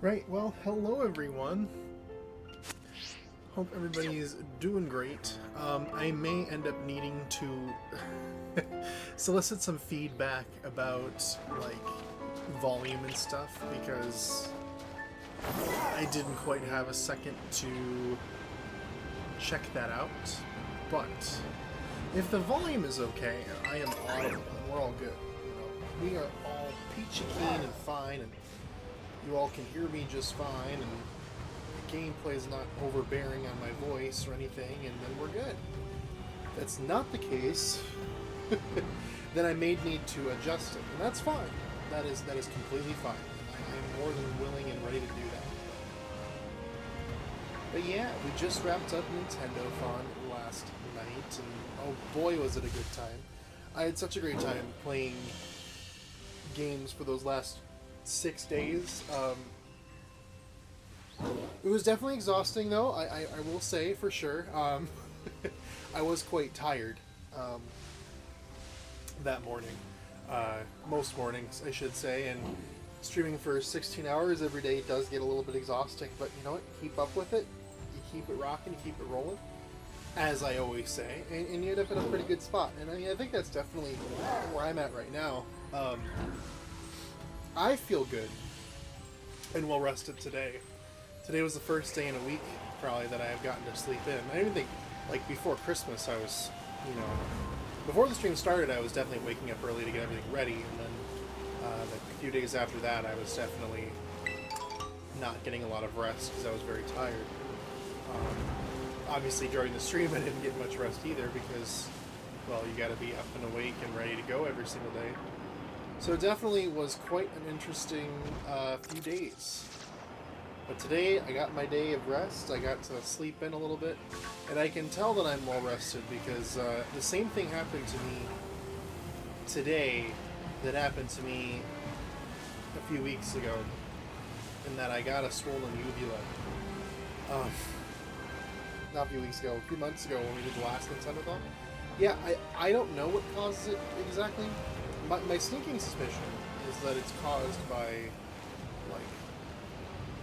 Right, well, hello everyone. Hope everybody's doing great. I may end up needing to solicit some feedback about, volume and stuff, because I didn't quite have a second to check that out. But if the volume is okay, and I am audible, and we're all good, we are all peachy keen and fine, and you all can hear me just fine, and the gameplay is not overbearing on my voice or anything, and then we're good. If that's not the case, then I may need to adjust it, and that's fine. That is completely fine. I am more than willing and ready to do that. But yeah, we just wrapped up Nintendo Fun last night, and oh boy was it a good time. I had such a great time playing games for those last 6 days. It was definitely exhausting, though. I will say for sure. I was quite tired that morning. Most mornings, I should say, and streaming for 16 hours every day does get a little bit exhausting. But you know what? Keep up with it. You keep it rocking. You keep it rolling, as I always say, and you end up in a pretty good spot. And I think that's definitely where I'm at right now. I feel good and well rested today. Today was the first day in a week, probably, that I have gotten to sleep in. I even think, before Christmas, I was, before the stream started, I was definitely waking up early to get everything ready, and then a few days after that, I was definitely not getting a lot of rest because I was very tired. Obviously, during the stream, I didn't get much rest either because, well, you gotta be up and awake and ready to go every single day. So it definitely was quite an interesting few days. But today, I got my day of rest. I got to sleep in a little bit. And I can tell that I'm well rested because the same thing happened to me today that happened to me a few weeks ago. In that I got a swollen uvula. Not a few weeks ago, a few months ago when we did the last Nintendo Talk. Yeah, I don't know what causes it exactly. My sneaking suspicion is that it's caused by,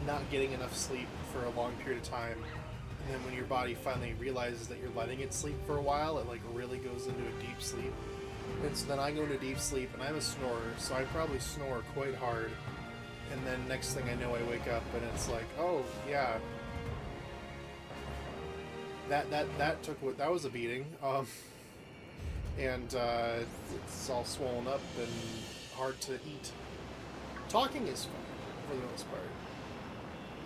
not getting enough sleep for a long period of time, and then when your body finally realizes that you're letting it sleep for a while, it, really goes into a deep sleep. And so then I go into deep sleep, and I'm a snorer, so I probably snore quite hard, and then next thing I know, I wake up, and it's like, oh, yeah, that was a beating. And it's all swollen up and hard to eat. Talking is fun, for the most part.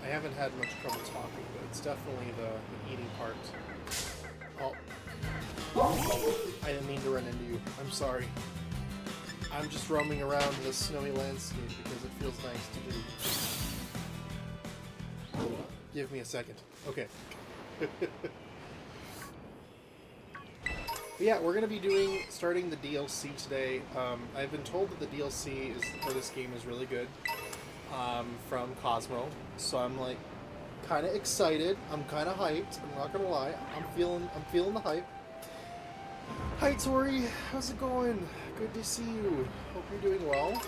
I haven't had much trouble talking, but it's definitely the eating part. Oh. I didn't mean to run into you. I'm sorry. I'm just roaming around this snowy landscape because it feels nice to do. Give me a second. Okay. But yeah, we're going to be starting the DLC today. I've been told that the DLC for this game is really good from Cosmo, so I'm kind of excited. I'm kind of hyped. I'm not gonna lie. I'm feeling the hype. Hi Tori, how's it going? Good to see you. Hope you're doing well.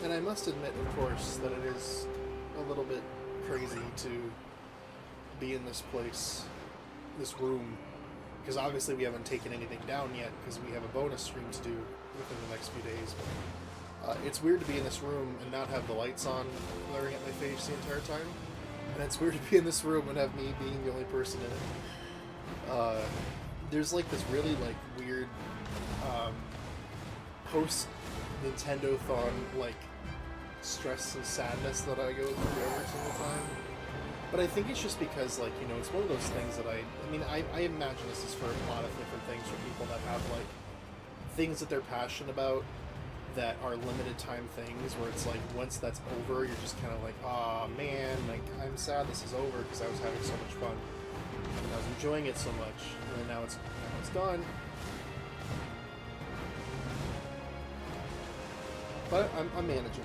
And I must admit, of course, that it is a little bit crazy to be in this place, this room, because obviously we haven't taken anything down yet because we have a bonus stream to do within the next few days. But it's weird to be in this room and not have the lights on glaring at my face the entire time, and it's weird to be in this room and have me being the only person in it. There's this really weird post Nintendo Thon stress and sadness that I go through every single time. But I think it's just because, it's one of those things that I imagine this is for a lot of different things for people that have, things that they're passionate about that are limited time things, where it's once that's over, you're just kind of aw, man, I'm sad this is over because I was having so much fun. And I was enjoying it so much, and then now it's gone. But I'm managing.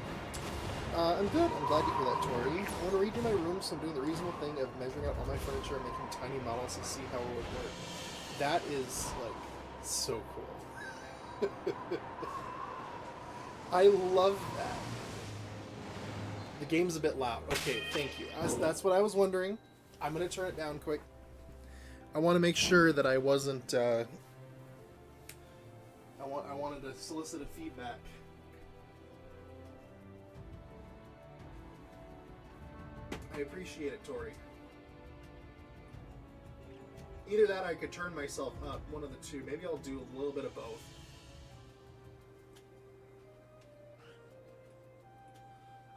I'm good. I'm glad to hear that, Tori. I want to redo my room, so I'm doing the reasonable thing of measuring out all my furniture and making tiny models to see how it would work. That is, so cool. I love that. The game's a bit loud. Okay, thank you. That's what I was wondering. I'm going to turn it down quick. I want to make sure that I wasn't... I wanted to solicit a feedback. I appreciate it, Tori. Either that or I could turn myself up, one of the two. Maybe I'll do a little bit of both.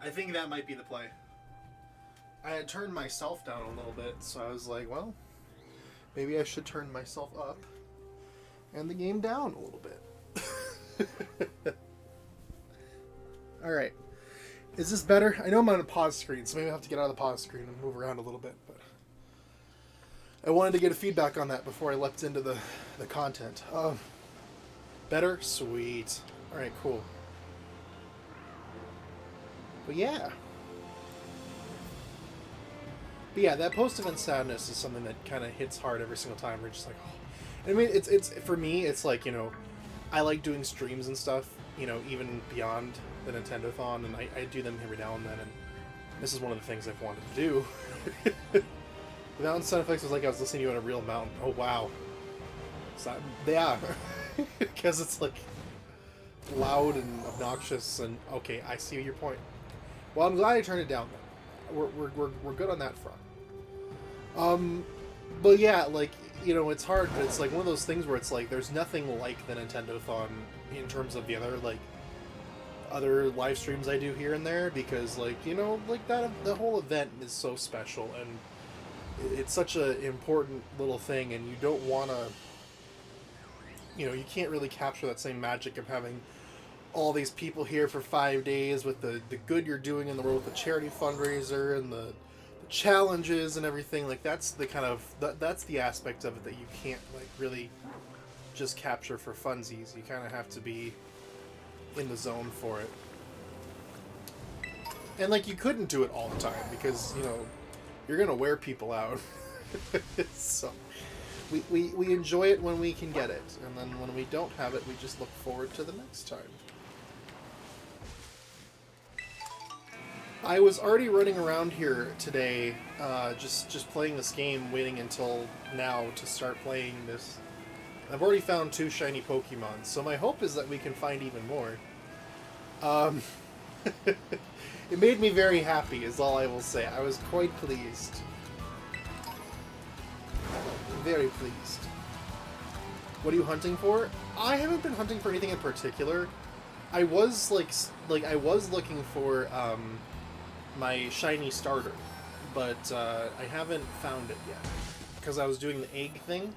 I think that might be the play. I had turned myself down a little bit, so I was like, well, maybe I should turn myself up and the game down a little bit. Alright. Is this better? I know I'm on a pause screen, so maybe I have to get out of the pause screen and move around a little bit, but I wanted to get a feedback on that before I leapt into the content. Better? Sweet. Alright, cool. But yeah. But yeah, that post-event sadness is something that kind of hits hard every single time. We're just like, oh. I mean, it's for me, it's like, you know, I like doing streams and stuff, you know, even beyond the Nintendo-thon, and I do them every now and then, and this is one of the things I've wanted to do. The mountain sound effects was like I was listening to you on a real mountain. Oh, wow. So, yeah. Because it's like loud and obnoxious, and okay, I see your point. Well, I'm glad I turned it down then. We're good on that front. But yeah, like, you know, it's hard, but it's like one of those things where it's like there's nothing like the Nintendo-thon in terms of the other live streams I do here and there, because, like, you know, like that the whole event is so special, and it's such an important little thing, and you don't want to, you know, you can't really capture that same magic of having all these people here for 5 days with the good you're doing in the world with the charity fundraiser and the challenges and everything. Like, that's the kind of that's the aspect of it that you can't, like, really just capture for funsies. You kind of have to be in the zone for it, and like you couldn't do it all the time because, you know, you're gonna wear people out. So we enjoy it when we can get it, and then when we don't have it, we just look forward to the next time. I was already running around here today, just playing this game, waiting until now to start playing this. I've already found 2 shiny Pokemon, so my hope is that we can find even more. It made me very happy, is all I will say. I was quite pleased. Very pleased. What are you hunting for? I haven't been hunting for anything in particular. I was I was looking for my shiny starter, but I haven't found it yet because I was doing the egg thing.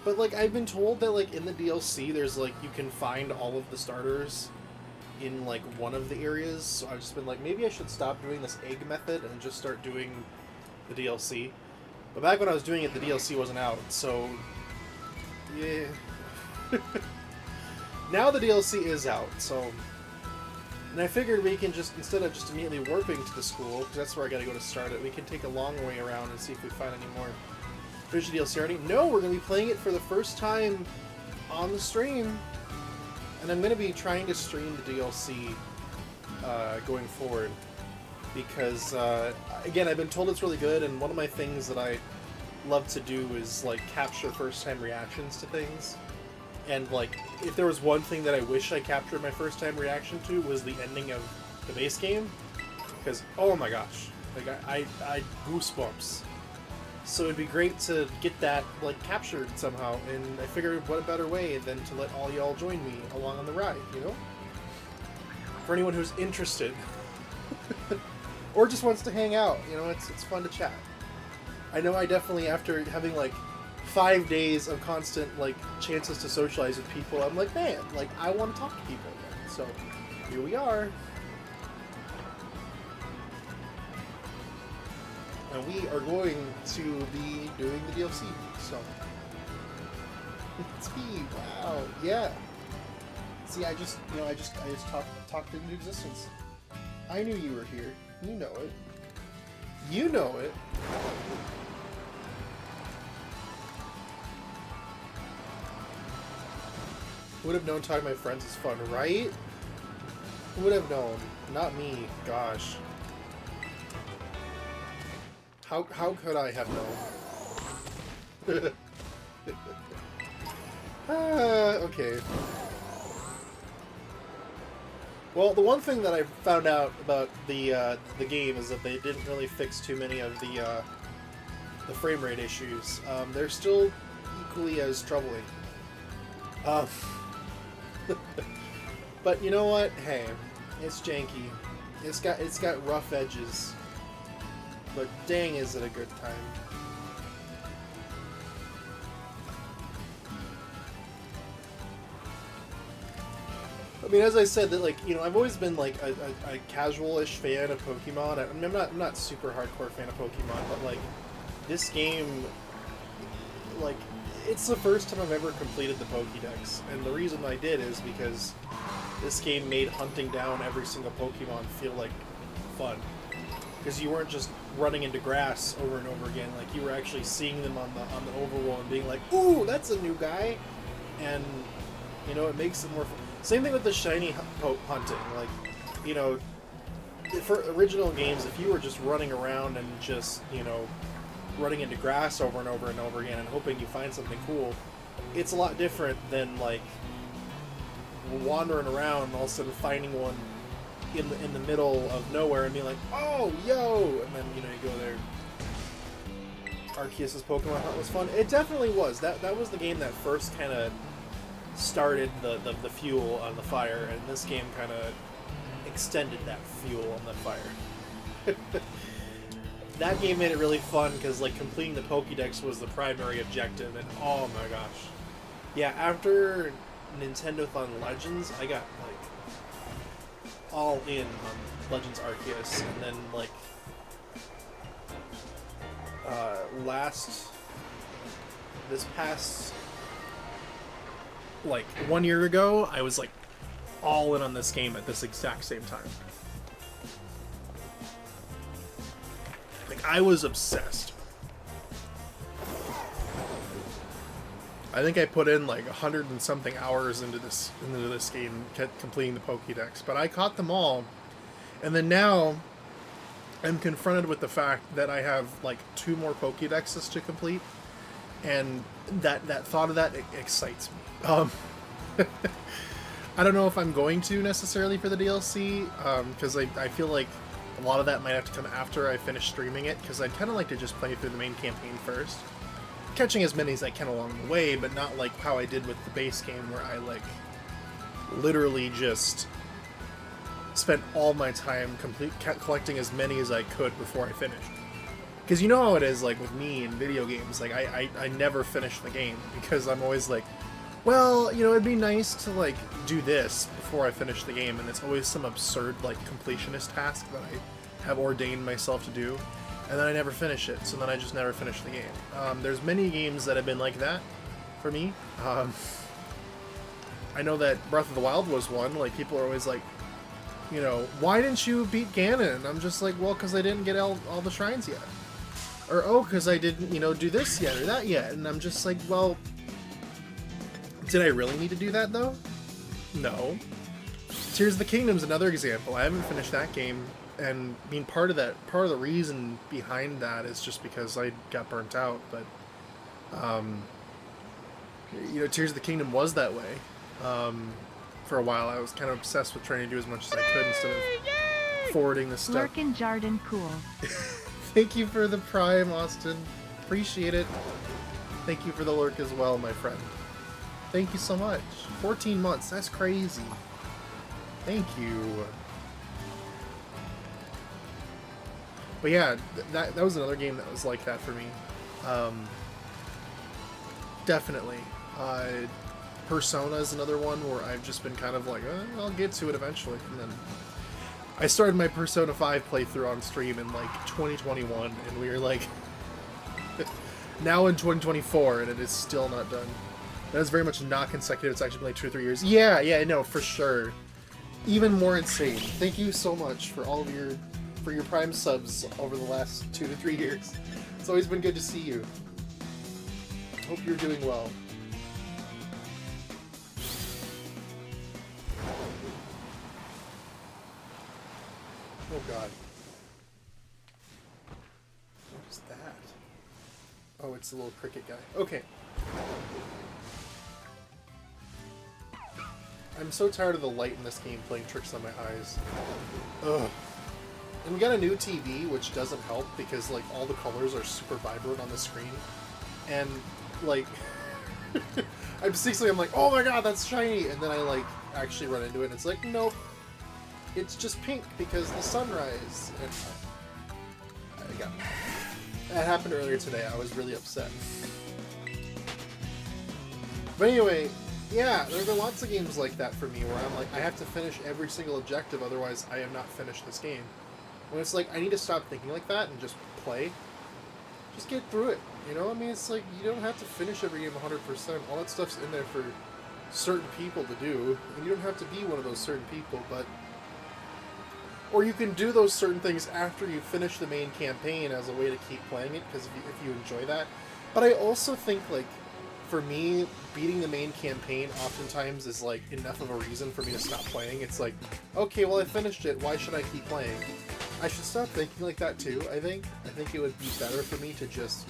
But, like, I've been told that, like, in the DLC, there's, like, you can find all of the starters in, like, one of the areas. So I've just been like, maybe I should stop doing this egg method and just start doing the DLC. But back when I was doing it, the DLC wasn't out, so yeah. Now the DLC is out, so, and I figured we can just, instead of just immediately warping to the school, because that's where I gotta go to start it, we can take a long way around and see if we find any more. There's the DLC already? No, we're gonna be playing it for the first time on the stream, and I'm gonna be trying to stream the DLC going forward, because again, I've been told it's really good, and one of my things that I love to do is, like, capture first-time reactions to things. And, like, if there was one thing that I wish I captured my first-time reaction to was the ending of the base game, because, oh my gosh, like, I goosebumps. So it'd be great to get that, like, captured somehow, and I figured what a better way than to let all y'all join me along on the ride, you know? For anyone who's interested. Or just wants to hang out, you know, it's fun to chat. I know I definitely, after having, like, 5 days of constant, like, chances to socialize with people, I'm like, man, like, I want to talk to people again. So, here we are. And we are going to be doing the DLC, so. It's me, wow, yeah. See, I just talked into existence. I knew you were here. You know it. You know it. Would have known talking to my friends is fun, right? Would have known. Not me. Gosh. How could I have known? Okay. Well, the one thing that I found out about the game is that they didn't really fix too many of the frame rate issues. They're still equally as troubling. But you know what? Hey, it's janky. It's got rough edges. But dang, is it a good time. I mean, as I said, that like, you know, I've always been like a casual-ish fan of Pokemon. I'm not super hardcore fan of Pokemon, but like this game, like, it's the first time I've ever completed the Pokédex, and the reason I did is because this game made hunting down every single Pokemon feel like fun, because you weren't just running into grass over and over again. Like, you were actually seeing them on the overworld and being like, "Ooh, that's a new guy," and you know, it makes it more fun. Same thing with the shiny hunting. Like, you know, for original games, if you were just running around and just, you know, running into grass over and over and over again and hoping you find something cool, it's a lot different than like wandering around and all of a sudden finding one in the middle of nowhere and being like, "Oh, yo!" and then, you know, you go there. Arceus's Pokemon Hunt was fun. It definitely was. That was the game that first kind of started the fuel on the fire, and this game kind of extended that fuel on the fire. That game made it really fun because, like, completing the Pokédex was the primary objective, and oh my gosh. Yeah, after Nintendo-thon Legends, I got, like, all in on Legends Arceus, and then, like, this past, like, 1 year ago, I was, like, all in on this game at this exact same time. Like, I was obsessed. I think I put in like 100 and something hours into this game, completing the Pokédex, but I caught them all, and then now I'm confronted with the fact that I have like 2 more Pokédexes to complete, and that thought of that excites me. I don't know if I'm going to necessarily for the DLC, because I feel like a lot of that might have to come after I finish streaming it, because I'd kind of like to just play through the main campaign first, catching as many as I can along the way, but not like how I did with the base game, where I like literally just spent all my time collecting as many as I could before I finished. Because you know how it is, like, with me in video games, like, I never finish the game, because I'm always like, well, you know, it'd be nice to, like, do this before I finish the game, and it's always some absurd, like, completionist task that I have ordained myself to do, and then I never finish it, so then I just never finish the game. There's many games that have been like that for me. I know that Breath of the Wild was one. Like, people are always like, you know, why didn't you beat Ganon? And I'm just like, well, because I didn't get all the shrines yet. Or, oh, because I didn't, you know, do this yet or that yet. And I'm just like, well, did I really need to do that, though? No. Tears of the Kingdom's another example. I haven't finished that game, and being part of the reason behind that is just because I got burnt out, but, you know, Tears of the Kingdom was that way. For a while, I was kind of obsessed with trying to do as much as I could instead of forwarding the stuff. Lurkin Jarden cool. Thank you for the Prime, Austin. Appreciate it. Thank you for the lurk as well, my friend. Thank you so much. 14 months, that's crazy. Thank you. But yeah, that was another game that was like that for me. Definitely. Persona is another one where I've just been kind of like, I'll get to it eventually. And then I started my Persona 5 playthrough on stream in like 2021, and we are like now in 2024, and it is still not done. That is very much not consecutive. It's actually been like 2 or 3 years. Yeah, no, for sure. Even more insane. Thank you so much for all of your Prime subs over the last 2 to 3 years. It's always been good to see you. Hope you're doing well. Oh god. What is that? Oh, it's the little cricket guy. Okay. I'm so tired of the light in this game playing tricks on my eyes. Ugh. And we got a new TV, which doesn't help because, like, all the colors are super vibrant on the screen. And, like, I'm like, oh my god, that's shiny! And then I, like, actually run into it and it's like, nope. It's just pink because the sunrise. And I got that happened earlier today. I was really upset. But anyway, yeah, there are lots of games like that for me where I'm like, I have to finish every single objective, otherwise I have not finished this game. When it's like, I need to stop thinking like that and just play. Just get through it, you know? I mean, it's like, you don't have to finish every game 100%. All that stuff's in there for certain people to do, and you don't have to be one of those certain people, but... Or you can do those certain things after you finish the main campaign as a way to keep playing it, because if you enjoy that. But I also think, like, for me, beating the main campaign oftentimes is, like, enough of a reason for me to stop playing. It's like, okay, well, I finished it, why should I keep playing? I should stop thinking like that, too, I think. I think it would be better for me to just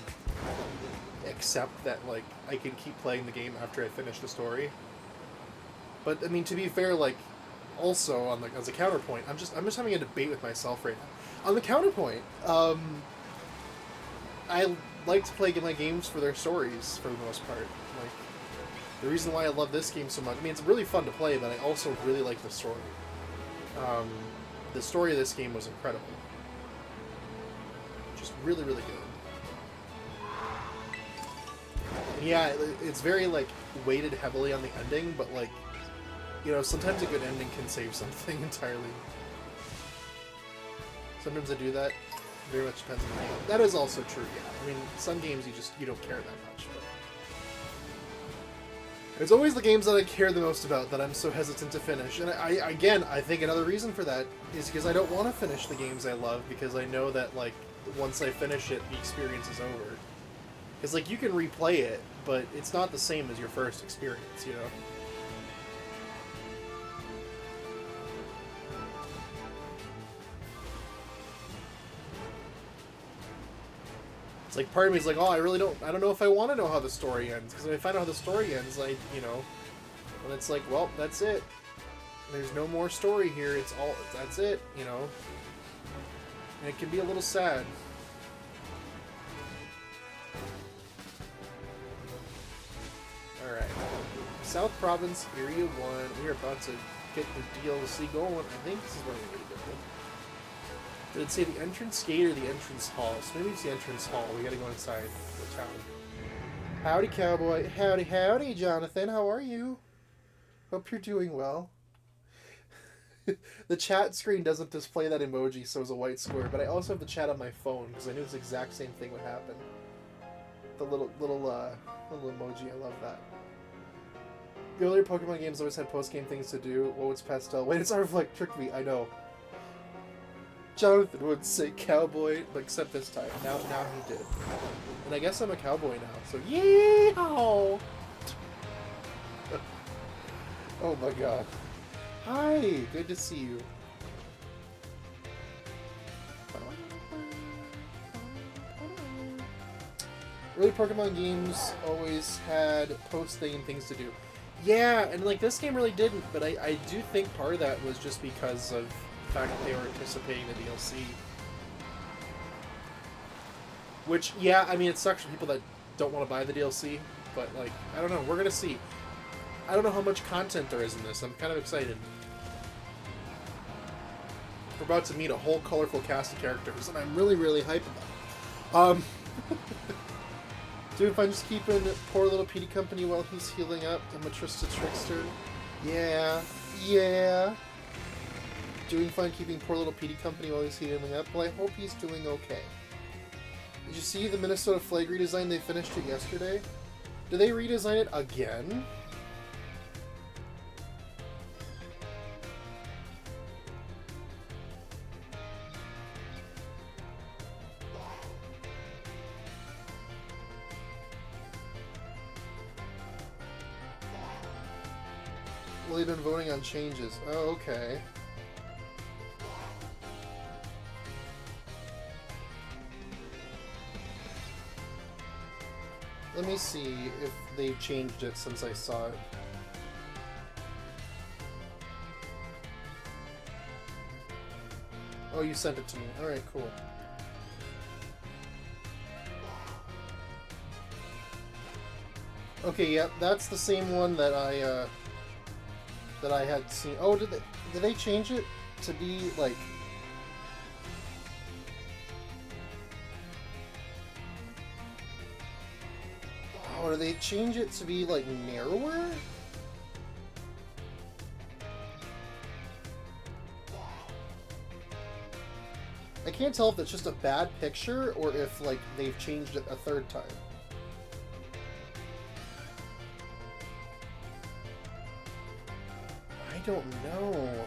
accept that, like, I can keep playing the game after I finish the story. But, I mean, to be fair, like, also, on, like, as a counterpoint, I'm just having a debate with myself right now. On the counterpoint, I like to play my games for their stories, for the most part. Like, the reason why I love this game so much, I mean, it's really fun to play, but I also really like the story. The story of this game was incredible. Just really, really good. And yeah, it's very, like, weighted heavily on the ending, but, like, you know, sometimes a good ending can save something entirely. Sometimes I do that. Very much depends on the game. That is also true, yeah. I mean, some games you don't care that much, but... It's always the games that I care the most about that I'm so hesitant to finish. And I think another reason for that is because I don't want to finish the games I love, because I know that, like, once I finish it, the experience is over. Because, like, you can replay it, but it's not the same as your first experience, you know? It's like, part of me is like, oh, I don't know if I want to know how the story ends, because if I find out how the story ends, like, you know, and it's like, well, that's it. There's no more story here, that's it, you know. And it can be a little sad. Alright. South Province, Area 1, we are about to get the DLC going. I think this is where we're going to go. Did it say the entrance gate or the entrance hall? So maybe it's the entrance hall. We gotta go inside the town. Howdy, cowboy. Howdy, howdy, Jonathan. How are you? Hope you're doing well. The chat screen doesn't display that emoji, so it's a white square. But I also have the chat on my phone because I knew this exact same thing would happen. The little emoji. I love that. The earlier Pokemon games always had post-game things to do. Oh, it's pastel. Wait, it's Arfleck. Tricked me. I know. Jonathan would say cowboy, except this time. Now he did. And I guess I'm a cowboy now, so yeehaw! Oh my god. Hi! Good to see you. Early Pokemon games always had post-game things to do. Yeah, and like this game really didn't, but I do think part of that was just because of the fact that they were anticipating the DLC. Which, yeah, I mean, it sucks for people that don't want to buy the DLC, but, like, I don't know, we're gonna see. I don't know how much content there is in this. I'm kind of excited. We're about to meet a whole colorful cast of characters, and I'm really, really hyped about it. Dude, if I'm just keeping poor little Petey company while he's healing up, I'm a trusted trickster. Yeah, yeah. Doing fine keeping poor little Petey company while he's healing up. Well, I hope he's doing okay. Did you see the Minnesota flag redesign? They finished it yesterday. Did they redesign it again? Well, they've been voting on changes. Oh, okay. Let me see if they've changed it since I saw it. Oh, you sent it to me. Alright, cool. Okay, yep, that's the same one that I had seen. Oh, did they change it to be like? Oh, did they change it to be like narrower? I can't tell if it's just a bad picture or if like they've changed it a third time. I don't know.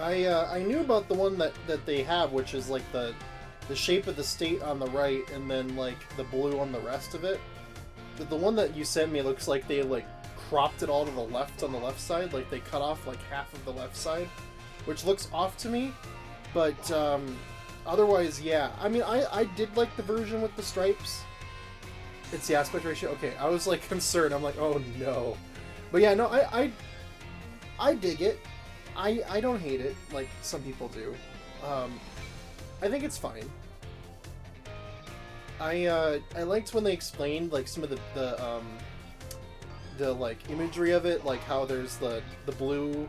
I knew about the one that they have, which is like the shape of the state on the right, and then like the blue on the rest of it. But the one that you sent me looks like they like cropped it all to the left on the left side, like they cut off like half of the left side, which looks off to me. But otherwise, yeah. I mean, I did like the version with the stripes. It's the aspect ratio. Okay, I was like concerned. I'm like, oh no. But yeah, no, I dig it. I don't hate it like some people do. I think it's fine. I liked when they explained like some of the like imagery of it, like how there's the blue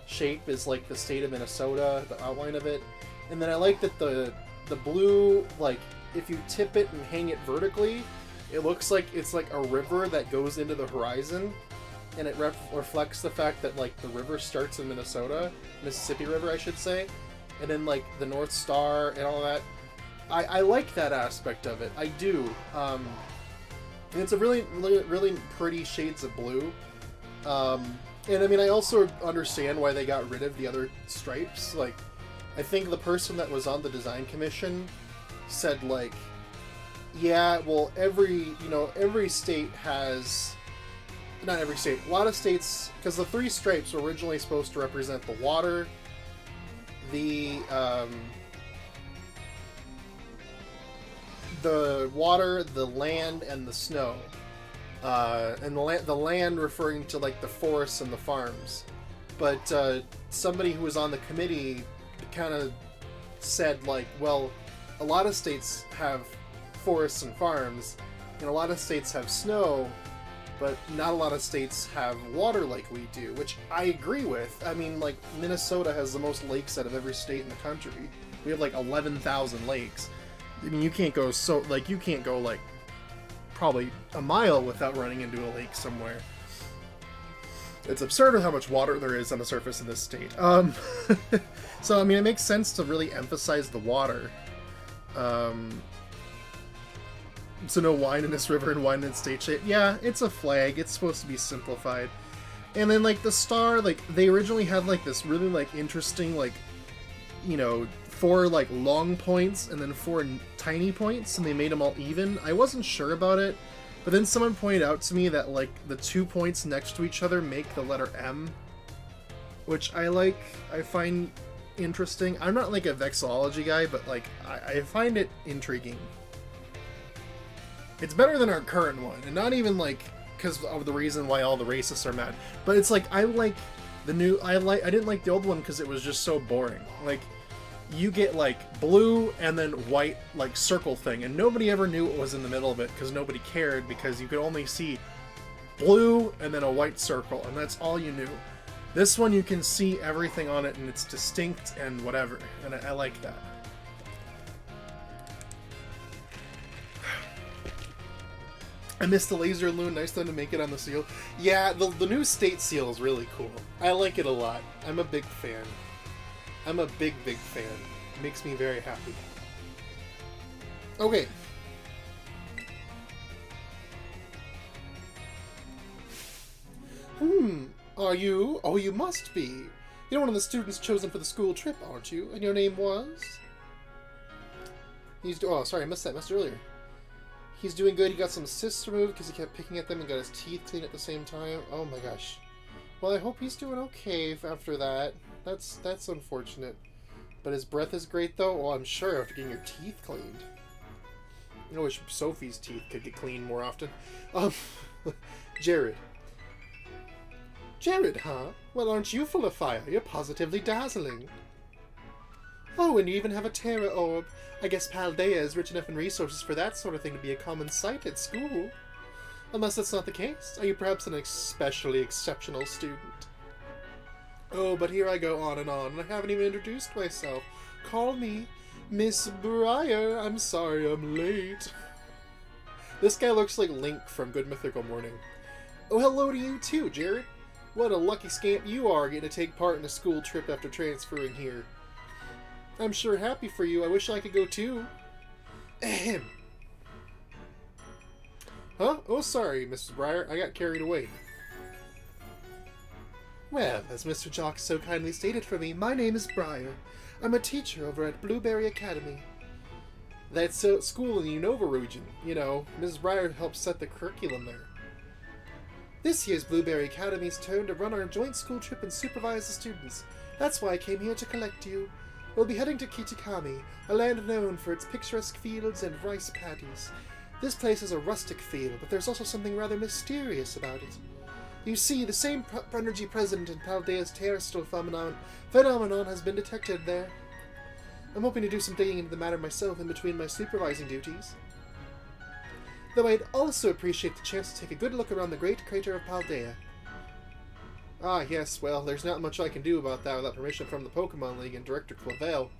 shape is like the state of Minnesota, the outline of it, and then I like that the blue, like if you tip it and hang it vertically, it looks like it's like a river that goes into the horizon. And it reflects the fact that, like, the river starts in Minnesota, Mississippi River, I should say, and then, like, the North Star and all that. I like that aspect of it. I do. And it's a really, really pretty shades of blue. And, I mean, I also understand why they got rid of the other stripes. Like, I think the person that was on the design commission said, like, yeah, well, every state has... Not every state. A lot of states, because the three stripes were originally supposed to represent the water, the land, and the snow. And the land referring to like the forests and the farms. But somebody who was on the committee kind of said like, well, a lot of states have forests and farms, and a lot of states have snow, but not a lot of states have water like we do, which I agree with. I mean, like, Minnesota has the most lakes out of every state in the country. We have, like, 11,000 lakes. I mean, you can't go like, probably a mile without running into a lake somewhere. It's absurd how much water there is on the surface of this state. So, I mean, it makes sense to really emphasize the water. So no wine in this river and wine in its state shape. Yeah, it's a flag. It's supposed to be simplified. And then, like, the star, like, they originally had, like, this really, like, interesting, like, 4, like, long points and then 4 tiny points, and they made them all even. I wasn't sure about it, but then someone pointed out to me that, like, the 2 points next to each other make the letter M, which I find interesting. I'm not, like, a vexillology guy, but, like, I find it intriguing. It's better than our current one, and not even like because of the reason why all the racists are mad, but it's like I like the new. I didn't like the old one because it was just so boring. Like, you get like blue and then white like circle thing, and nobody ever knew what was in the middle of it because nobody cared, because you could only see blue and then a white circle, and that's all you knew. This one you can see everything on it, and it's distinct and whatever, and I like that. I missed the laser loon. Nice time to make it on the seal. Yeah, the new state seal is really cool. I like it a lot. I'm a big fan. I'm a big fan. It makes me very happy. Okay. Are you? Oh, you must be. You're one of the students chosen for the school trip, aren't you? And your name was? Oh, sorry, I missed that. I missed it earlier. He's doing good. He got some cysts removed because he kept picking at them and got his teeth cleaned at the same time. Oh my gosh. Well, I hope he's doing okay after that. That's unfortunate. But his breath is great, though? Well, I'm sure after getting your teeth cleaned. I wish Sophie's teeth could get cleaned more often. Um, Jared. Jared, huh? Well, aren't you full of fire? You're positively dazzling. Oh, and you even have a Terra Orb. I guess Paldea is rich enough in resources for that sort of thing to be a common sight at school. Unless that's not the case. Are you perhaps an especially exceptional student? Oh, but here I go on, and I haven't even introduced myself. Call me Miss Briar. I'm sorry I'm late. This guy looks like Link from Good Mythical Morning. Oh, hello to you too, Jared. What a lucky scamp you are getting to take part in a school trip after transferring here. I'm sure happy for you. I wish I could go too. Ahem. Huh? Oh, sorry, Mrs. Briar. I got carried away. Well, as Mr. Jock so kindly stated for me, my name is Briar. I'm a teacher over at Blueberry Academy. That's a school in the Unova region. You know, Mrs. Briar helps set the curriculum there. This year's Blueberry Academy's turn to run our joint school trip and supervise the students. That's why I came here to collect you. We'll be heading to Kitakami, a land known for its picturesque fields and rice paddies. This place is a rustic feel, but there's also something rather mysterious about it. You see, the same energy present in Paldea's terrestrial phenomenon has been detected there. I'm hoping to do some digging into the matter myself in between my supervising duties. Though I'd also appreciate the chance to take a good look around the great crater of Paldea. Ah, yes, well, there's not much I can do about that without permission from the Pokemon League and Director Clavel.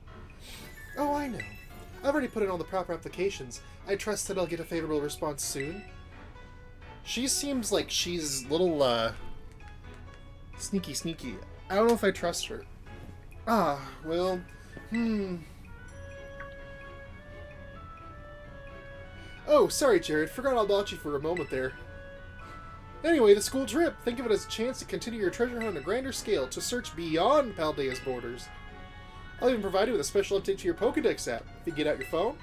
Oh, I know. I've already put in all the proper applications. I trust that I'll get a favorable response soon. She seems like she's a little, sneaky. I don't know if I trust her. Ah, well, Oh, sorry, Jared. Forgot all about you for a moment there. Anyway, the school trip. Think of it as a chance to continue your treasure hunt on a grander scale, to search beyond Paldea's borders. I'll even provide you with a special update to your Pokedex app. If you get out your phone.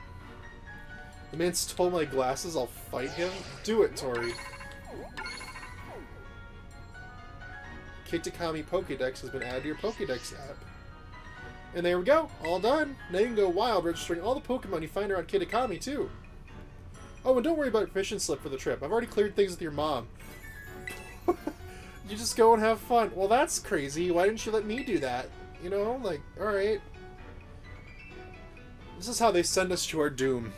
The man stole my glasses. I'll fight him. Do it, Tori. Kitakami Pokedex has been added to your Pokedex app. And there we go. All done. Now you can go wild registering all the Pokemon you find around Kitakami, too. Oh, and don't worry about your permission slip for the trip. I've already cleared things with your mom. You just go and have fun. Well, that's crazy. Why didn't you let me do that? You know, like, alright. This is how they send us to our doom.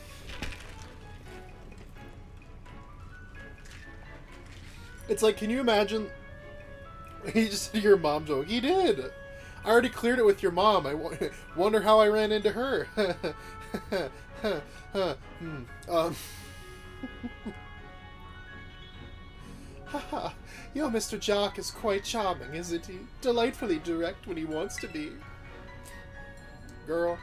It's like, can you imagine? He just said your mom joke. He did. I already cleared it with your mom. I wonder how I ran into her. Haha, your Mr. Jock is quite charming, isn't he? Delightfully direct when he wants to be. Girl.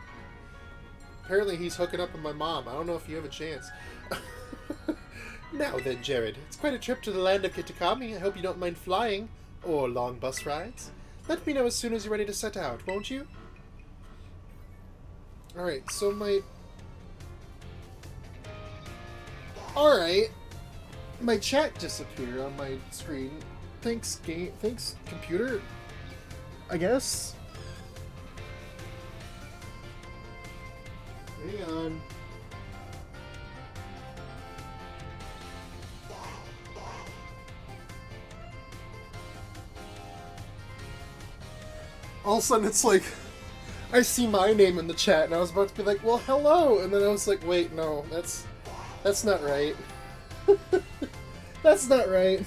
Apparently he's hooking up with my mom. I don't know if you have a chance. Now then, Jared, it's quite a trip to the land of Kitakami. I hope you don't mind flying, or long bus rides. Let me know as soon as you're ready to set out, won't you? Alright, so Alright. My chat disappeared on my screen. Thanks, game. Thanks, computer. I guess. Hang on. All of a sudden, it's like, I see my name in the chat, and I was about to be like, well, hello! And then I was like, wait, no, that's not right. That's not right.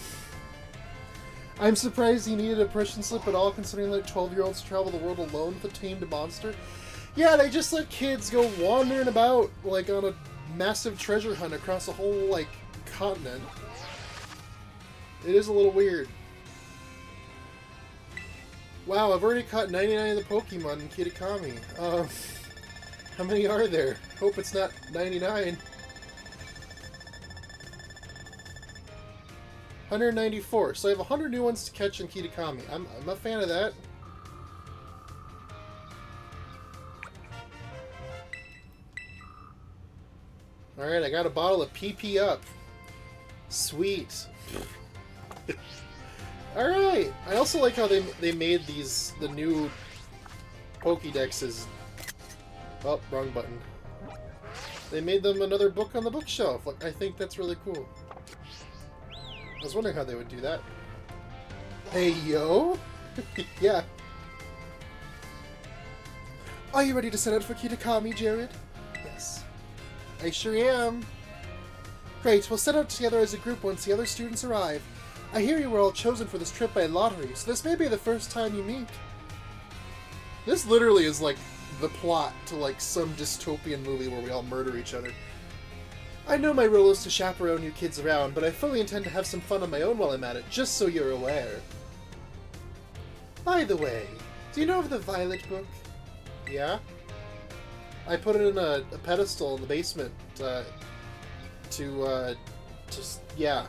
I'm surprised he needed a permission slip at all, considering like 12-year-olds travel the world alone with a tamed monster. Yeah, they just let kids go wandering about, like, on a massive treasure hunt across a whole, like, continent. It is a little weird. Wow, I've already caught 99 of the Pokemon in Kitakami. How many are there? Hope it's not 99. 194. So I have 100 new ones to catch in Kitakami. I'm a fan of that. Alright, I got a bottle of PP Up. Sweet. Alright! I also like how they made the new Pokédexes... Oh, wrong button. They made them another book on the bookshelf. Like, I think that's really cool. I was wondering how they would do that. Hey, yo! Yeah. Are you ready to set out for Kitakami, Jared? Yes. I sure am. Great, we'll set out together as a group once the other students arrive. I hear you were all chosen for this trip by lottery, so this may be the first time you meet. This literally is like the plot to like some dystopian movie where we all murder each other. I know my role is to chaperone you kids around, but I fully intend to have some fun on my own while I'm at it, just so you're aware. By the way, do you know of the Violet book? Yeah? I put it in a pedestal in the basement, yeah.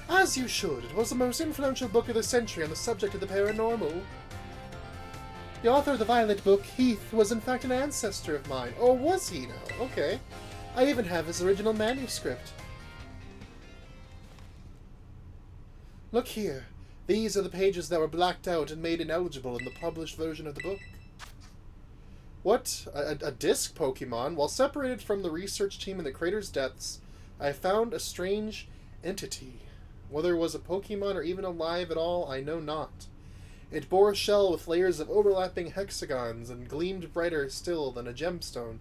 As you should. It was the most influential book of the century on the subject of the paranormal. The author of the Violet book, Heath, was in fact an ancestor of mine. Oh, was he now? Okay. I even have his original manuscript. Look here. These are the pages that were blacked out and made ineligible in the published version of the book. What? A disc Pokemon? While separated from the research team in the crater's depths, I found a strange entity. Whether it was a Pokemon or even alive at all, I know not. It bore a shell with layers of overlapping hexagons and gleamed brighter still than a gemstone.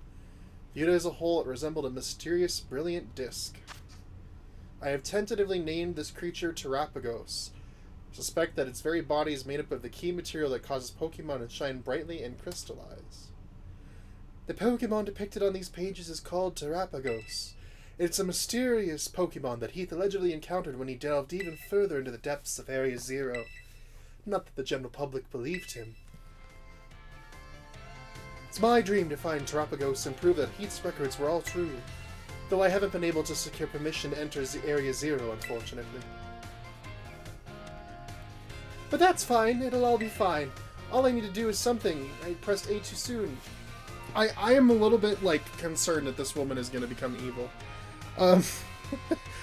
Viewed as a whole, it resembled a mysterious, brilliant disc. I have tentatively named this creature Terapagos. Suspect that its very body is made up of the key material that causes Pokemon to shine brightly and crystallize. The Pokemon depicted on these pages is called Terapagos. It's a mysterious Pokemon that Heath allegedly encountered when he delved even further into the depths of Area Zero. Not that the general public believed him. It's my dream to find Terapagos and prove that Heath's records were all true, though I haven't been able to secure permission to enter Area Zero, unfortunately. But that's fine, it'll all be fine. All I need to do is something. I pressed A too soon. I am a little bit, like, concerned that this woman is going to become evil.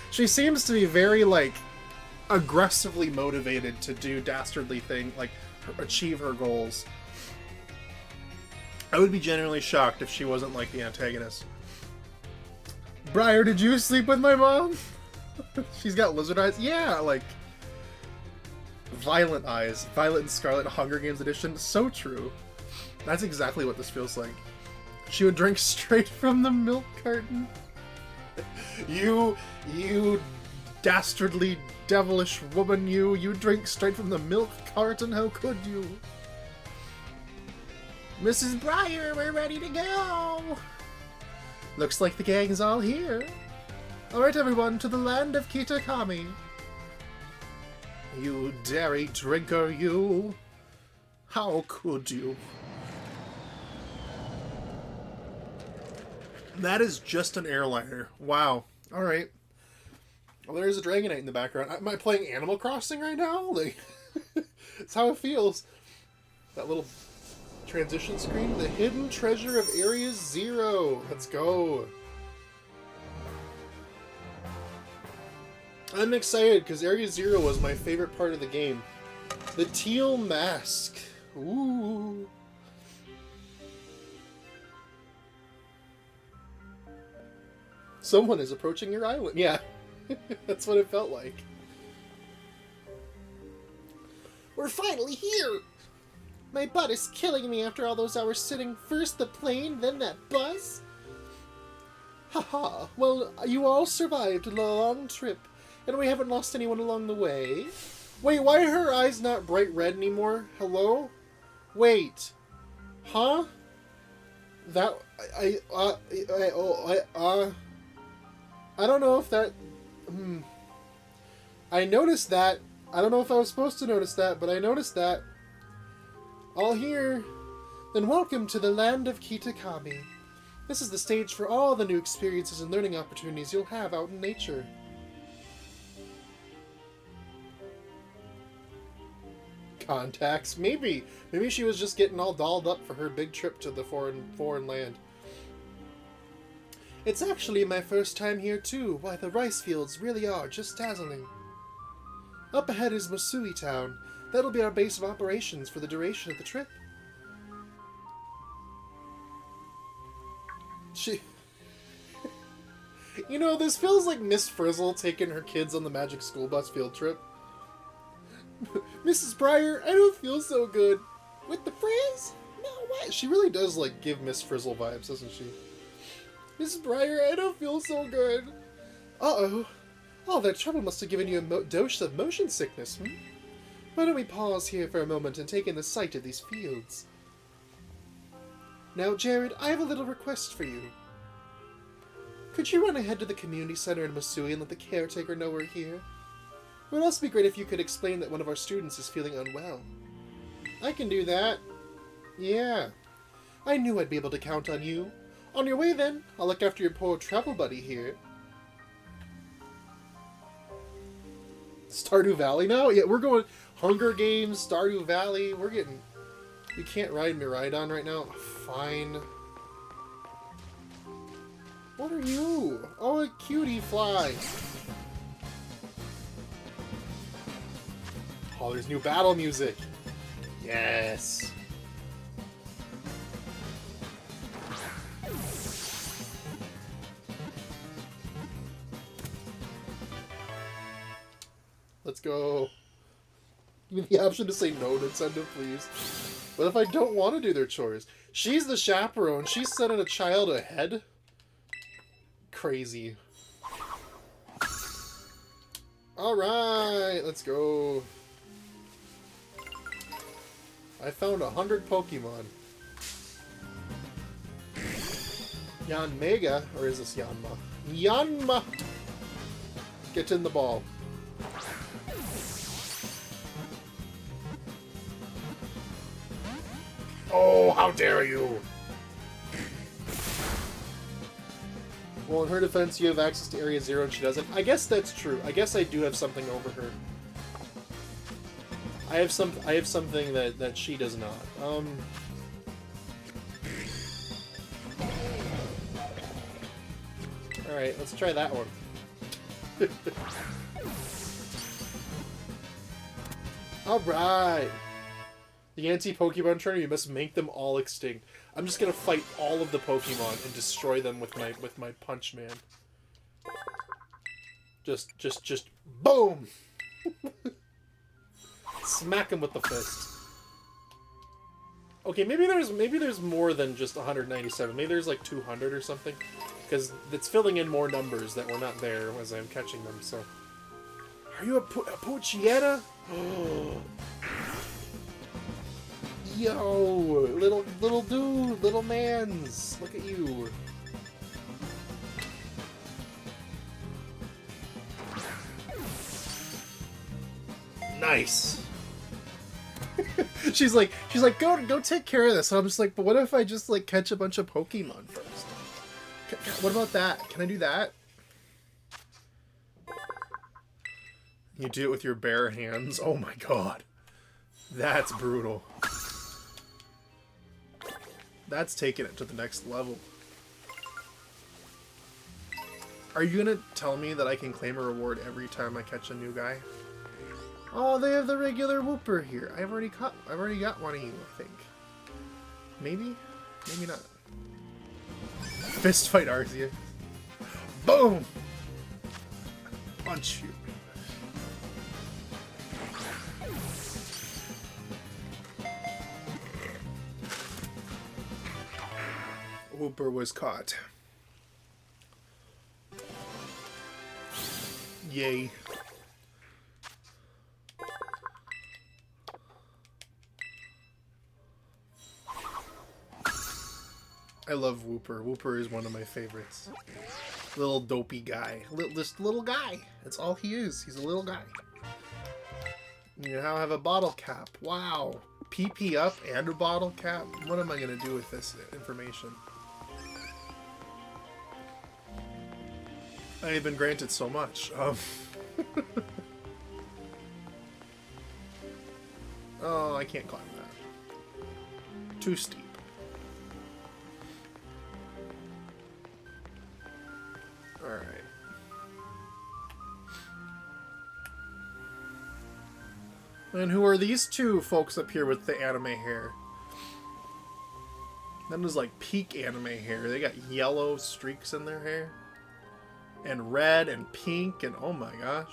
She seems to be very, like, aggressively motivated to do dastardly things, like, achieve her goals. I would be genuinely shocked if she wasn't, like, the antagonist. Briar, did you sleep with my mom? She's got lizard eyes? Yeah, like... Violent eyes. Violet and Scarlet Hunger Games edition. So true. That's exactly what this feels like. She would drink straight from the milk carton. You dastardly, devilish woman, you drink straight from the milk carton, how could you? Mrs. Briar, we're ready to go! Looks like the gang's all here. Alright everyone, to the land of Kitakami. You dairy drinker, you! How could you? That is just an airliner. Wow. Alright. Well, there's a Dragonite in the background. Am I playing Animal Crossing right now? Like, it's how it feels. That little transition screen. The hidden treasure of Area Zero. Let's go. I'm excited because Area Zero was my favorite part of the game. The Teal Mask. Ooh. Someone is approaching your island. Yeah, that's what it felt like. We're finally here! My butt is killing me after all those hours sitting. First the plane, then that bus. Haha, well, you all survived a long trip, and we haven't lost anyone along the way. Wait, why are her eyes not bright red anymore? Hello? Wait. Huh? That... I don't know if that... I noticed that. I don't know if I was supposed to notice that, but I noticed that. All here. Then welcome to the land of Kitakami. This is the stage for all the new experiences and learning opportunities you'll have out in nature. Contacts? Maybe. Maybe she was just getting all dolled up for her big trip to the foreign land. It's actually my first time here too. Why, the rice fields really are just dazzling. Up ahead is Masui Town. That'll be our base of operations for the duration of the trip. You know, this feels like Miss Frizzle taking her kids on the Magic School Bus field trip. Mrs. Breyer, I don't feel so good. With the frizz? No way. She really does, like, give Miss Frizzle vibes, doesn't she? Mrs. Breyer, I don't feel so good. Uh-oh. All that trouble must have given you a dose of motion sickness, hmm? Why don't we pause here for a moment and take in the sight of these fields? Now, Jared, I have a little request for you. Could you run ahead to the community center in Masui and let the caretaker know we're here? It would also be great if you could explain that one of our students is feeling unwell. I can do that. Yeah. I knew I'd be able to count on you. On your way, then. I'll look after your poor travel buddy here. Stardew Valley now? Yeah, we're going Hunger Games, Stardew Valley. We're getting... You can't ride Miraidon right now? Fine. What are you? Oh, a cutie fly. Oh, there's new battle music. Yes. Let's go. Give me the option to say no, Nintendo, please. What if I don't want to do their chores? She's the chaperone. She's sending a child ahead? Crazy. Alright, let's go. I found 100 Pokemon. Yanmega? Or is this Yanma? Yanma! Get in the ball. Oh, how dare you! Well, in her defense, you have access to Area 0 and she doesn't. I guess that's true. I guess I do have something over her. I have something that she does not. Alright, let's try that one. Alright! The anti-Pokemon trainer, you must make them all extinct. I'm just gonna fight all of the Pokemon and destroy them with my Punch Man. Just boom! Smack him with the fist. Okay, maybe there's more than just 197. Maybe there's like 200 or something, because it's filling in more numbers that were not there as I'm catching them. So, are you a Poochyena? Yo, little dude, little mans, look at you. Nice. she's like, go take care of this. And I'm just like, but what if I just like catch a bunch of Pokemon first? What about that? Can I do that? You do it with your bare hands. Oh my god, that's brutal. That's taking it to the next level. Are you gonna tell me that I can claim a reward every time I catch a new guy? Oh, they have the regular Wooper here. I've already got one of you, I think. Maybe? Maybe not. Fist fight Arceus. Boom! Punch you. Wooper was caught. Yay. I love Wooper. Wooper is one of my favorites. Little dopey guy. Just little guy. That's all he is. He's a little guy. You now have a bottle cap. Wow. PP up and a bottle cap? What am I going to do with this information? I have been granted so much. Oh, I can't climb that. Too steep. Alright. And who are these two folks up here with the anime hair? That is like peak anime hair. They got yellow streaks in their hair. And red and pink and oh my gosh.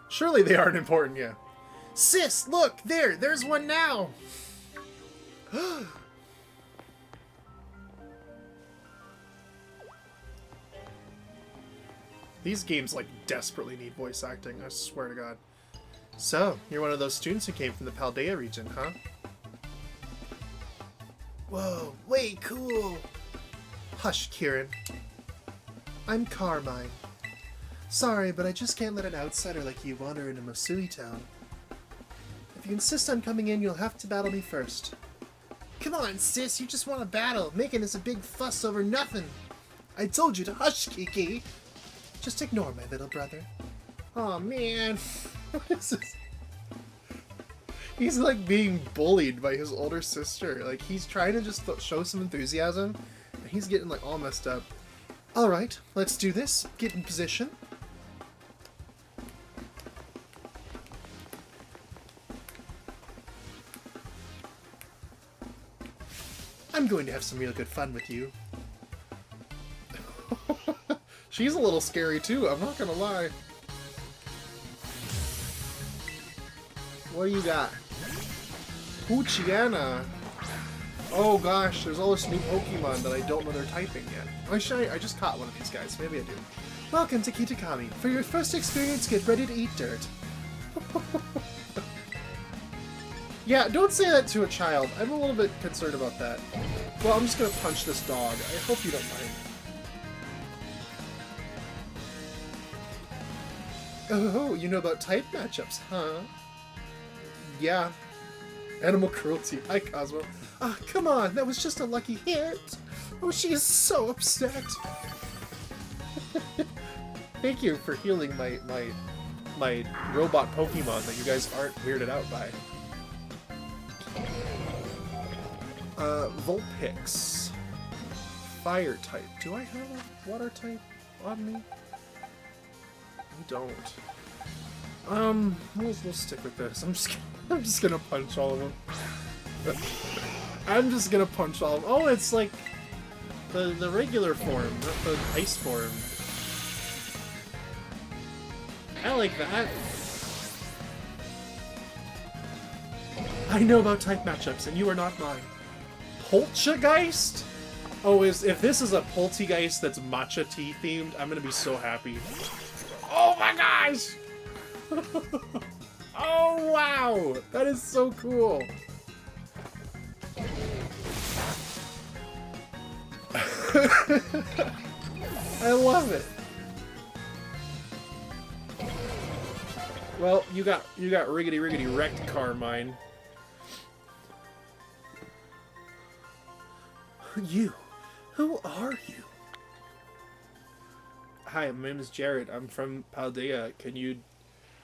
Surely they aren't important, yeah. Sis, look! There's one now! These games, like, desperately need voice acting, I swear to God. So, you're one of those students who came from the Paldea region, huh? Whoa, way cool! Hush, Kieran. I'm Carmine. Sorry, but I just can't let an outsider like you wander into Masui Town. If you insist on coming in, you'll have to battle me first. Come on, sis, you just want to battle, making us a big fuss over nothing. I told you to hush, Kiki. Just ignore my little brother. Aw, man. What is this? He's like being bullied by his older sister. Like, he's trying to just show some enthusiasm, and he's getting like all messed up. Alright, let's do this. Get in position. I'm going to have some real good fun with you. She's a little scary too, I'm not gonna lie. What do you got? Poochyena. Oh gosh, there's all this new Pokemon that I don't know they're typing yet. Actually, I just caught one of these guys. Maybe I do. Welcome to Kitakami. For your first experience, get ready to eat dirt. Yeah, don't say that to a child. I'm a little bit concerned about that. Well, I'm just gonna punch this dog. I hope you don't mind. Oh, you know about type matchups, huh? Yeah. Animal cruelty. Hi, Cosmo. Ah, come on, that was just a lucky hit. Oh, she is so upset. Thank you for healing my robot Pokemon that you guys aren't weirded out by. Vulpix. Fire type. Do I have a water type on me? I don't. We'll stick with this. I'm just gonna punch all of them. I'm just gonna punch all of them. Oh, it's like the regular form, not the ice form. I like that. I know about type matchups, and you are not mine. Poltergeist? Oh, if this is a Poltergeist that's matcha tea themed, I'm gonna be so happy. Oh my gosh! Oh wow! That is so cool! I love it! Well, you got riggedy wrecked, Carmine. You? Who are you? Hi, my name is Jared. I'm from Paldea. Can you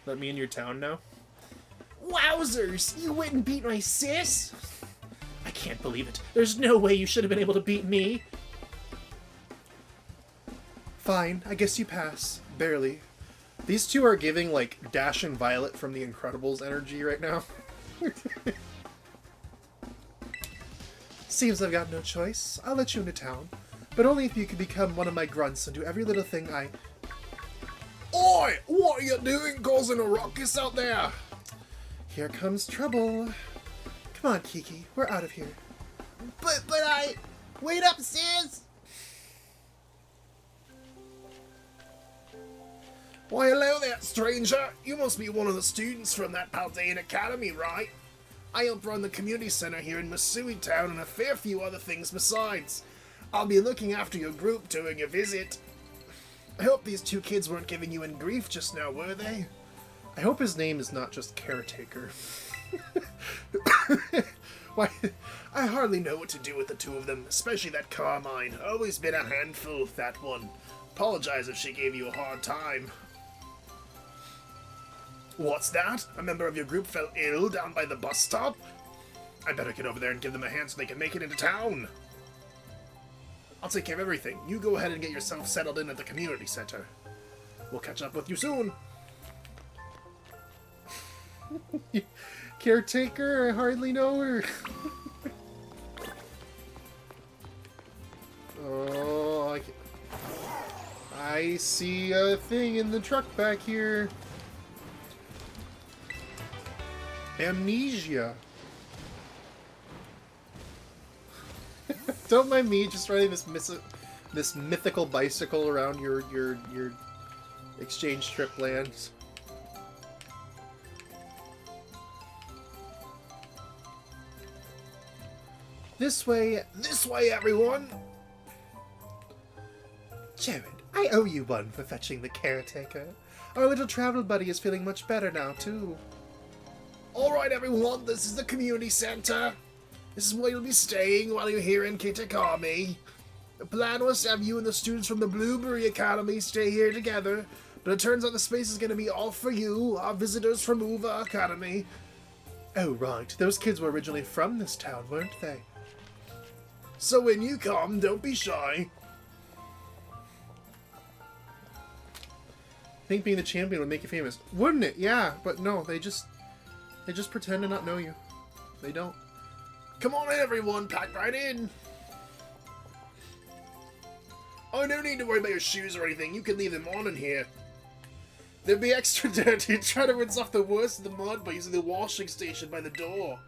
let me in your town now? Wowzers! You went and beat my sis? I can't believe it. There's no way you should have been able to beat me. Fine, I guess you pass. Barely. These two are giving, like, Dash and Violet from The Incredibles energy right now. Seems I've got no choice. I'll let you into town. But only if you can become one of my grunts and do every little thing I... Oi! What are you doing causing a ruckus out there? Here comes trouble. Come on, Kiki. We're out of here. But I... Wait up, sis! Why, hello there, stranger. You must be one of the students from that Paldean Academy, right? I help run the community center here in Masui Town and a fair few other things besides. I'll be looking after your group during your visit. I hope these two kids weren't giving you any grief just now, were they? I hope his name is not just Caretaker. Why, I hardly know what to do with the two of them, especially that Carmine. Always been a handful, that one. Apologize if she gave you a hard time. What's that? A member of your group fell ill down by the bus stop? I better get over there and give them a hand so they can make it into town. I'll take care of everything. You go ahead and get yourself settled in at the community center. We'll catch up with you soon. Caretaker, I hardly know her. Oh, I see a thing in the truck back here. Amnesia. Don't mind me just riding this mythical bicycle around your exchange trip lands. This way, everyone! Jared, I owe you one for fetching the caretaker. Our little travel buddy is feeling much better now, too. Alright, everyone, this is the community center. This is where you'll be staying while you're here in Kitakami. The plan was to have you and the students from the Blueberry Academy stay here together, but it turns out the space is going to be all for you, our visitors from Uva Academy. Oh, right. Those kids were originally from this town, weren't they? So when you come, don't be shy. I think being the champion would make you famous. Wouldn't it? Yeah, but no, they just pretend to not know you. They don't. Come on in, everyone. Pack right in. Oh, no need to worry about your shoes or anything. You can leave them on in here. They'll be extra dirty. Try to rinse off the worst of the mud by using the washing station by the door.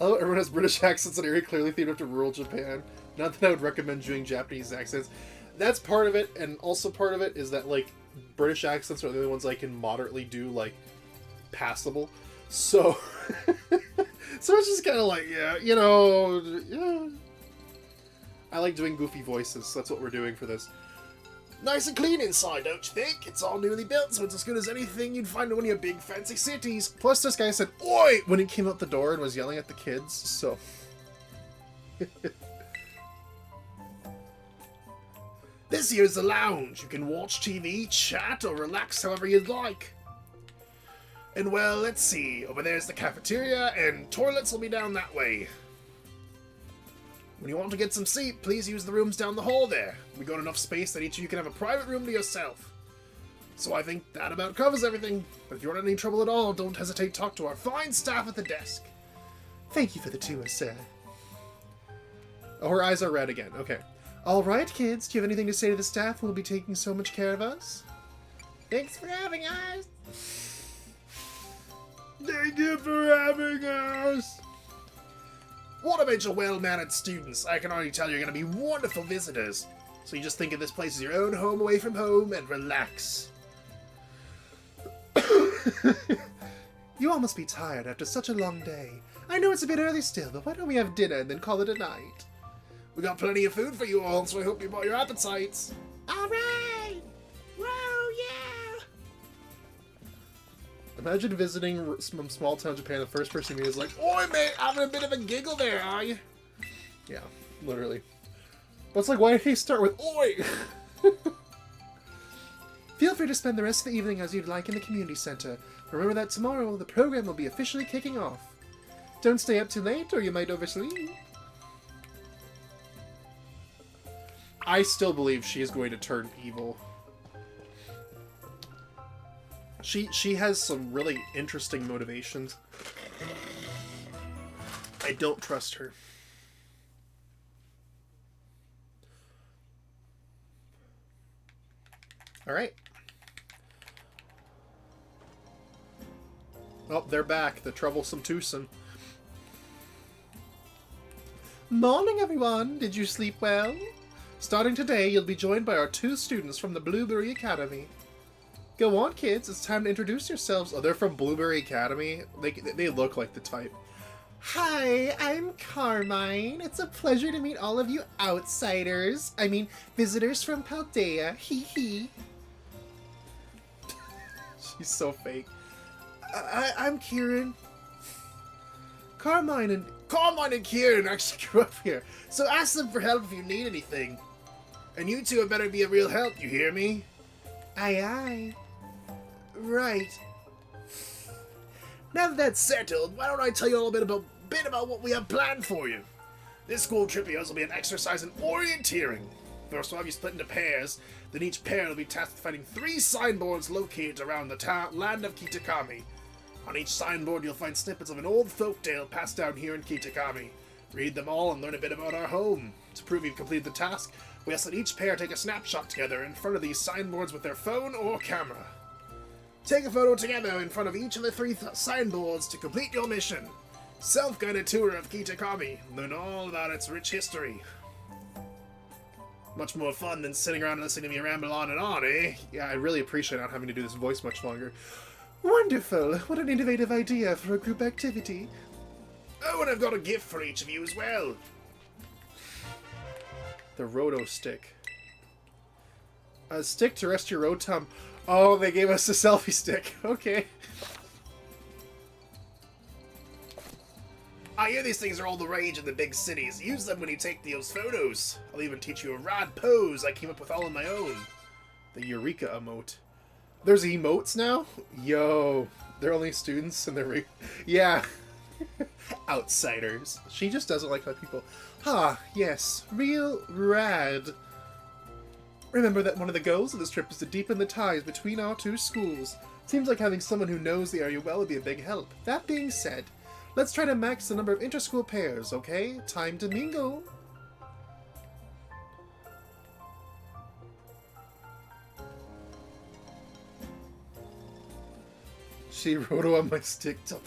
Oh, everyone has British accents in an area clearly themed after rural Japan. Not that I would recommend doing Japanese accents. That's part of it, and also part of it is that, like, British accents are the only ones I can moderately do, like, passable. So, so it's just kind of like, yeah, you know, yeah. I like doing goofy voices, so that's what we're doing for this. Nice and clean inside, don't you think? It's all newly built, so it's as good as anything you'd find in one of your big fancy cities. Plus, this guy said, "Oi!" when he came out the door and was yelling at the kids, so... This here's the lounge. You can watch TV, chat, or relax however you'd like. And well, let's see. Over there's the cafeteria, and toilets will be down that way. When you want to get some sleep, please use the rooms down the hall there. We got enough space that each of you can have a private room to yourself. So I think that about covers everything. But if you're in any trouble at all, don't hesitate to talk to our fine staff at the desk. Thank you for the tour, sir. Oh, her eyes are red again. Okay. Alright, kids, do you have anything to say to the staff who will be taking so much care of us? Thanks for having us! Thank you for having us! What a bunch of well-mannered students. I can already tell you're going to be wonderful visitors. So you just think of this place as your own home away from home and relax. You all must be tired after such a long day. I know it's a bit early still, but why don't we have dinner and then call it a night? We got plenty of food for you all, so I hope you brought your appetites. Alright! Whoa, yeah! Imagine visiting some small town Japan, the first person you meet is like, "Oi, mate, having a bit of a giggle there, are you?" Yeah, literally. But it's like, why did he start with "Oi"? Feel free to spend the rest of the evening as you'd like in the community center. Remember that tomorrow the program will be officially kicking off. Don't stay up too late or you might oversleep. I still believe she is going to turn evil. She has some really interesting motivations. I don't trust her. Alright. Oh, they're back. The troublesome twosome. Morning, everyone. Did you sleep well? Starting today, you'll be joined by our 2 students from the Blueberry Academy. Go on, kids. It's time to introduce yourselves. Oh, they're from Blueberry Academy? They look like the type. Hi, I'm Carmine. It's a pleasure to meet all of you outsiders. I mean, visitors from Paldea. Hee hee. She's so fake. I'm Kieran. Carmine and Kieran actually grew up here, so ask them for help if you need anything. And you two had better be a real help, you hear me? Aye aye. Right. Now that that's settled, why don't I tell you all a bit about what we have planned for you? This school trip of yours will be an exercise in orienteering. First we'll have you split into pairs, then each pair will be tasked with finding 3 signboards located around the land of Kitakami. On each signboard you'll find snippets of an old folktale passed down here in Kitakami. Read them all and learn a bit about our home. To prove you've completed the task, we ask that each pair take a snapshot together in front of these signboards with their phone or camera. Take a photo together in front of each of the 3 signboards to complete your mission. Self-guided tour of Kitakami. Learn all about its rich history. Much more fun than sitting around and listening to me ramble on and on, eh? Yeah, I really appreciate not having to do this voice much longer. Wonderful! What an innovative idea for a group activity. Oh, and I've got a gift for each of you as well. The Roto Stick. A stick to rest your rotum. Oh, they gave us a selfie stick. Okay. I hear these things are all the rage in the big cities. Use them when you take those photos. I'll even teach you a rad pose I came up with all on my own. The Eureka emote. There's emotes now? Yo. They're only students and they're... Yeah. Outsiders. She just doesn't like my people. Ah, yes. Real rad. Remember that one of the goals of this trip is to deepen the ties between our 2 schools. Seems like having someone who knows the area well would be a big help. That being said, let's try to max the number of inter-school pairs, okay? Time to mingle. She Roto on my stick to...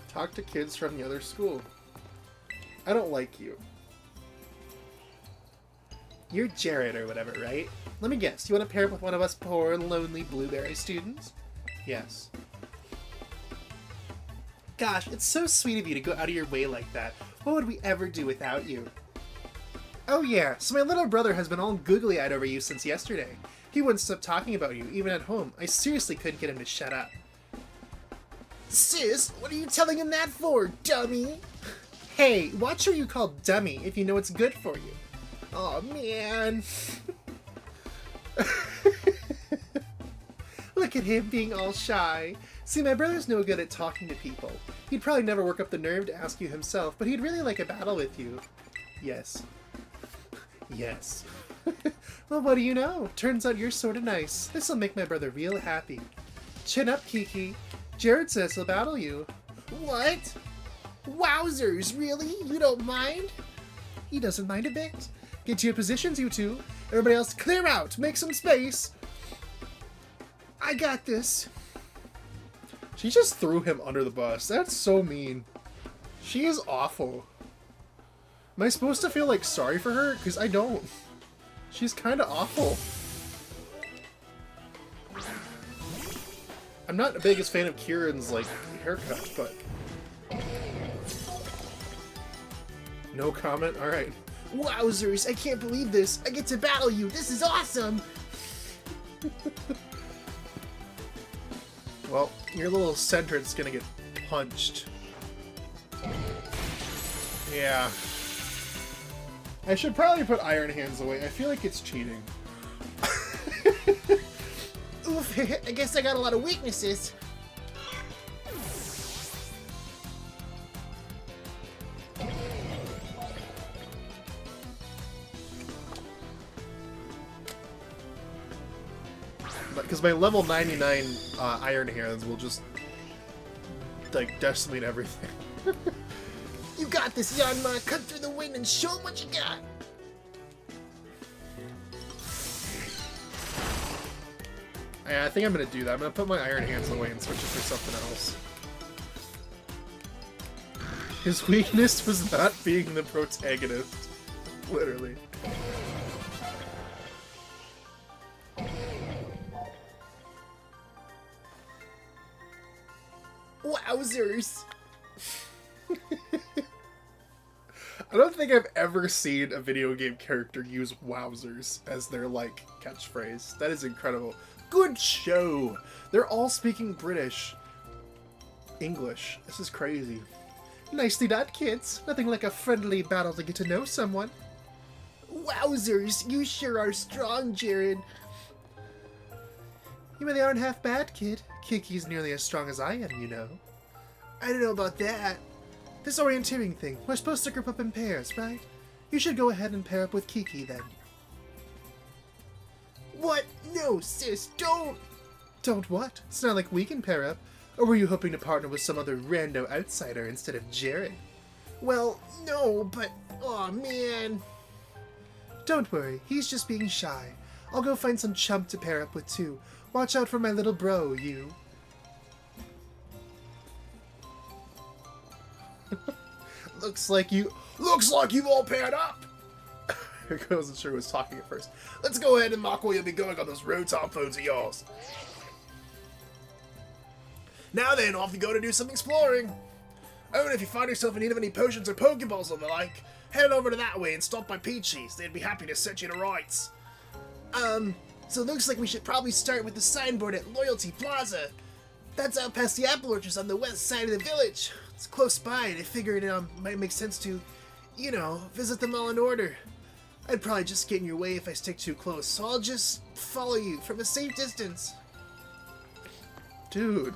Talk to kids from the other school. I don't like you. You're Jared or whatever, right? Let me guess, you want to pair up with one of us poor, lonely blueberry students? Yes. Gosh, it's so sweet of you to go out of your way like that. What would we ever do without you? Oh yeah, so my little brother has been all googly-eyed over you since yesterday. He wouldn't stop talking about you, even at home. I seriously couldn't get him to shut up. Sis, what are you telling him that for, dummy? Hey, watch who you call dummy if you know it's good for you. Aw, man. Look at him being all shy. See, my brother's no good at talking to people. He'd probably never work up the nerve to ask you himself, but he'd really like a battle with you. Yes. Yes. Well, what do you know? Turns out you're sorta nice. This'll make my brother real happy. Chin up, Kiki. Jared says he'll battle you. What? Wowzers, really? You don't mind? He doesn't mind a bit. Get to your positions, you two. Everybody else, clear out! Make some space! I got this. She just threw him under the bus. That's so mean. She is awful. Am I supposed to feel, like, sorry for her? Because I don't. She's kind of awful. I'm not the biggest fan of Kieran's, like, haircut, but... No comment? Alright. Wowzers, I can't believe this. I get to battle you. This is awesome. Well, your little center's gonna get punched. Yeah. I should probably put Iron Hands away. I feel like it's cheating. Oof, I guess I got a lot of weaknesses. Because my level 99 Iron Hands will just, like, decimate everything. You got this, Yanma! Cut through the wind and show 'em what you got! Yeah, I think I'm gonna do that. I'm gonna put my Iron Hands away and switch it for something else. His weakness was not being the protagonist. Literally. Wowzers! I don't think I've ever seen a video game character use wowzers as their, like, catchphrase. That is incredible. Good show! They're all speaking British. English. This is crazy. Nicely done, kids. Nothing like a friendly battle to get to know someone. Wowzers! You sure are strong, Jared. You really aren't half bad, kid. Kiki's nearly as strong as I am, you know. I don't know about that. This orienteering thing, we're supposed to group up in pairs, right? You should go ahead and pair up with Kiki, then. What? No, sis, don't! Don't what? It's not like we can pair up. Or were you hoping to partner with some other rando outsider instead of Jared? Well, no, but... Aw, man. Don't worry, he's just being shy. I'll go find some chump to pair up with, too. Watch out for my little bro, you. Looks like you've all paired up! I wasn't sure who was talking at first. Let's go ahead and mock where you'll be going on those rotom phones of yours. Now then, off you go to do some exploring. Oh, and if you find yourself in need of any potions or Pokeballs or the like, head over to that way and stop by Peachy's. They'd be happy to set you to rights. So it looks like we should probably start with the signboard at Loyalty Plaza. That's out past the apple orchards on the west side of the village. It's close by, and I figured it might make sense to, you know, visit them all in order. I'd probably just get in your way if I stick too close, so I'll just follow you from a safe distance. Dude.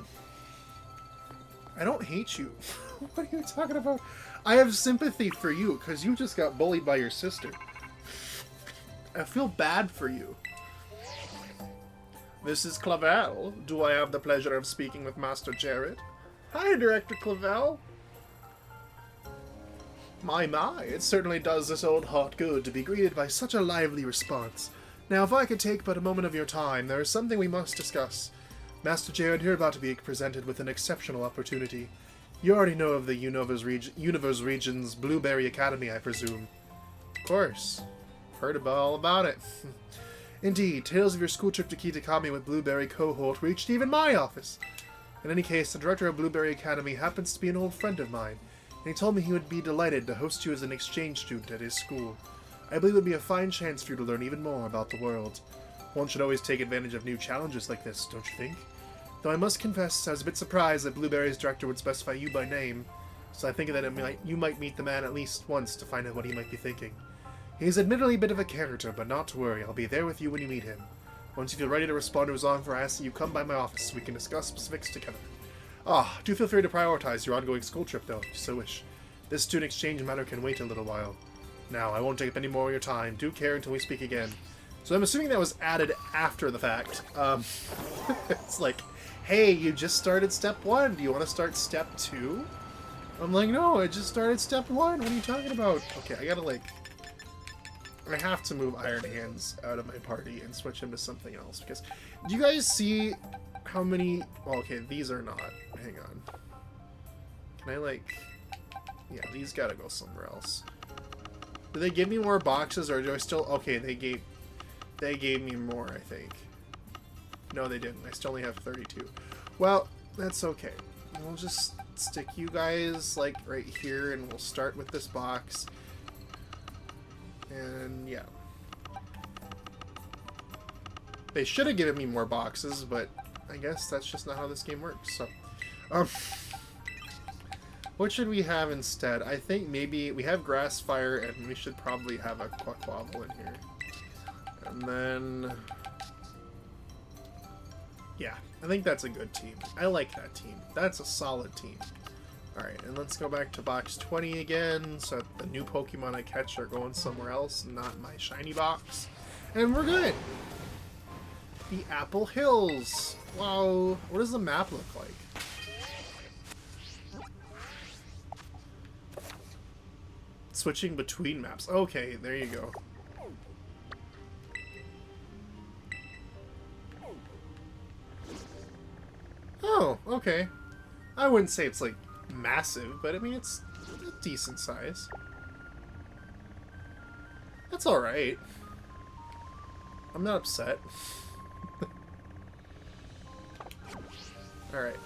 I don't hate you. What are you talking about? I have sympathy for you, because you just got bullied by your sister. I feel bad for you. This is Clavel. Do I have the pleasure of speaking with Master Jared? Hi, Director Clavel. My, it certainly does this old heart good to be greeted by such a lively response. Now, if I could take but a moment of your time, there is something we must discuss. Master Jared, you're about to be presented with an exceptional opportunity. You already know of the Universe Region's Blueberry Academy, I presume. Of course. Heard all about it. Indeed, tales of your school trip to Kitakami with Blueberry cohort reached even my office. In any case, the director of Blueberry Academy happens to be an old friend of mine, and he told me he would be delighted to host you as an exchange student at his school. I believe it would be a fine chance for you to learn even more about the world. One should always take advantage of new challenges like this, don't you think? Though I must confess, I was a bit surprised that Blueberry's director would specify you by name, so I think that you might meet the man at least once to find out what he might be thinking. He's admittedly a bit of a character, but not to worry, I'll be there with you when you meet him. Once you feel ready to respond to his offer, I ask that you come by my office so we can discuss specifics together. Do feel free to prioritize your ongoing school trip, though, if you so wish. This student exchange matter can wait a little while. Now, I won't take up any more of your time. Do care until we speak again. So I'm assuming that was added after the fact. It's like, hey, you just started step 1. Do you want to start step 2? I'm like, no, I just started step 1. What are you talking about? Okay, I gotta, I have to move Iron Hands out of my party and switch him to something else, because... Do you guys see how many... Well, okay, these are not. Hang on. Can I, Yeah, these gotta go somewhere else. Do they give me more boxes, or do I still... Okay, they gave me more, I think. No, they didn't. I still only have 32. Well, that's okay. We'll just stick you guys, right here, and we'll start with this box. And, yeah. They should have given me more boxes, but I guess that's just not how this game works, so... What should we have instead? I think maybe we have Grass Fire, and we should probably have a Quaquaval in here. And then... Yeah, I think that's a good team. I like that team. That's a solid team. Alright, and let's go back to box 20 again, so that the new Pokemon I catch are going somewhere else, not my shiny box. And we're good! The Apple Hills! Wow, what does the map look like? Switching between maps. Okay, there you go. Oh, okay. I wouldn't say it's, massive, but I mean, it's a decent size. That's alright. I'm not upset. Alright.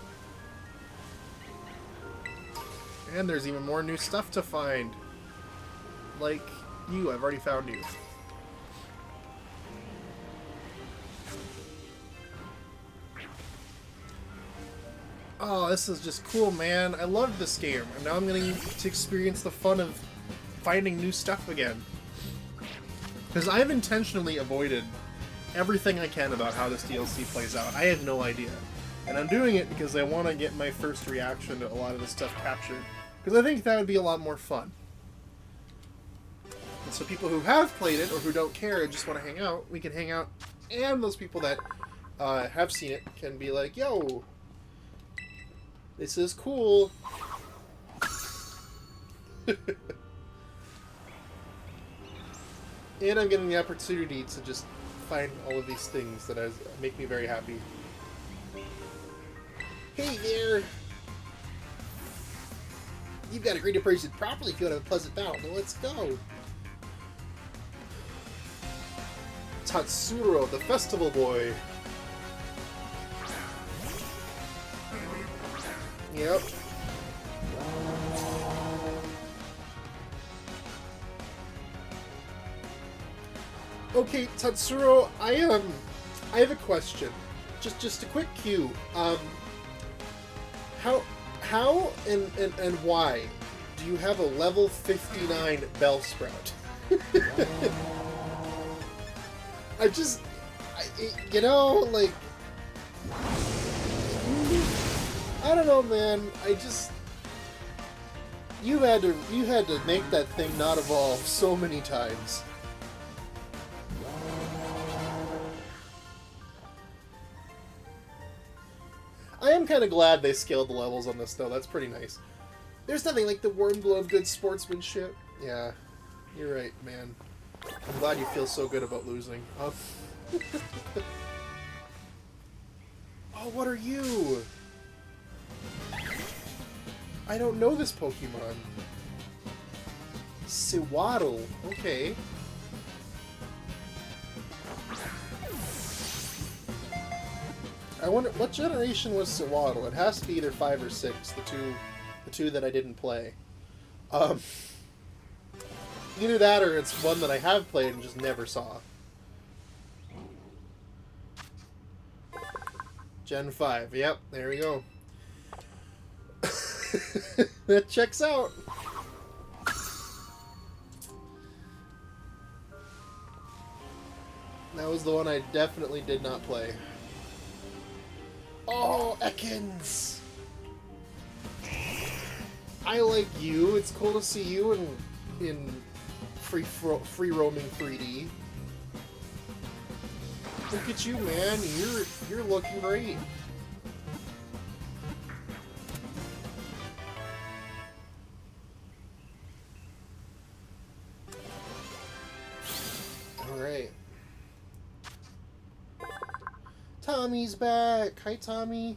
And there's even more new stuff to find. Like you, I've already found you. Oh, this is just cool, man. I love this game, and now I'm gonna to experience the fun of finding new stuff again. Because I've intentionally avoided everything I can about how this DLC plays out. I have no idea. And I'm doing it because I want to get my first reaction to a lot of the stuff captured Because I think that would be a lot more fun. And so people who have played it or who don't care and just want to hang out, we can hang out. And those people that have seen it can be like, yo, this is cool. And I'm getting the opportunity to just find all of these things that make me very happy. Hey there! You've got agreed to purchase it properly if you want to have a pleasant battle. Now let's go! Tatsuro, the festival boy. Yep. Okay, Tatsuro, I have a question. Just a quick cue. How and why do you have a level 59 Bellsprout? You know, like, I don't know, man. You had to make that thing not evolve so many times. I am kind of glad they scaled the levels on this, though. That's pretty nice. There's nothing like the warm glow of good sportsmanship. Yeah, you're right, man. I'm glad you feel so good about losing. Oh, oh, what are you? I don't know this Pokemon. Sewaddle. Okay. I wonder what generation was Sewaddle. It has to be either 5 or 6. The two that I didn't play. Either that or it's one that I have played and just never saw. Gen 5. Yep, there we go. That checks out. That was the one I definitely did not play. Oh, Ekans! I like you. It's cool to see you in free roaming 3D. Look at you, man. You're looking great. All right. Tommy's back. Hi, Tommy.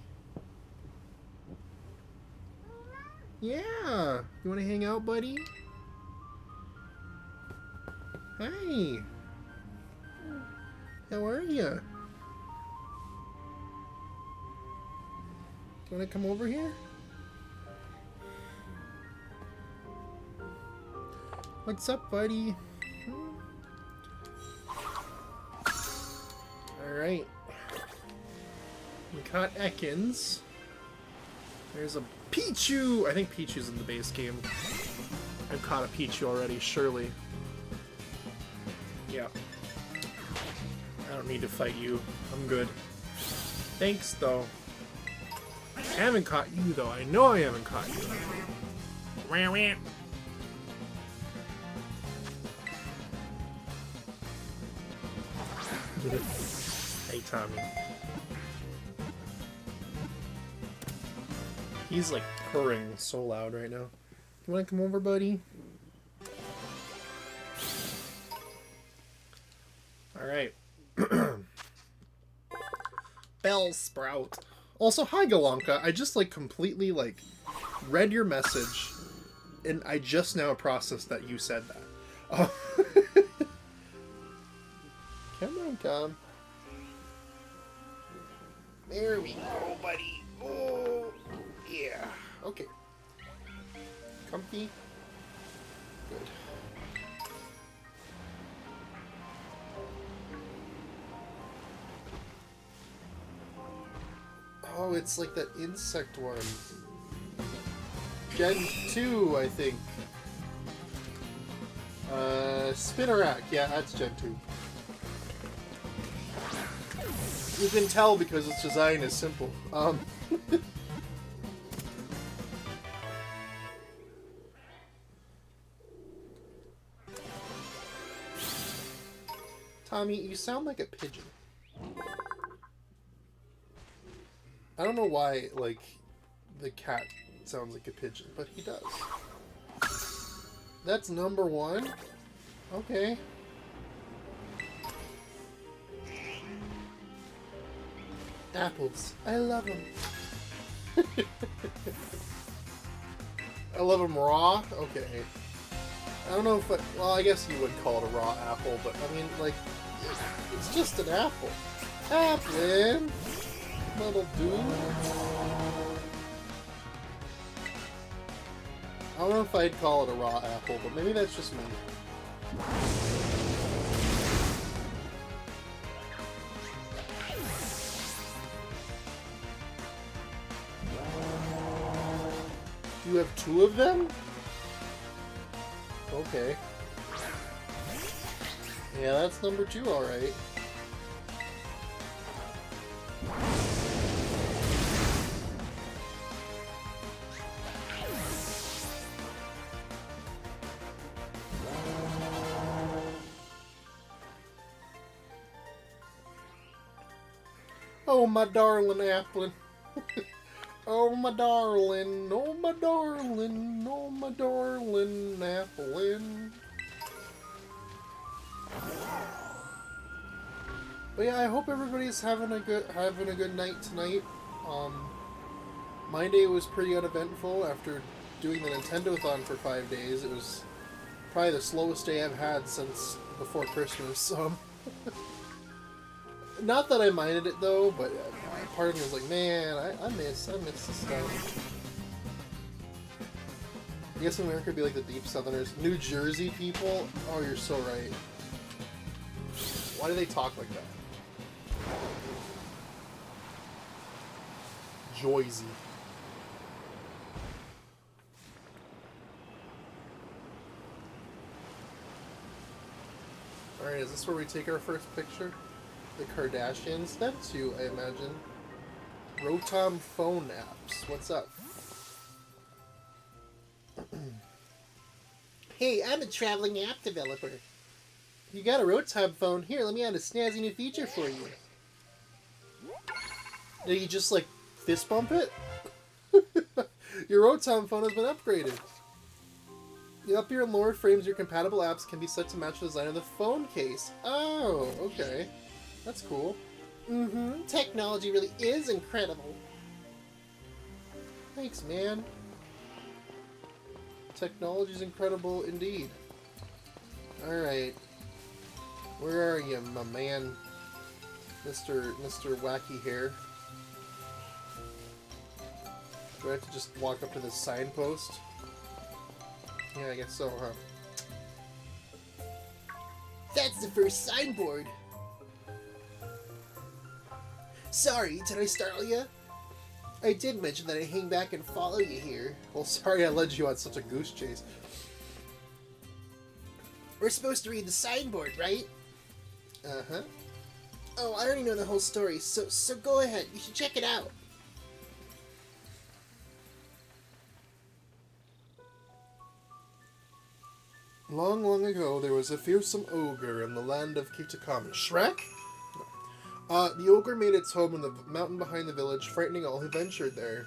Yeah. You want to hang out, buddy? Hi. How are you? You want to come over here? What's up, buddy? Alright. We caught Ekans. There's a Pichu! I think Pichu's in the base game. I've caught a Pichu already, surely. Yeah. I don't need to fight you. I'm good. Thanks, though. I haven't caught you, though. I know I haven't caught you. Wah, wah. Hey, Tommy. He's like purring so loud right now. You wanna come over, buddy? Alright. Bellsprout. Also, hi Galanka. I just like completely like read your message and I just now processed that you said that. Oh. Come on, Tom. There we go, buddy. Oh, yeah. Okay. Comfy. Good. Oh, it's like that insect one. Gen 2, I think. Spinnerack. Yeah, that's Gen 2. You can tell because its design is simple. Tommy, you sound like a pigeon. I don't know why, like, the cat sounds like a pigeon, but he does. That's number 1? Okay. Apples. I love them. I love them raw? Okay. I don't know if well, I guess you would call it a raw apple, but I mean, like, it's just an apple. Applin! Little dude. I don't know if I'd call it a raw apple, but maybe that's just me. You have 2 of them? Okay. Yeah, that's number 2, alright. Oh, my darling Applin. Oh, my darling, oh, my darling, oh, my darling Applin. But yeah, I hope everybody's having a good night tonight. My day was pretty uneventful after doing the Nintendo-thon for 5 days. It was probably the slowest day I've had since before Christmas. Not that I minded it though, but part of me was like, man, I miss this stuff. I guess America would be like the deep Southerners. New Jersey people? Oh, you're so right. Why do they talk like that? Joyzy. Alright, is this where we take our first picture? The Kardashians? That's you, I imagine. Rotom phone apps. What's up? Hey, I'm a traveling app developer. You got a Rotom phone? Here, let me add a snazzy new feature for you. Did you just, like, fist bump it? Your Rotom phone has been upgraded. The upper and lower frames of your compatible apps can be set to match the design of the phone case. Oh, okay. That's cool. Mm-hmm. Technology really is incredible. Thanks, man. Technology's incredible indeed. Alright. Where are you, my man? Mr. Wacky Hair. Do I have to just walk up to this signpost? Yeah, I guess so, huh? That's the first signboard! Sorry, did I startle you? I did mention that I hang back and follow you here. Well, sorry I led you on such a goose chase. We're supposed to read the signboard, right? Uh-huh. Oh, I already know the whole story, so go ahead. You should check it out. Long, long ago, there was a fearsome ogre in the land of Kitakami. Shrek? No. The ogre made its home in the mountain behind the village, frightening all who ventured there.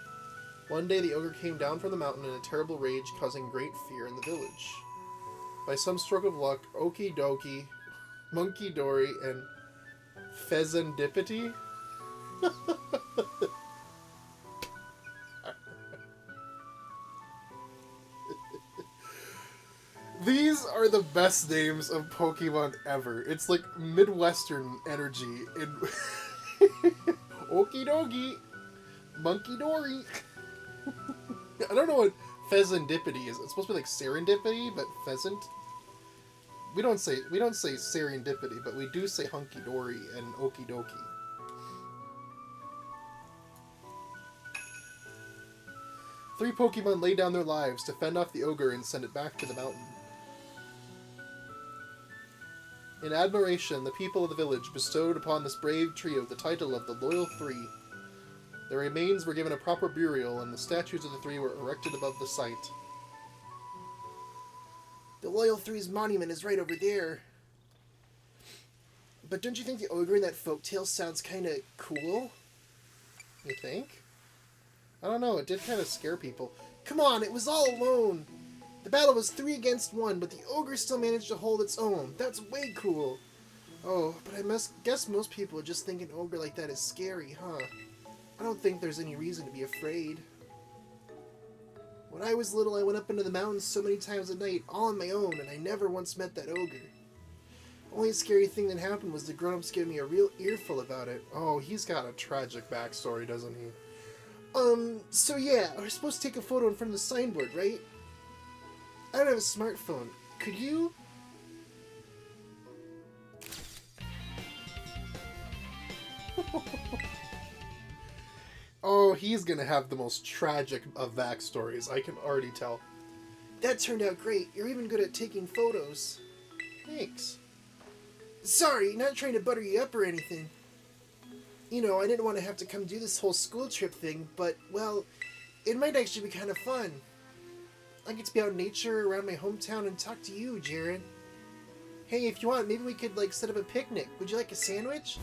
One day, the ogre came down from the mountain in a terrible rage, causing great fear in the village. By some stroke of luck, Okie Dokie, Monkey Dory, and Pheasantipity? These are the best names of Pokemon ever. It's like Midwestern energy. Okie dokie, Monkey Dory. I don't know what Pheasantipity is. It's supposed to be like serendipity, but pheasant. We don't say serendipity, but we do say hunky dory and okie dokie. Three Pokemon lay down their lives to fend off the ogre and send it back to the mountain. In admiration, the people of the village bestowed upon this brave trio the title of the Loyal Three. Their remains were given a proper burial, and the statues of the three were erected above the site. The Loyal Three's monument is right over there. But don't you think the ogre in that folktale sounds kind of cool? You think? I don't know, it did kind of scare people. Come on, it was all alone. The battle was 3 against 1, but the ogre still managed to hold its own. That's way cool. Oh, but I guess most people just think an ogre like that is scary, huh? I don't think there's any reason to be afraid. When I was little, I went up into the mountains so many times a night, all on my own, and I never once met that ogre. Only scary thing that happened was the grown-ups gave me a real earful about it. Oh, he's got a tragic backstory, doesn't he? So yeah, we're supposed to take a photo in front of the signboard, right? I don't have a smartphone. Could you? Oh, he's gonna have the most tragic of backstories, I can already tell. That turned out great. You're even good at taking photos. Thanks. Sorry, not trying to butter you up or anything. You know, I didn't want to have to come do this whole school trip thing, but, well, it might actually be kind of fun. I get to be out in nature around my hometown and talk to you, Jared. Hey, if you want, maybe we could, like, set up a picnic. Would you like a sandwich?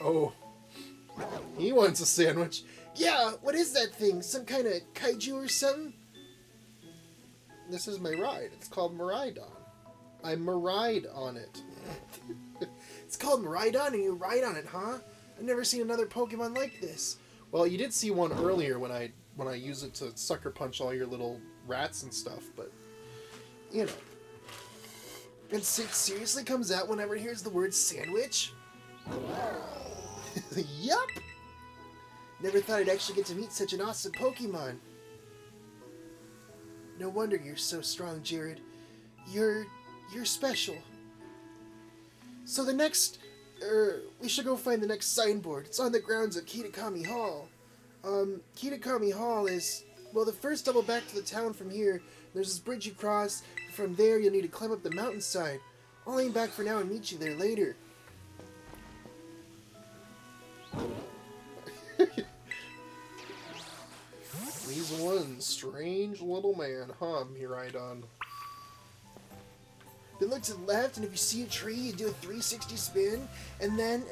Oh. He wants a sandwich. Yeah, what is that thing? Some kind of kaiju or something? This is my ride. It's called Miraidon. I Miride on it. It's called Miraidon and you ride on it, huh? I've never seen another Pokemon like this. Well, you did see one earlier when I use it to sucker punch all your little rats and stuff, but you know. And it seriously comes out whenever it hears the word sandwich? Yup! Never thought I'd actually get to meet such an awesome Pokemon. No wonder you're so strong, Jared. You're special. So the next, we should go find the next signboard. It's on the grounds of Kitakami Hall. Kitakami Hall is, well, the first double back to the town from here. There's this bridge you cross. From there, you'll need to climb up the mountainside. I'll aim back for now and meet you there later. He's one strange little man, huh, Miraidon? Then look to the left, and if you see a tree, you do a 360 spin, and then...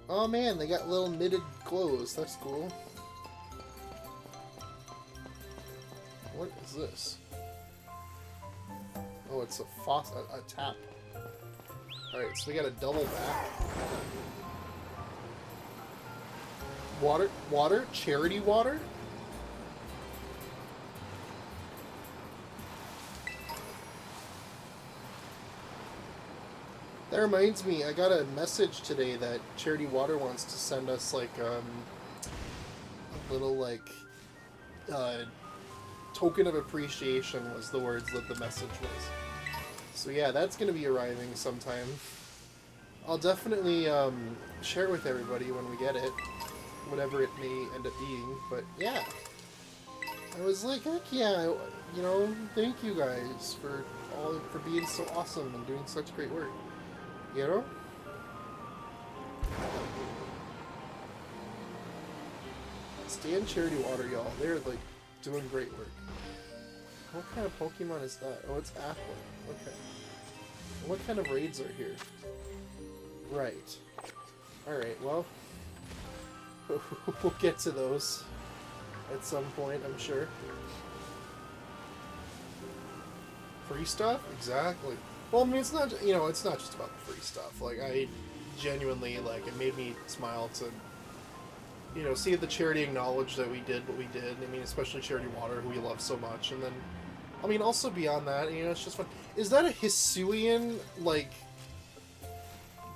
Oh man, they got little knitted clothes. That's cool. What is this? Oh, it's a tap. Alright, so we got a double back. Water? Charity water? That reminds me, I got a message today that Charity Water wants to send us, like, a little, like, token of appreciation was the words that the message was. So yeah, that's going to be arriving sometime. I'll definitely share it with everybody when we get it, whatever it may end up being, but yeah. I was like, heck yeah, you know, thank you guys for being so awesome and doing such great work. You know? Stand Charity Water, y'all. They're, like, doing great work. What kind of Pokemon is that? Oh, it's Aqua. Okay. What kind of raids are here? Right. Alright, well. We'll get to those at some point, I'm sure. Free stuff? Exactly. Well, I mean, it's not, you know, it's not just about the free stuff. Like, I genuinely, like, it made me smile to, you know, see the charity acknowledge that we did what we did. I mean, especially Charity Water, who we love so much. And then, I mean, also beyond that, you know, it's just fun. Is that a Hisuian, like,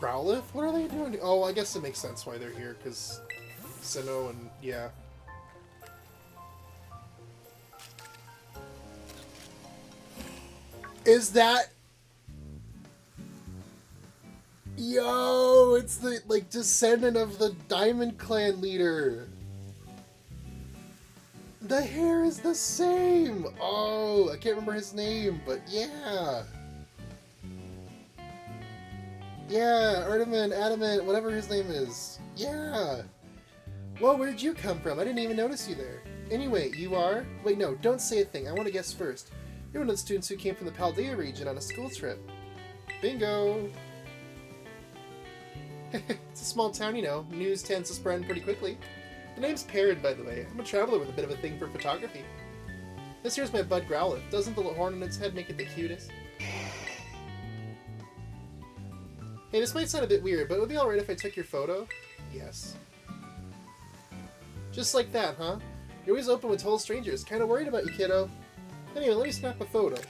Growlithe? What are they doing? Oh, I guess it makes sense why they're here, because Sinnoh and, yeah. Is that... Yo, it's the, like, descendant of the Diamond Clan leader. The hair is the same. Oh, I can't remember his name, but yeah. Yeah, Ardaman, Adamant, whatever his name is. Yeah! Well, where'd you come from? I didn't even notice you there. Anyway, you are... Wait, no, don't say a thing. I want to guess first. You're one of the students who came from the Paldea region on a school trip. Bingo! It's a small town, you know. News tends to spread pretty quickly. The name's Parrot, by the way. I'm a traveler with a bit of a thing for photography. This here's my bud Growlithe. Doesn't the little horn on its head make it the cutest? Hey, this might sound a bit weird, but it would be alright if I took your photo? Yes. Just like that, huh? You're always open with total strangers. Kinda worried about you, kiddo. Anyway, let me snap a photo.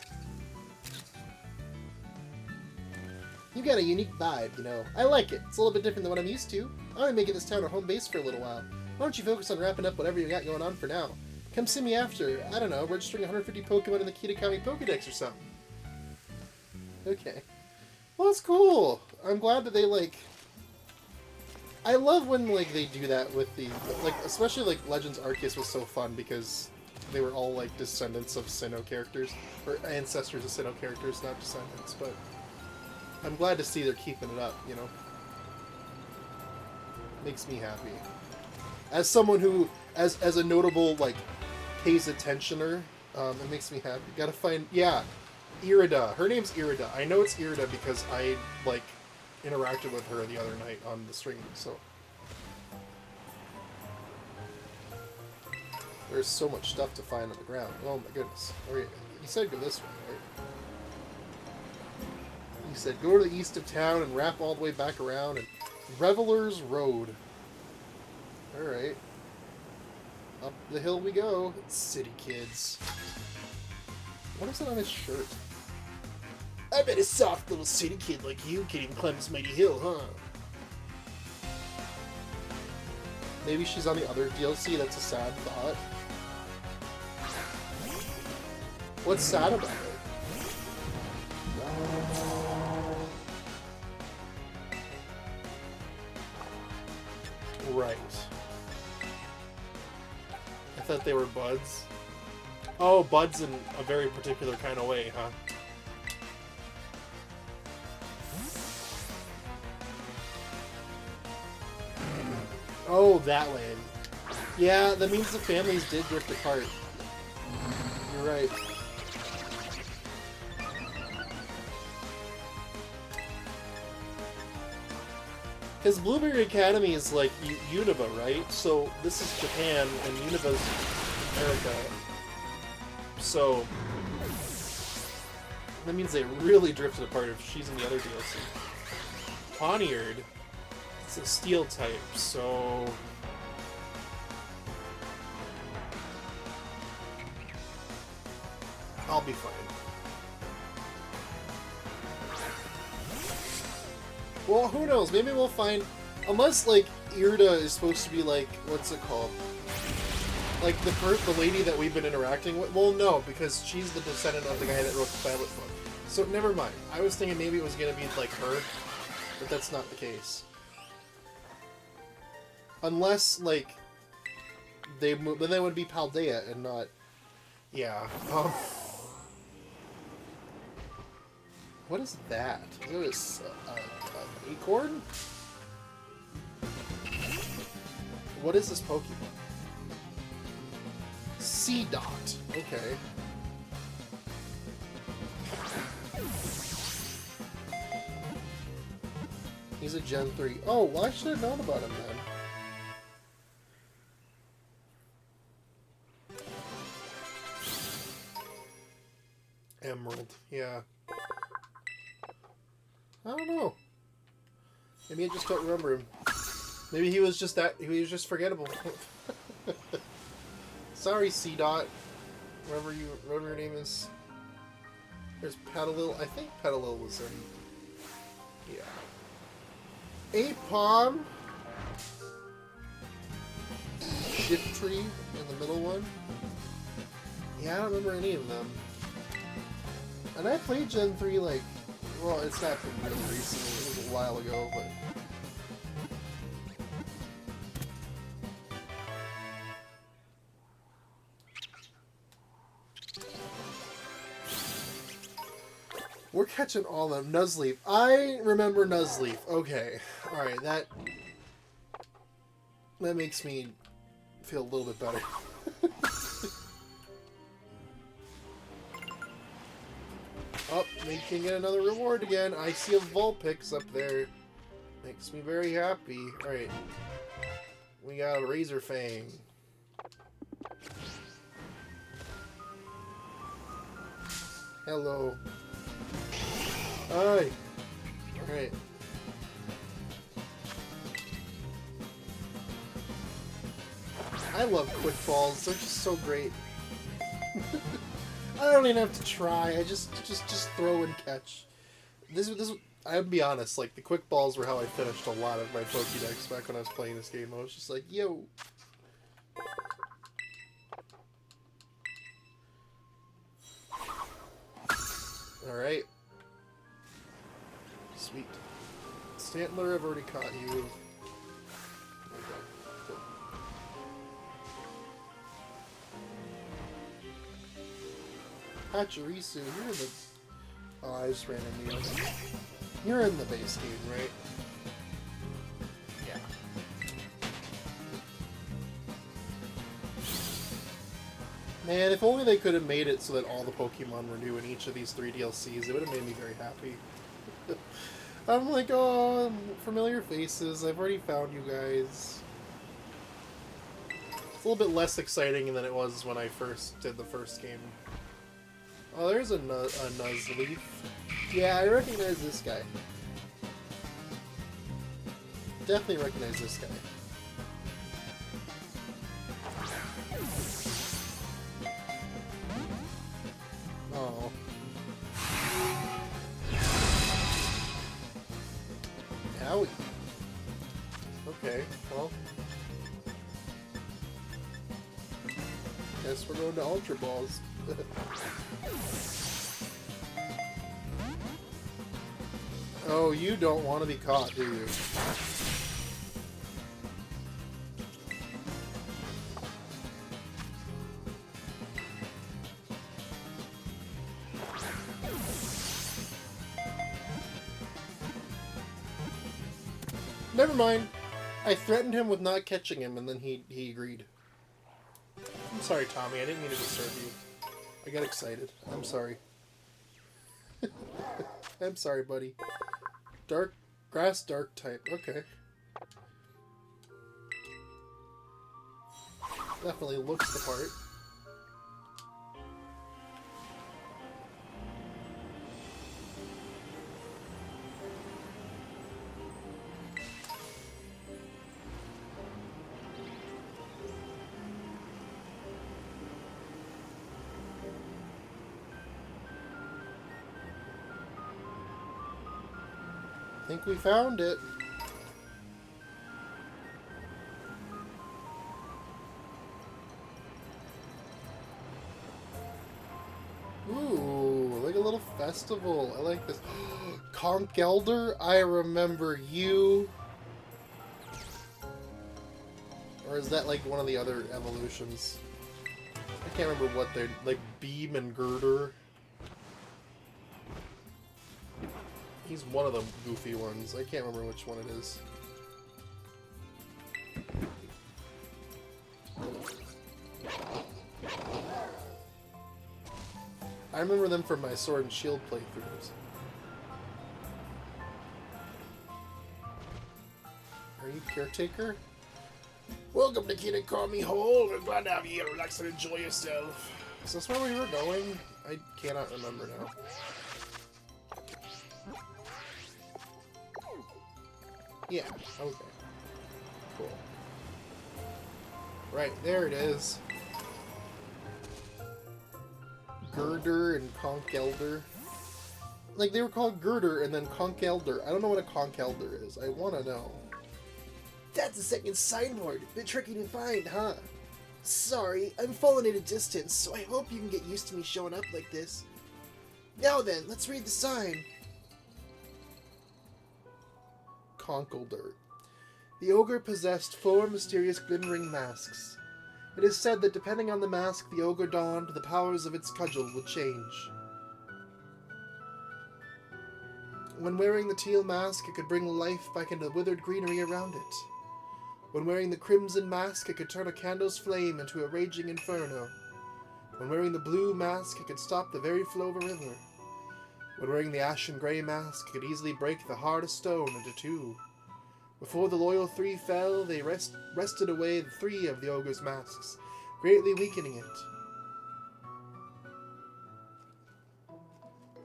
You got a unique vibe, you know. I like it. It's a little bit different than what I'm used to. I'm gonna make this town our home base for a little while. Why don't you focus on wrapping up whatever you got going on for now? Come see me after, I don't know, registering 150 Pokemon in the Kitakami Pokedex or something. Okay. Well, that's cool. I'm glad that they, like... I love when, like, they do that with the... Like, especially, like, Legends Arceus was so fun because they were all, like, descendants of Sinnoh characters. Or ancestors of Sinnoh characters, not descendants, but... I'm glad to see they're keeping it up, you know? Makes me happy. As someone who, as a notable, like, pays attentioner, it makes me happy. Gotta find... Yeah! Irida. Her name's Irida. I know it's Irida because I, like, interacted with her the other night on the stream, so... There's so much stuff to find on the ground. Oh my goodness. Oh, yeah. You said go this way, right? You said go to the east of town and wrap all the way back around and... Revelers Road. Alright. Up the hill we go. City kids. What is it on his shirt? I bet a soft little city kid like you can even climb this mighty hill, huh? Maybe she's on the other DLC, that's a sad thought. What's sad about it? Right. I thought they were buds. Oh, buds in a very particular kind of way, huh? Oh, that way. Yeah, that means the families did drift apart. You're right. Because Blueberry Academy is like Unova, right? So this is Japan and Unova's America. So that means they really drifted apart if she's in the other DLC. Pawniard, it's a steel type, so I'll be fine. Well, who knows? Maybe we'll find... Unless, like, Irida is supposed to be, like... What's it called? Like, the lady that we've been interacting with? Well, no, because she's the descendant of the guy that wrote the Violet book. So, never mind. I was thinking maybe it was gonna be, like, her. But that's not the case. Unless, like... They move... Then they would be Paldea and not... Yeah. What is that? What is an acorn? What is this Pokemon? Seedot. Okay. He's a Gen 3. Oh, well, I should have known about him then. Emerald. Yeah. I don't know. Maybe I just don't remember him. Maybe he was just that. He was just forgettable. Sorry, C-Dot. Whatever your name is. There's Petalil. I think Petalil was in. Yeah. Apom. Shiftry in the middle one. Yeah, I don't remember any of them. And I played Gen 3 like. Well, it's happened really recently. It was a while ago, but... We're catching all of them. Nuzleaf. I remember Nuzleaf. Okay. Alright, that makes me feel a little bit better. Oh, we can get another reward again. I see a Vulpix up there. Makes me very happy. Alright. We got a Razor Fang. Hello. Hi. Alright. I love quick balls. They're just so great. I don't even have to try. I just throw and catch. This I'll be honest, like the quick balls were how I finished a lot of my Pokédex back when I was playing this game. I was just like, yo. Alright. Sweet. Stantler, I've already caught you. Pachirisu, you're in the... Oh, I just ran into you. You're in the base game, right? Yeah. Man, if only they could have made it so that all the Pokemon were new in each of these 3 DLCs, it would have made me very happy. I'm like, oh, familiar faces, I've already found you guys. It's a little bit less exciting than it was when I first did the first game. Oh, there's a Nuzleaf. Yeah, I recognize this guy. Definitely recognize this guy. Oh. Howie. Okay, well. Guess we're going to Ultra Balls. Oh, you don't want to be caught, do you? Never mind. I threatened him with not catching him, and then he agreed. I'm sorry, Tommy. I didn't mean to disturb you. I got excited. I'm sorry. I'm sorry, buddy. Dark grass, dark type. Okay. Definitely looks the part. I think we found it. Ooh, like a little festival. I like this. Conch Elder, I remember you. Or is that like one of the other evolutions? I can't remember what they're like. Beam and Girder. He's one of the goofy ones. I can't remember which one it is. I remember them from my Sword and Shield playthroughs. Are you Caretaker? Welcome to Kitakami Hole. We're glad to have you here. Relax and enjoy yourself. Is this where we were going? I cannot remember now. Yeah, okay. Cool. Right, there it is. Girder and Conch Elder. Like, they were called Girder and then Conch Elder. I don't know what a Conch Elder is. I want to know. That's the second signboard. Bit tricky to find, huh? Sorry, I'm falling at a distance, so I hope you can get used to me showing up like this. Now then, let's read the sign. Conkelder. The ogre possessed 4 mysterious glimmering masks. It is said that depending on the mask the ogre donned, the powers of its cudgel would change. When wearing the teal mask, it could bring life back into the withered greenery around it. When wearing the crimson mask, it could turn a candle's flame into a raging inferno. When wearing the blue mask, it could stop the very flow of a river. When wearing the ashen grey mask, it could easily break the heart of stone into two. Before the loyal three fell, they wrested away the three of the ogre's masks, greatly weakening it.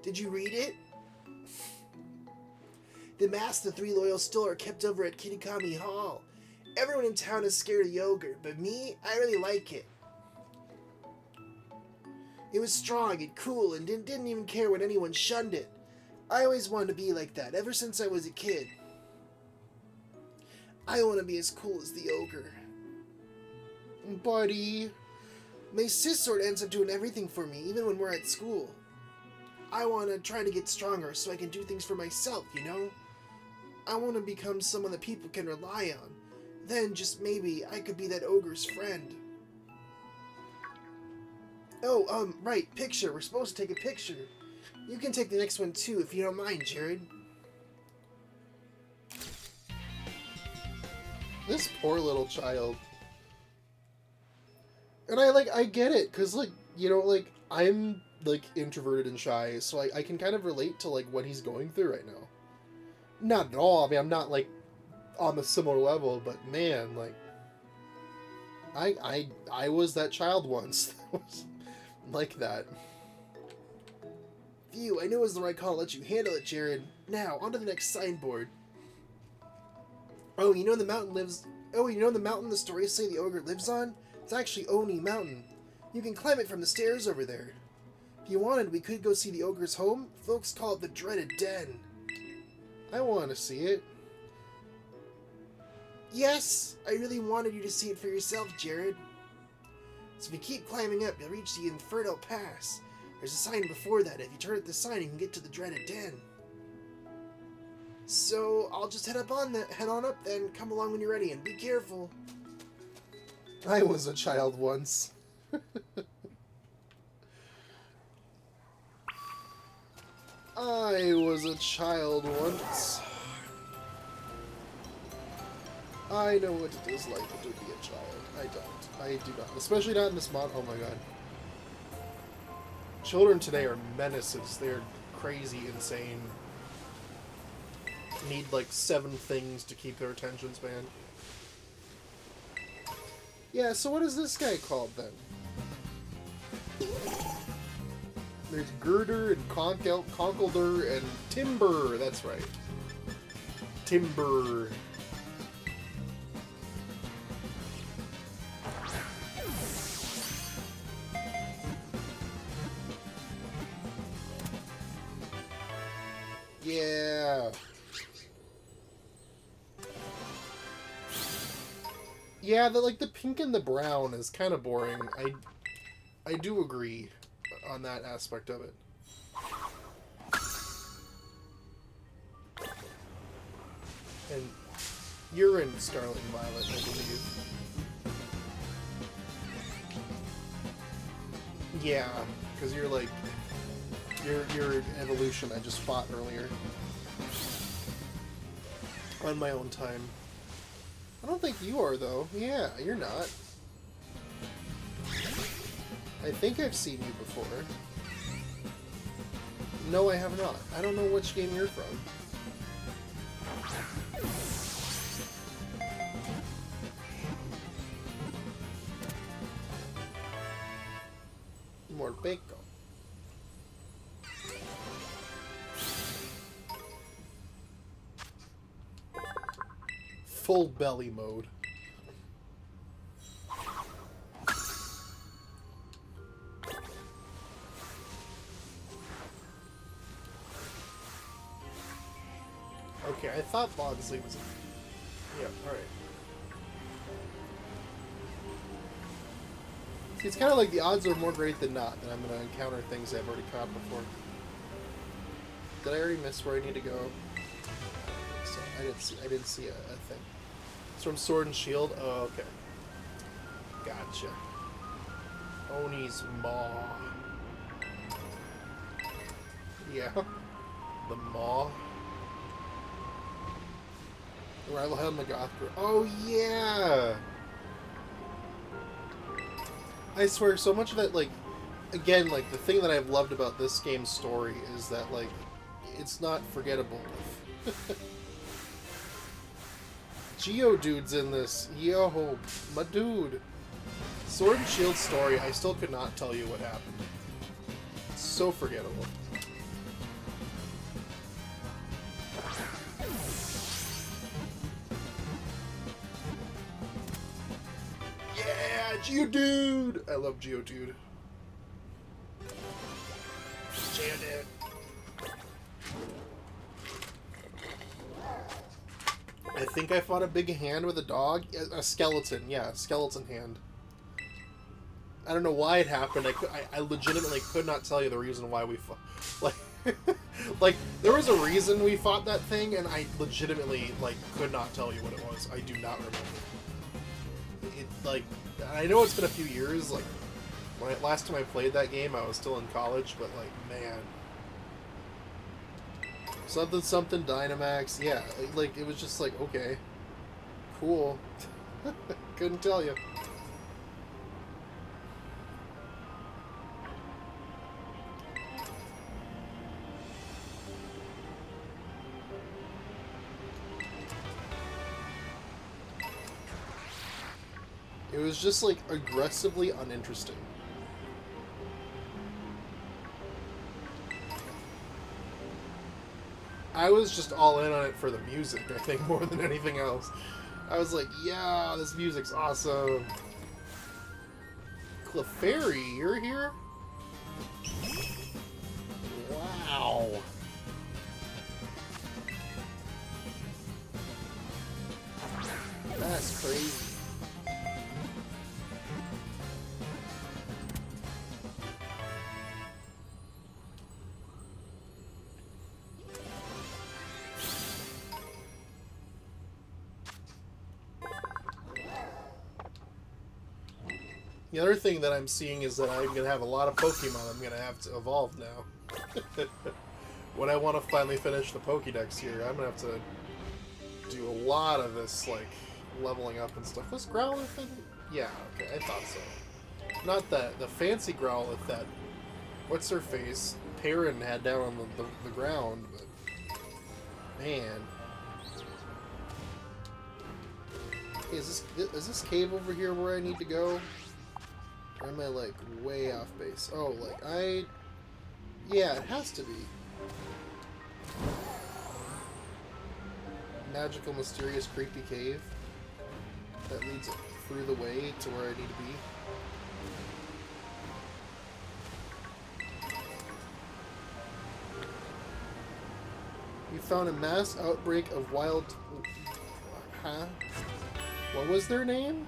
Did you read it? The masks the three loyal stole are kept over at Kitakami Hall. Everyone in town is scared of the ogre, but me, I really like it. It was strong and cool and didn't even care when anyone shunned it. I always wanted to be like that, ever since I was a kid. I want to be as cool as the ogre. Buddy. My sis sword ends up doing everything for me, even when we're at school. I want to try to get stronger so I can do things for myself, you know? I want to become someone that people can rely on. Then, just maybe, I could be that ogre's friend. Oh, right, picture. We're supposed to take a picture. You can take the next one too, if you don't mind, Jared. This poor little child. And I get it, because, like, you know, like, I'm, like, introverted and shy, so I can kind of relate to, like, what he's going through right now. Not at all, I mean, I'm not, like, on a similar level, but, man, like, I was that child once. That was like that. Phew, I knew it was the right call to let you handle it, Jared. Now, on to the next signboard. Oh, you know the mountain the stories say the ogre lives on? It's actually Oni Mountain. You can climb it from the stairs over there. If you wanted, we could go see the ogre's home. Folks call it the Dreaded Den. I want to see it. Yes, I really wanted you to see it for yourself, Jared. So if you keep climbing up, you'll reach the Inferno Pass. There's a sign before that. If you turn at the sign, you can get to the Dreaded Den. So I'll just head on up then. Come along when you're ready, and be careful. I was a child once. I was a child once. I know what it is like to be a child. I don't. I do not. Especially not in this mod. Oh my god. Children today are menaces. They're crazy, insane. Need like 7 things to keep their attention span. Yeah, so what is this guy called then? There's Girder and Conkelder and Timber. That's right. Timber. Yeah. Yeah, the pink and the brown is kind of boring. I do agree on that aspect of it. And you're in Scarlet and Violet, I believe. Yeah, because you're like your evolution I just fought earlier on my own time. I don't think you are, though. Yeah, you're not. I think I've seen you before. No, I have not. I don't know which game you're from. Morpeko. Full belly mode. Okay, I thought Bogsley was a... Yeah, alright. See, it's kind of like the odds are more great than not that I'm going to encounter things I've already caught before. Did I already miss where I need to go? So I didn't see a thing. It's from Sword and Shield? Oh, okay. Gotcha. Oni's Maw. Yeah. The Maw. Rival Hell McGoth. Oh yeah. I swear, so much of that, like, again, like, the thing that I've loved about this game's story is that, like, it's not forgettable. Geodude's in this. Yo, my dude. Sword and Shield story, I still could not tell you what happened. It's so forgettable. Yeah, Geodude! I love Geodude. Geodude. I think I fought a big hand with a dog. A skeleton, yeah, a skeleton hand. I don't know why it happened. I legitimately could not tell you the reason why we fought. Like, like, there was a reason we fought that thing, and I legitimately, like, could not tell you what it was. I do not remember. It, like, I know it's been a few years. Like, last time I played that game, I was still in college, but, like, man. Something, something, Dynamax. Yeah, like, it was just like, okay. Cool. Couldn't tell you. It was just, like, aggressively uninteresting. I was just all in on it for the music, I think, more than anything else. I was like, yeah, this music's awesome. Clefairy, you're here? Wow. That's crazy. The other thing that I'm seeing is that I'm going to have a lot of Pokemon I'm going to have to evolve now. When I want to finally finish the Pokédex here, I'm going to have to do a lot of this, like, leveling up and stuff. This Growlithe thing? Yeah, okay, I thought so. Not the fancy Growlithe that, what's her face, Perrin had down on the ground, but, man. Hey, is this cave over here where I need to go? Or am I, like, way off base? Oh, like, yeah, it has to be. Magical, mysterious, creepy cave that leads through the way to where I need to be. You found a mass outbreak of wild... Huh? What was their name?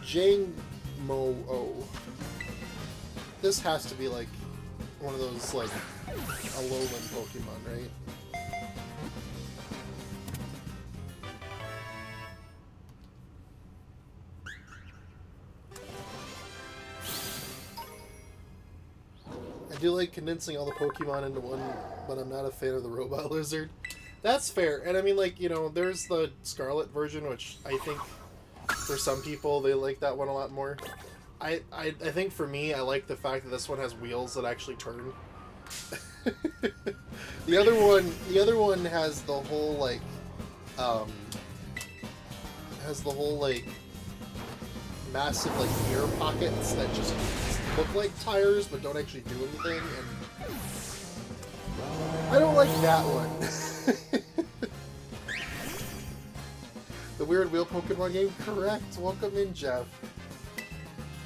Jangmo-o. This has to be like one of those like Alolan Pokemon, right? I do like condensing all the Pokemon into one, but I'm not a fan of the Robot Lizard. That's fair, and I mean, like, you know, there's the Scarlet version, which I think for some people they like that one a lot more. I think for me, I like the fact that this one has wheels that actually turn. The other one has the whole like massive like air pockets that just look like tires but don't actually do anything, and I don't like that one. The Weird Wheel Pokemon game? Correct. Welcome in, Jeff.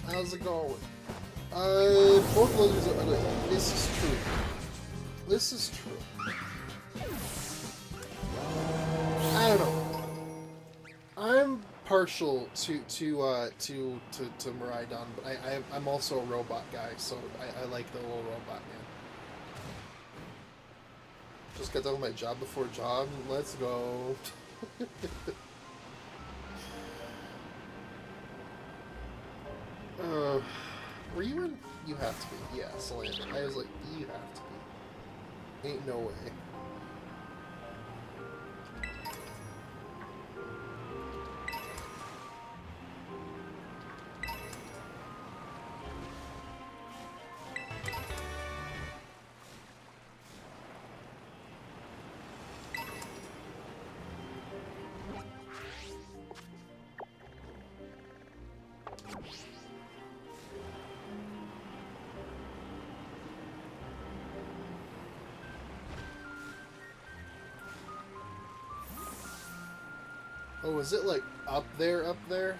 How's it going? Both lizards are ugly. This is true. This is true. I don't know. I'm partial to Miraidon, but I'm also a robot guy, so I like the little robot man. Just got done with my job before job. Let's go. You have to be. Yeah, Salander. I was like, you have to be. Ain't no way. Oh, is it like up there, up there?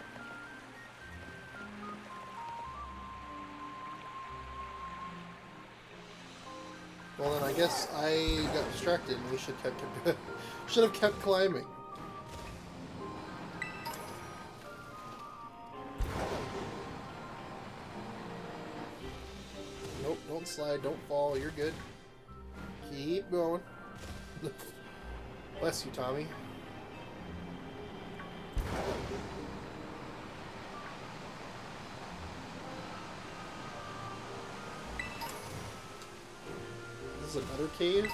Well, then I guess I got distracted and we should have kept climbing. Nope, don't slide, don't fall, you're good. Keep going. Bless you, Tommy. This is another cave?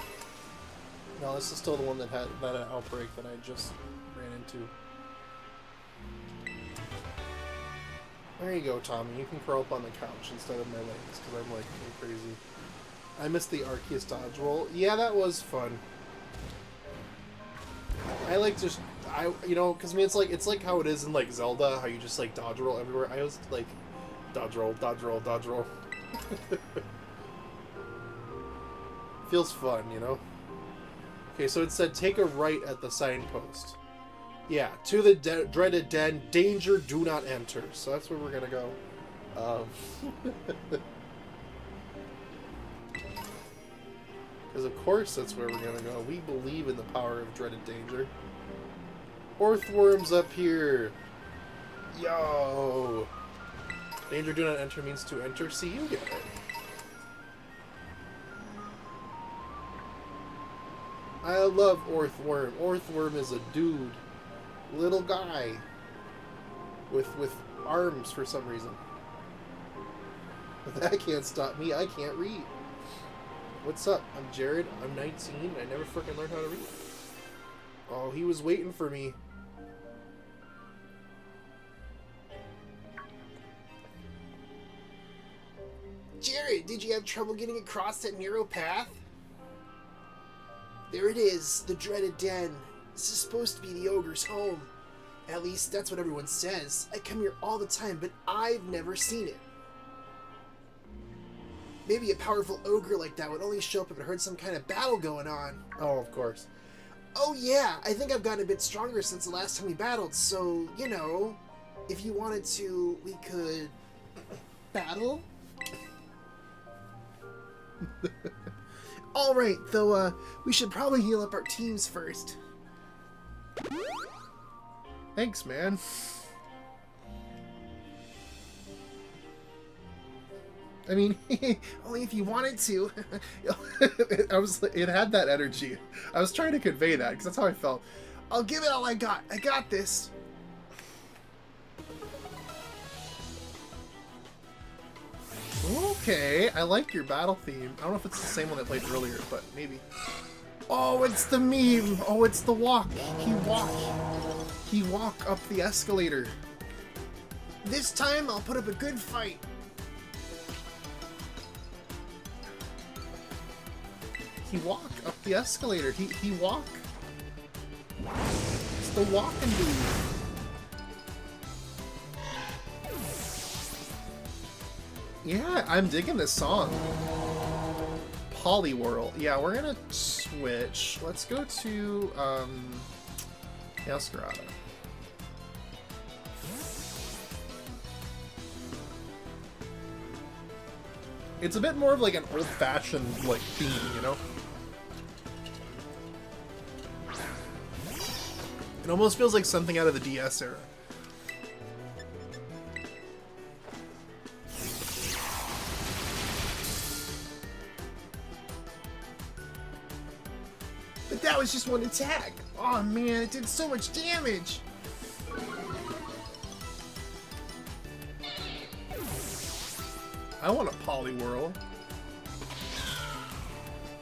No, this is still the one that had that outbreak that I just ran into. There you go, Tommy. You can curl up on the couch instead of my legs, because I'm like going crazy. I missed the Arceus dodge roll. Yeah, that was fun. I like just you know, because I mean it's like how it is in like Zelda, how you just like dodge roll everywhere. I was like dodge roll, dodge roll, dodge roll. Feels fun, you know? Okay, so it said take a right at the signpost. Yeah, to the dreaded den, danger, do not enter. So that's where we're gonna go. Because of course that's where we're gonna go. We believe in the power of dreaded danger. Earthworms up here! Yo! Danger, do not enter means to enter. See, you get it. I love Earthworm. Earthworm is a dude. Little guy. With arms for some reason. That can't stop me. I can't read. What's up? I'm Jared. I'm 19. I never freaking learned how to read. Oh, he was waiting for me. Jared, did you have trouble getting across that narrow path? There it is, the dreaded den. This is supposed to be the ogre's home. At least that's what everyone says. I come here all the time, but I've never seen it. Maybe a powerful ogre like that would only show up if it heard some kind of battle going on. Oh, of course. Oh yeah, I think I've gotten a bit stronger since the last time we battled, so, you know, if you wanted to, we could battle? Alright, though, we should probably heal up our teams first. Thanks, man. I mean, Only if you wanted to. it had that energy. I was trying to convey that, because that's how I felt. I'll give it all I got. I got this. Okay, I like your battle theme. I don't know if it's the same one I played earlier, but maybe. Oh, it's the meme. Oh, it's the walk. He walk up the escalator. This time, I'll put up a good fight. He walk up the escalator. He walk. It's the walking dude. Yeah, I'm digging this song. Poliwhirl. Yeah, we're gonna switch. Let's go to Masquerada. It's a bit more of like an old-fashioned like theme, you know? It almost feels like something out of the DS era. But that was just one attack. Oh man, it did so much damage. I want a Poliwhirl.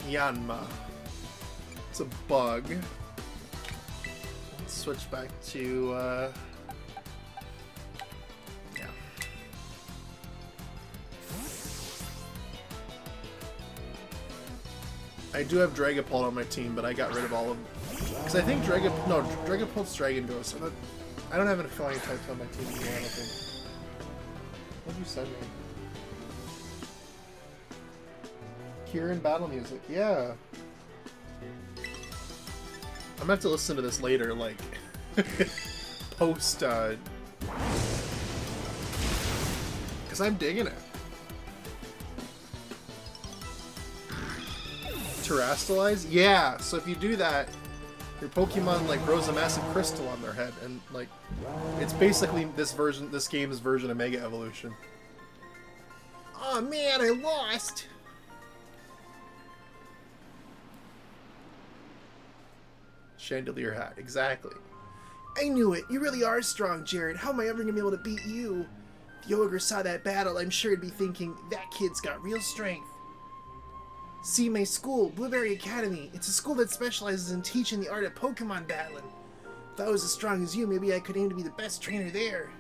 Yanma. It's a bug. Let's switch back to, yeah. I do have Dragapult on my team, but I got rid of all of them. Because I think Dragapult's Dragon Ghost. So I don't have any flying types on my team anymore, I don't think. What did you send me? Kieran battle music, yeah. I'm gonna have to listen to this later, like, post, because I'm digging it. Terrastalize? Yeah, so if you do that, your Pokemon, like, grows a massive crystal on their head, and, like, it's basically this game's version of Mega Evolution. Oh man, I lost! Chandelier hat, exactly. I knew it. You really are strong, Jared. How am I ever gonna be able to beat you? If the ogre saw that battle, I'm sure he'd be thinking, that kid's got real strength. See, my school, Blueberry Academy. It's a school that specializes in teaching the art of Pokemon battling. If I was as strong as you, maybe I could aim to be the best trainer there.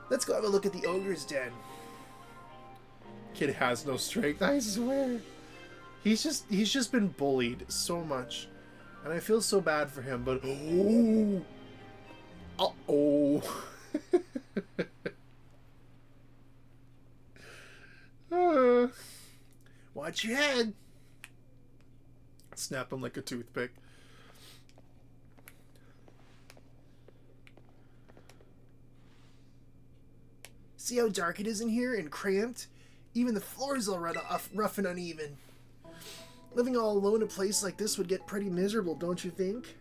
Let's go have a look at the ogre's den. Kid has no strength, I swear. He's just been bullied so much. And I feel so bad for him, but oh, Watch your head. Snap him like a toothpick. See how dark it is in here and cramped? Even the floor's all rough and uneven. Living all alone in a place like this would get pretty miserable, don't you think?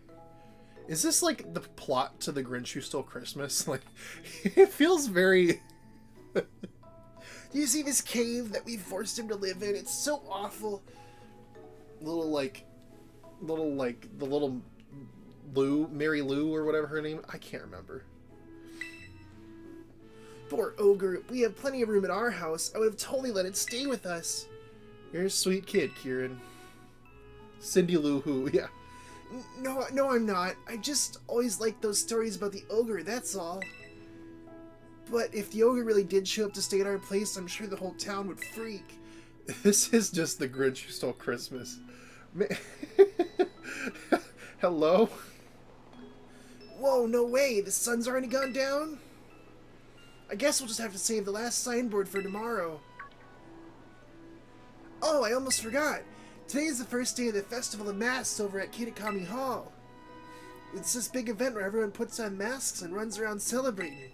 Is this like the plot to The Grinch Who Stole Christmas? Like, it feels very... Do you see this cave that we forced him to live in? It's so awful. The little Lou, Mary Lou or whatever her name, I can't remember. Poor ogre. We have plenty of room at our house. I would have totally let it stay with us. You're a sweet kid, Kieran. Cindy Lou Who, yeah. No, I'm not. I just always liked those stories about the ogre, that's all. But if the ogre really did show up to stay at our place, I'm sure the whole town would freak. This is just The Grinch Who Stole Christmas. Hello? Whoa, no way. The sun's already gone down? I guess we'll just have to save the last signboard for tomorrow. Oh, I almost forgot. Today is the first day of the Festival of Masks over at Kitakami Hall. It's this big event where everyone puts on masks and runs around celebrating.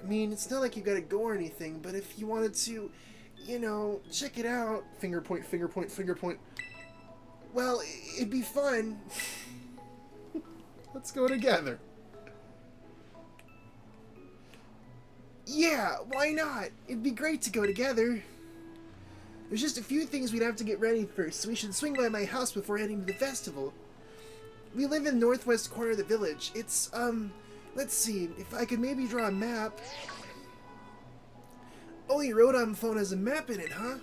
I mean, it's not like you gotta go or anything, but if you wanted to, you know, check it out... Finger point, finger point, finger point. Well, it'd be fun. Let's go together. Yeah, why not? It'd be great to go together. There's just a few things we'd have to get ready first, so we should swing by my house before heading to the festival. We live in the northwest corner of the village. It's, let's see, if I could maybe draw a map. Oh, your Rotom phone has a map in it, huh?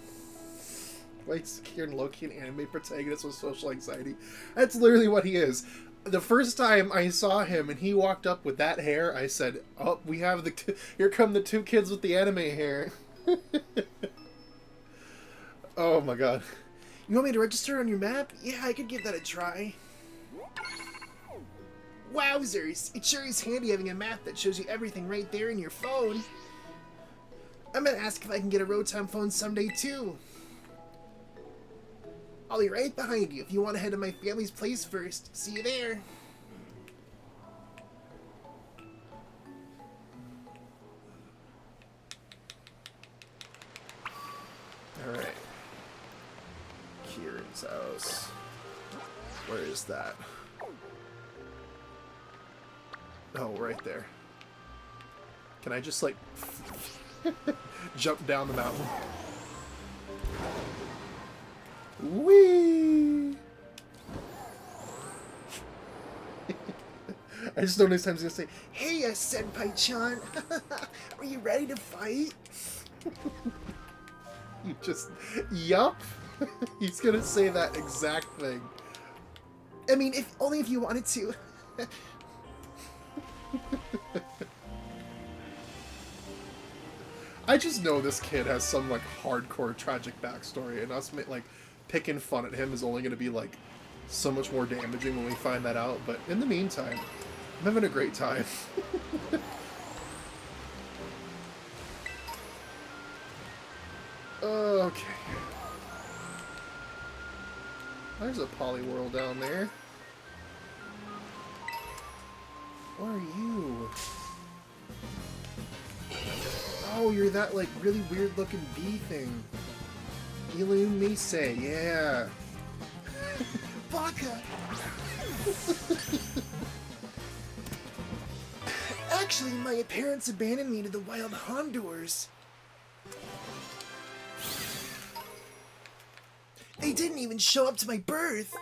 Like Kieran Loki, an anime protagonist with social anxiety. That's literally what he is. The first time I saw him and he walked up with that hair, I said, oh, we have here come the two kids with the anime hair. Oh my god. You want me to register on your map? Yeah, I could give that a try. Wowzers! It sure is handy having a map that shows you everything right there in your phone. I'm gonna ask if I can get a Rotom phone someday too. I'll be right behind you if you want to head to my family's place first. See you there. Alright. Kieran's house. Where is that? Oh, right there. Can I just, like, jump down the mountain? Whee! I just know next time he's gonna say, Hey, Senpai-chan. Are you ready to fight? You just... Yup. He's gonna say that exact thing. I mean, if only if you wanted to. I just know this kid has some, like, hardcore tragic backstory, and us, like, picking fun at him is only gonna be, like, so much more damaging when we find that out, but in the meantime, I'm having a great time. Okay. There's a Poliwhirl down there. What are you? Oh, you're that, like, really weird-looking bee thing. Illumise, yeah. Baka! Actually, my parents abandoned me to the wild Honduras. They didn't even show up to my birth.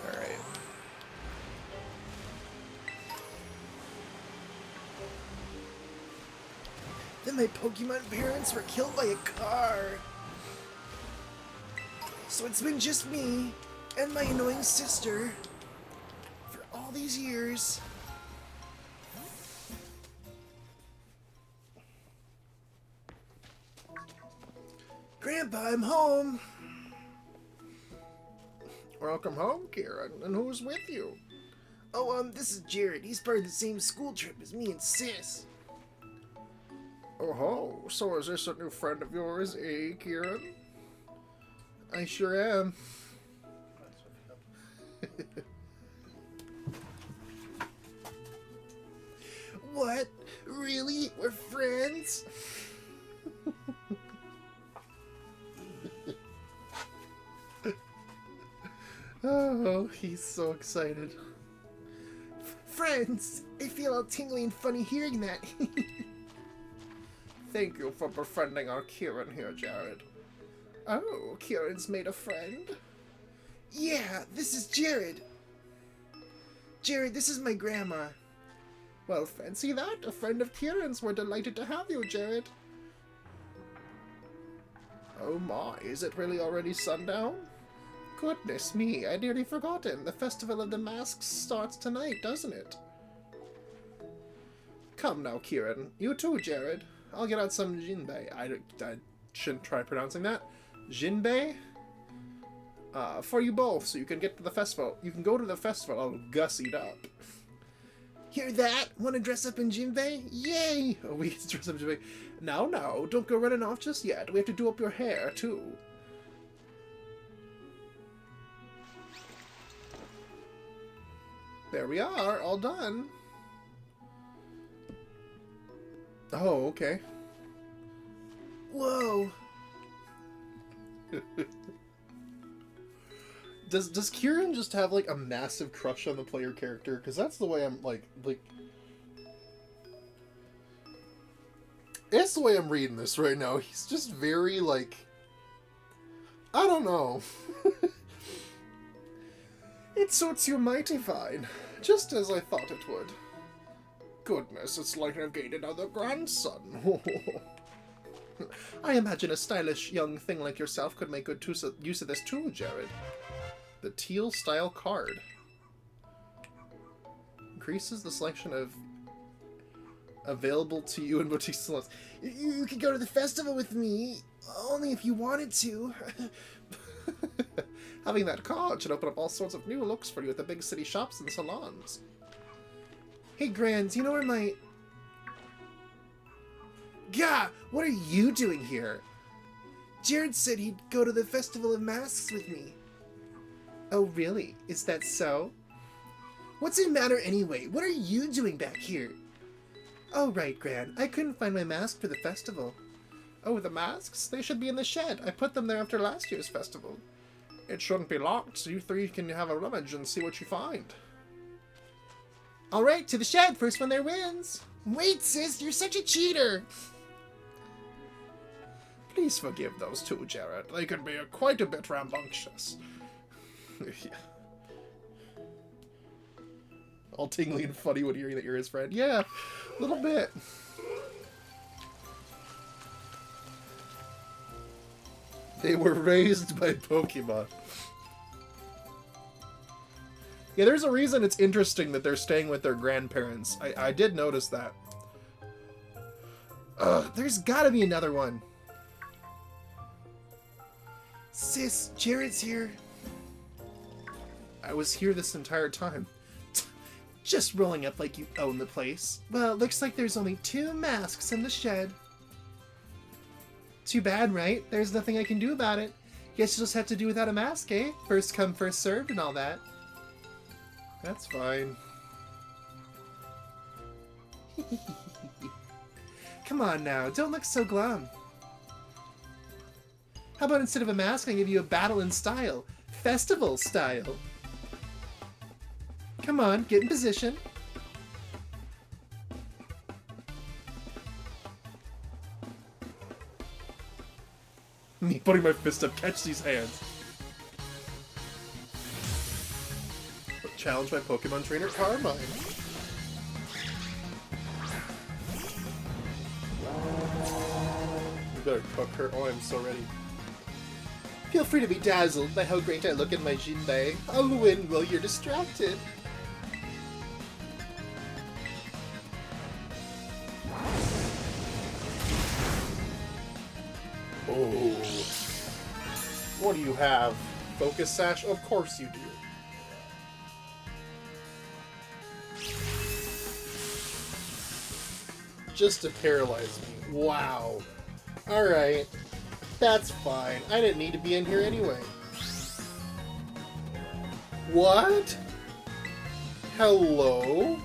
Alright. Then my Pokemon parents were killed by a car. So it's been just me and my annoying sister for all these years. Grandpa, I'm home. Welcome home, Kieran. And who's with you? Oh, this is Jared. He's part of the same school trip as me and Sis. Oh ho, so is this a new friend of yours, eh, Kieran? I sure am. What? Really? We're friends? Oh, he's so excited. Friends! I feel all tingly and funny hearing that. Thank you for befriending our Kieran here, Jared. Oh, Kieran's made a friend? Yeah, this is Jared. Jared, this is my grandma. Well, fancy that. A friend of Kieran's. We're delighted to have you, Jared. Oh my, is it really already sundown? Goodness me, I'd nearly forgotten. The Festival of the Masks starts tonight, doesn't it? Come now, Kieran. You too, Jared. I'll get out some jinbei. I shouldn't try pronouncing that. Jinbei? For you both, so you can get to the festival. You can go to the festival all gussied up. Hear that? Want to dress up in Jinbei? Yay! Oh, we get to dress up in jinbei. Now, don't go running off just yet. We have to do up your hair, too. There we are, all done. Oh, okay. Whoa! Does Kieran just have, like, a massive crush on the player character? Because that's the way I'm, like... It's the way I'm reading this right now. He's just very, like... I don't know. It suits you mighty fine. Just as I thought it would. Goodness, it's like I've gained another grandson. I imagine a stylish young thing like yourself could make good use of this too, Jared. The Teal style card. Increases the selection of available to you in boutique salons. You could go to the festival with me, only if you wanted to. Having that card should open up all sorts of new looks for you at the big city shops and salons. Hey, Grands, you know where my... Gah! What are you doing here? Jared said he'd go to the Festival of Masks with me. Oh, really? Is that so? What's it matter anyway? What are you doing back here? Oh, right, Gran. I couldn't find my mask for the festival. Oh, the masks? They should be in the shed. I put them there after last year's festival. It shouldn't be locked, so you three can have a rummage and see what you find. Alright, to the shed. First one there wins. Wait, sis, you're such a cheater. Please forgive those two, Jared. They can be quite a bit rambunctious. Yeah. All tingly and funny when hearing that you're his friend. Yeah, a little bit. They were raised by Pokemon. Yeah, there's a reason it's interesting that they're staying with their grandparents. I did notice that. There's gotta be another one. Sis, Jared's here. I was here this entire time. Just rolling up like you own the place. Well, it looks like there's only 2 masks in the shed. Too bad, right? There's nothing I can do about it. Guess you'll just have to do without a mask, eh? First come, first served and all that. That's fine. Come on now, don't look so glum. How about instead of a mask, I give you a battle in style? Festival style. Come on, get in position. Me putting my fist up, catch these hands. Challenge my Pokemon trainer Carmine. You better cook her. Oh, I'm so ready. Feel free to be dazzled by how great I look in my Jinbei. I'll win while you're distracted. Oh. What do you have? Focus Sash? Of course you do. Just to paralyze me. Wow. Alright. That's fine. I didn't need to be in here anyway. What? Hello?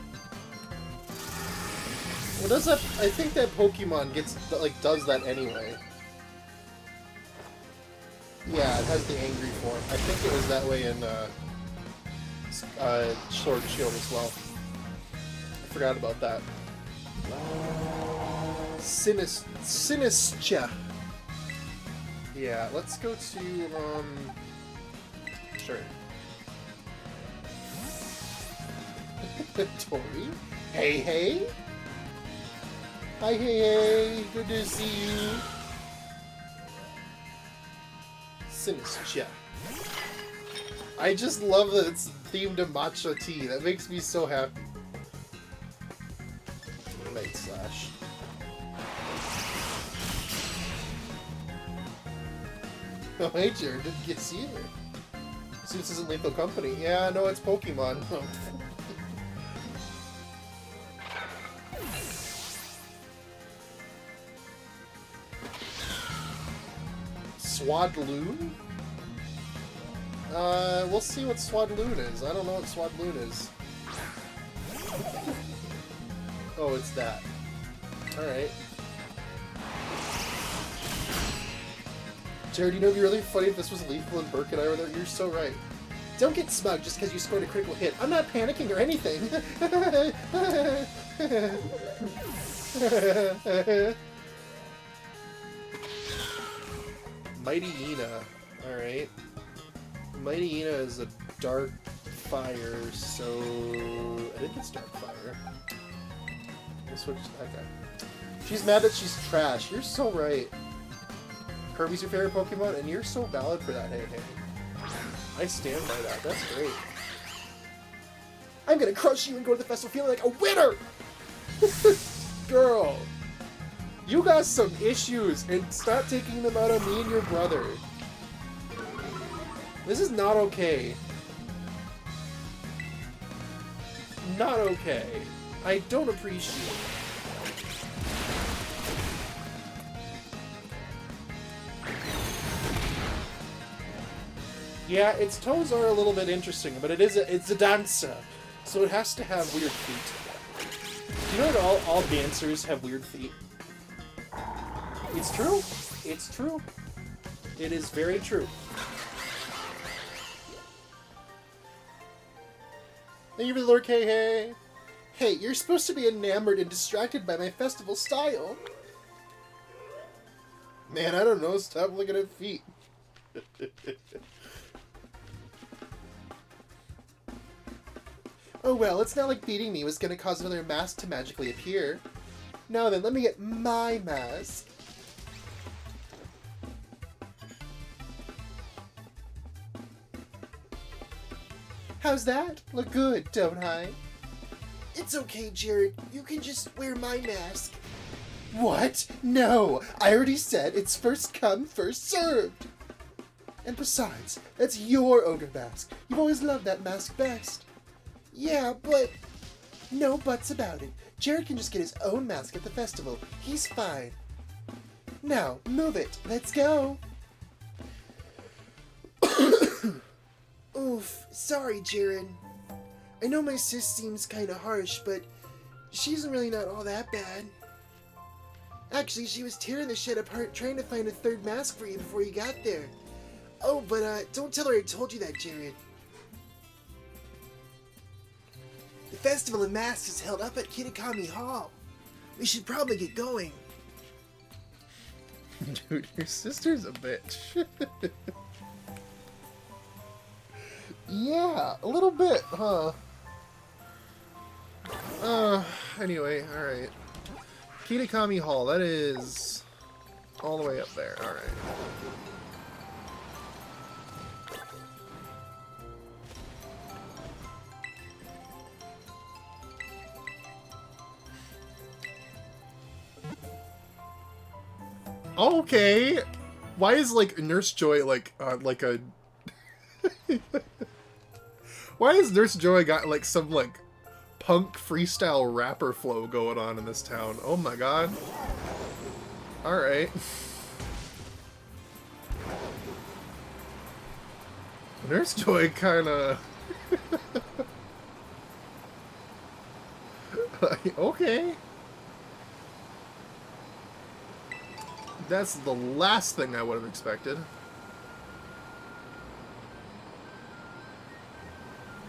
Well, does that... I think that Pokemon gets... like, does that anyway. Yeah, it has the angry form. I think it was that way in, Sword and Shield as well. I forgot about that. Sinistra. Yeah, let's go to, sure. Tori? Hey, hey? Hi, hey, hey. Good to see you. Sinistra. I just love that it's themed to matcha tea. That makes me so happy. Light Slash. Oh, hey, Jared, didn't get to see you there. See, this isn't Lethal Company. Yeah, no, it's Pokemon. Swadloon? We'll see what Swadloon is. I don't know what Swadloon is. Oh, it's that. Alright. Jared, you know, it'd be really funny if this was Lethal and Burke and I were there. You're so right. Don't get smug just because you scored a critical hit. I'm not panicking or anything. Mighty Ina. Alright. Mighty Ina is a dark fire, so... I think it's dark fire. We'll switch to that guy. She's mad that she's trash. You're so right. Kirby's your favorite Pokemon, and you're so valid for that, hey, hey. I stand by that. That's great. I'm gonna crush you and go to the festival feeling like a winner! Girl! You got some issues, and stop taking them out on me and your brother. This is not okay. Not okay. I don't appreciate it. Yeah, its toes are a little bit interesting, but it's a dancer, so it has to have weird feet. Do you know that all dancers have weird feet? It's true. It's true. It is very true. Thank you for the lurk, hey hey. Hey, you're supposed to be enamored and distracted by my festival style. Man, I don't know. Stop looking at feet. Oh well, it's not like beating me was gonna cause another mask to magically appear. Now then, let me get my mask. How's that? Look good, don't I? It's okay, Jared. You can just wear my mask. What? No! I already said it's first come, first served! And besides, that's your ogre mask. You've always loved that mask best. Yeah, but... No buts about it. Jared can just get his own mask at the festival. He's fine. Now, move it. Let's go. Oof. Sorry, Jared. I know my sis seems kinda harsh, but she's really not all that bad. Actually, she was tearing the shit apart trying to find a third mask for you before you got there. Oh, but don't tell her I told you that, Jared. The Festival of Masks is held up at Kitakami Hall. We should probably get going. Dude, your sister's a bitch. Yeah, a little bit, huh? Anyway, alright. Kitakami Hall, that is all the way up there, alright. Okay! Why is, like, Nurse Joy, like a... Why has Nurse Joy got, like, some, like, punk freestyle rapper flow going on in this town? Oh my god. Alright. Nurse Joy kinda... Okay. That's the last thing I would have expected.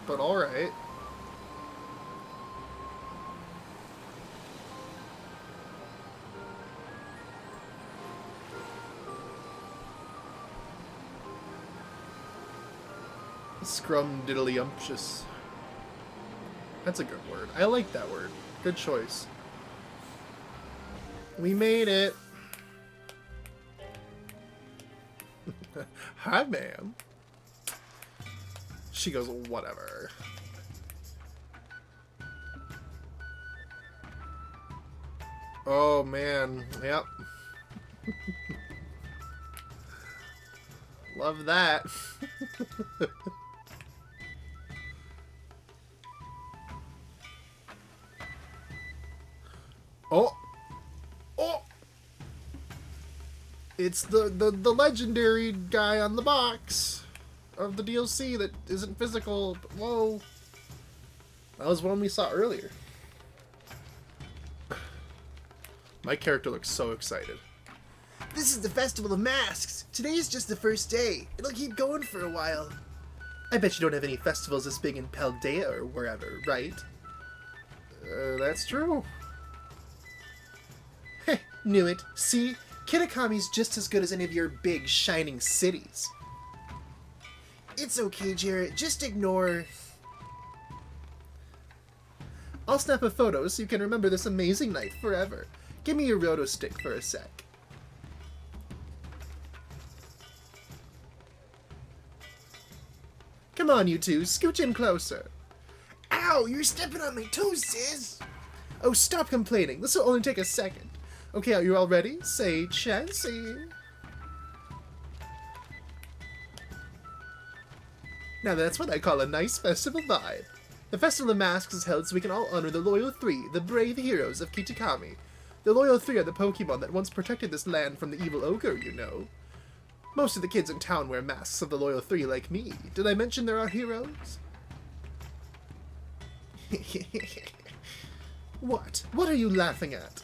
But alright. Scrumdiddlyumptious. That's a good word. I like that word. Good choice. We made it. Hi, ma'am. She goes, whatever. Oh, man. Yep. Love that. Oh! Oh! It's the legendary guy on the box of the DLC that isn't physical. Whoa. That was one we saw earlier. My character looks so excited. This is the Festival of Masks. Today is just the first day. It'll keep going for a while. I bet you don't have any festivals this big in Paldea or wherever, right? That's true. Heh, knew it. See? Kitakami's just as good as any of your big, shining cities. It's okay, Jarrett. Just ignore... I'll snap a photo so you can remember this amazing night forever. Give me your roto stick for a sec. Come on, you two. Scooch in closer. Ow! You're stepping on my toes, sis! Oh, stop complaining. This will only take a second. Okay, are you all ready? Say Chancy. Now that's what I call a nice festival vibe. The Festival of Masks is held so we can all honor the Loyal Three, the brave heroes of Kitakami. The Loyal Three are the Pokemon that once protected this land from the evil ogre, you know. Most of the kids in town wear masks of the Loyal Three like me. Did I mention there are heroes? What? What are you laughing at?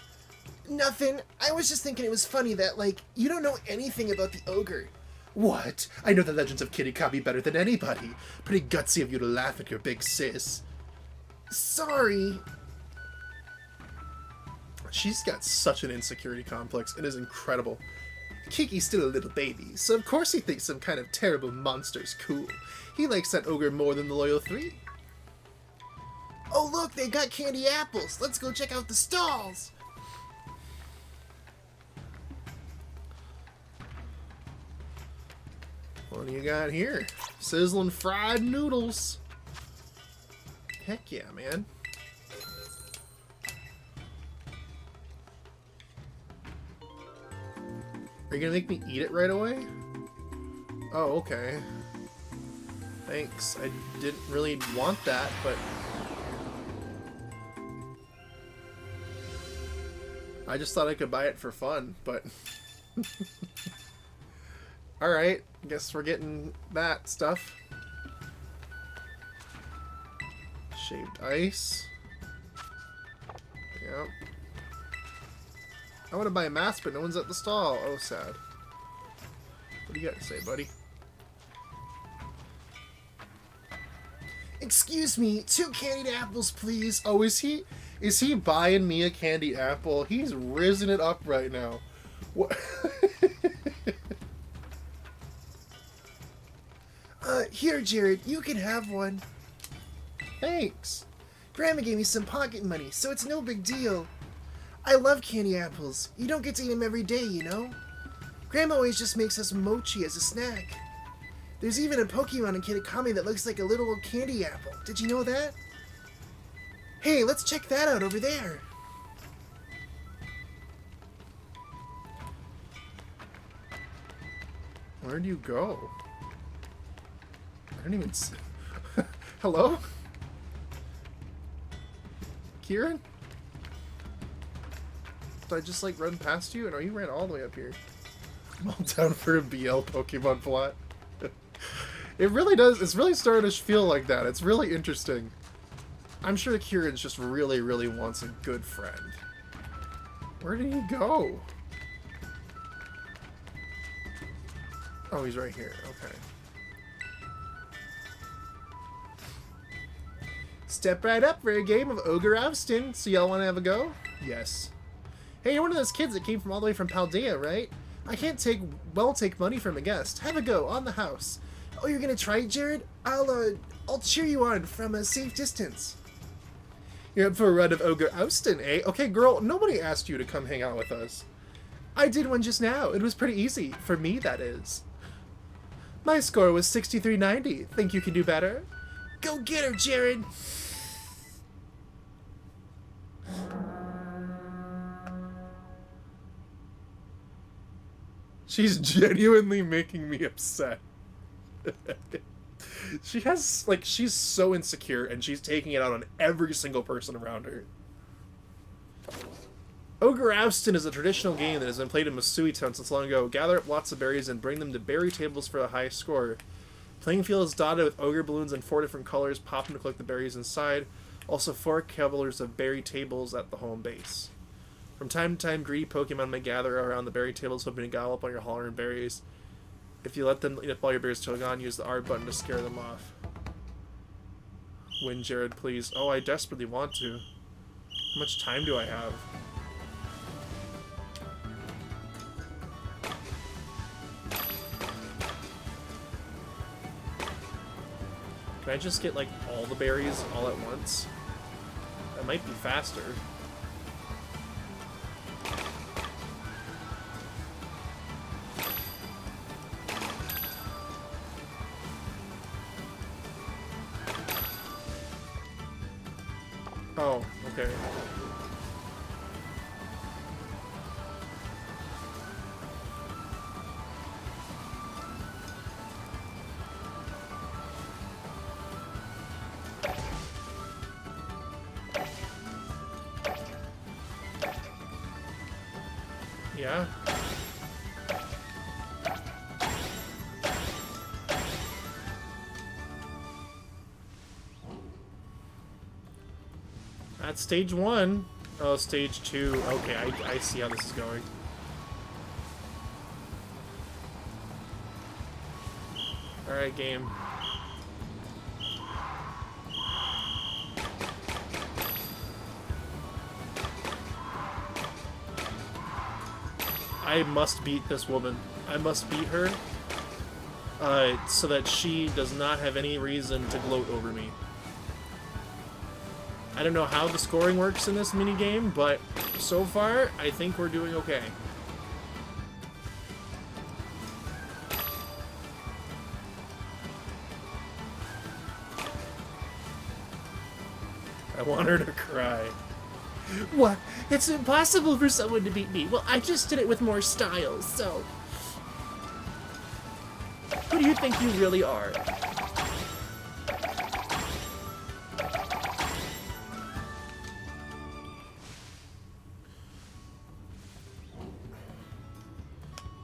Nothing. I was just thinking it was funny that, like, you don't know anything about the ogre. What? I know the legends of Kitakami better than anybody. Pretty gutsy of you to laugh at your big sis. Sorry. She's got such an insecurity complex. It is incredible. Kiki's still a little baby, so of course he thinks some kind of terrible monster's cool. He likes that ogre more than the loyal three. Oh look, they got candy apples. Let's go check out the stalls. What do you got here? Sizzling fried noodles. Heck yeah, man. Are you gonna make me eat it right away? Oh, okay. Thanks. I didn't really want that, but... I just thought I could buy it for fun, but... Alright, guess we're getting that stuff. Shaved ice. Yep. I want to buy a mask, but no one's at the stall. Oh, sad. What do you got to say, buddy? Excuse me, 2 candied apples, please. Oh, is he buying me a candy apple? He's risen it up right now. What? Here, Jared, you can have one. Thanks. Grandma gave me some pocket money, so it's no big deal. I love candy apples. You don't get to eat them every day, you know? Grandma always just makes us mochi as a snack. There's even a Pokemon in Kitakami that looks like a little candy apple. Did you know that? Hey, let's check that out over there. Where'd you go? I don't even see... Hello? Kieran? Did I just, like, run past you? No, you ran all the way up here. I'm all down for a BL Pokemon plot. It really does. It's really starting to feel like that. It's really interesting. I'm sure Kieran's just really, really wants a good friend. Where did he go? Oh, he's right here. Okay. Step right up for a game of Ogre Oustin. So y'all want to have a go? Yes. Hey, you're one of those kids that came from all the way from Paldea, right? I can't take money from a guest. Have a go on the house. Oh, you're gonna try it, Jared? I'll cheer you on from a safe distance. You're up for a run of Ogre Oustin, eh? Okay, girl, nobody asked you to come hang out with us. I did one just now. It was pretty easy. For me, that is. My score was 6390. Think you can do better? Go get her, Jared! She's genuinely making me upset. She has, like, she's so insecure, and she's taking it out on every single person around her. Ogre Oustin is a traditional game that has been played in Masui Town since long ago. Gather up lots of berries and bring them to berry tables for the highest score. Playing field is dotted with ogre balloons in 4 different colors. Pop them to collect the berries inside. Also 4 colors of berry tables at the home base. From time to time, greedy Pokemon may gather around the berry tables hoping to gobble up on your hollering berries. If you let them eat up all your berries till gone, use the R button to scare them off. Win, Jared, please. Oh, I desperately want to. How much time do I have? Can I just get, like, all the berries all at once? That might be faster. Oh, okay. Yeah. That's stage 1. Oh, stage 2. Okay, I see how this is going. Alright, game. I must beat this woman. I must beat her, so that she does not have any reason to gloat over me. I don't know how the scoring works in this minigame, but so far, I think we're doing okay. I want her to cry. What? It's impossible for someone to beat me. Well, I just did it with more style, so... Who do you think you really are?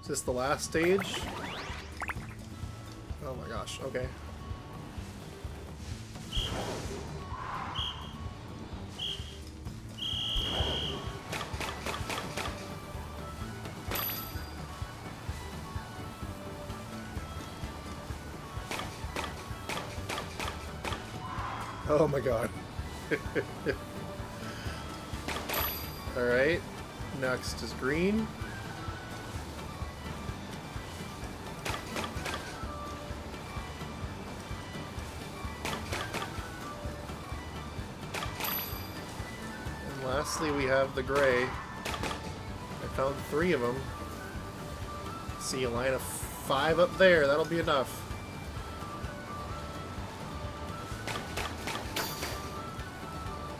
Is this the last stage? Oh my gosh, okay. Oh my god. Alright, next is green. And lastly we have the gray. I found 3 of them. See a line of 5 up there, that'll be enough.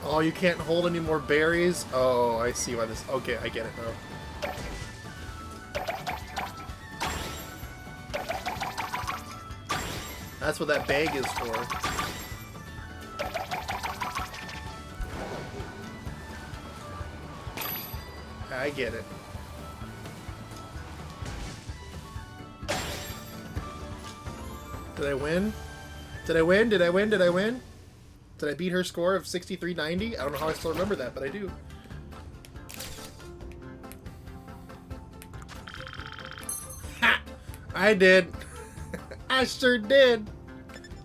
Oh, you can't hold any more berries? Oh, I see why this... Okay, I get it now. That's what that bag is for. I get it. Did I win? Did I win? Did I win? Did I win? Did I beat her score of 63.90? I don't know how I still remember that, but I do. Ha! I did. I sure did.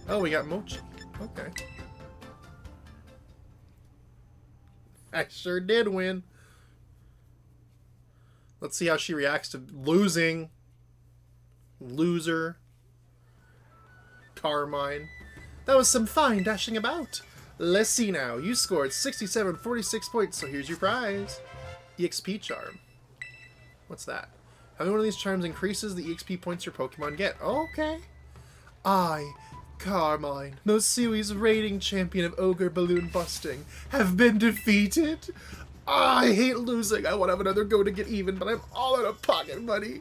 Oh, we got mochi. Okay. I sure did win. Let's see how she reacts to losing. Loser. Carmine. That was some fine dashing about. Let's see now. You scored 67.46 points, so here's your prize. EXP charm. What's that? Having one of these charms increases the EXP points your Pokemon get. Okay. I, Carmine, Nosui's reigning champion of ogre balloon busting, have been defeated. I hate losing. I want to have another go to get even, but I'm all out of pocket money.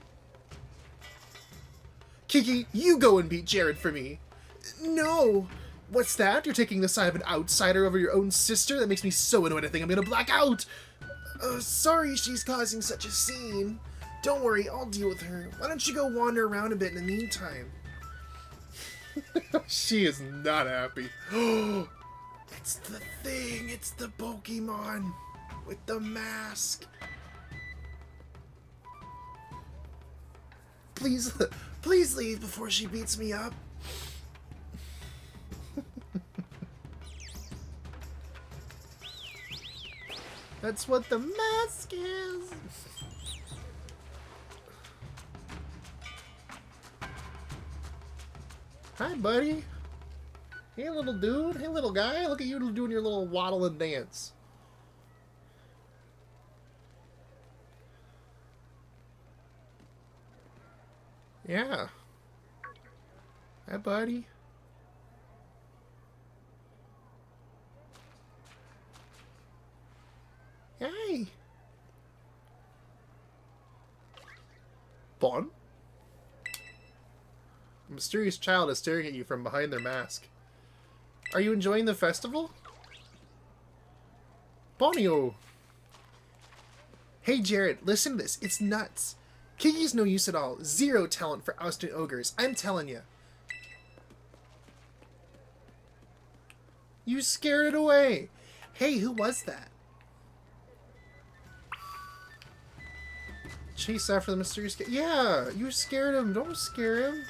Kiki, you go and beat Jared for me. No! What's that? You're taking the side of an outsider over your own sister? That makes me so annoyed I think I'm gonna black out! Sorry she's causing such a scene. Don't worry, I'll deal with her. Why don't you go wander around a bit in the meantime? She is not happy. It's the thing! It's the Pokemon! With the mask! Please, please leave before she beats me up. That's what the mask is. Hi, buddy. Hey, little dude. Hey, little guy. Look at you doing your little waddle and dance. Yeah. Hi, buddy. Hey. Bon? A mysterious child is staring at you from behind their mask. Are you enjoying the festival? Bonio! Hey, Jared, listen to this. It's nuts. Kiki's no use at all. Zero talent for ousting ogres. I'm telling you. You scared it away. Hey, who was that? Chase after the mysterious guy. Yeah, you scared him. Don't scare him.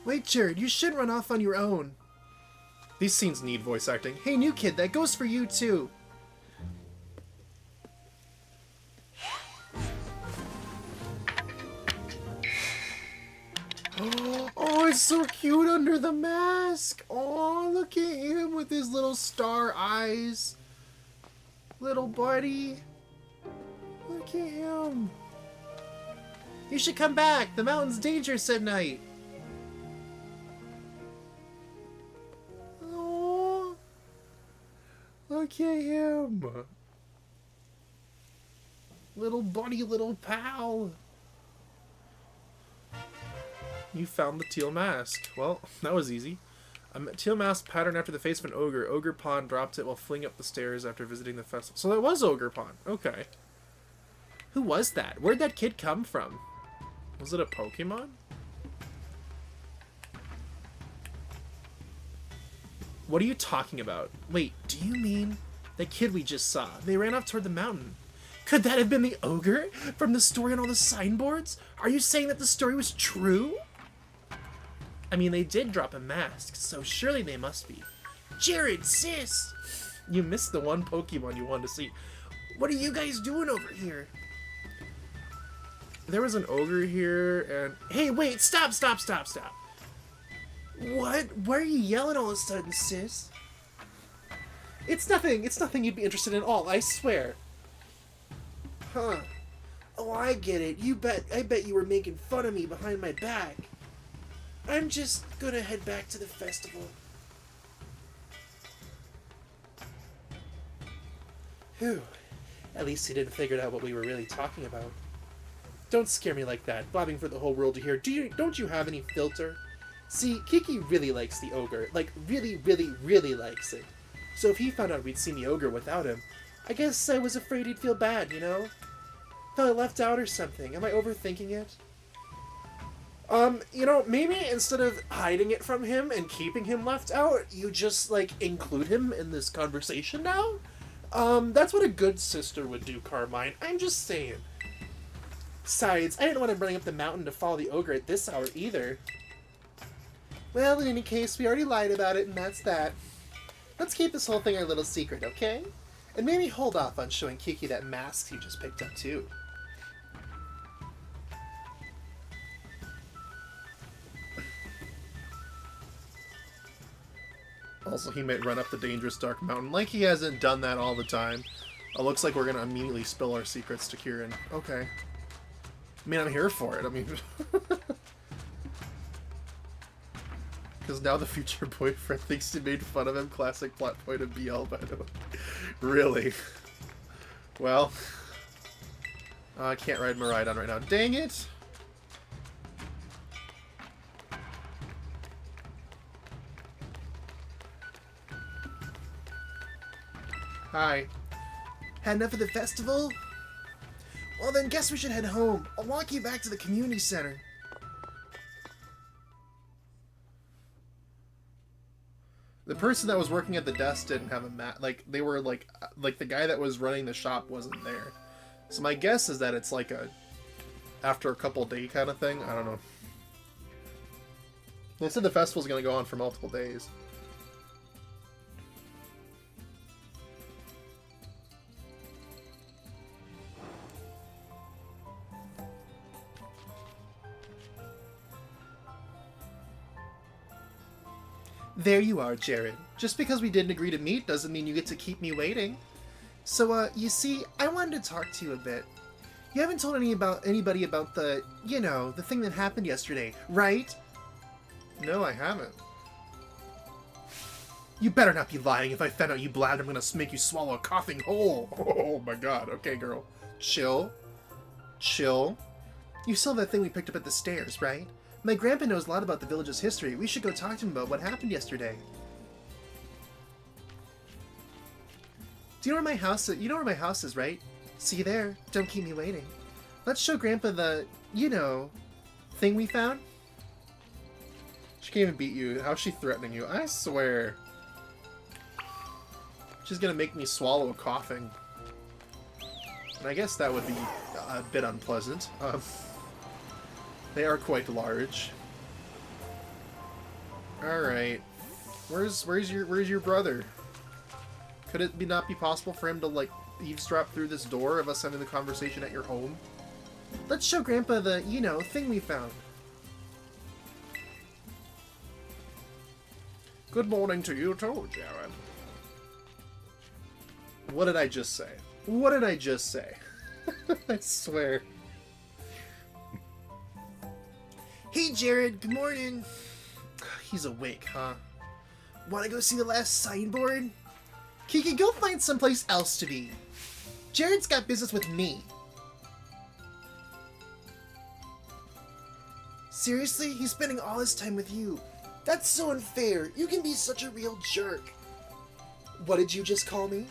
Wait, Jared, you shouldn't run off on your own. These scenes need voice acting. Hey, new kid, that goes for you too. Oh, it's so cute under the mask. Oh, look at him with his little star eyes. Little buddy. Look at him. You should come back. The mountain's dangerous at night. Oh, look at him. Little buddy, little pal. You found the Teal Mask. Well, that was easy. A Teal Mask patterned after the face of an ogre. Ogre Pond dropped it while fleeing up the stairs after visiting the festival. So that was Ogre Pond. Okay. Who was that? Where'd that kid come from? Was it a Pokemon? What are you talking about? Wait, do you mean the kid we just saw? They ran off toward the mountain. Could that have been the ogre from the story on all the signboards? Are you saying that the story was true? I mean, they did drop a mask, so surely they must be. Jared, sis! You missed the one Pokemon you wanted to see. What are you guys doing over here? There was an ogre here, and... Hey, wait! Stop! What? Why are you yelling all of a sudden, sis? It's nothing you'd be interested in at all, I swear. Huh. Oh, I get it. I bet you were making fun of me behind my back. I'm just gonna head back to the festival. Whew. At least he didn't figure out what we were really talking about. Don't scare me like that, blabbing for the whole world to hear. Don't you have any filter? See, Kiki really likes the ogre. Like, really, really, really likes it. So if he found out we'd seen the ogre without him, I guess I was afraid he'd feel bad, you know? Felt left out or something. Am I overthinking it? You know, maybe instead of hiding it from him and keeping him left out, you just, like, include him in this conversation now? That's what a good sister would do, Carmine. I'm just saying. Besides, I didn't want to bring up the mountain to follow the ogre at this hour either. Well, in any case, we already lied about it, and that's that. Let's keep this whole thing our little secret, okay? And maybe hold off on showing Kiki that mask he just picked up, too. Also, he might run up the dangerous dark mountain. Like he hasn't done that all the time. It looks like we're going to immediately spill our secrets to Kieran. Okay. I mean, I'm here for it. I mean... Because now the future boyfriend thinks he made fun of him. Classic plot point of BL, by the way. Really? Well... I can't ride Miraidon right now. Dang it! Hi. Had enough of the festival? Well then, guess we should head home. I'll walk you back to the community center. The person that was working at the desk didn't have a mat. Like, they were like the guy that was running the shop wasn't there. So my guess is that it's like a after a couple day kind of thing. I don't know. They said the festival's gonna go on for multiple days. There you are, Jared. Just because we didn't agree to meet doesn't mean you get to keep me waiting. So, you see, I wanted to talk to you a bit. You haven't told anybody about the, you know, the thing that happened yesterday, right? No, I haven't. You better not be lying. If I found out you blabbed, I'm gonna make you swallow a coughing hole. Oh my god. Okay, girl. Chill. Chill. You saw that thing we picked up at the stairs, right? My grandpa knows a lot about the village's history. We should go talk to him about what happened yesterday. Do you know where my house is? You know where my house is, right? See you there. Don't keep me waiting. Let's show Grandpa the, you know, thing we found. She can't even beat you. How's she threatening you? I swear. She's gonna make me swallow a coughing. And I guess that would be a bit unpleasant. They are quite large. All right. Where's your brother? Could it not be possible for him to like eavesdrop through this door of us having the conversation at your home? Let's show Grandpa the, thing we found. Good morning to you too, Jared. What did I just say? What did I just say? I swear. Hey, Jared. Good morning. He's awake, huh? Want to go see the last signboard? Kiki, go find someplace else to be. Jared's got business with me. Seriously? He's spending all his time with you. That's so unfair. You can be such a real jerk. What did you just call me?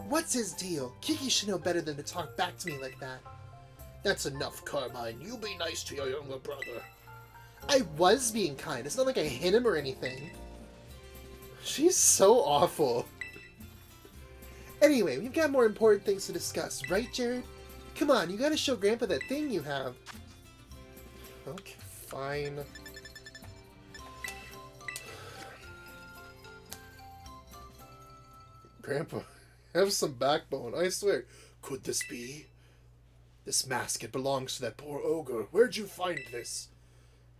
What's his deal? Kiki should know better than to talk back to me like that. That's enough, Carmine. You be nice to your younger brother. I was being kind. It's not like I hit him or anything. She's so awful. Anyway, we've got more important things to discuss, right, Jared? Come on, you gotta show Grandpa that thing you have. Okay, fine. Grandpa, have some backbone, I swear. Could this be? This mask, it belongs to that poor ogre. Where'd you find this?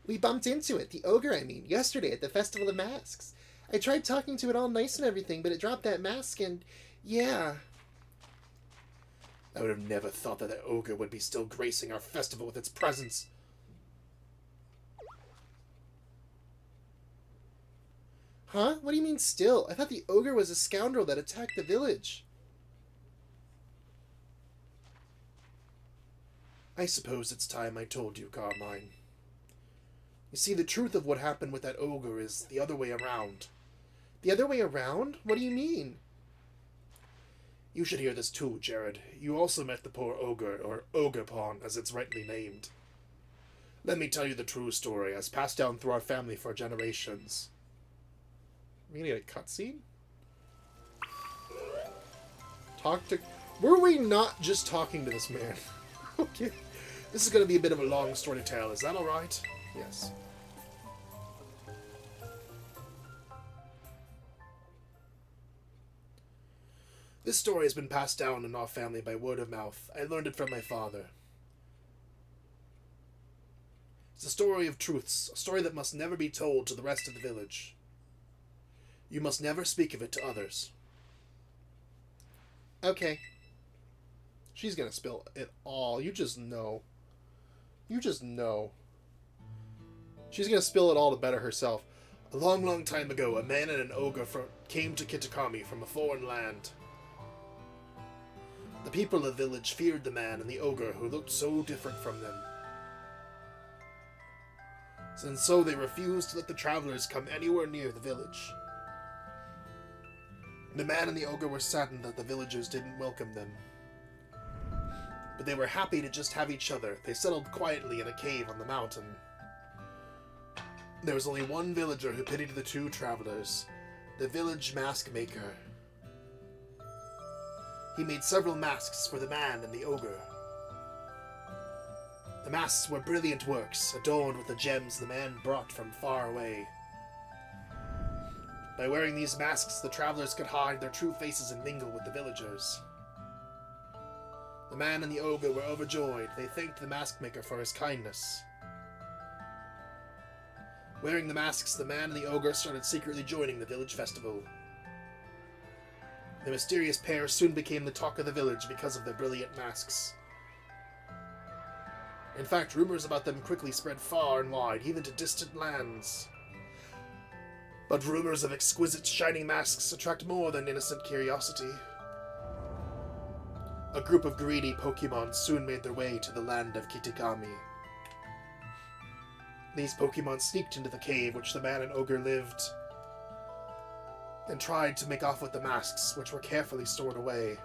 We bumped into it, the ogre I mean, yesterday at the Festival of Masks. I tried talking to it all nice and everything, but it dropped that mask and... yeah. I would have never thought that ogre would be still gracing our festival with its presence. Huh? What do you mean still? I thought the ogre was a scoundrel that attacked the village. I suppose it's time I told you, Carmine. You see, the truth of what happened with that ogre is the other way around. The other way around? What do you mean? You should hear this too, Jared. You also met the poor ogre, or Ogre-Pawn, as it's rightly named. Let me tell you the true story, as passed down through our family for generations. We need a cutscene? Talk to... Were we not just talking to this man? Okay. This is going to be a bit of a long story to tell. Is that alright? Yes. This story has been passed down in our family by word of mouth. I learned it from my father. It's a story of truths, a story that must never be told to the rest of the village. You must never speak of it to others. Okay. She's gonna spill it all. You just know. You just know. She's gonna spill it all to better herself. A long, long time ago, a man and an ogre came to Kitakami from a foreign land. The people of the village feared the man and the ogre who looked so different from them. And so they refused to let the travelers come anywhere near the village. The man and the ogre were saddened that the villagers didn't welcome them. But they were happy to just have each other. They settled quietly in a cave on the mountain. There was only one villager who pitied the two travelers, the village mask maker. He made several masks for the man and the ogre. The masks were brilliant works, adorned with the gems the man brought from far away. By wearing these masks, the travelers could hide their true faces and mingle with the villagers. The man and the ogre were overjoyed. They thanked the mask maker for his kindness. Wearing the masks, the man and the ogre started secretly joining the village festival. The mysterious pair soon became the talk of the village because of their brilliant masks. In fact, rumors about them quickly spread far and wide, even to distant lands. But rumors of exquisite shining masks attract more than innocent curiosity. A group of greedy Pokemon soon made their way to the land of Kitakami. These Pokemon sneaked into the cave which the man and ogre lived, and tried to make off with the masks, which were carefully stored away.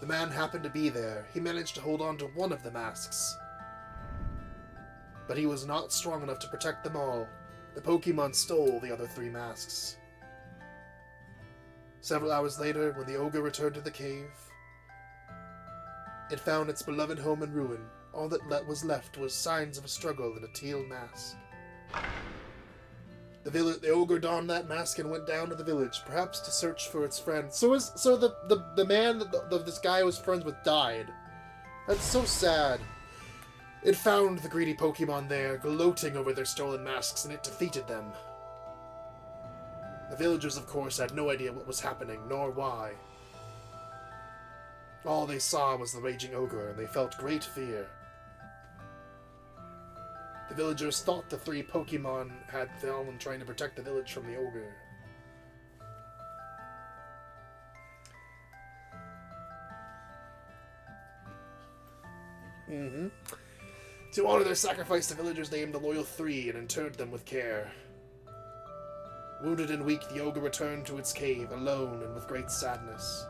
The man happened to be there. He managed to hold on to one of the masks, but he was not strong enough to protect them all. The Pokemon stole the other 3 masks. Several hours later, when the ogre returned to the cave, it found its beloved home in ruin, All that was left was signs of a struggle and a teal mask. The ogre donned that mask and went down to the village, perhaps to search for its friend. So the man that this guy was friends with died. That's so sad. It found the greedy Pokemon there, gloating over their stolen masks, and it defeated them. The villagers, of course, had no idea what was happening, nor why. All they saw was the raging ogre, and they felt great fear. The villagers thought the 3 Pokemon had fallen trying to protect the village from the ogre. To honor their sacrifice, the villagers named the loyal 3 and interred them with care. Wounded and weak, the ogre returned to its cave, alone and with great sadness.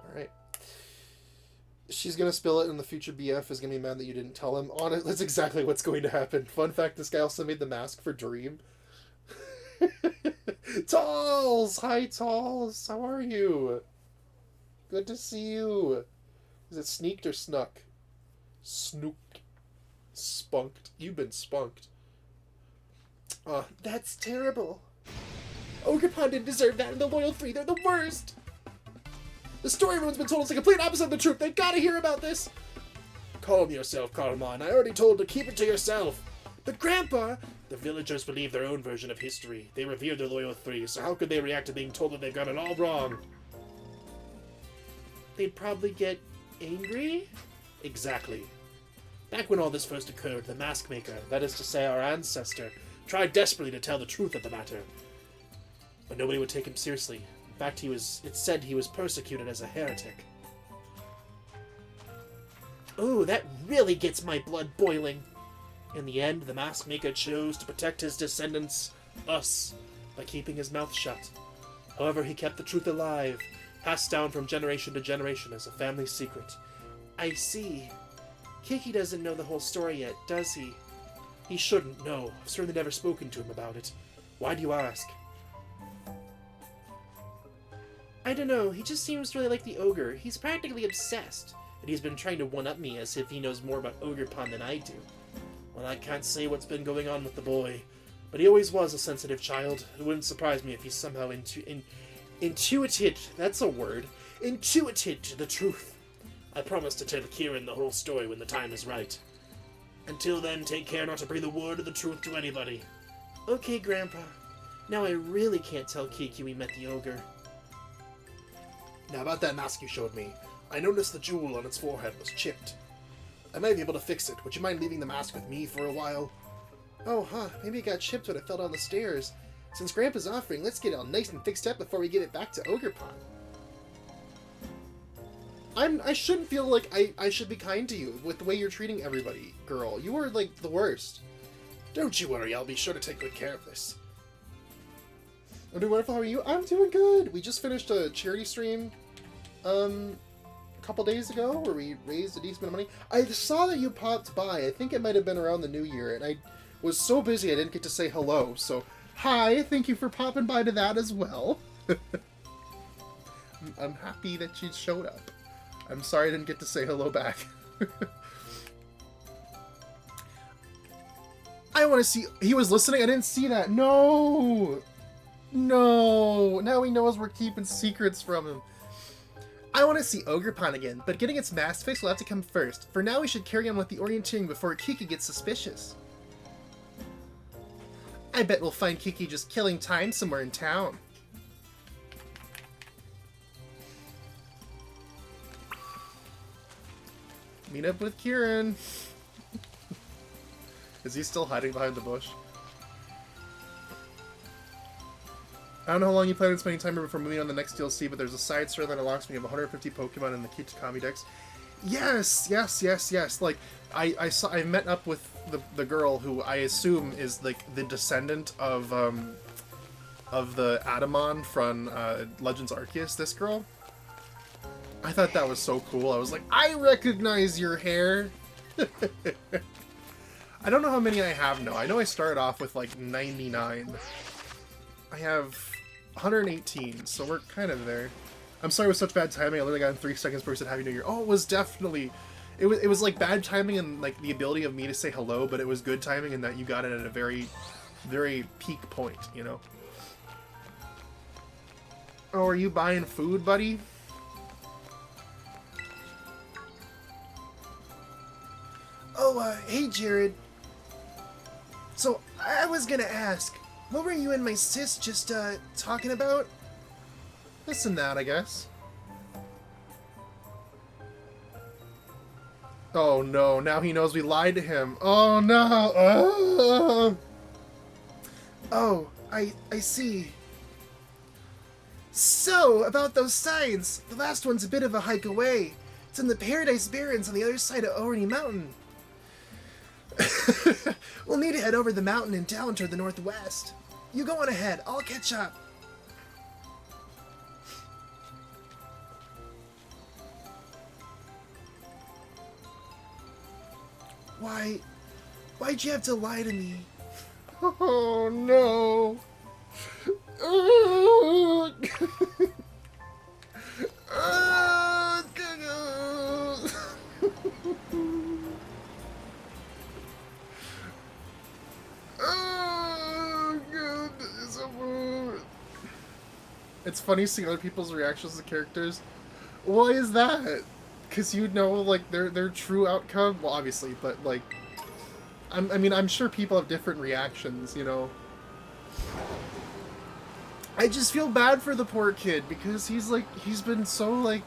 Alright. She's gonna spill it, and the future BF is gonna be mad that you didn't tell him. On it, that's exactly what's going to happen. Fun fact, this guy also made the mask for Dream. Talls! Hi, Talls! How are you? Good to see you. Is it sneaked or snuck? Snooked. Spunked. You've been spunked. That's terrible. Ogerpon didn't deserve that, and the loyal 3, they're the worst! The story everyone's been told is the complete opposite of the truth. They gotta hear about this! Calm yourself, Carmine. I already told to keep it to yourself. But Grandpa... The villagers believe their own version of history. They revere their loyal 3, so how could they react to being told that they've got it all wrong? They'd probably get angry? Exactly. Back when all this first occurred, the Mask Maker, that is to say our ancestor, tried desperately to tell the truth of the matter. But nobody would take him seriously. In fact, it's said he was persecuted as a heretic. Ooh, that really gets my blood boiling. In the end, the Mask Maker chose to protect his descendants, us, by keeping his mouth shut. However, he kept the truth alive, passed down from generation to generation as a family secret. I see. Kiki doesn't know the whole story yet, does he? He shouldn't know. I've certainly never spoken to him about it. Why do you ask? I don't know. He just seems really like the ogre. He's practically obsessed. And he's been trying to one-up me as if he knows more about Ogerpon than I do. Well, I can't say what's been going on with the boy, but he always was a sensitive child. It wouldn't surprise me if he somehow intuited, that's a word, intuited the truth. I promise to tell Kieran the whole story when the time is right. Until then, take care not to breathe a word of the truth to anybody. Okay, Grandpa. Now I really can't tell Kiki we met the ogre. Now about that mask you showed me, I noticed the jewel on its forehead was chipped. I might be able to fix it. Would you mind leaving the mask with me for a while? Oh, huh. Maybe it got chipped when it fell down the stairs. Since Grandpa's offering, let's get it all nice and fixed up before we give it back to Ogerpon. I shouldn't feel like I should be kind to you with the way you're treating everybody, girl. You are, like, the worst. Don't you worry. I'll be sure to take good care of this. I'm doing wonderful. How are you? I'm doing good. We just finished a charity stream, a couple days ago where we raised a decent amount of money. I saw that you popped by. I think it might have been around the new year, and I was so busy I didn't get to say hello. So, hi, thank you for popping by to that as well. I'm happy that you showed up. I'm sorry I didn't get to say hello back. I want to see... He was listening? I didn't see that. No! No! Now he knows we're keeping secrets from him. I want to see Ogerpon again, but getting its mask fixed will have to come first. For now, we should carry on with the orienteering before Kiki gets suspicious. I bet we'll find Kiki just killing time somewhere in town. Meet up with Kieran. Is he still hiding behind the bush? I don't know how long you plan on spending time here before moving on to the next DLC, but there's a side story that unlocks me of 150 Pokemon in the Kitakami Dex. Yes, yes, yes, yes. Like, I met up with the girl who I assume is like the descendant of the Adamon from Legends Arceus. This girl. I thought that was so cool. I was like, I recognize your hair. I don't know how many I have now. I know I started off with like 99. I have 118, so we're kind of there. I'm sorry it was such bad timing. I literally got in 3 seconds before I said Happy New Year. Oh, it was definitely... It was like bad timing and like the ability of me to say hello, but it was good timing in that you got it at a very, very peak point, you know? Oh, are you buying food, buddy? Oh, hey, Jared. So, I was gonna ask, what were you and my sis just, talking about? This and that, I guess. Oh no, now he knows we lied to him. Oh no! Oh, I see. So, about those signs, the last one's a bit of a hike away. It's in the Paradise Barrens on the other side of Orny Mountain. We'll need to head over the mountain and down toward the northwest. You go on ahead, I'll catch up. Why'd you have to lie to me? Oh no! Oh, it's funny seeing other people's reactions to characters. Why is that? Because you know, like, their true outcome? Well, obviously, but, like... I mean, I'm sure people have different reactions, you know? I just feel bad for the poor kid, because he's been so, like,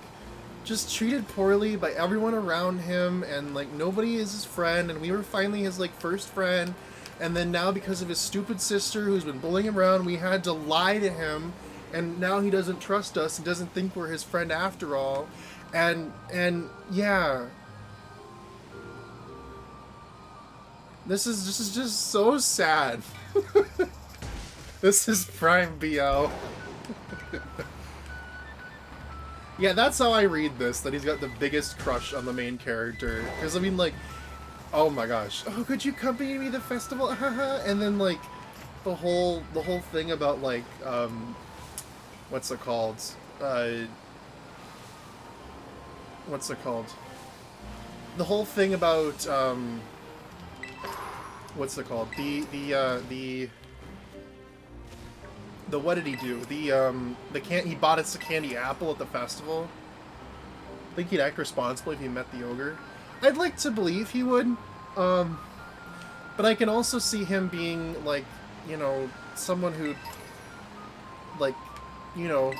just treated poorly by everyone around him, and, like, nobody is his friend, and we were finally his, like, first friend, and then now because of his stupid sister who's been bullying him around, we had to lie to him, and now he doesn't trust us and doesn't think we're his friend after all. And yeah, this is just so sad. This is prime BL. Yeah, that's how I read this, that he's got the biggest crush on the main character. Because, I mean, like, oh my gosh. Oh, could you accompany me to the festival? And then, like, the whole thing about, like, what's it called? What's it called? The whole thing about, what's it called? The what did he do? He bought us a candy apple at the festival. I think he'd act responsible if he met the ogre. I'd like to believe he would, but I can also see him being, like, you know, someone who, like, you know,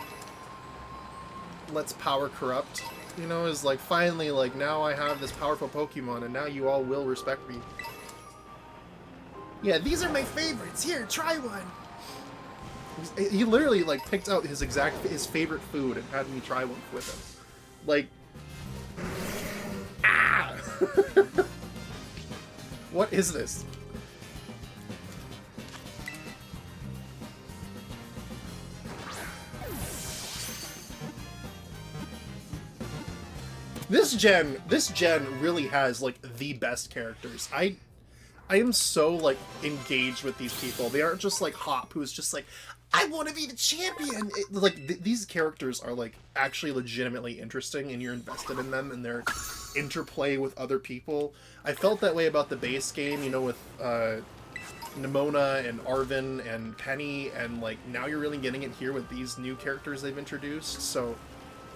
lets power corrupt. You know, is like, finally, like, now I have this powerful Pokemon, and now you all will respect me. Yeah, these are my favorites. Here, try one. He literally, like, picked out his favorite food and had me try one with him. Like, ah! What is this? This gen really has, like, the best characters. I am so, like, engaged with these people. They aren't just like Hop, who's just like, I want to be the champion. These characters are, like, actually legitimately interesting, and you're invested in them and their interplay with other people. I felt that way about the base game, you know, with Nimona and Arvin and Penny, and, like, now you're really getting it here with these new characters they've introduced. So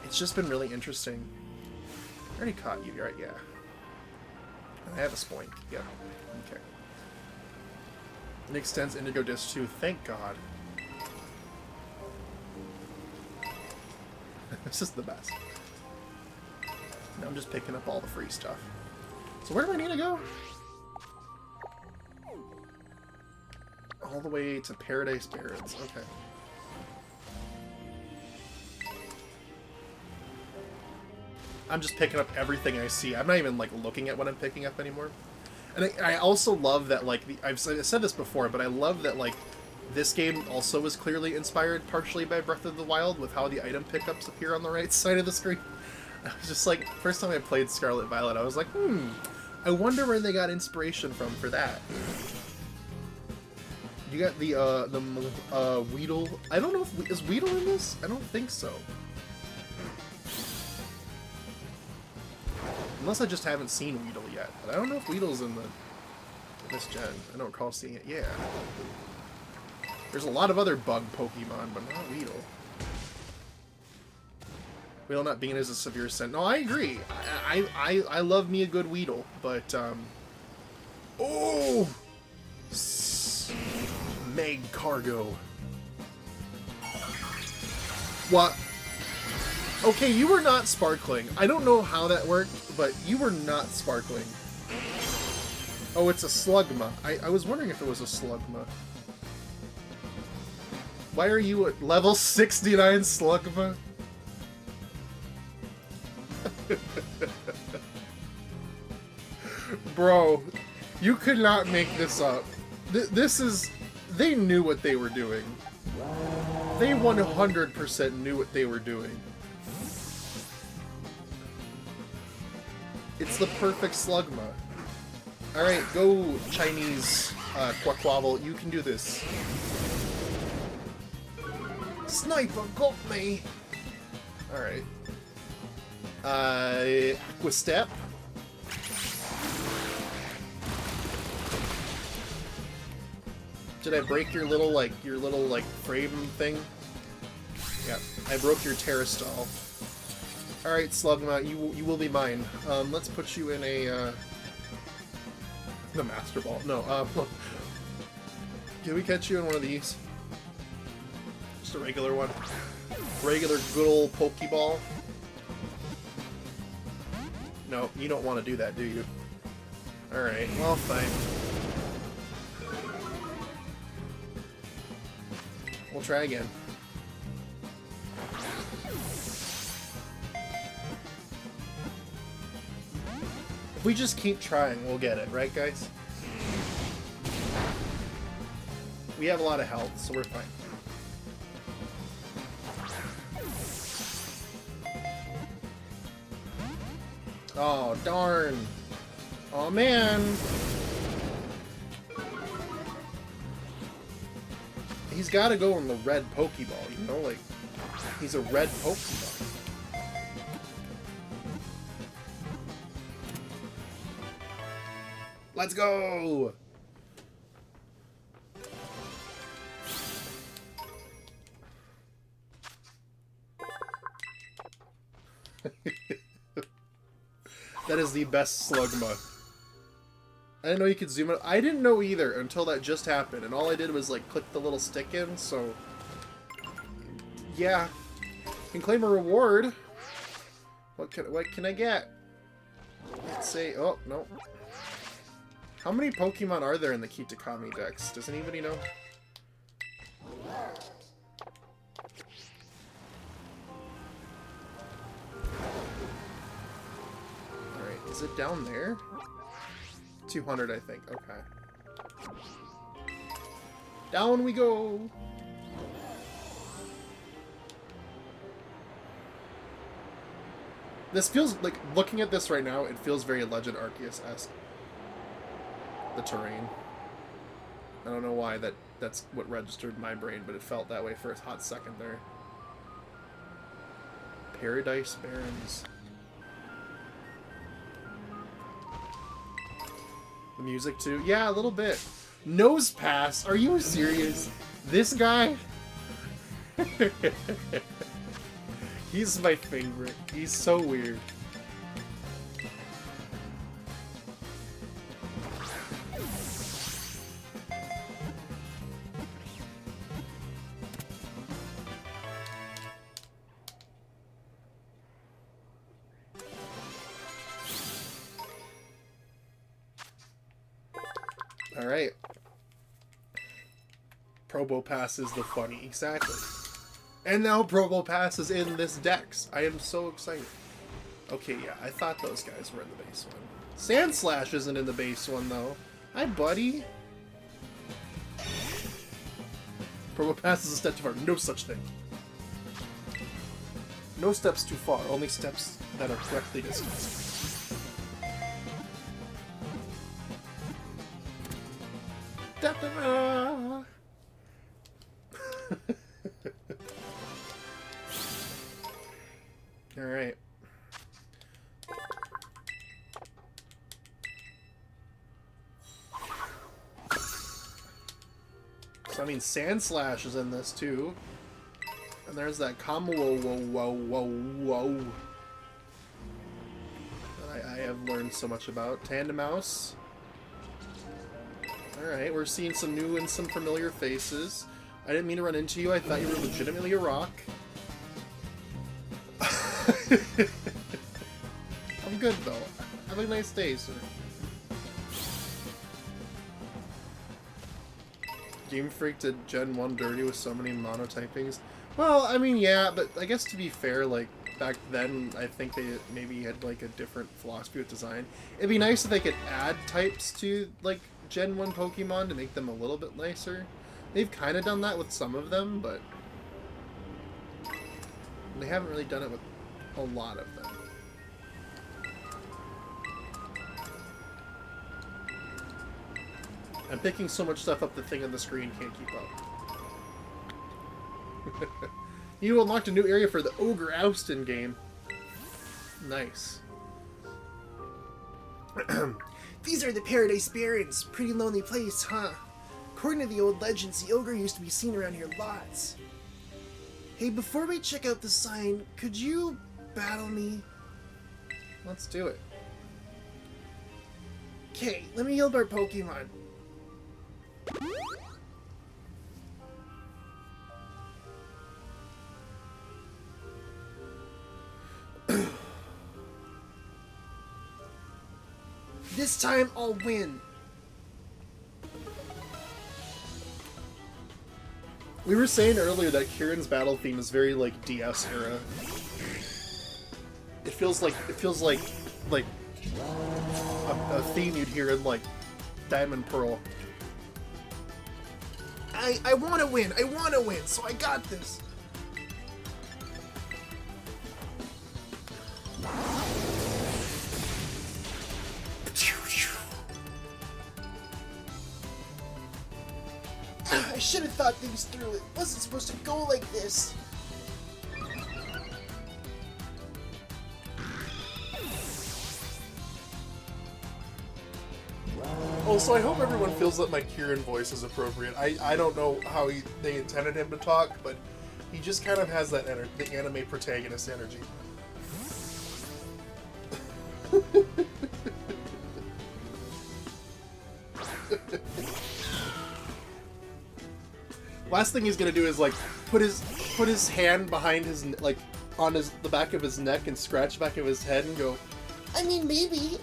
it's just been really interesting. I already caught you, right? Yeah. I have a Spoink. Yeah. Okay. It extends Indigo Disc 2. Thank God. This is the best. Now I'm just picking up all the free stuff. So where do I need to go? All the way to Paradise Barrens. Okay. I'm just picking up everything I see. I'm not even, like, looking at what I'm picking up anymore. And I also love that, like, I've said this before, but I love that, like, this game also was clearly inspired partially by Breath of the Wild with how the item pickups appear on the right side of the screen. I was just like, first time I played Scarlet Violet, I was like, I wonder where they got inspiration from for that. You got the Weedle. I don't know if is Weedle in this. I don't think so. Unless I just haven't seen Weedle yet. But I don't know if Weedle's in this gen. I don't recall seeing it. Yeah. There's a lot of other bug Pokemon, but not Weedle. Weedle not being as a severe scent. No, I agree. I love me a good Weedle, but oh, Meg Cargo. What? Okay, you were not sparkling. I don't know how that worked, but you were not sparkling. Oh, it's a Slugma. I was wondering if it was a Slugma. Why are you at level 69 Slugma? Bro, you could not make this up. This is... They knew what they were doing. They 100% knew what they were doing. It's the perfect Slugma. Alright, go Chinese Quaquavel. You can do this. Sniper got me! Alright. Aqua Step. Did I break your little frame thing? Yeah, I broke your Terrastall. Alright, Slugma, you will be mine. Let's put you in a, the Master Ball. No, can we catch you in one of these? Just a regular one. Regular good old Pokeball. No, you don't want to do that, do you? Alright, well, fine. We'll try again. If we just keep trying, we'll get it, right, guys? We have a lot of health, so we're fine. Oh, darn. Oh, man. He's got to go in the red Pokeball, you know? Like, he's a red Pokeball. Let's go! That is the best Slugma. I didn't know you could zoom out. I didn't know either until that just happened, and all I did was like click the little stick in, so yeah. Can claim a reward. What can I get? Let's say oh no. How many Pokemon are there in the Kitakami Dex? Does anybody know? Alright, is it down there? 200, I think. Okay. Down we go! This feels like, looking at this right now, it feels very Legend Arceus-esque. The terrain. I don't know why that's what registered in my brain, but it felt that way for a hot second there. Paradise Barrens. The music too? Yeah, a little bit. Nose Pass? Are you serious? This guy? He's my favorite. He's so weird. Alright. Probo Pass is the funny. Exactly. And now Probo Pass is in this Dex. I am so excited. Okay, yeah, I thought those guys were in the base one. Sand Slash isn't in the base one, though. Hi, buddy. Probo Pass is a step too far. No such thing. No steps too far. Only steps that are correctly distanced. Da-da-da. Alright. So, I mean, Sand Slash is in this, too. And there's that combo that I have learned so much about. Tandem Mouse. Alright, we're seeing some new and some familiar faces. I didn't mean to run into you. I thought you were legitimately a rock. I'm good, though. Have a nice day, sir. Game Freak did Gen 1 dirty with so many monotypings. Well, I mean, yeah, but I guess to be fair, like, back then, I think they maybe had, like, a different philosophy with design. It'd be nice if they could add types to, like, Gen 1 Pokemon to make them a little bit nicer. They've kind of done that with some of them, but they haven't really done it with a lot of them. I'm picking so much stuff up the thing on the screen can't keep up. You unlocked a new area for the Ogre Oustin game. Nice. These are the Paradise Barrens. Pretty lonely place, huh? According to the old legends, the ogre used to be seen around here lots. Hey, before we check out the sign, could you battle me? Let's do it. Okay, let me yield our Pokemon. This time I'll win. We were saying earlier that Kieran's battle theme is very like DS era. It feels like a theme you'd hear in like Diamond Pearl. I want to win. I want to win. So I got this. I should have thought things through. It wasn't supposed to go like this. Oh, so I hope everyone feels that my Kieran voice is appropriate. I don't know how they intended him to talk, but he just kind of has that the anime protagonist energy. Last thing he's gonna do is like put his hand behind his like on the back of his neck and scratch the back of his head and go, I mean, maybe.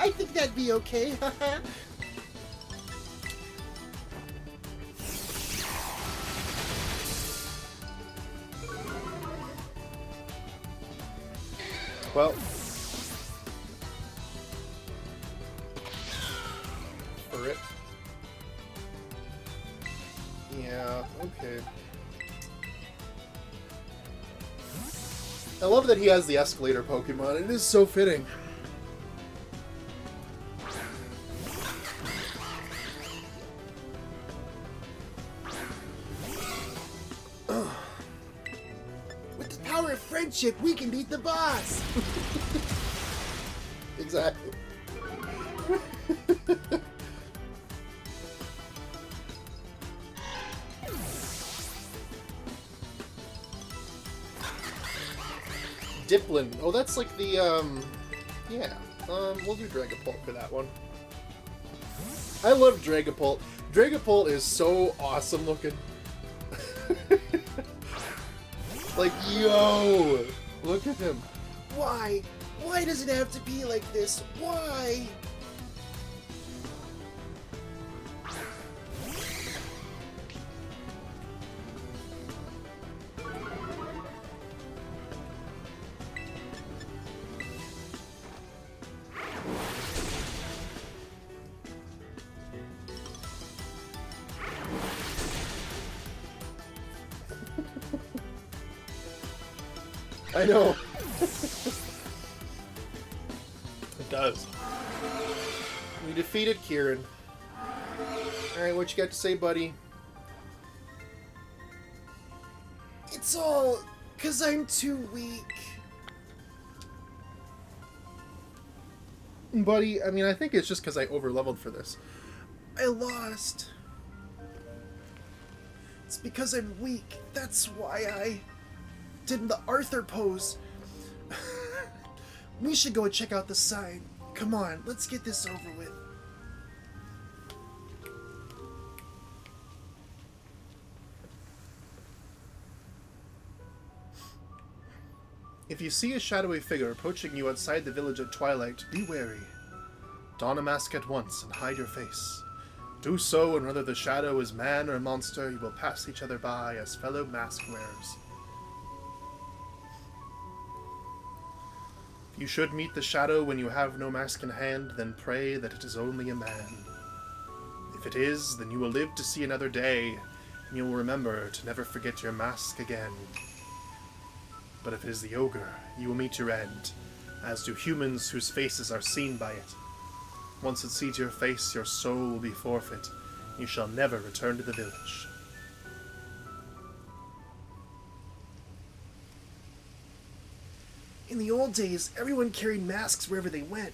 I think that'd be okay. well, for it. Yeah, okay. I love that he has the escalator Pokemon. It is so fitting. With the power of friendship, we can beat the boss. Exactly. Diplin. Oh, that's like the, yeah. We'll do Dragapult for that one. I love Dragapult. Dragapult is so awesome looking. Like, yo! Look at him. Why? Why does it have to be like this? Why? I know. It does. We defeated Kieran. Alright, what you got to say, buddy? It's all 'cause I'm too weak. Buddy, I mean, I think it's just because I overleveled for this. I lost. It's because I'm weak. That's why I did the Arthur pose. We should go check out the sign. Come on, let's get this over with. If you see a shadowy figure approaching you outside the village at twilight, be wary. Don a mask at once and hide your face. Do so, and whether the shadow is man or monster, you will pass each other by as fellow mask wearers. If you should meet the shadow when you have no mask in hand, then pray that it is only a man. If it is, then you will live to see another day, and you will remember to never forget your mask again. But if it is the ogre, you will meet your end, as do humans whose faces are seen by it. Once it sees your face, your soul will be forfeit. You shall never return to the village. In the old days, everyone carried masks wherever they went.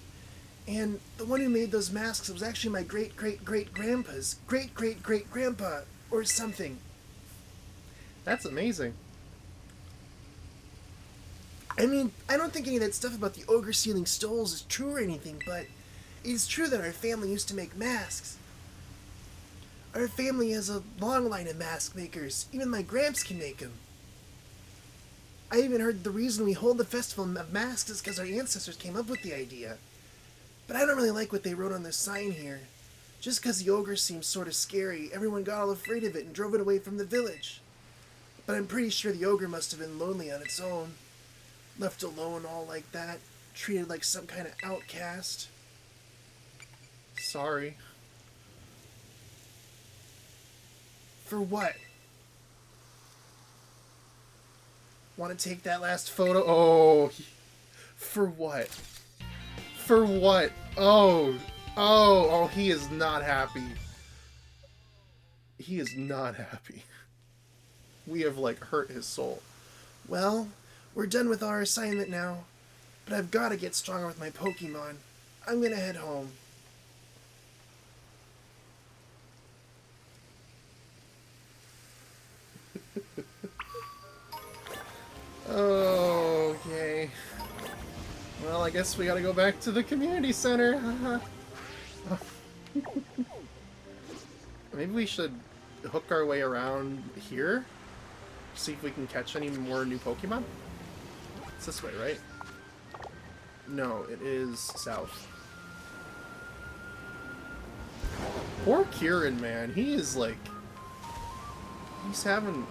And the one who made those masks was actually my great-great-great-grandpa's great-great-great-grandpa, or something. That's amazing. I mean, I don't think any of that stuff about the ogre stealing stoles is true or anything, but it's true that our family used to make masks. Our family has a long line of mask makers. Even my gramps can make them. I even heard the reason we hold the Festival of Masks is because our ancestors came up with the idea. But I don't really like what they wrote on this sign here. Just because the ogre seems sort of scary, everyone got all afraid of it and drove it away from the village. But I'm pretty sure the ogre must have been lonely on its own. Left alone all like that, treated like some kind of outcast. Sorry. For what? Want to take that last photo? Oh, for what? For what? Oh, he is not happy. He is not happy. We have, like, hurt his soul. Well, we're done with our assignment now, but I've got to get stronger with my Pokemon. I'm gonna head home. Okay. Well, I guess we gotta go back to the community center. Maybe we should hook our way around here? See if we can catch any more new Pokemon? It's this way, right? No, it is south. Poor Kieran, man. He is like... He's having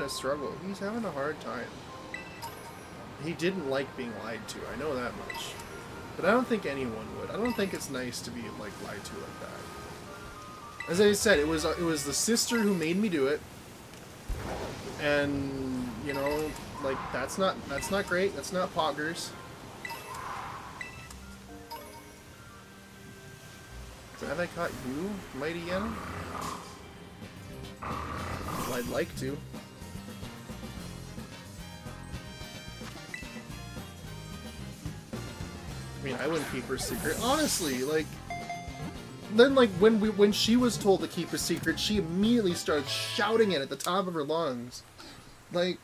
a struggle. He's having a hard time. He didn't like being lied to, I know that much. But I don't think anyone would. I don't think it's nice to be, like, lied to like that. As I said, it was the sister who made me do it. And, you know, like, that's not great. That's not poggers. So have I caught you, Mighty Yen? Well, I'd like to. I mean, I wouldn't keep her secret. Honestly, like... Then, like, when she was told to keep a secret, she immediately started shouting it at the top of her lungs. Like...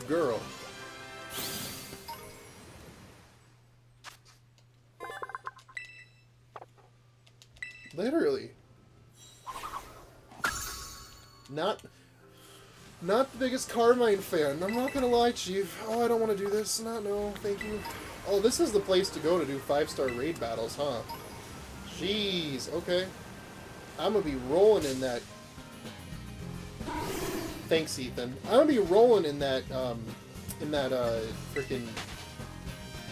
Girl. Literally. Not the biggest Carmine fan. I'm not gonna lie, Chief. Oh, I don't want to do this. No, thank you. Oh, this is the place to go to do 5-star raid battles, huh? Jeez, okay. I'm gonna be rolling in that... Thanks, Ethan. I'm gonna be rolling in that, freaking...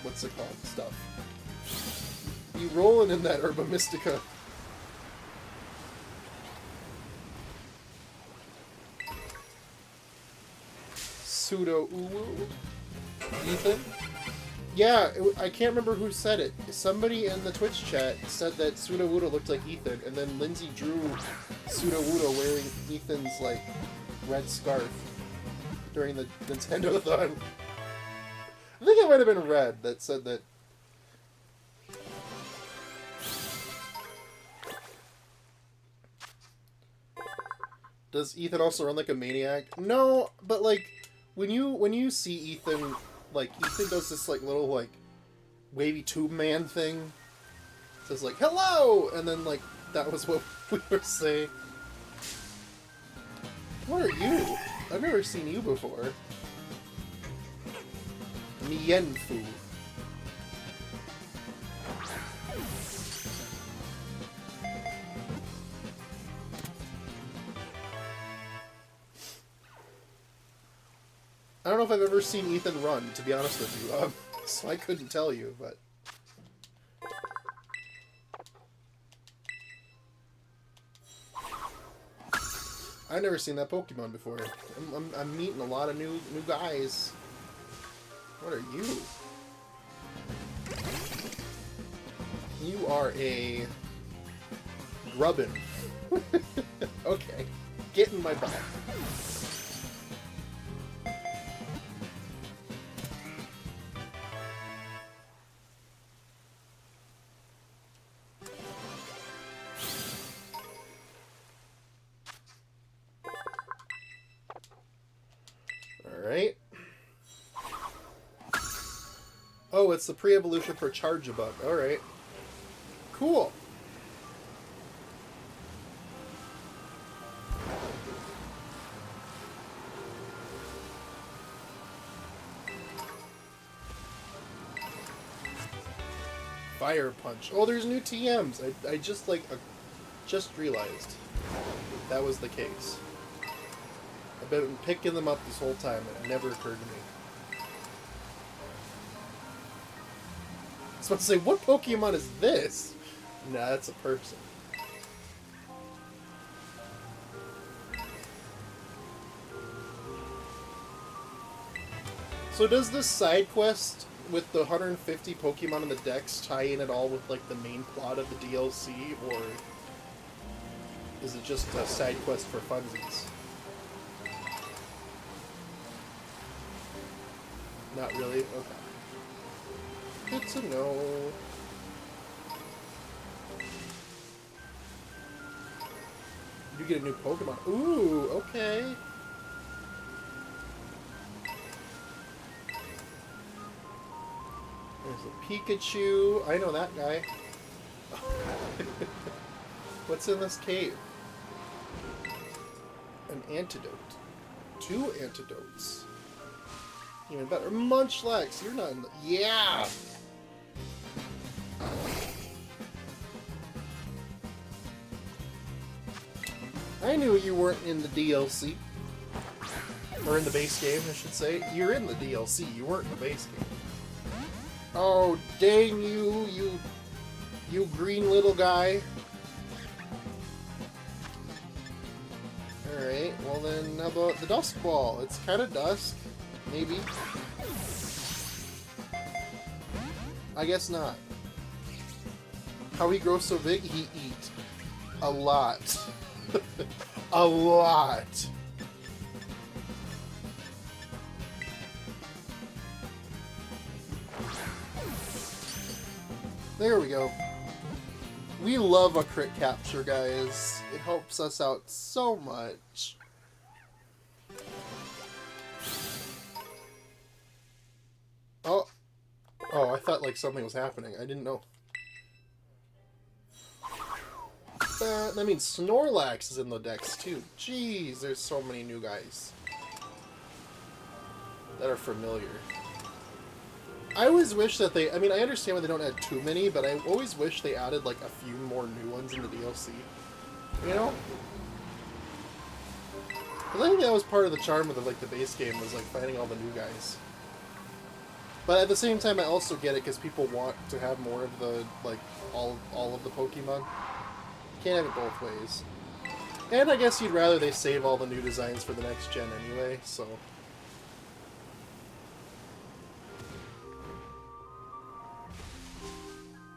What's it called? Stuff. Be rolling in that Herba Mystica. Pseudo Uwu? Ethan? Yeah, I can't remember who said it. Somebody in the Twitch chat said that Sudowoodo looked like Ethan, and then Lindsay drew Sudowoodo wearing Ethan's, like, red scarf. during the Nintendo-thon. I think it might have been Red that said that. Does Ethan also run like a maniac? No, but like when you see Ethan, like Ethan does this like little like wavy tube man thing. Says like hello, and then like that was what we were saying. What are you? I've never seen you before. Mienfu. I don't know if I've ever seen Ethan run, to be honest with you, so I couldn't tell you, but... I've never seen that Pokemon before. I'm meeting a lot of new guys. What are you? You are a... Grubbin. Okay. Get in my butt. Alright. Oh, it's the pre-evolution for Charjabug. Alright. Cool. Fire Punch. Oh, there's new TMs. I just, like, just realized that was the case. I've been picking them up this whole time, and it never occurred to me. I was about to say, what Pokemon is this? Nah, that's a person. So does this side quest with the 150 Pokemon in the Dex tie in at all with, like, the main plot of the DLC, or is it just a side quest for funsies? Not really? Okay. Good to know. You get a new Pokemon. Ooh, okay. There's a Pikachu. I know that guy. What's in this cave? An antidote. 2 antidotes. Even better. Munchlax, you're not in the... Yeah! I knew you weren't in the DLC. Or in the base game, I should say. You're in the DLC, you weren't in the base game. Oh, dang you, you green little guy. Alright, well then, how about the Dusk Ball? It's kind of dusk. Maybe. I guess not. How he grows so big? He eat a lot. A lot. There we go. We love a crit capture, guys. It helps us out so much. Oh. Oh, I thought like something was happening. I didn't know. That means Snorlax is in the Dex too. Jeez, there's so many new guys that are familiar. I always wish that they... I mean, I understand why they don't add too many, but I always wish they added like a few more new ones in the DLC. You know? But I think that was part of the charm of the, like, the base game, was like finding all the new guys. But at the same time, I also get it because people want to have more of the, like, all of the Pokemon. Can't have it both ways. And I guess you'd rather they save all the new designs for the next gen anyway, so...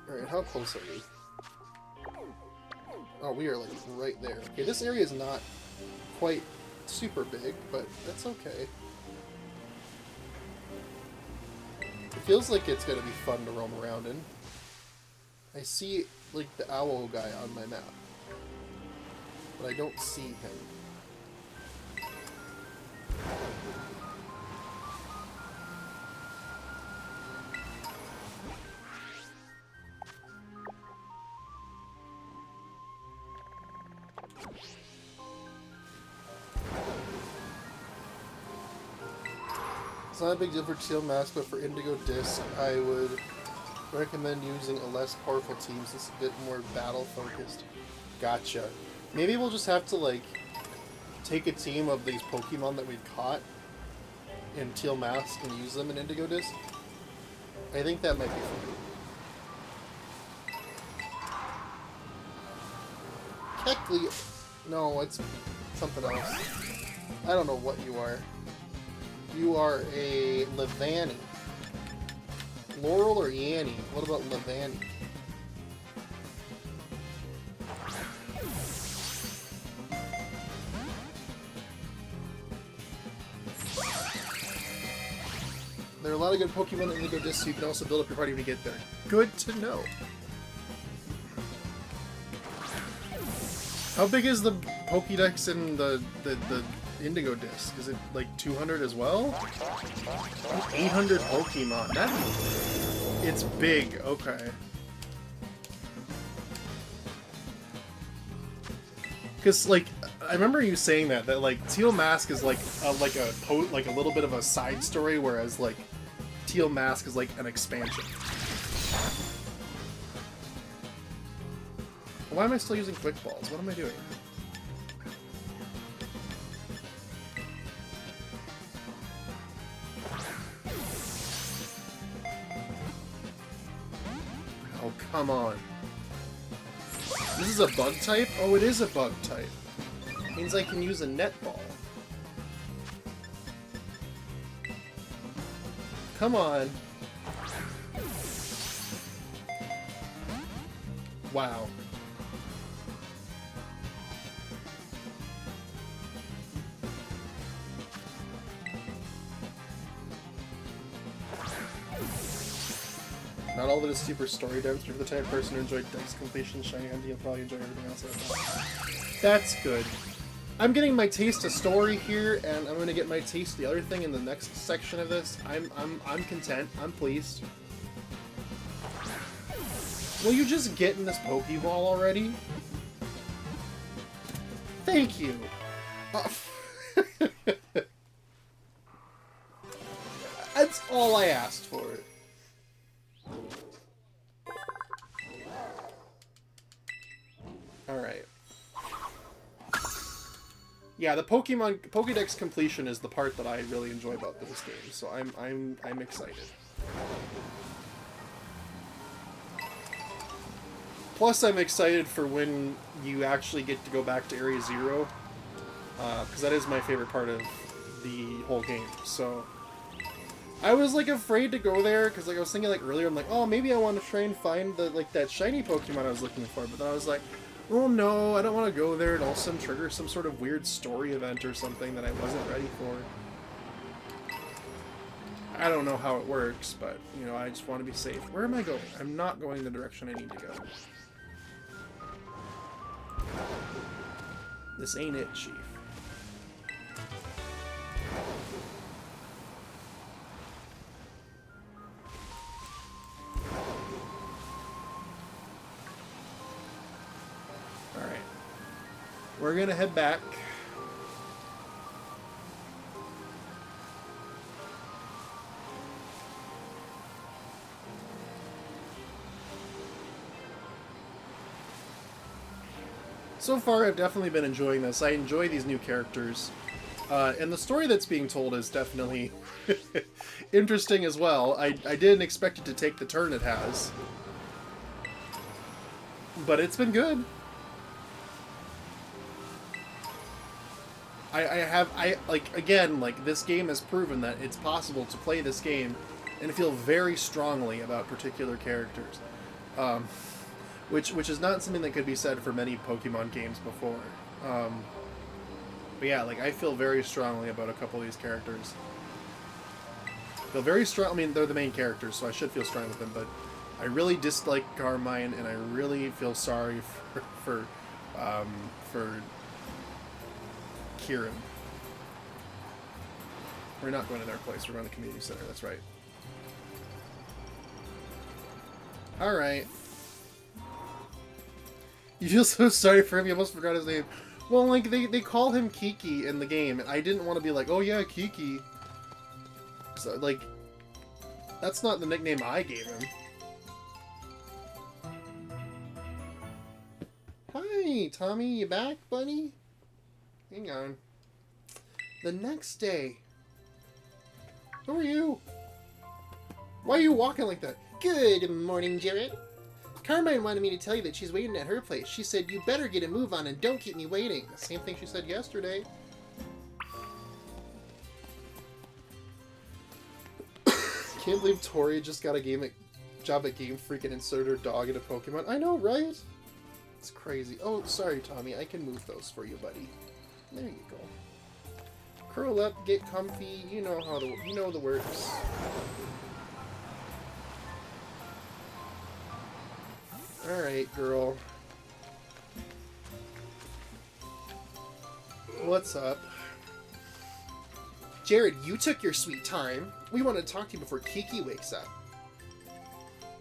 Alright, how close are we? Oh, we are, like, right there. Okay, this area is not quite super big, but that's okay. It feels like it's gonna be fun to roam around in. I see, like, the owl guy on my map. But I don't see him. It's not a big deal for Teal Mask, but for Indigo Disc, I would recommend using a less powerful team since it's a bit more battle-focused. Gotcha. Maybe we'll just have to, like, take a team of these Pokemon that we've caught in Teal Mask and use them in Indigo Disc. I think that might be fun. Kecleon. No, it's something else. I don't know what you are. You are a Levanny. Laurel or Yanny? What about Levanny? There are a lot of good Pokemon in Indigo Disc, so you can also build up your party when you get there. Good to know. How big is the Pokédex in the Indigo Disc? Is it like 200 as well? 800 Pokemon. It's big. Okay. Because like I remember you saying that like Teal Mask is like a little bit of a side story, whereas like Teal Mask is like an expansion. Why am I still using quick balls? What am I doing? Oh, come on. This is a bug type? Oh, it is a bug type. Means I can use a netball. Come on. Wow. Not all of it is super story dense, but for the type of person who enjoyed Dex completion, Shiny Hunting, you'll probably enjoy everything else. That's good. I'm getting my taste of story here, and I'm going to get my taste of the other thing in the next section of this. I'm content. I'm pleased. Will you just get in this Pokeball already? Thank you. That's all I asked for. Alright. Yeah, the Pokédex completion is the part that I really enjoy about this game, so I'm excited. Plus, I'm excited for when you actually get to go back to Area Zero, because that is my favorite part of the whole game. So I was like afraid to go there because like I was thinking like earlier, I'm like, oh, maybe I want to try and find the that shiny Pokemon I was looking for, but then I was like, oh no, I don't want to go there and all of a sudden trigger some sort of weird story event or something that I wasn't ready for. I don't know how it works, but, you know, I just want to be safe. Where am I going? I'm not going the direction I need to go. This ain't it, Chief. Alright. We're gonna head back. So far, I've definitely been enjoying this. I enjoy these new characters. And the story that's being told is definitely interesting as well. I didn't expect it to take the turn it has. But it's been good. Again, this game has proven that it's possible to play this game and feel very strongly about particular characters. Which is not something that could be said for many Pokemon games before. But yeah, I feel very strongly about a couple of these characters. feel very strong. I mean, they're the main characters, so I should feel strong with them, but I really dislike Carmine, and I really feel sorry for Kieran. We're not going to their place. We're going to the community center. That's right. All right. You feel so sorry for him. You almost forgot his name. Well, like they call him Kiki in the game, and I didn't want to be like, oh yeah, Kiki. So, like, that's not the nickname I gave him. Hi, Tommy, you back, buddy? Hang on. The next day. Who are you? Why are you walking like that? Good morning, Jared. Carmine wanted me to tell you that she's waiting at her place. She said, you better get a move on and don't keep me waiting. The same thing she said yesterday. Can't believe Tori just got a job at Game Freak and inserted her dog into Pokemon. I know, right? It's crazy. Oh, sorry, Tommy. I can move those for you, buddy. There you go. Curl up, get comfy. You know how the works. All right, girl. What's up? Jared, you took your sweet time. We want to talk to you before Kiki wakes up.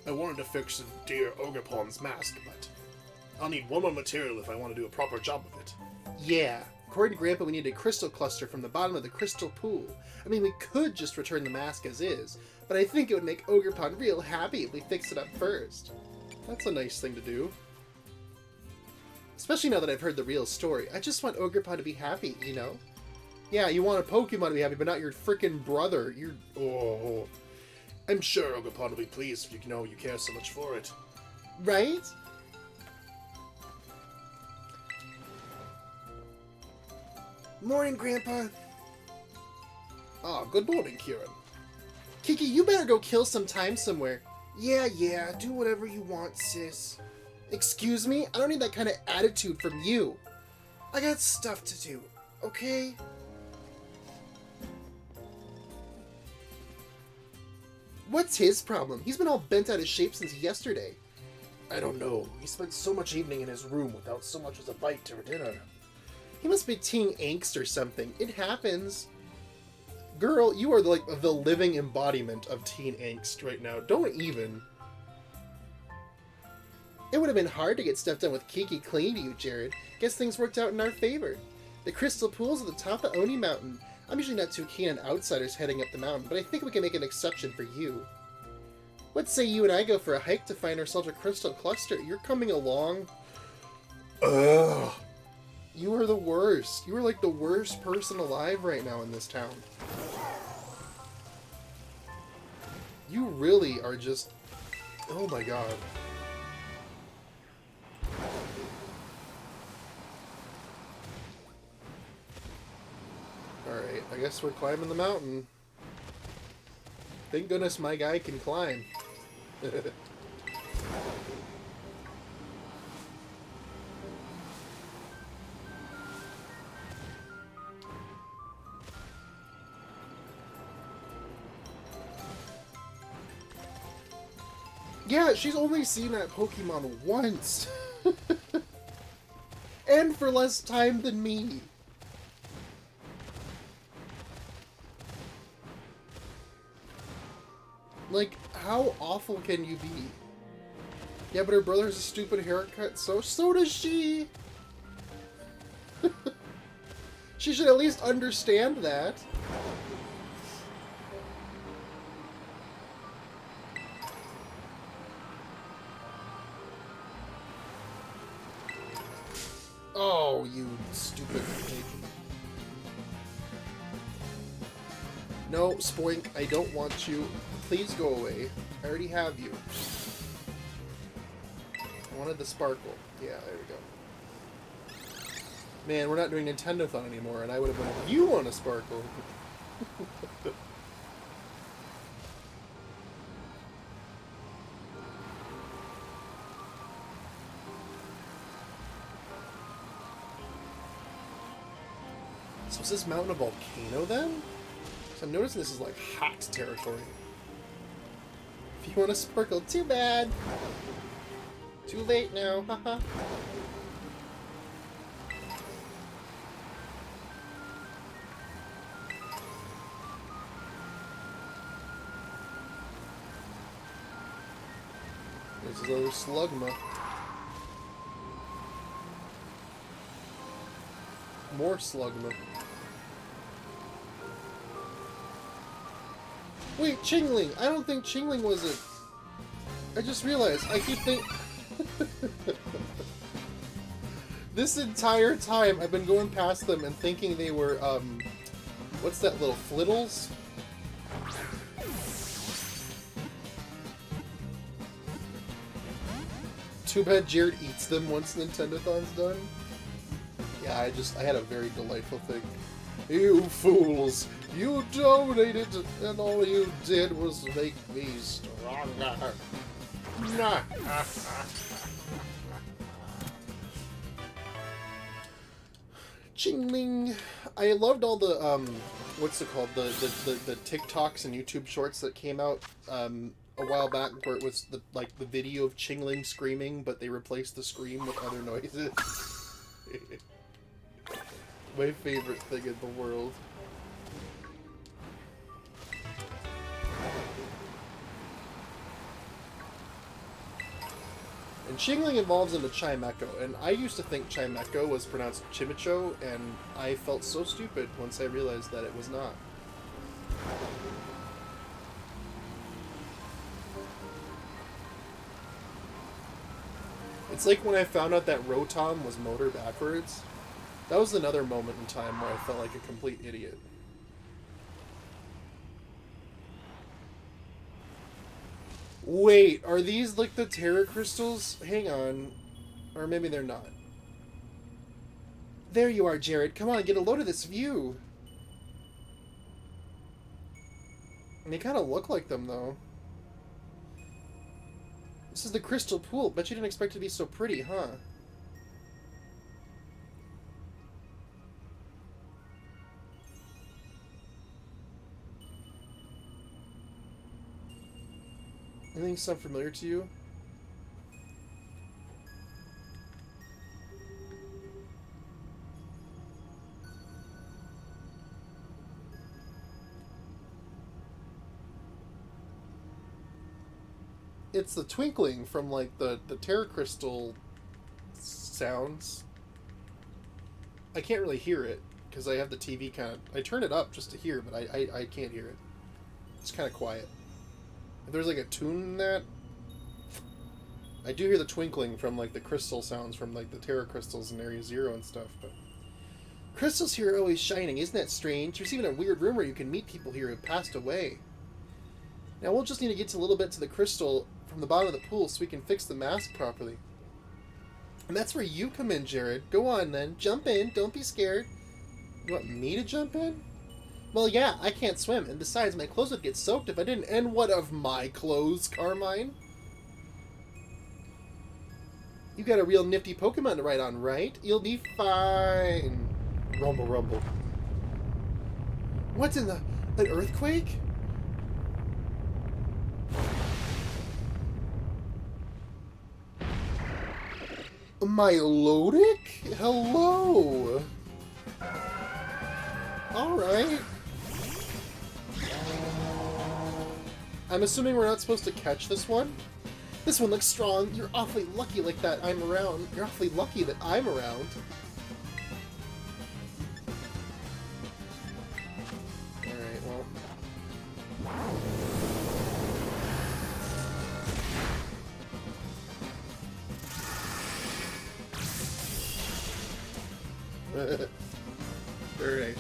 I wanted to fix dear Ogerpon's mask, but I'll need one more material if I want to do a proper job with it. Yeah. According to Grandpa, we need a crystal cluster from the bottom of the crystal pool. I mean, we could just return the mask as is, but I think it would make Ogerpon real happy if we fix it up first. That's a nice thing to do. Especially now that I've heard the real story. I just want Ogerpon to be happy, you know? Yeah, you want a Pokemon to be happy, but not your freaking brother. Oh, I'm sure Ogerpon will be pleased if you know you care so much for it. Right? Morning, Grandpa. Ah, good morning, Kieran. Kiki, you better go kill some time somewhere. Yeah, do whatever you want, sis. Excuse me? I don't need that kind of attitude from you. I got stuff to do, okay? What's his problem? He's been all bent out of shape since yesterday. I don't know. He spent so much evening in his room without so much as a bite to dinner. He must be teen angst or something. It happens. Girl, you are like the living embodiment of teen angst right now. Don't even. It would have been hard to get stuff done with Kiki clinging to you, Jared. Guess things worked out in our favor. The crystal pool's at the top of Oni Mountain. I'm usually not too keen on outsiders heading up the mountain, but I think we can make an exception for you. What say you and I go for a hike to find ourselves a crystal cluster? You're coming along? Ugh. You are the worst. You are like the worst person alive right now in this town. You really are just... Oh my god. Alright, I guess we're climbing the mountain. Thank goodness my guy can climb. Yeah, she's only seen that Pokemon once. And for less time than me. Like, how awful can you be? Yeah, but her brother has a stupid haircut, so does she. She should at least understand that. Oh, you stupid pig. No, Spoink, I don't want you. Please go away. I already have you. I wanted the sparkle. Yeah, there we go. Man, we're not doing Nintendo-thon anymore, and I would have been like, you want a sparkle. So is this mountain a volcano then? So I'm noticing this is like hot territory. If you want to sparkle, too bad. Too late now, haha. This is other slugma. More slugma. Wait, Chingling! I don't think Chingling was it. I just realized, I keep thinking... This entire time, I've been going past them and thinking they were, what's that, little flittles? Too bad Jared eats them once Nintendothon's done. Yeah, I had a very delightful thing. You fools! You donated, and all you did was make me stronger. Nah. Chingling. I loved all the what's it called? The TikToks and YouTube shorts that came out a while back, where it was the video of Chingling screaming, but they replaced the scream with other noises. My favorite thing in the world. And Chingling evolves into Chimecho, and I used to think Chimecho was pronounced Chimicho, and I felt so stupid once I realized that it was not. It's like when I found out that Rotom was motor backwards. That was another moment in time where I felt like a complete idiot. Wait, are these like the Terra Crystals? Hang on. Or maybe they're not. There you are, Jared. Come on, get a load of this view. And they kind of look like them, though. This is the Crystal Pool. Bet you didn't expect it to be so pretty, huh? Anything sound familiar to you? It's the twinkling from, like, the Terra Crystal sounds. I can't really hear it, because I have the TV kind of... I turn it up just to hear, but I can't hear it. It's kind of quiet. If there's, like, a tune in that... I do hear the twinkling from, like, the crystal sounds from, like, the Terra Crystals in Area Zero and stuff, but... Crystals here are always shining, isn't that strange? There's even a weird rumor you can meet people here who passed away. Now, we'll just need to get a little bit to the crystal from the bottom of the pool so we can fix the mask properly. And that's where you come in, Jared. Go on, then. Jump in. Don't be scared. You want me to jump in? Well, yeah, I can't swim, and besides, my clothes would get soaked if I didn't. And what of my clothes, Carmine? You got a real nifty Pokemon to ride on, right? You'll be fine. Rumble, rumble. What's in the... an earthquake? Milotic? Hello! Alright. I'm assuming we're not supposed to catch this one? This one looks strong. You're awfully lucky like that I'm around. You're awfully lucky that I'm around. Alright, well... Alright.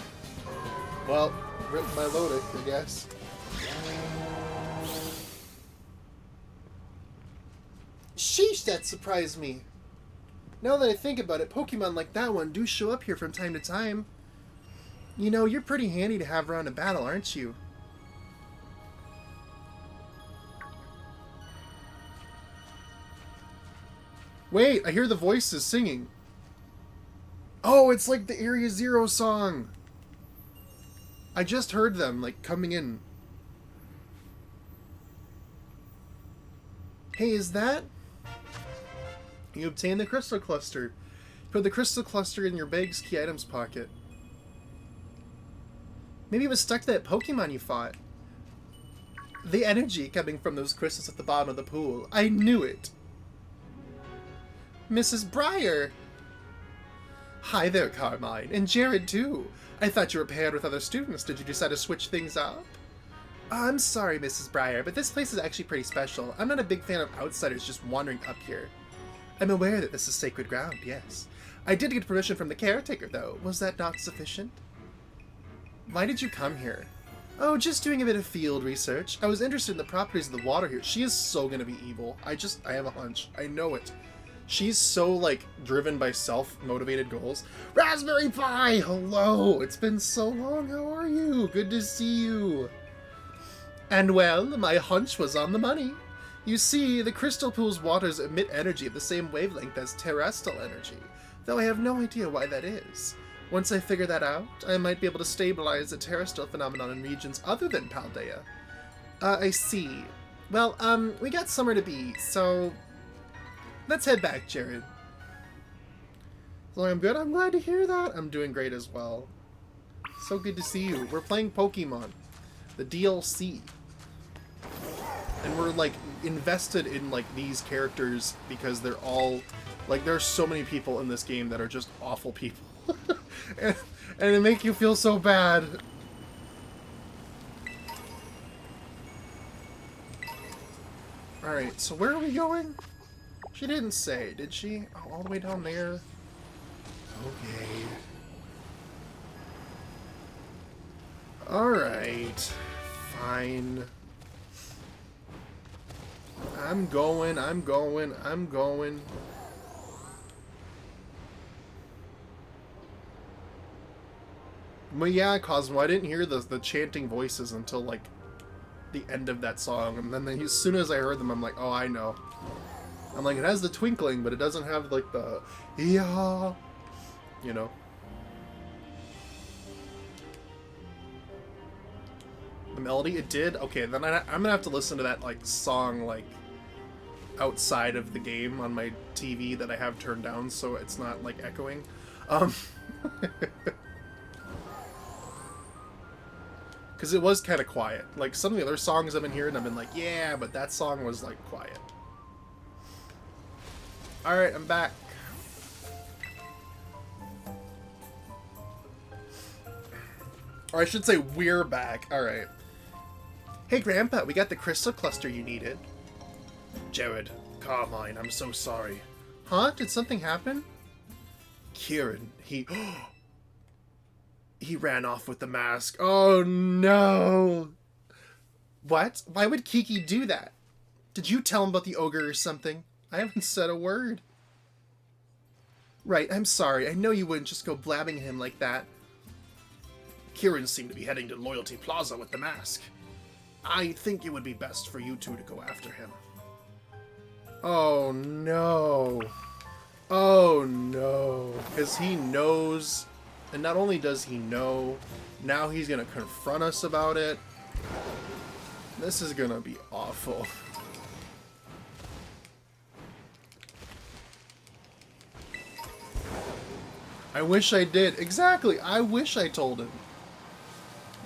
Well, rip my Lodic, I guess. Sheesh, that surprised me. Now that I think about it, Pokemon like that one do show up here from time to time. You know, you're pretty handy to have around a battle, aren't you? Wait, I hear the voices singing. Oh, it's like the Area Zero song. I just heard them, like, coming in. Hey, is that... You obtained the crystal cluster. Put the crystal cluster in your bag's key items pocket. Maybe it was stuck to that Pokemon you fought. The energy coming from those crystals at the bottom of the pool. I knew it. Mrs. Breyer! Hi there, Carmine. And Jared, too. I thought you were paired with other students. Did you decide to switch things up? I'm sorry, Mrs. Breyer, but this place is actually pretty special. I'm not a big fan of outsiders just wandering up here. I'm aware that this is sacred ground, yes. I did get permission from the caretaker, though. Was that not sufficient? Why did you come here? Oh, just doing a bit of field research. I was interested in the properties of the water here. She is so gonna be evil. I have a hunch. I know it. She's so, like, driven by self-motivated goals. Raspberry Pi! Hello! It's been so long. How are you? Good to see you. And well, my hunch was on the money. You see, the crystal pool's waters emit energy at the same wavelength as terrestrial energy, though I have no idea why that is. Once I figure that out, I might be able to stabilize the terrestrial phenomenon in regions other than Paldea. I see. Well, we got somewhere to be, so... Let's head back, Jared. So I'm good. I'm glad to hear that. I'm doing great as well. So good to see you. We're playing Pokemon. The DLC. And we're, like, invested in, like, these characters because they're all... Like, there's so many people in this game that are just awful people. and it make you feel so bad. Alright, so where are we going? She didn't say, did she? Oh, all the way down there? Okay. Alright. Fine. I'm going. But yeah, Cosmo, I didn't hear the chanting voices until, like, the end of that song. And then as soon as I heard them, I'm like, oh, I know. I'm like, it has the twinkling, but it doesn't have, like, the... Yeah. You know? The melody, it did? Okay, then I'm gonna have to listen to that, like, song, like, outside of the game on my TV that I have turned down so it's not, like, echoing. Because it was kind of quiet. Like, some of the other songs I've been hearing, I've been like, yeah, but that song was, like, quiet. Alright, I'm back. Or I should say, we're back. Alright. Hey, Grandpa, we got the crystal cluster you needed. Jared, Carmine, I'm so sorry. Huh? Did something happen? Kieran, he ran off with the mask. Oh, no. What? Why would Kiki do that? Did you tell him about the ogre or something? I haven't said a word. Right, I'm sorry. I know you wouldn't just go blabbing him like that. Kieran seemed to be heading to Loyalty Plaza with the mask. I think it would be best for you two to go after him. Oh, no. Oh, no. Because he knows... And not only does he know, now he's going to confront us about it. This is going to be awful. I wish I did. Exactly. I wish I told him.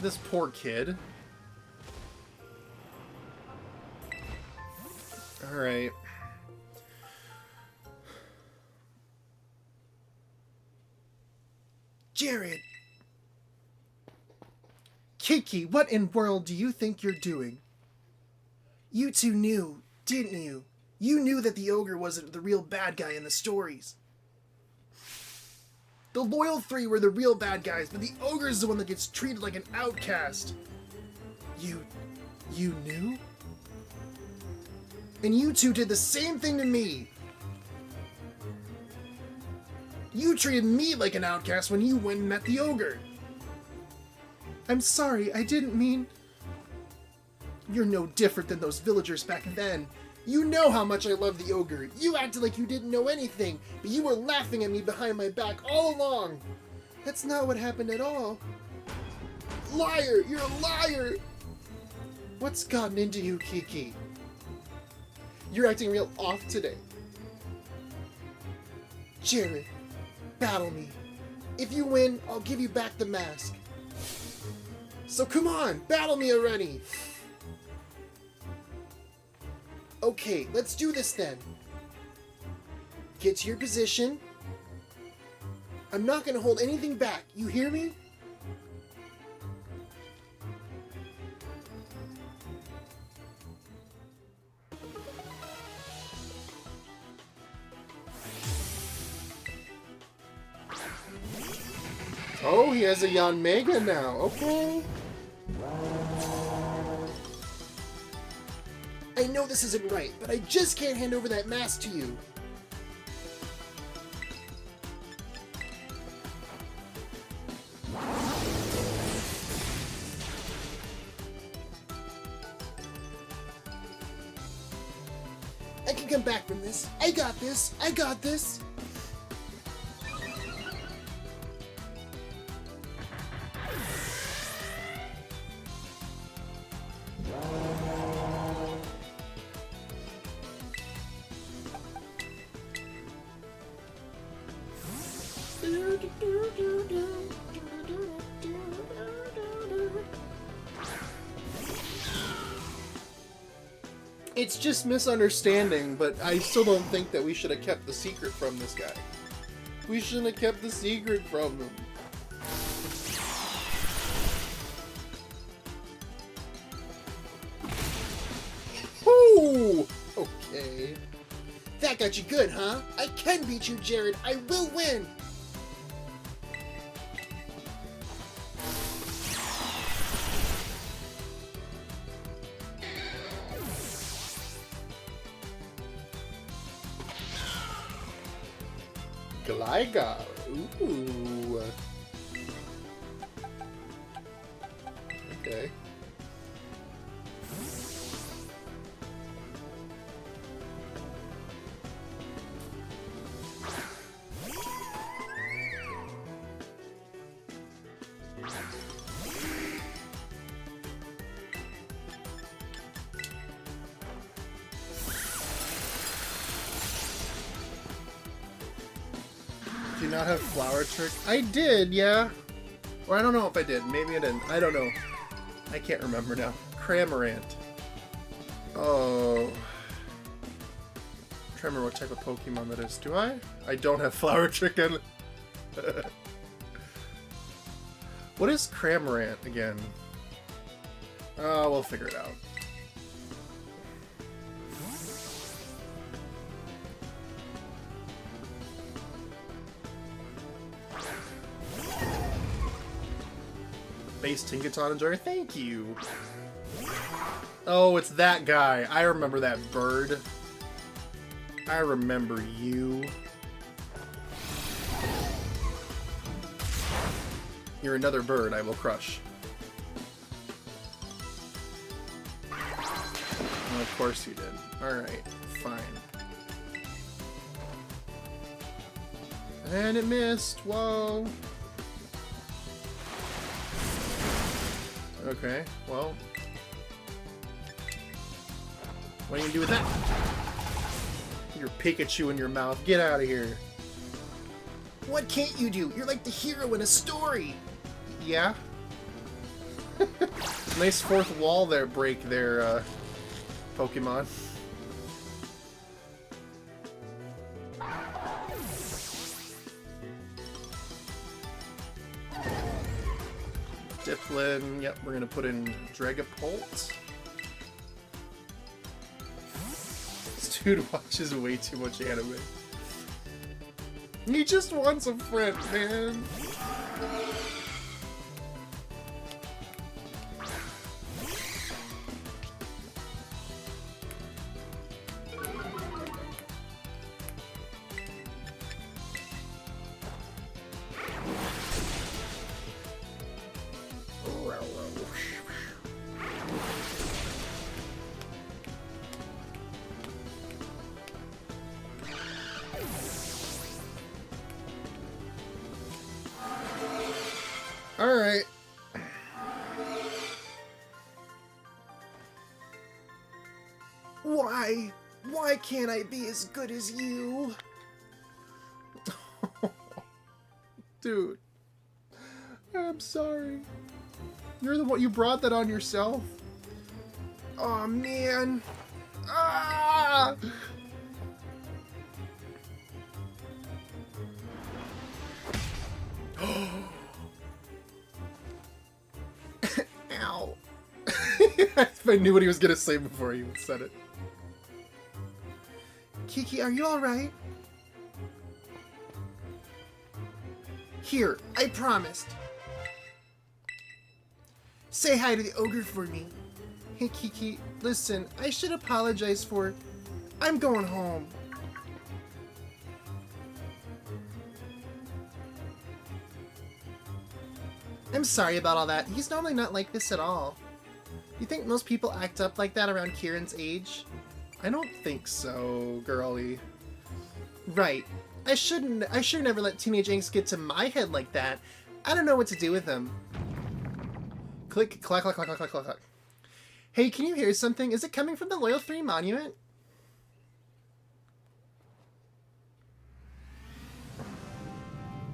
This poor kid. Alright. Jared! Kiki, what in world do you think you're doing? You two knew, didn't you? You knew that the ogre wasn't the real bad guy in the stories. The loyal three were the real bad guys, but the ogre's the one that gets treated like an outcast. You knew? And you two did the same thing to me. You treated me like an outcast when you went and met the ogre. I'm sorry, I didn't mean... You're no different than those villagers back then. You know how much I love the ogre. You acted like you didn't know anything, but you were laughing at me behind my back all along. That's not what happened at all. Liar! You're a liar! What's gotten into you, Kiki? You're acting real off today. Jared, battle me. If you win, I'll give you back the mask. So come on, battle me already! Okay, let's do this then. Get to your position. I'm not gonna hold anything back, you hear me? Oh, he has a Yanmega now. Okay. I know this isn't right, but I just can't hand over that mask to you. I can come back from this. I got this. I got this. It's just misunderstanding, but I still don't think that we should have kept the secret from this guy. We shouldn't have kept the secret from him. Ooh! Okay. That got you good, huh? I can beat you, Jared. I will win! Gligar. Ooh. Okay. Do you not have Flower Trick? I did, yeah. Or I don't know if I did. Maybe I didn't. I don't know. I can't remember now. Cramorant. Oh. I'm trying to remember what type of Pokemon that is. Do I? I don't have Flower Trick in. What is Cramorant again? We'll figure it out. Base Tinkaton Enjoyer, thank you! Oh, it's that guy. I remember that bird. I remember you. You're another bird I will crush. Well, of course you did. Alright, fine. And it missed. Whoa. Okay, well. What are you gonna do with that? Your Pikachu in your mouth. Get out of here. What can't you do? You're like the hero in a story. Yeah. Nice fourth wall there, break there, Pokemon. Dipplin, yep, we're gonna put in Dragapult. This dude watches way too much anime. He just wants a friend, man. Alright. can't I be as good as you? Dude, I'm sorry. You're the one, you brought that on yourself. Aw, man. Ah! Ow. I knew what he was gonna say before he even said it. Kiki, are you alright? Here, I promised. Say hi to the ogre for me. Hey, Kiki, listen, I should apologize for... I'm going home. I'm sorry about all that. He's normally not like this at all. You think most people act up like that around Kieran's age? I don't think so, girly. Right. I should never let teenage angst get to my head like that. I don't know what to do with him. Click, clack, clack, clack, clack, clack, clack. Hey, can you hear something? Is it coming from the Loyal 3 monument?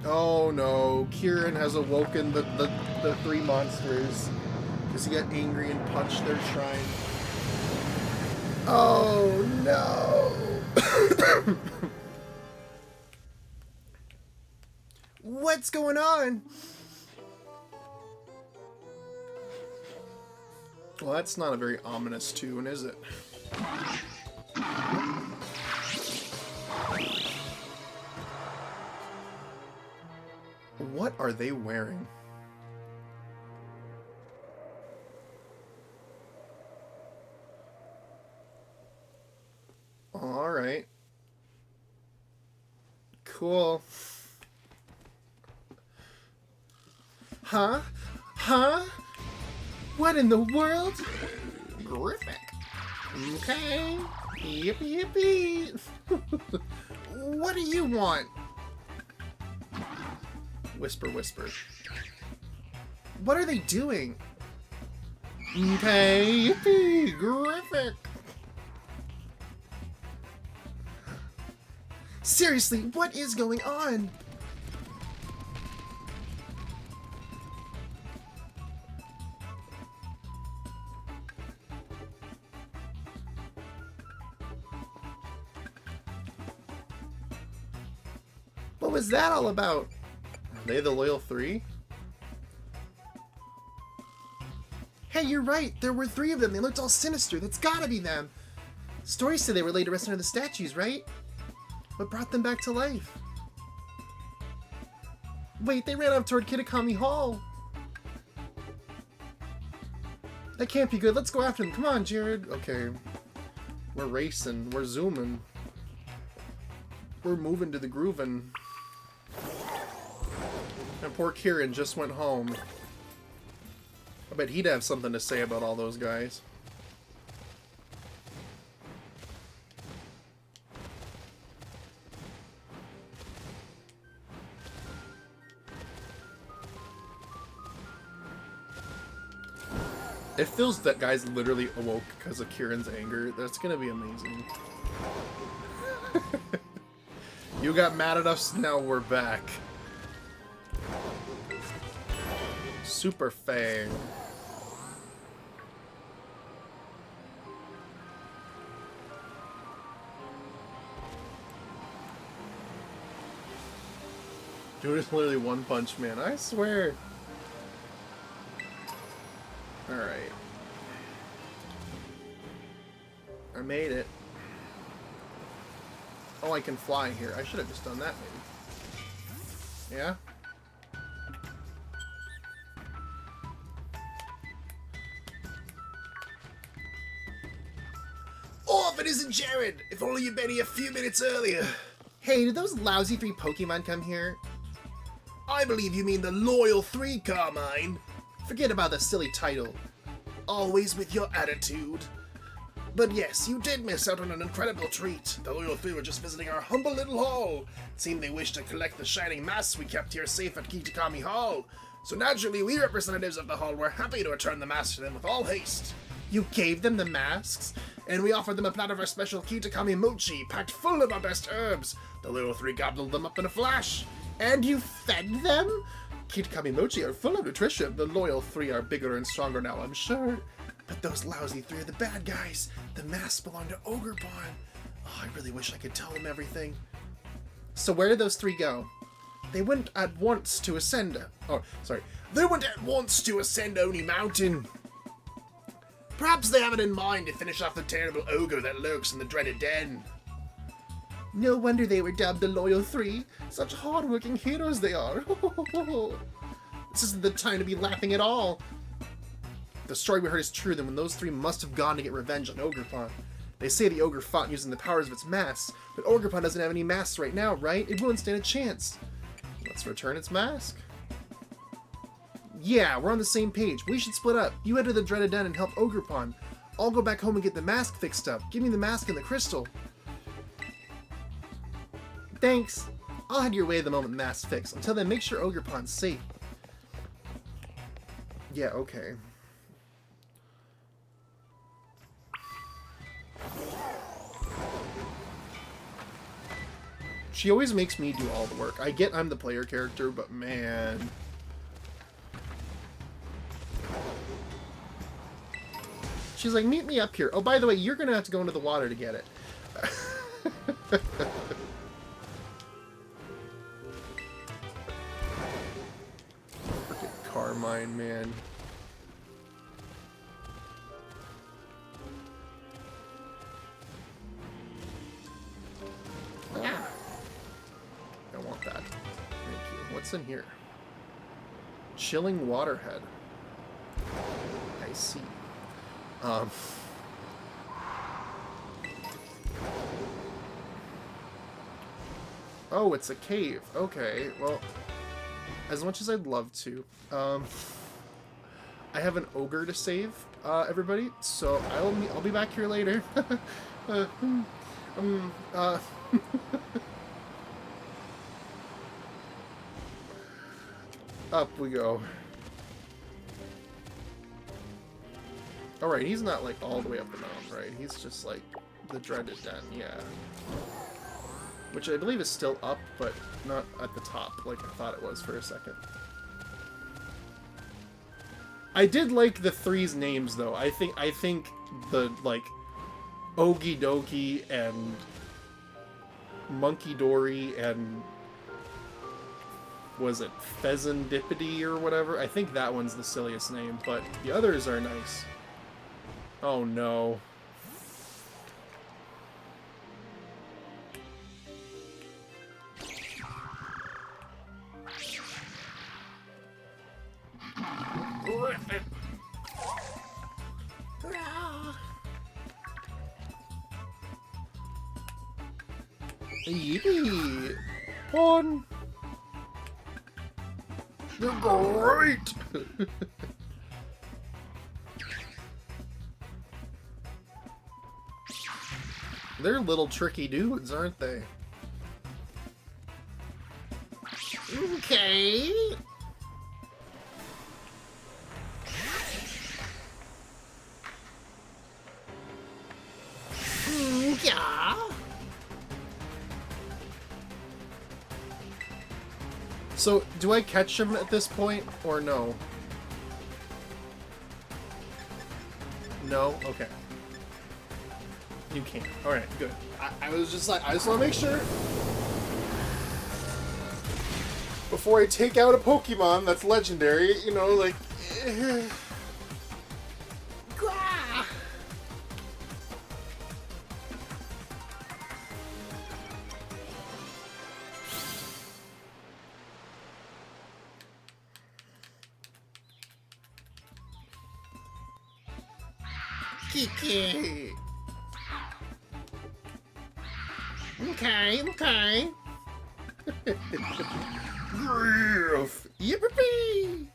Oh no, Kieran has awoken the three monsters. Because he got angry and punched their shrine. Oh no! What's going on? Well, that's not a very ominous tune, is it? What are they wearing? Alright. Cool. Huh? Huh? What in the world? Terrific. Okay. Yippee yippee. What do you want? Whisper, whisper. What are they doing? Okay, yippee, terrific. Seriously, what is going on? What was that all about? Are they the Loyal 3? Hey, you're right. There were 3 of them. They looked all sinister. That's gotta be them. Stories said they were laid to rest under the statues, right? What brought them back to life? Wait, they ran off toward Kitakami Hall. That can't be good. Let's go after them. Come on, Jared. Okay. We're racing. We're zooming. We're moving to the groovin'. And poor Kieran just went home. I bet he'd have something to say about all those guys. It feels that guys literally awoke because of Kieran's anger. That's gonna be amazing. You got mad at us, now we're back. Super Fang. Dude, it's literally One Punch Man, I swear. Alright. I made it. Oh, I can fly here. I should have just done that, maybe. Yeah? Oh, if it isn't Jared! If only you'd been here a few minutes earlier. Hey, did those lousy 3 Pokemon come here? I believe you mean the Loyal 3, Carmine. Forget about the silly title. Always with your attitude. But yes, you did miss out on an incredible treat. The Loyal 3 were just visiting our humble little hall. It seemed they wished to collect the shining masks we kept here safe at Kitakami Hall. So naturally, we representatives of the hall were happy to return the masks to them with all haste. You gave them the masks? and we offered them a platter of our special Kitakami mochi, packed full of our best herbs. The loyal three gobbled them up in a flash. And you fed them? Kitakami mochi are full of nutrition. The loyal three are bigger and stronger now, I'm sure. But those lousy three are the bad guys. The masks belong to Ogrepon. Oh, I really wish I could tell them everything. So where did those three go? They went at once to ascend... Oh, sorry. They went at once to ascend Oni Mountain. Perhaps they have it in mind to finish off the terrible ogre that lurks in the dreaded den. No wonder they were dubbed the Loyal Three. Such hard-working heroes they are. This isn't the time to be laughing at all. The story we heard is true, then when those three must have gone to get revenge on Ogrepon. They say the ogre fought using the powers of its masks, but Ogrepon doesn't have any masks right now, right? It wouldn't stand a chance. Let's return its mask. Yeah, we're on the same page. We should split up. You head to the dreaded den and help Ogrepon. I'll go back home and get the mask fixed up. Give me the mask and the crystal. Thanks. I'll head your way the moment the mask's fixed. Until then, make sure Ogrepon's safe. Yeah, okay. She always makes me do all the work. I get I'm the player character, but man... She's like, meet me up here. Oh, by the way, you're going to have to go into the water to get it. Frickin' Carmine, man. Ah. I want that. Thank you. What's in here? Chilling Waterhead. I see. Oh, it's a cave. Okay, well, as much as I'd love to, I have an ogre to save, everybody, so I'll be back here later. Up we go. Alright, he's not, like, all the way up the mountain, right? He's just, like, the dreaded den, yeah. Which I believe is still up, but not at the top, like I thought it was for a second. I did like the three's names, though. I think the, like, Ogie Dokie and Monkey Dory and... was it Pheasantipity or whatever? I think that one's the silliest name, but the others are nice. Oh no. Yippee! On! You're great! They're little tricky dudes, aren't they? Okay. Yeah. So, do I catch him at this point, or no? No? Okay. You can't. Alright, good. I was just like, I just want to make sure. Before I take out a Pokemon that's legendary, you know, like... Kiki. Okay, okay. Griff! Yippee!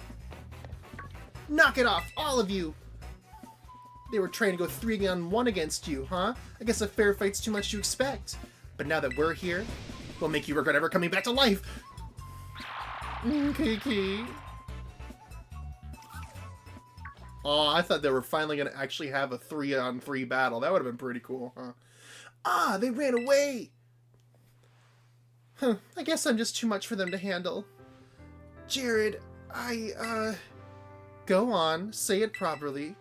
Knock it off, all of you! They were trying to go 3-on-1 against you, huh? I guess a fair fight's too much to expect. But now that we're here, we'll make you regret ever coming back to life! Kiki. Oh, I thought they were finally going to actually have a 3-on-3 battle. That would have been pretty cool, huh? Ah, they ran away! Huh, I guess I'm just too much for them to handle. Jared, Go on, say it properly.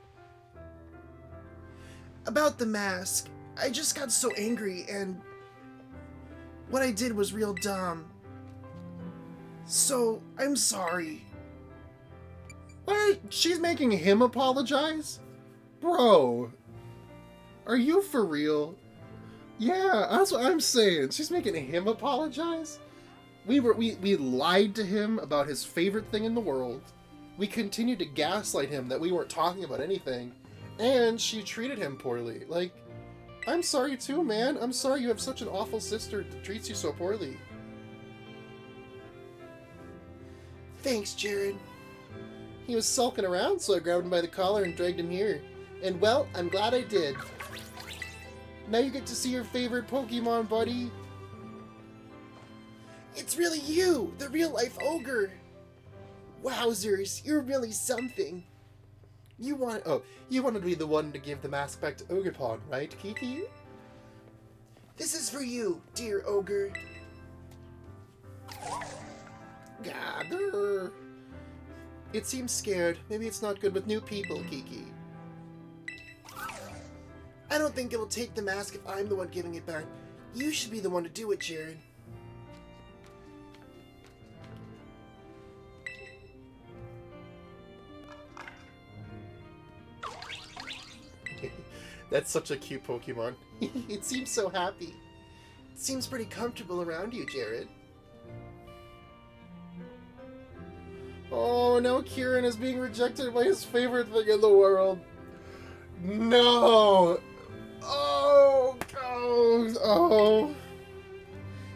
About the mask, I just got so angry and... what I did was real dumb. So, I'm sorry. What? She's making him apologize? Bro, are you for real? Yeah, that's what I'm saying. She's making him apologize? We lied to him about his favorite thing in the world. We continued to gaslight him that we weren't talking about anything. And she treated him poorly. Like, I'm sorry too, man. I'm sorry you have such an awful sister that treats you so poorly. Thanks, Jared. He was sulking around, so I grabbed him by the collar and dragged him here. And well, I'm glad I did. Now you get to see your favorite Pokemon, buddy. It's really you, the real-life ogre. Wowzers, you're really something. You wanted to be the one to give the mask back to Ogerpon, right, Kiki? This is for you, dear ogre. Gather. It seems scared. Maybe it's not good with new people, Kiki. I don't think it'll take the mask if I'm the one giving it back. You should be the one to do it, Jared. That's such a cute Pokemon. It seems so happy. It seems pretty comfortable around you, Jared. Oh, now Kieran is being rejected by his favorite thing in the world. No! Oh, oh, oh.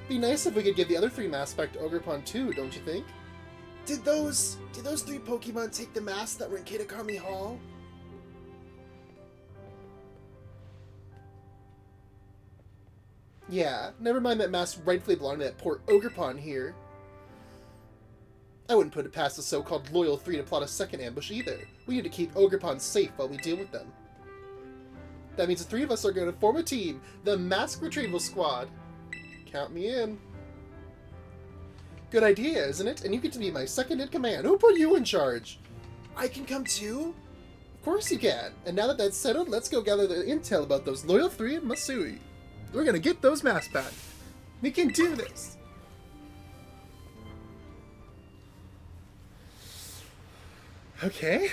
Be nice if we could give the other 3 masks back to Ogerpon too, don't you think? Did those 3 Pokemon take the masks that were in Kitakami Hall? Yeah, never mind that mask rightfully belonged to that poor Ogerpon here. I wouldn't put it past the so-called Loyal 3 to plot a second ambush either. We need to keep Ogerpon safe while we deal with them. That means the 3 of us are going to form a team, the Mask Retrieval Squad. Count me in. Good idea, isn't it? And you get to be my second in command. Who put you in charge? I can come too? Of course you can. And now that that's settled, let's go gather the intel about those Loyal 3 and Masui. We're going to get those masks back. We can do this. Okay.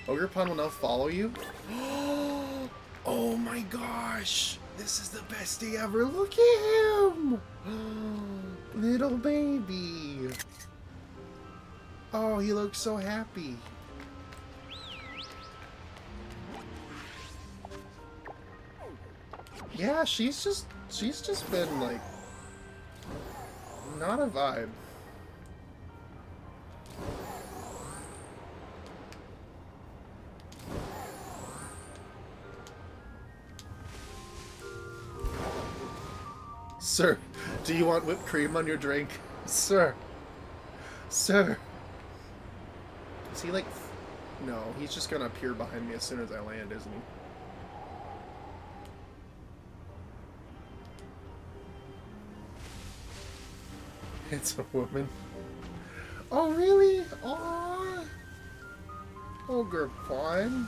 Ogerpon will now follow you. Oh my gosh. This is the best day ever. Look at him. Little baby. Oh, he looks so happy. Yeah, she's just been like not a vibe. Sir, do you want whipped cream on your drink? Sir. Sir. Is he like... No, he's just gonna appear behind me as soon as I land, isn't he? It's a woman. Oh, really? Aww. Ogerpon.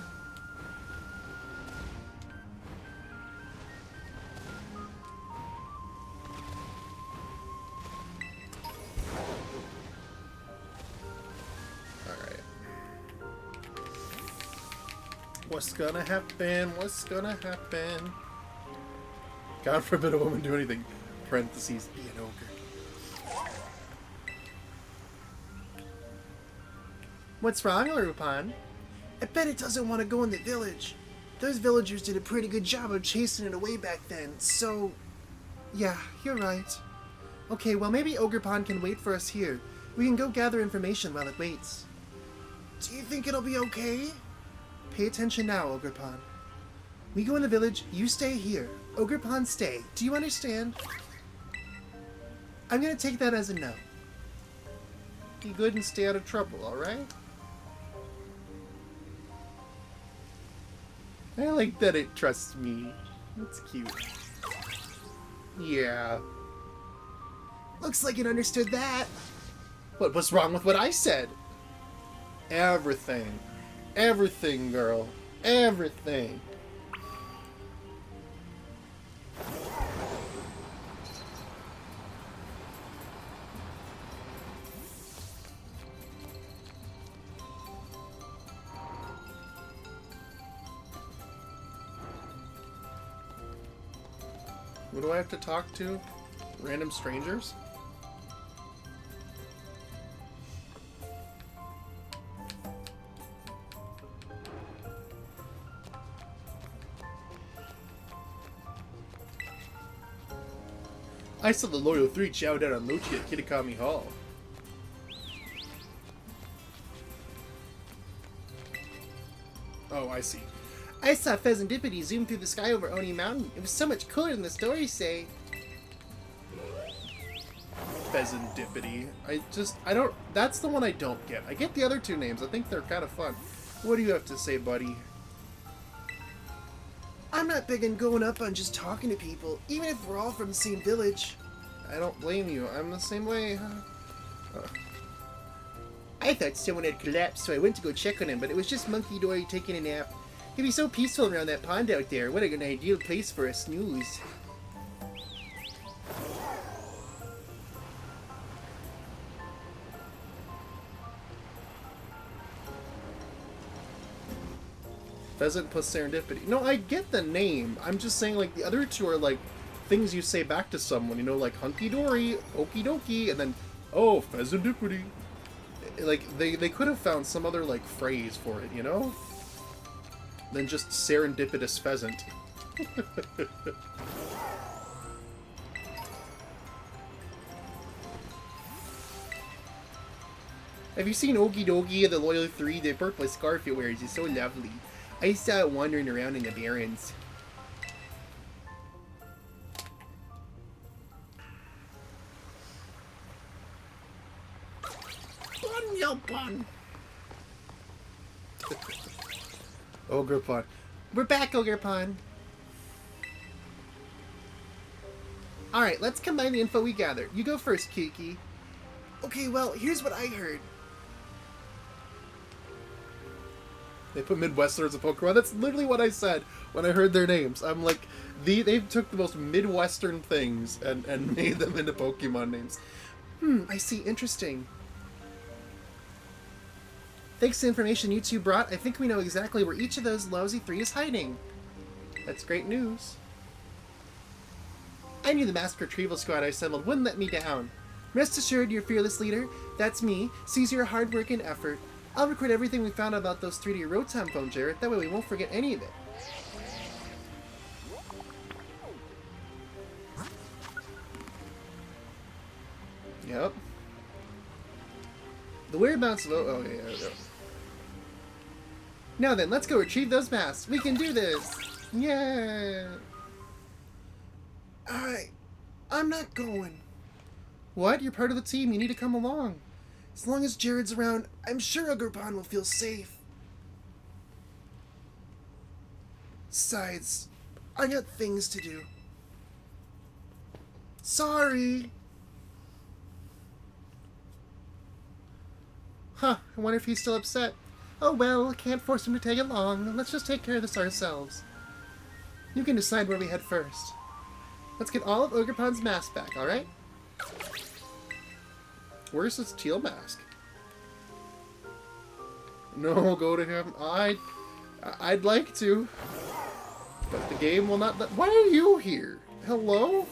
What's gonna happen? What's gonna happen? God forbid a woman do anything. Parentheses, be an ogre. What's wrong, Ogerpon? I bet it doesn't want to go in the village. Those villagers did a pretty good job of chasing it away back then, so... Yeah, you're right. Okay, well maybe Ogerpon can wait for us here. We can go gather information while it waits. Do you think it'll be okay? Pay attention now, Ogerpon. We go in the village, you stay here. Ogerpon, stay. Do you understand? I'm gonna take that as a no. Be good and stay out of trouble, alright? I like that it trusts me. That's cute. Yeah. Looks like it understood that. What's wrong with what I said? Everything. Everything, girl. Everything. Who do I have to talk to? Random strangers? I saw the Loyal 3 chow down on Lochi at Kitakami Hall. Oh, I see. I saw Pheasantipity zoom through the sky over Oni Mountain. It was so much cooler than the stories say. Pheasantipity. I don't... That's the one I don't get. I get the other two names. I think they're kind of fun. What do you have to say, buddy? I'm not big on going up on just talking to people, even if we're all from the same village. I don't blame you. I'm the same way. I thought someone had collapsed, so I went to go check on him, but it was just Monkey Dory taking a nap. He'd be so peaceful around that pond out there. What an ideal place for a snooze. Pheasant plus serendipity. No, I get the name. I'm just saying, like, the other two are, like, things you say back to someone. You know, like, hunky-dory, okie dokie, and then, oh, pheasantipity. Like, they could have found some other, like, phrase for it, you know? Than just serendipitous pheasant. Have you seen Okie Dokie and the Loyal 3? The purple scarf it wears is so lovely. I saw it wandering around in the Barrens. Bun, yo, bun. Ogre Pond. We're back, Ogre Pond. Alright, let's combine the info we gathered. You go first, Kiki. Okay, well, here's what I heard. They put Midwesterners in Pokemon. That's literally what I said when I heard their names. I'm like, they took the most Midwestern things and made them into Pokemon names. I see. Interesting. Thanks to the information you two brought, I think we know exactly where each of those lousy 3 is hiding. That's great news. I knew the mask retrieval squad I assembled wouldn't let me down. Rest assured, your fearless leader, that's me, sees your hard work and effort. I'll record everything we found about those 3 to your Rotom phone, Jarrett. That way we won't forget any of it. Yep. The whereabouts of... Oh, yeah. Now then, let's go retrieve those masks. We can do this. Yeah. I'm not going. What? You're part of the team. You need to come along. As long as Jared's around, I'm sure Ogrepan will feel safe. Besides, I got things to do. Sorry. Huh, I wonder if he's still upset. Oh well, can't force him to tag along. Let's just take care of this ourselves. You can decide where we head first. Let's get all of Ogrepon's masks back, alright? Where's this Teal Mask? No, go to him. I'd like to. But the game will not let... Why are you here? Hello?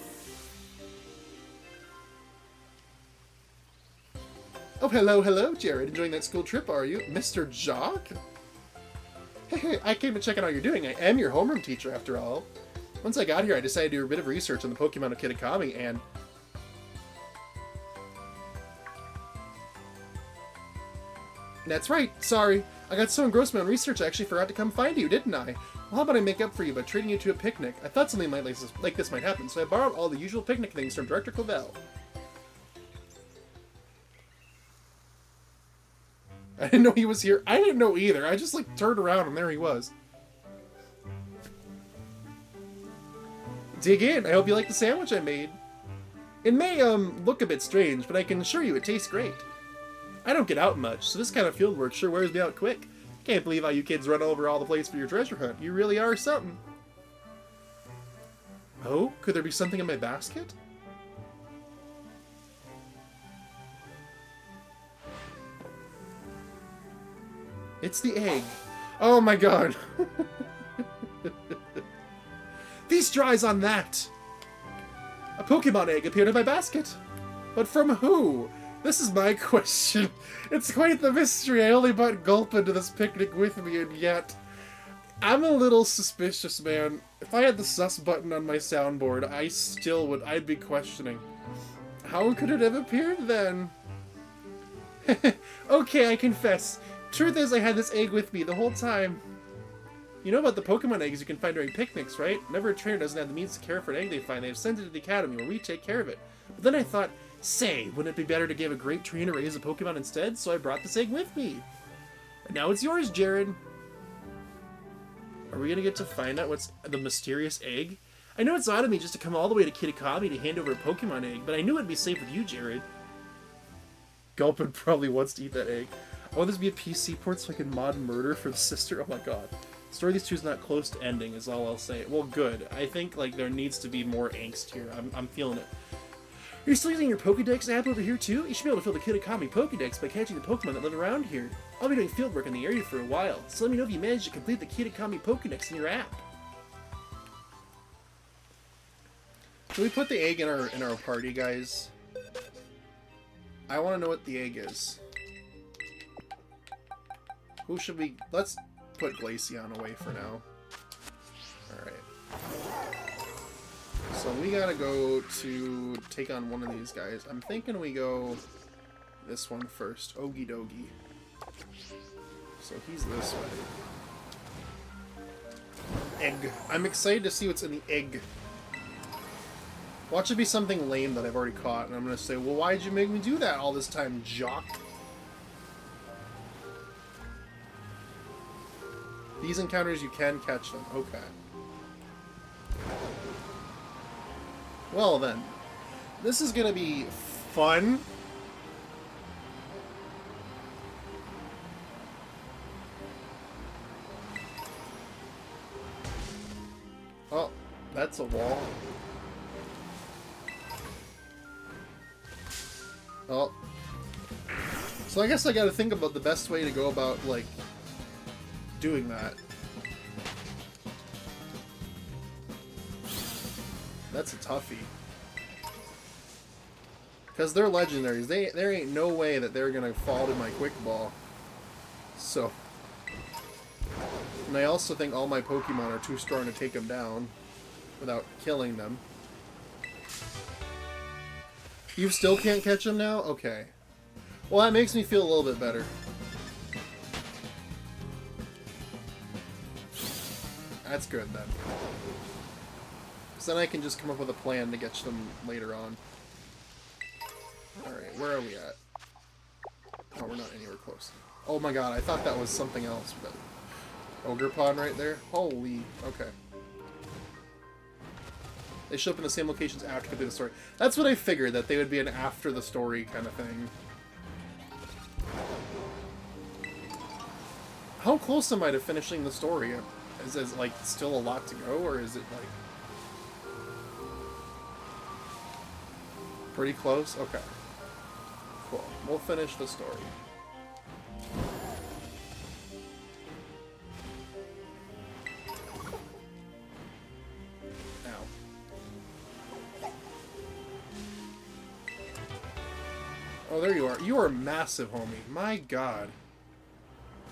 Oh, hello, Jared. Enjoying that school trip, are you? Mr. Jock? Hey, I came to check on how you're doing. I am your homeroom teacher, after all. Once I got here, I decided to do a bit of research on the Pokemon of Kitakami, and... That's right, sorry. I got so engrossed in my own research I actually forgot to come find you, didn't I? Well, how about I make up for you by treating you to a picnic? I thought something like this might happen, so I borrowed all the usual picnic things from Director Clavel. I didn't know he was here. I didn't know either. I just, like, turned around and there he was. Dig in. I hope you like the sandwich I made. It may, look a bit strange, but I can assure you it tastes great. I don't get out much, so this kind of field work sure wears me out quick. Can't believe how you kids run over all the place for your treasure hunt. You really are something. Oh, could there be something in my basket? It's the egg. Oh my god. Feast your eyes on that! A Pokemon egg appeared in my basket. But from who? This is my question. It's quite the mystery. I only brought Gulpin to this picnic with me, and yet... I'm a little suspicious, man. If I had the sus button on my soundboard, I'd be questioning. How could it have appeared then? Okay, I confess. Truth is, I had this egg with me the whole time. You know about the Pokemon eggs you can find during picnics, right? Whenever a trainer doesn't have the means to care for an egg they find, they have sent it to the academy where we take care of it. But then I thought, say, wouldn't it be better to give a great trainer raise a Pokemon instead? So I brought this egg with me. And now it's yours, Jared. Are we gonna get to find out what's the mysterious egg? I know it's odd of me just to come all the way to Kitakami to hand over a Pokemon egg, but I knew it'd be safe with you, Jared. Gulpin probably wants to eat that egg. I want this to be a PC port so I can mod murder for the sister. Oh my god. The story of these two is not close to ending, is all I'll say. Well, good. I think like there needs to be more angst here. I'm feeling it. Are you still using your Pokédex app over here too? You should be able to fill the Kitakami Pokédex by catching the Pokemon that live around here. I'll be doing fieldwork in the area for a while, so let me know if you manage to complete the Kitakami Pokédex in your app. Can we put the egg in our party, guys? I want to know what the egg is. Who should we... Let's put Glaceon away for now. Alright. So we gotta go to take on one of these guys. I'm thinking we go this one first. Ogie Dogie. So he's this way. Egg. I'm excited to see what's in the egg. Watch it be something lame that I've already caught, and I'm gonna say, well, why'd you make me do that all this time, jock? These encounters, you can catch them. Okay. Well then. This is gonna be fun. Oh, that's a wall. Oh. So I guess I gotta think about the best way to go about, like, doing that. That's a toughie. Because they're legendaries. There ain't no way that they're gonna fall to my quick ball. So. And I also think all my Pokemon are too strong to take them down without killing them. You still can't catch them now? Okay. Well, that makes me feel a little bit better. That's good, then. Because then I can just come up with a plan to catch them later on. Alright, where are we at? Oh, we're not anywhere close. Oh my god, I thought that was something else, but... Ogre Pond right there? Holy... Okay. They show up in the same locations after completing the story. That's what I figured, that they would be an after the story kind of thing. How close am I to finishing the story? Is it, like, still a lot to go, or is it, like... Pretty close? Okay. Cool. We'll finish the story. Oh, there you are. You are massive, homie. My god.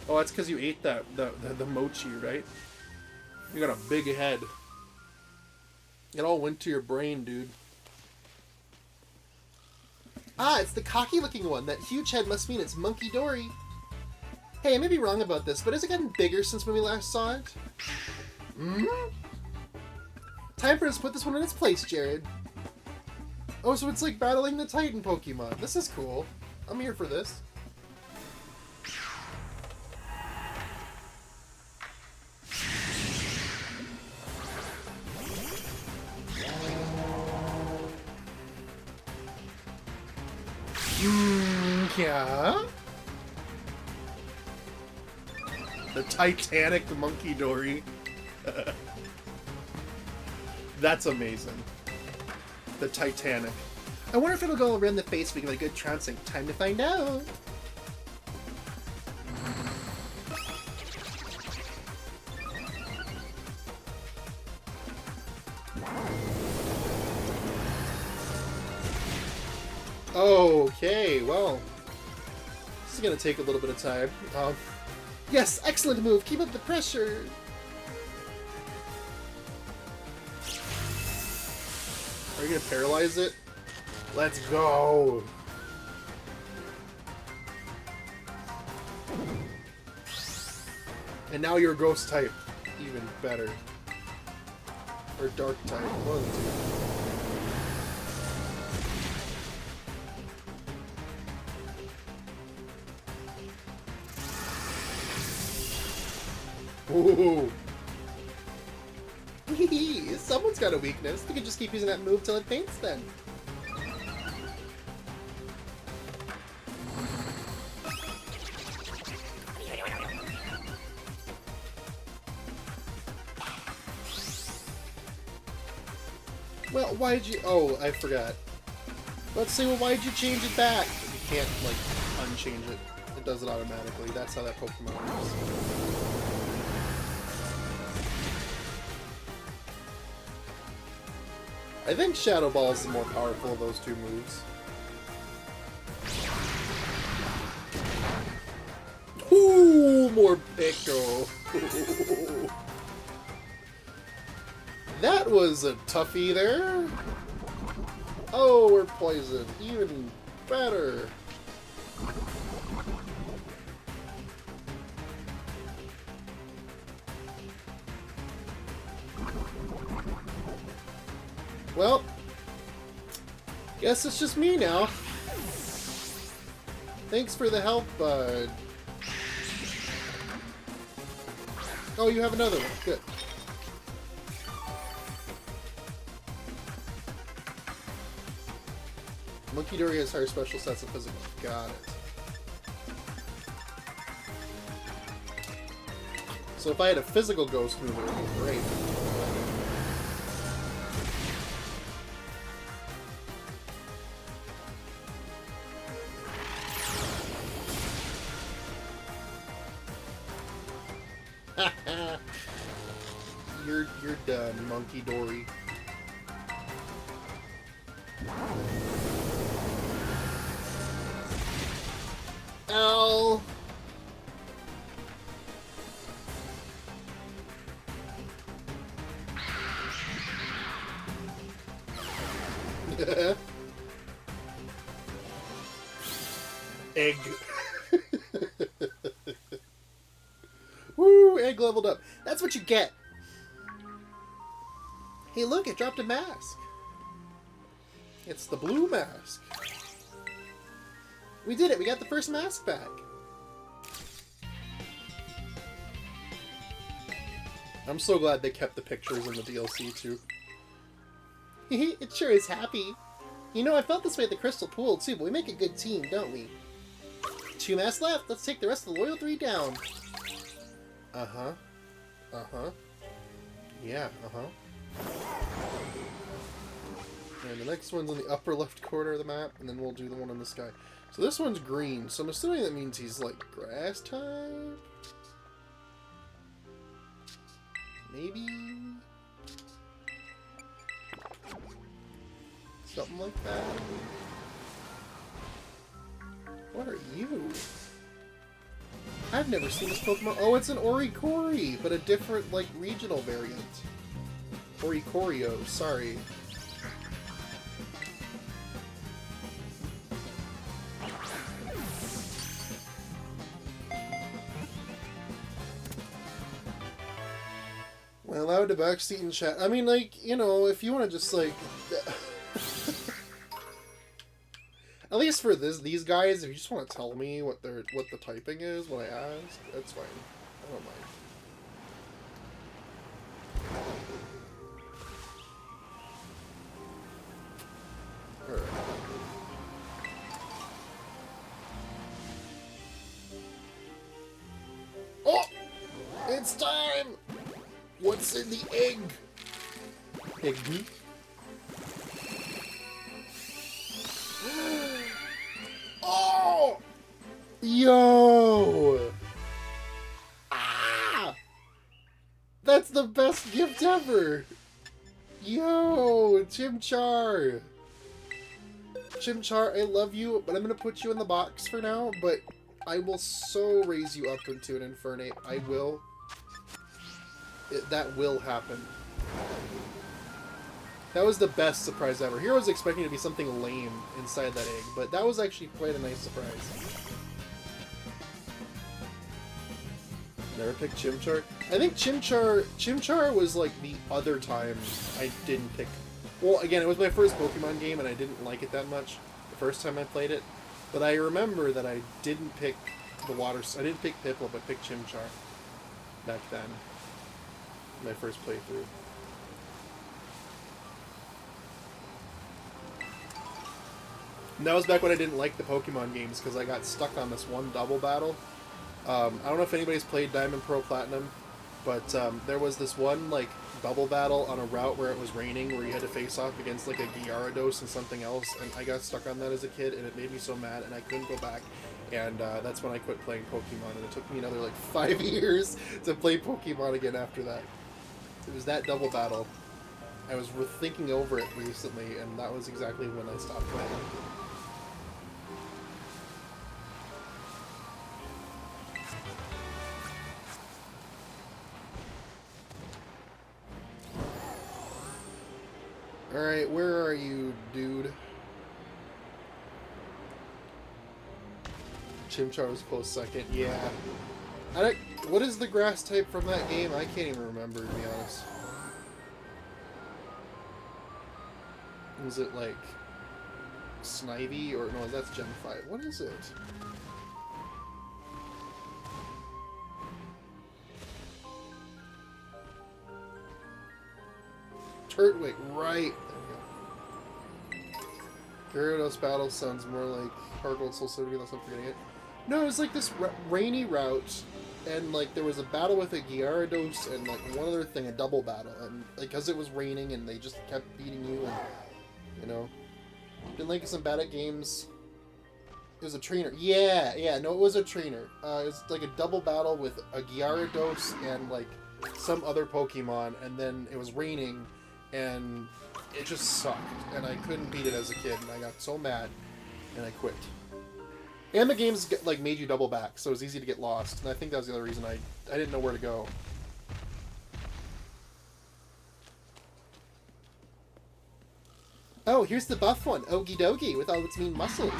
Oh, that's because you ate that the mochi, right? You got a big head. It all went to your brain, dude. Ah, it's the cocky-looking one. That huge head must mean it's Monkey Dory. Hey, I may be wrong about this, but has it gotten bigger since when we last saw it? Hmm? Time for us to put this one in its place, Jared. Oh, so it's like battling the Titan Pokemon. This is cool. I'm here for this. Yeah. The Titanic Monkey Dory. That's amazing. The Titanic. I wonder if it'll go around the face so we can get a good trouncing. Time to find out. Okay, well, this is gonna take a little bit of time. Yes, excellent move. Keep up the pressure. Are you gonna paralyze it? Let's go. And now you're ghost type. Even better. Or dark type. One of the two. Ooh. Someone's got a weakness. We can just keep using that move till it faints then. Well, why'd you... Oh, I forgot. Let's see, well, why'd you change it back? You can't, like, unchange it. It does it automatically. That's how that Pokemon works. I think Shadow Ball is the more powerful of those two moves. Ooh, more Pico. That was a toughie there. Oh, we're poisoned. Even better. Well, guess it's just me now. Thanks for the help, bud. Oh, you have another one. Good. Monkey Dory has higher special stats and physical. Got it. So if I had a physical ghost move, it would be great. You're done, Monkey Dory. Ow! Egg. Woo! Egg leveled up. That's what you get. Hey, look! It dropped a mask. It's the blue mask. We did it! We got the first mask back. I'm so glad they kept the pictures in the DLC too. It sure is happy. You know, I felt this way at the Crystal Pool too, but we make a good team, don't we? 2 masks left. Let's take the rest of the loyal 3 down. Uh-huh. Uh-huh. Yeah, uh-huh. And the next one's in the upper left corner of the map, and then we'll do the one in the sky. So this one's green, so I'm assuming that means he's like grass type? Maybe? Something like that? What are you? I've never seen this Pokemon. Oh, it's an Oricori, but a different, like, regional variant. Oricorio, sorry. Well, allowed to backseat and chat. I mean, like, you know, if you want to just, like... At least for these guys, if you just want to tell me what the typing is when I ask, that's fine. I don't mind. Alright. It's time! What's in the egg? Egg. Oh! Yo! Ah! That's the best gift ever! Yo! Chimchar! Chimchar, I love you, but I'm gonna put you in the box for now, but I will so raise you up into an Infernape. I will. That will happen. That was the best surprise ever. Here I was expecting to be something lame inside that egg, but that was actually quite a nice surprise. Never picked Chimchar. I think Chimchar was like the other time I didn't pick. Well, again, it was my first Pokemon game, and I didn't like it that much the first time I played it. But I remember that I didn't pick the water. I didn't pick Piplup, but picked Chimchar back then. My first playthrough. And that was back when I didn't like the Pokemon games because I got stuck on this one double battle. I don't know if anybody's played Diamond, Pearl, Platinum, but there was this one like double battle on a route where it was raining, where you had to face off against like a Gyarados and something else, and I got stuck on that as a kid, and it made me so mad, and I couldn't go back. And that's when I quit playing Pokemon, and it took me another like 5 years to play Pokemon again after that. It was that double battle. I was thinking over it recently, and that was exactly when I stopped playing. Alright, where are you, dude? Chimchar was close second, yeah. What is the grass type from that game? I can't even remember, to be honest. Was it like Snivy, or no, that's Gen 5. What is it? Turtwig, right. There we go. Gyarados battle sounds more like Hard Soul City, unless I'm forgetting it. No, it was like this rainy route, and like there was a battle with a Gyarados and like one other thing, a double battle, and like because it was raining and they just kept beating you, and you know, been like some bad at games. It was a trainer. Yeah, no, it was a trainer. It was like a double battle with a Gyarados and like some other Pokemon, and then it was raining. And it just sucked, and I couldn't beat it as a kid, and I got so mad, and I quit. And the games like made you double back, so it was easy to get lost, and I think that was the other reason I didn't know where to go. Oh, here's the buff one, Okie dokie, with all its mean muscles.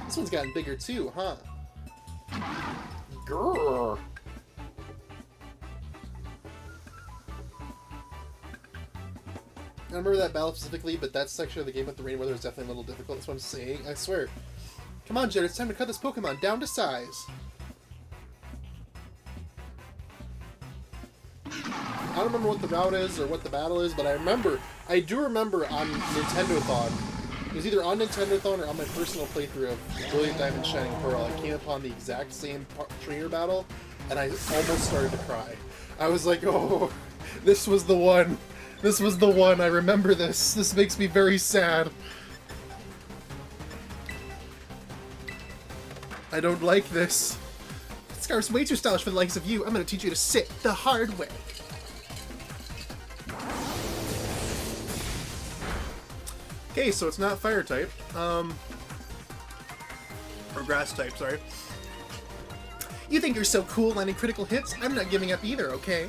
This one's gotten bigger too, huh? Grrr. I don't remember that battle specifically, but that section of the game with the rain weather is definitely a little difficult. That's what I'm saying. I swear. Come on, Jared. It's time to cut this Pokemon down to size. I don't remember what the route is or what the battle is, but I do remember on Nintendo-thon. It was either on Nintendo-thon or on my personal playthrough of Brilliant Diamond Shining Pearl. I came upon the exact same trainer battle, and I almost started to cry. I was like, oh, this was the one. This was the one. I remember this. This makes me very sad. I don't like this. Scarf's way too stylish for the likes of you. I'm gonna teach you to sit the hard way. Okay, so it's not fire type. Or grass type, sorry. You think you're so cool landing critical hits? I'm not giving up either, okay?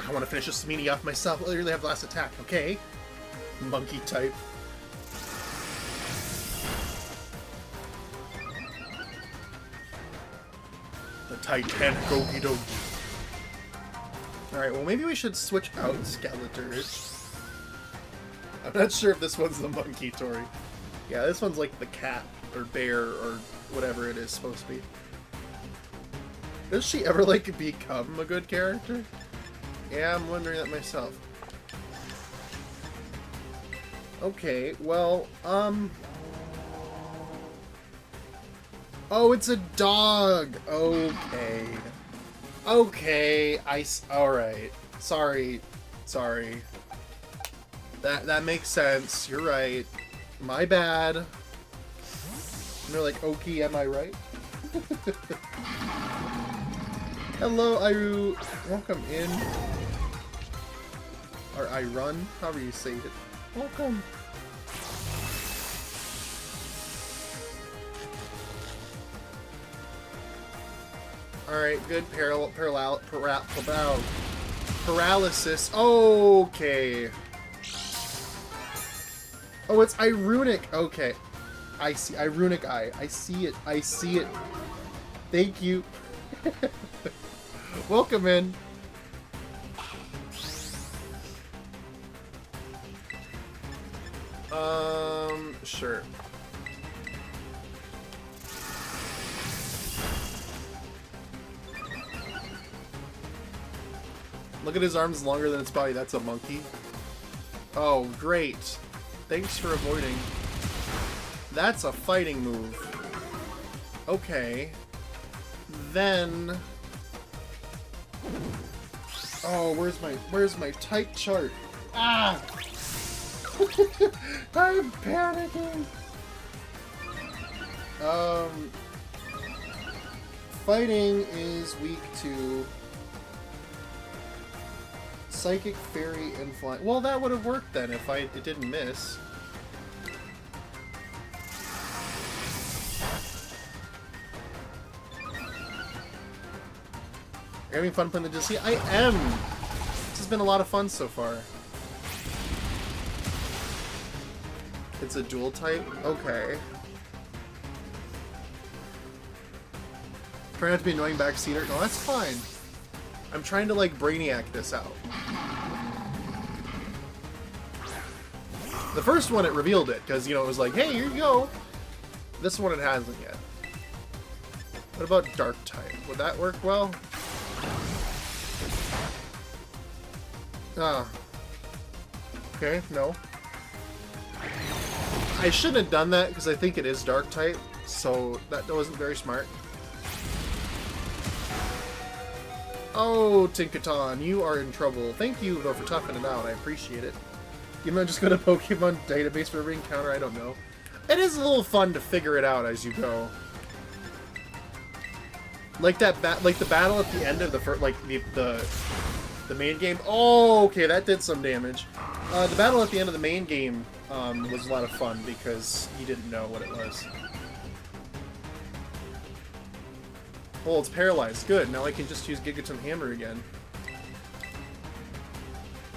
I want to finish this meanie off myself. I'll really have the last attack, okay? Monkey type. The Titanic Okie dokie. Alright, well maybe we should switch out Skeletors. I'm not sure if this one's the monkey Tori. Yeah, this one's like the cat, or bear, or whatever it is supposed to be. Does she ever, like, become a good character? Yeah, I'm wondering that myself. Okay, well, oh, it's a dog! Okay. Okay, alright. Sorry. That makes sense. You're right. My bad. And they're like, okay, am I right? Hello, Iru. Welcome in. Or I run, however you say it. Welcome. Alright, good. Paralysis. Okay. Oh, it's Irunic. Okay. I see. Irunic Eye. I see it. I see it. Thank you. Welcome in. Sure. Look at his arms longer than its body. That's a monkey. Oh, great. Thanks for avoiding. That's a fighting move. Okay. Then... Oh, where's my type chart? Ah! I'm panicking! Fighting is weak to Psychic, Fairy, and Flying. Well, that would have worked then if it didn't miss. You're having fun playing the DLC? I am! This has been a lot of fun so far. It's a dual type? Okay. Try not to be annoying backseater. No, that's fine. I'm trying to, like, Brainiac this out. The first one, it revealed it, because, you know, it was like, hey, here you go. This one, it hasn't yet. What about Dark type? Would that work well? Ah. Okay, no. I shouldn't have done that, because I think it is Dark type, so that wasn't very smart. Oh, Tinkaton, you are in trouble. Thank you, though, for toughing it out. I appreciate it. You might just go to Pokemon database for every encounter? I don't know. It is a little fun to figure it out as you go. Like that, like the battle at the end of the first, like the main game. Oh, okay, that did some damage. The battle at the end of the main game was a lot of fun because you didn't know what it was. Oh, it's paralyzed. Good. Now I can just use Gigaton Hammer again.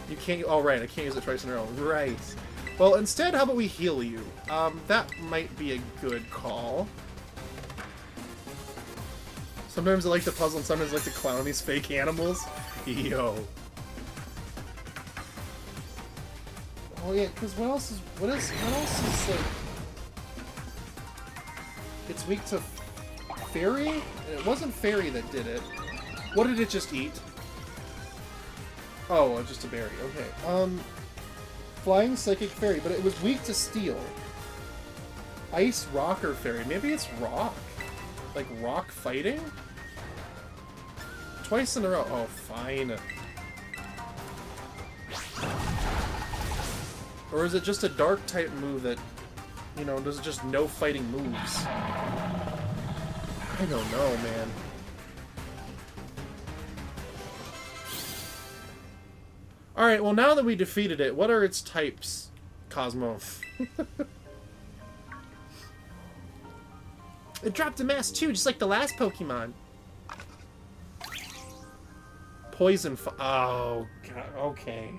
You can't... Oh, right. I can't use it twice in a row. Right. Well, instead, how about we heal you? That might be a good call. Sometimes I like to puzzle and sometimes I like to clown these fake animals. Yo. Oh, yeah, because what else is, like... It's weak to Fairy? It wasn't Fairy that did it. What did it just eat? Oh, just a berry. Okay. Flying Psychic Fairy, but it was weak to Steel. Ice, Rock, or Fairy. Maybe it's Rock. Like Rock fighting? Twice in a row. Oh, fine. Or is it just a Dark type move that, you know, there's just no fighting moves? I don't know, man. Alright, well now that we defeated it, what are its types, Cosmo? It dropped a mask too, just like the last Pokemon. Poison oh, God, okay.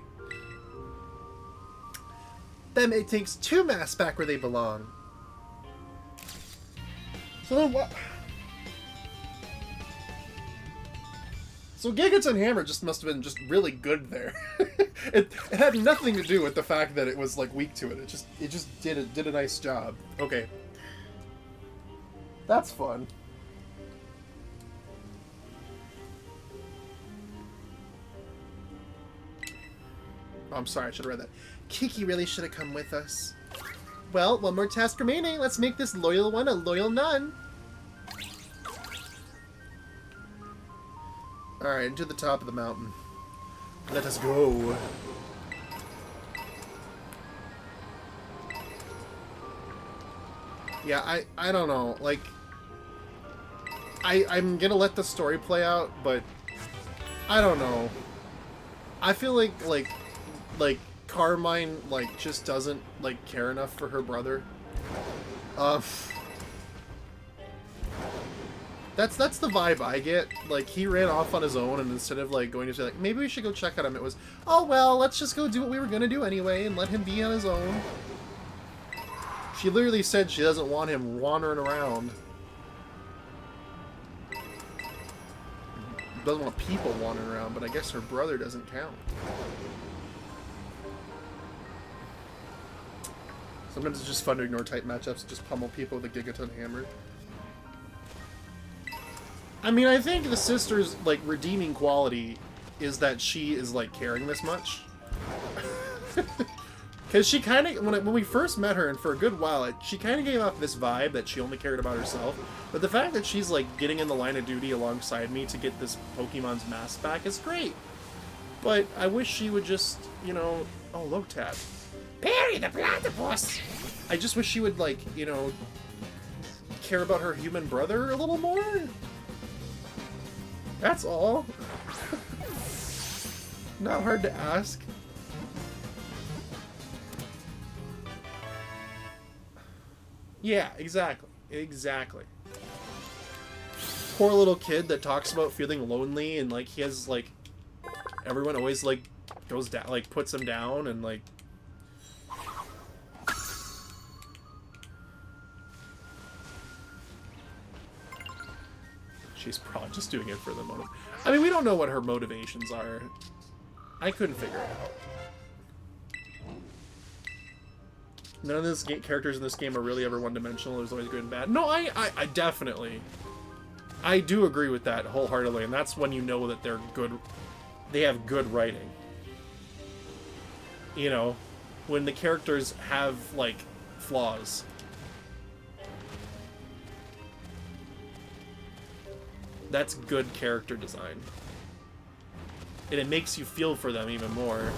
Then it takes 2 masks back where they belong. So then what? So Gigaton Hammer just must have been just really good there. it had nothing to do with the fact that it was like weak to it. It just did a nice job. Okay. That's fun. Oh, I'm sorry, I should have read that. Kiki really should have come with us. Well, one more task remaining. Let's make this loyal one a loyal nun. Alright, to the top of the mountain. Let us go. Yeah, I don't know. Like, I'm gonna let the story play out, but I don't know. I feel like Carmine, like, just doesn't, like, care enough for her brother. That's the vibe I get. Like, he ran off on his own, and instead of, like, going to say, like, maybe we should go check on him, it was, oh, well, let's just go do what we were gonna do anyway, and let him be on his own. She literally said she doesn't want him wandering around. Doesn't want people wandering around, but I guess her brother doesn't count. Sometimes it's just fun to ignore tight matchups and just pummel people with a Gigaton hammer. I mean, I think the sister's, like, redeeming quality is that she is, like, caring this much. Because she kind of, when we first met her, and for a good while, she kind of gave off this vibe that she only cared about herself. But the fact that she's, like, getting in the line of duty alongside me to get this Pokemon's mask back is great. But I wish she would just, you know... Oh, Lotad. Perry the Platypus! I just wish she would, like, you know, care about her human brother a little more. That's all. Not hard to ask. Yeah, exactly. Exactly. Poor little kid that talks about feeling lonely and, like, he has, like, everyone always, like, goes down, like, puts him down and, like... She's probably just doing it for the motive. I mean, we don't know what her motivations are. I couldn't figure it out. None of the characters in this game are really ever one-dimensional. There's always good and bad. No, I definitely... I do agree with that wholeheartedly, and that's when you know that they're good... They have good writing. You know, when the characters have, like, flaws. That's good character design. And it makes you feel for them even more.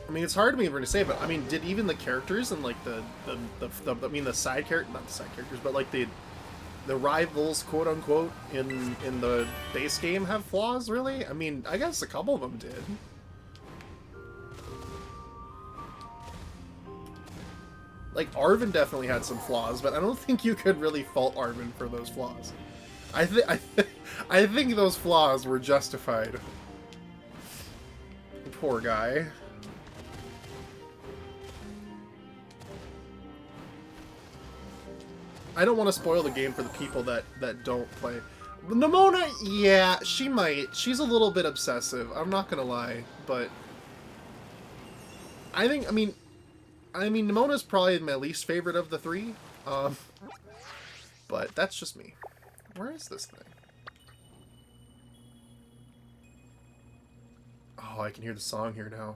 I mean, it's hard to me to say, but I mean, did even the characters and like the side character, not the side characters, but like the rivals, quote unquote, in the base game have flaws? Really? I mean, I guess a couple of them did. Like Arvin definitely had some flaws, but I don't think you could really fault Arvin for those flaws. I think those flaws were justified. Poor guy. I don't want to spoil the game for the people that don't play. Nimona, yeah, she might. She's a little bit obsessive. I'm not gonna lie, but I mean, Nimona's probably my least favorite of the three. But that's just me. Where is this thing? Oh, I can hear the song here now.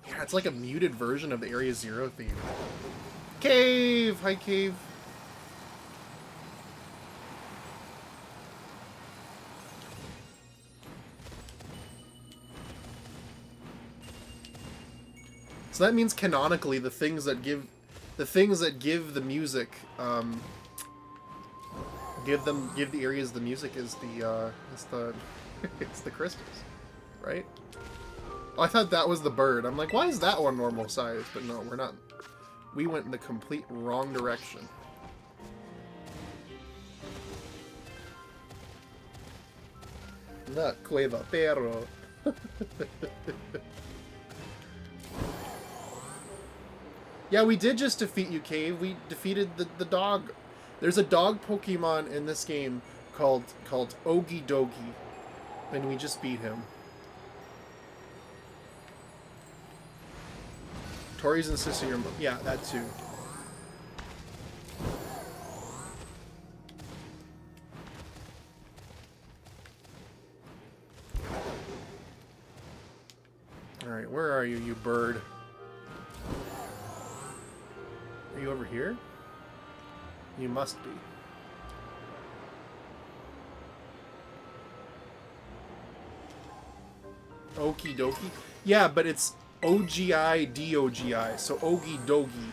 Yeah, it's like a muted version of the Area Zero theme. Cave! Hi, Cave. So that means canonically the things that give the music give the areas the music is the it's the crystals, right? Oh, I thought that was the bird. I'm like, why is that one normal size? But no, we're not. We went in the complete wrong direction. La cueva perro. Yeah, we did just defeat you, Cave. We defeated the dog. There's a dog Pokemon in this game called Ogie Dogie, and we just beat him. Tori's and Sister, yeah, that too. Alright, where are you, you bird? Are you over here? You must be. Okie dokie. Yeah, but it's O-G-I-D-O-G-I, so Ogie Dogie.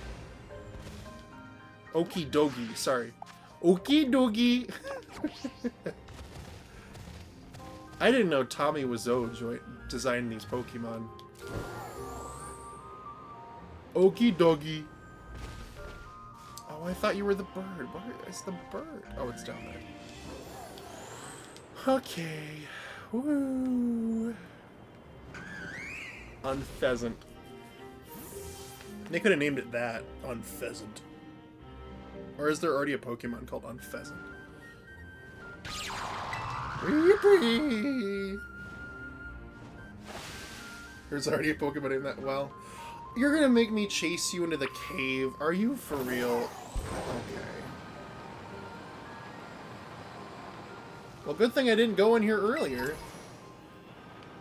Okie dogie, sorry. Okie dogie! I didn't know Tommy Wiseau designed these Pokemon. Okie dogie. Oh, I thought you were the bird. Where is the bird? Oh, it's down there. Okay. Woo. Unpheasant. They could have named it that. Unpheasant. Or is there already a Pokemon called Unpheasant? Yippee! There's already a Pokemon named that. Well, you're gonna make me chase you into the cave. Are you for real? Okay. Well, good thing I didn't go in here earlier.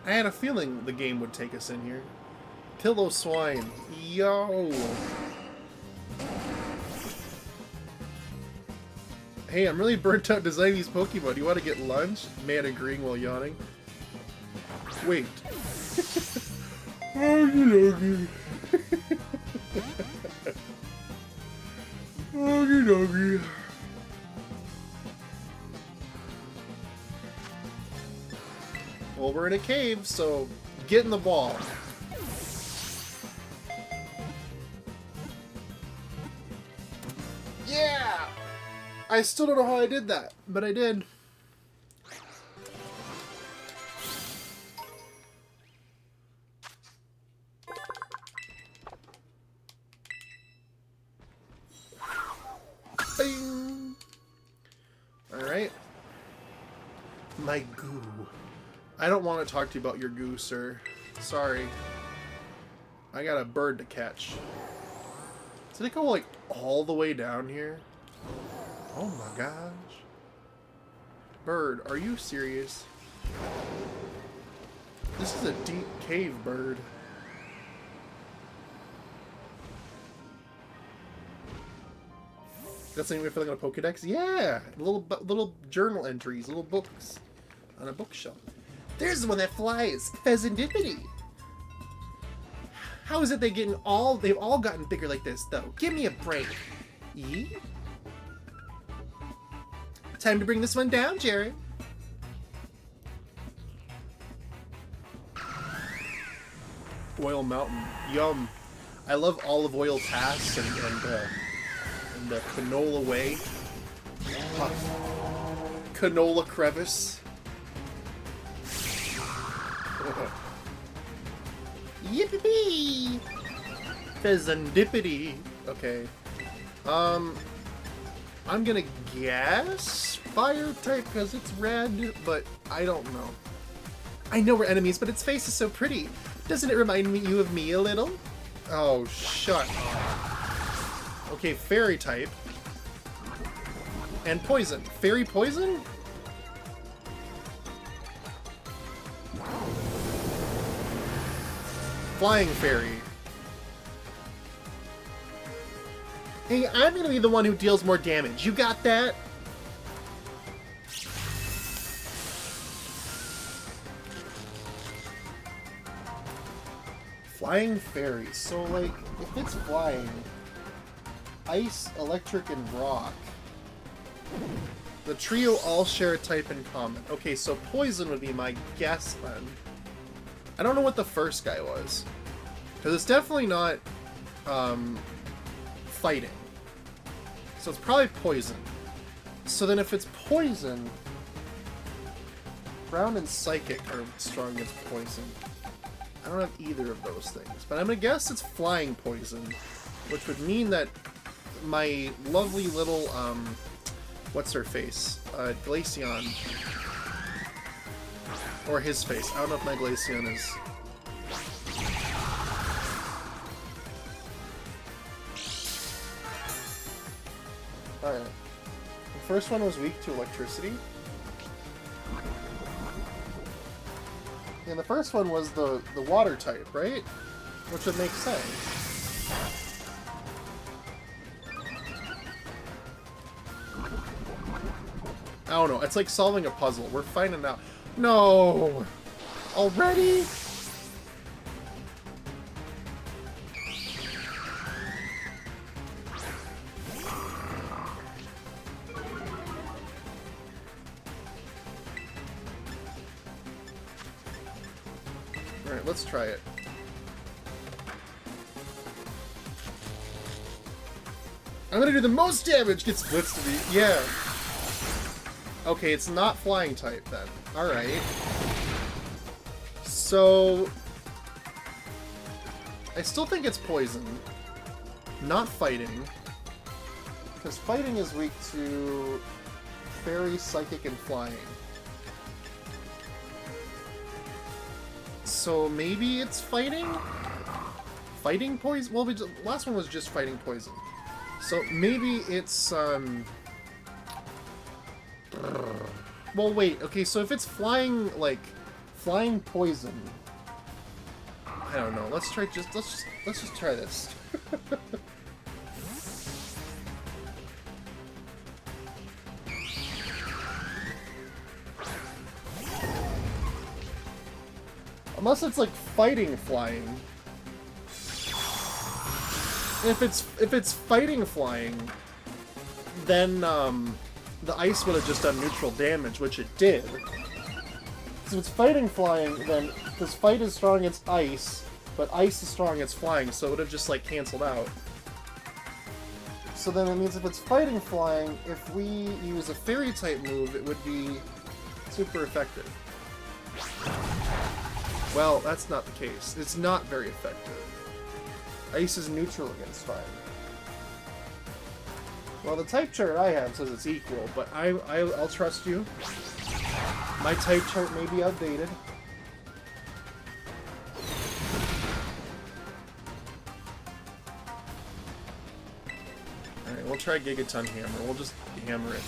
I had a feeling the game would take us in here. Kill those swine. Yo! Hey, I'm really burnt out designing these Pokemon. Do you want to get lunch? Man agreeing while yawning. Wait. Okie dokie. Well, we're in a cave, so get in the ball. Yeah! I still don't know how I did that, but I did. Bing! Alright. My goo. I don't want to talk to you about your goo, sir. Sorry. I got a bird to catch. Did it go, like, all the way down here? Oh my gosh. Bird, are you serious? This is a deep cave, bird. That's something we're filling out a Pokedex? Yeah! Little journal entries, little books on a bookshelf. There's the one that flies! Pheasantipity! How is it they've all gotten bigger like this, though? Give me a break. Yee? Time to bring this one down, Jared. Oil Mountain. Yum. I love Olive Oil Pass and the Canola Way. Canola Crevice. Yippee! Pheasantipity. Okay. I'm gonna guess fire type because it's red, but I don't know. I know we're enemies, but its face is so pretty. Doesn't it remind you of me a little? Oh, shut up. Okay, fairy type. And poison. Fairy poison? Flying fairy. Hey, I'm gonna be the one who deals more damage. You got that? Flying fairy. So, like, if it's flying, ice, electric, and rock. The trio all share a type in common. Okay, so poison would be my guess then. I don't know what the first guy was. Because it's definitely not fighting. So it's probably poison. So then if it's poison, ground and psychic are strong against poison. I don't have either of those things. But I'm going to guess it's flying poison. Which would mean that my lovely little, what's her face? Glaceon. Or his face. I don't know if my Glaceon is... Alright. The first one was weak to electricity. And the first one was the water type, right? Which would make sense. I don't know. It's like solving a puzzle. We're finding out. No! Already? Alright, let's try it. I'm gonna do the most damage! Gets blitzed to me. Yeah. Okay, it's not flying type then. Alright. So... I still think it's poison. Not fighting. Because fighting is weak to fairy, psychic, and flying. So maybe it's fighting? Fighting poison? Well, last one was just fighting poison. So maybe it's, well, wait. Okay, so if it's flying, like, flying poison... I don't know. Let's just try this. Unless it's like fighting flying. If it's fighting flying, then the ice would have just done neutral damage, which it did. So if it's fighting flying, then because fight is strong against ice, but ice is strong against flying, so it would have just like canceled out. So then it means if it's fighting flying, if we use a fairy type move, it would be super effective. Well, that's not the case. It's not very effective. Ice is neutral against fire. Well, the type chart I have says it's equal, but I'll trust you. My type chart may be outdated. Alright, we'll try Gigaton Hammer. We'll just hammer it.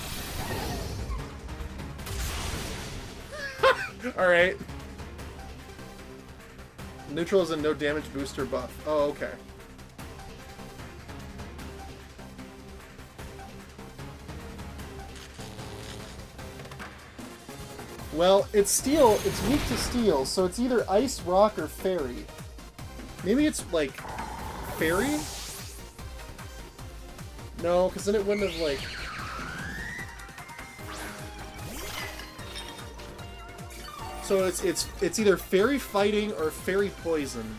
Alright. Neutral is a no damage booster buff. Oh, okay. Well, it's steel. It's weak to steel, so it's either ice, rock, or fairy. Maybe it's, like, fairy? No, because then it wouldn't have, like... So it's either fairy fighting or fairy poison.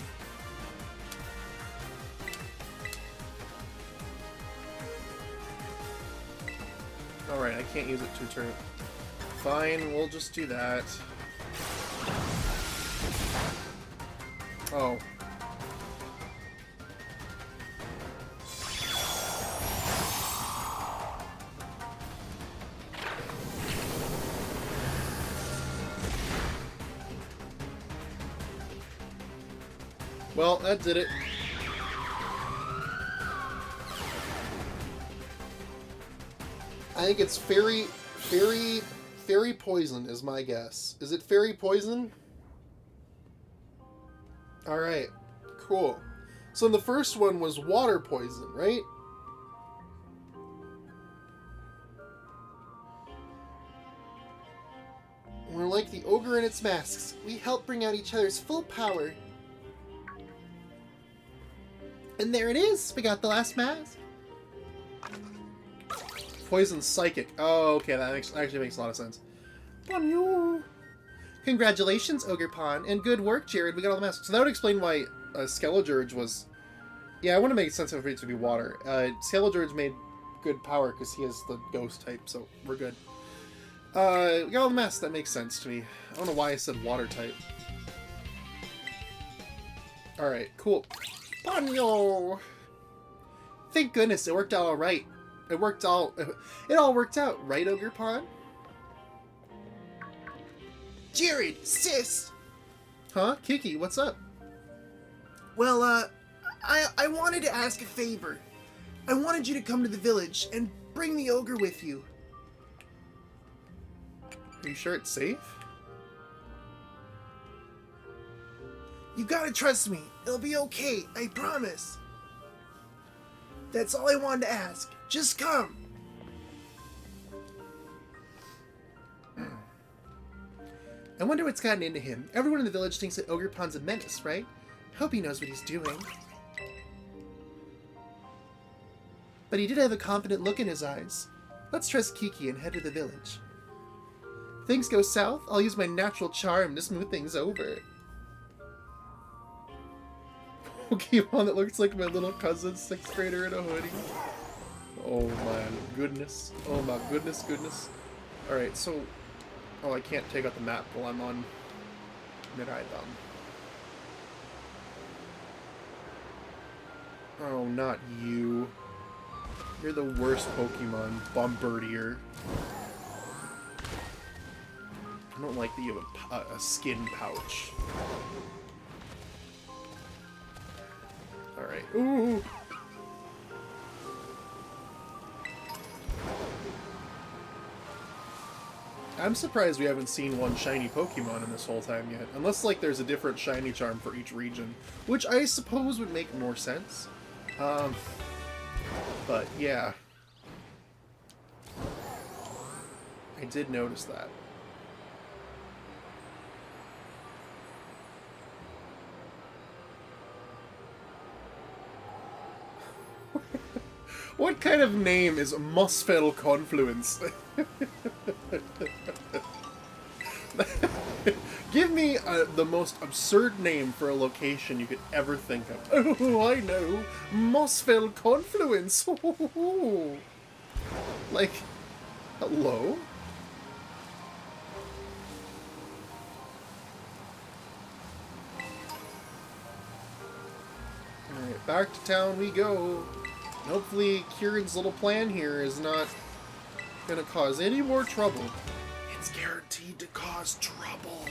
Alright, I can't use it to turn. Fine, we'll just do that. Oh. Well, that did it. I think it's fairy poison is my guess. Is it fairy poison? Alright, cool. So the first one was water poison, right? We're like the ogre and its masks. We help bring out each other's full power. And there it is! We got the last mask. Poison Psychic. Oh, okay, that actually makes a lot of sense. Bonjour! Congratulations, Ogre Pawn, and good work, Jared. We got all the masks. So that would explain why Skelligurge was... Yeah, I want to make sense of it to be water. Skelligurge made good power because he has the ghost type, so we're good. We got all the masks. That makes sense to me. I don't know why I said water type. Alright, cool. Ponyo! Thank goodness it worked out alright. It all worked out, right, Ogre Pawn? Jared, sis! Huh? Kiki, what's up? Well, I wanted to ask a favor. I wanted you to come to the village and bring the ogre with you. Are you sure it's safe? You gotta trust me. It'll be okay. I promise. That's all I wanted to ask. Just come. I wonder what's gotten into him. Everyone in the village thinks that Ogre Pond's a menace, right? Hope he knows what he's doing. But he did have a confident look in his eyes. Let's trust Kiki and head to the village. If things go south, I'll use my natural charm to smooth things over. Pokemon that looks like my little cousin's 6th grader in a hoodie. Oh my goodness. Oh my goodness, goodness. Alright, so... Oh, I can't take out the map while I'm on Mid-High Thumb. Oh, not you. You're the worst Pokemon, Bombardier. I don't like that you have a skin pouch. Alright. Ooh! I'm surprised we haven't seen one shiny Pokemon in this whole time yet. Unless, like, there's a different shiny charm for each region. Which I suppose would make more sense. But, yeah. I did notice that. What kind of name is Mossfell Confluence? Give me the most absurd name for a location you could ever think of. Oh, I know. Mossfell Confluence. Like, hello? Alright, back to town we go. Hopefully Kieran's little plan here is not gonna cause any more trouble. It's guaranteed to cause trouble.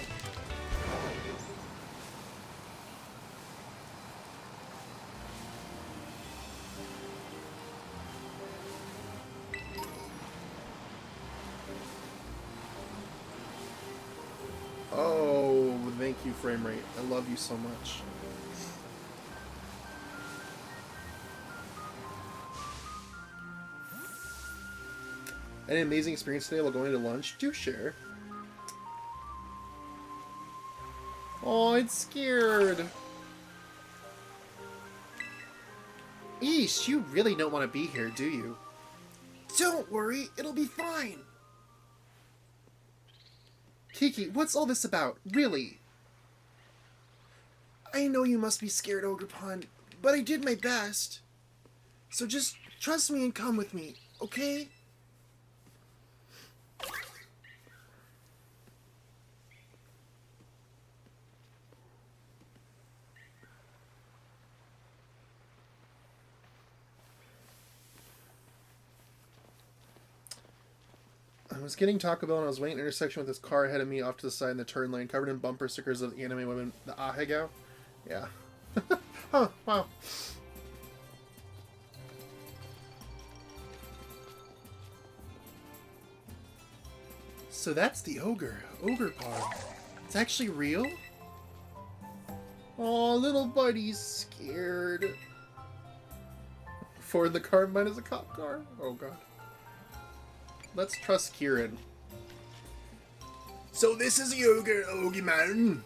Oh, thank you, frame rate. I love you so much. An amazing experience today while going to lunch. Do share. Oh, it's scared. Eesh, you really don't want to be here, do you? Don't worry, it'll be fine. Kiki, what's all this about? Really? I know you must be scared, Ogerpon, but I did my best. So just trust me and come with me, okay? I was getting Taco Bell and I was waiting at an intersection with this car ahead of me off to the side in the turn lane, covered in bumper stickers of the anime women, the Ahegao. Yeah. Huh, wow. So that's the Ogerpon. It's actually real? Aw, little buddy's scared. Ford the car, mine is a cop car? Oh god. Let's trust Kieran. So this is the Ogie Man.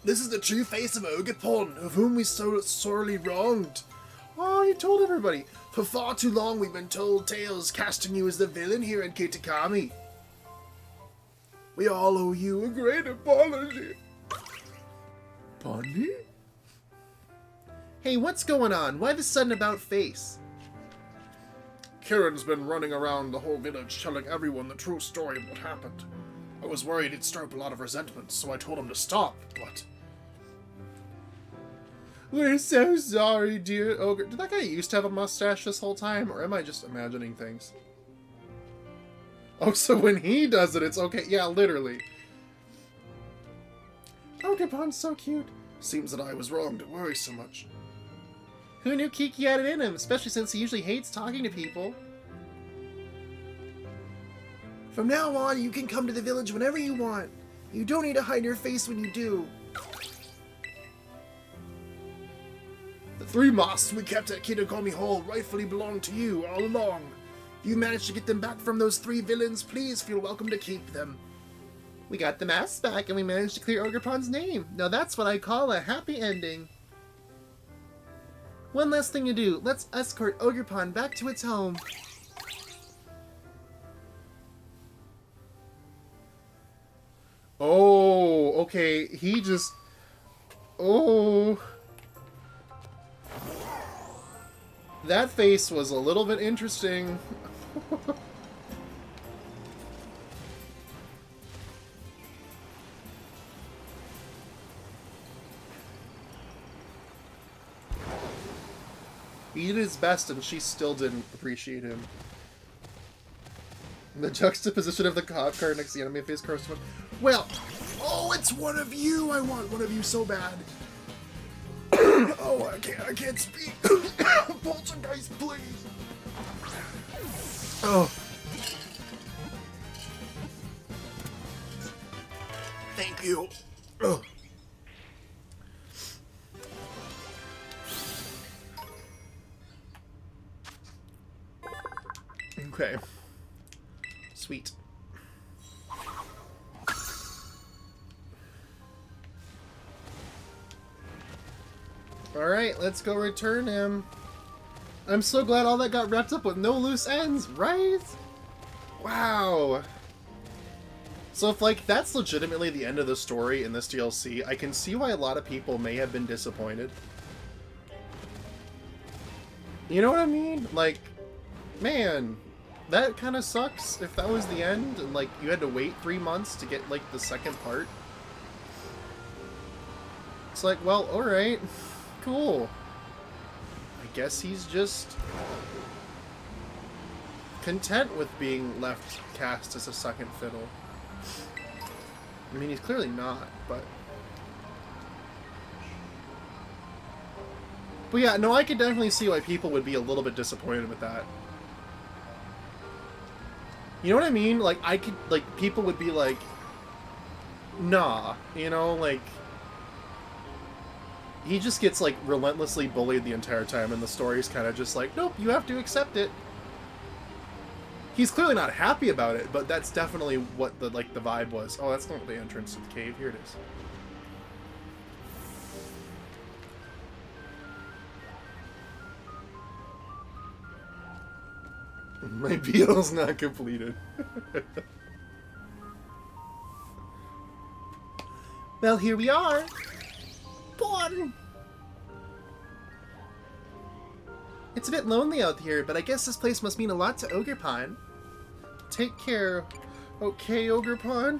This is the true face of Ogerpon, of whom we so sorely wronged. Oh, you told everybody. For far too long we've been told tales casting you as the villain here in Kitakami. We all owe you a great apology. Bunny? Hey, what's going on? Why the sudden about face? Kieran's been running around the whole village telling everyone the true story of what happened. I was worried he'd stir up a lot of resentment, so I told him to stop, but... We're so sorry, dear Ogre. Did that guy used to have a mustache this whole time, or am I just imagining things? Oh, so when he does it, it's okay. Yeah, literally. Ogerpon's so cute. Seems that I was wrong to worry so much. Who knew Kiki had it in him, especially since he usually hates talking to people? From now on, you can come to the village whenever you want. You don't need to hide your face when you do. The 3 masks we kept at Kitakami Hall rightfully belong to you all along. If you managed to get them back from those 3 villains, please feel welcome to keep them. We got the masks back and we managed to clear Ogrepon's name. Now that's what I call a happy ending. One last thing to do. Let's escort Ogrepon back to its home. Oh, okay. He just... Oh... That face was a little bit interesting. He did his best and she still didn't appreciate him. The juxtaposition of the cop car next to the anime face corresponds. Well, Oh, it's one of you! I want one of you so bad. Oh, I can't speak. Poltergeist, please. Oh. Thank you. Oh. okay. Sweet. Alright, let's go return him. I'm so glad all that got wrapped up with no loose ends, right? Wow. So if, like, that's legitimately the end of the story in this DLC, I can see why a lot of people may have been disappointed. You know what I mean? Like, man, that kind of sucks if that was the end and, like, you had to wait 3 months to get, like, the second part. It's like, well, alright. Cool. I guess he's just content with being left cast as a second fiddle. I mean, he's clearly not, but... But yeah, no, I could definitely see why people would be a little bit disappointed with that. You know what I mean? Like, I could, like, people would be like, nah, you know, like... He just gets, like, relentlessly bullied the entire time, and the story's kind of just like, nope, you have to accept it. He's clearly not happy about it, but that's definitely what the, like, the vibe was. Oh, that's not the entrance to the cave. Here it is. My Beetle's not completed. Well, here we are. Bon! It's a bit lonely out here, but I guess this place must mean a lot to Ogrepon. Take care. Okay, Ogrepon?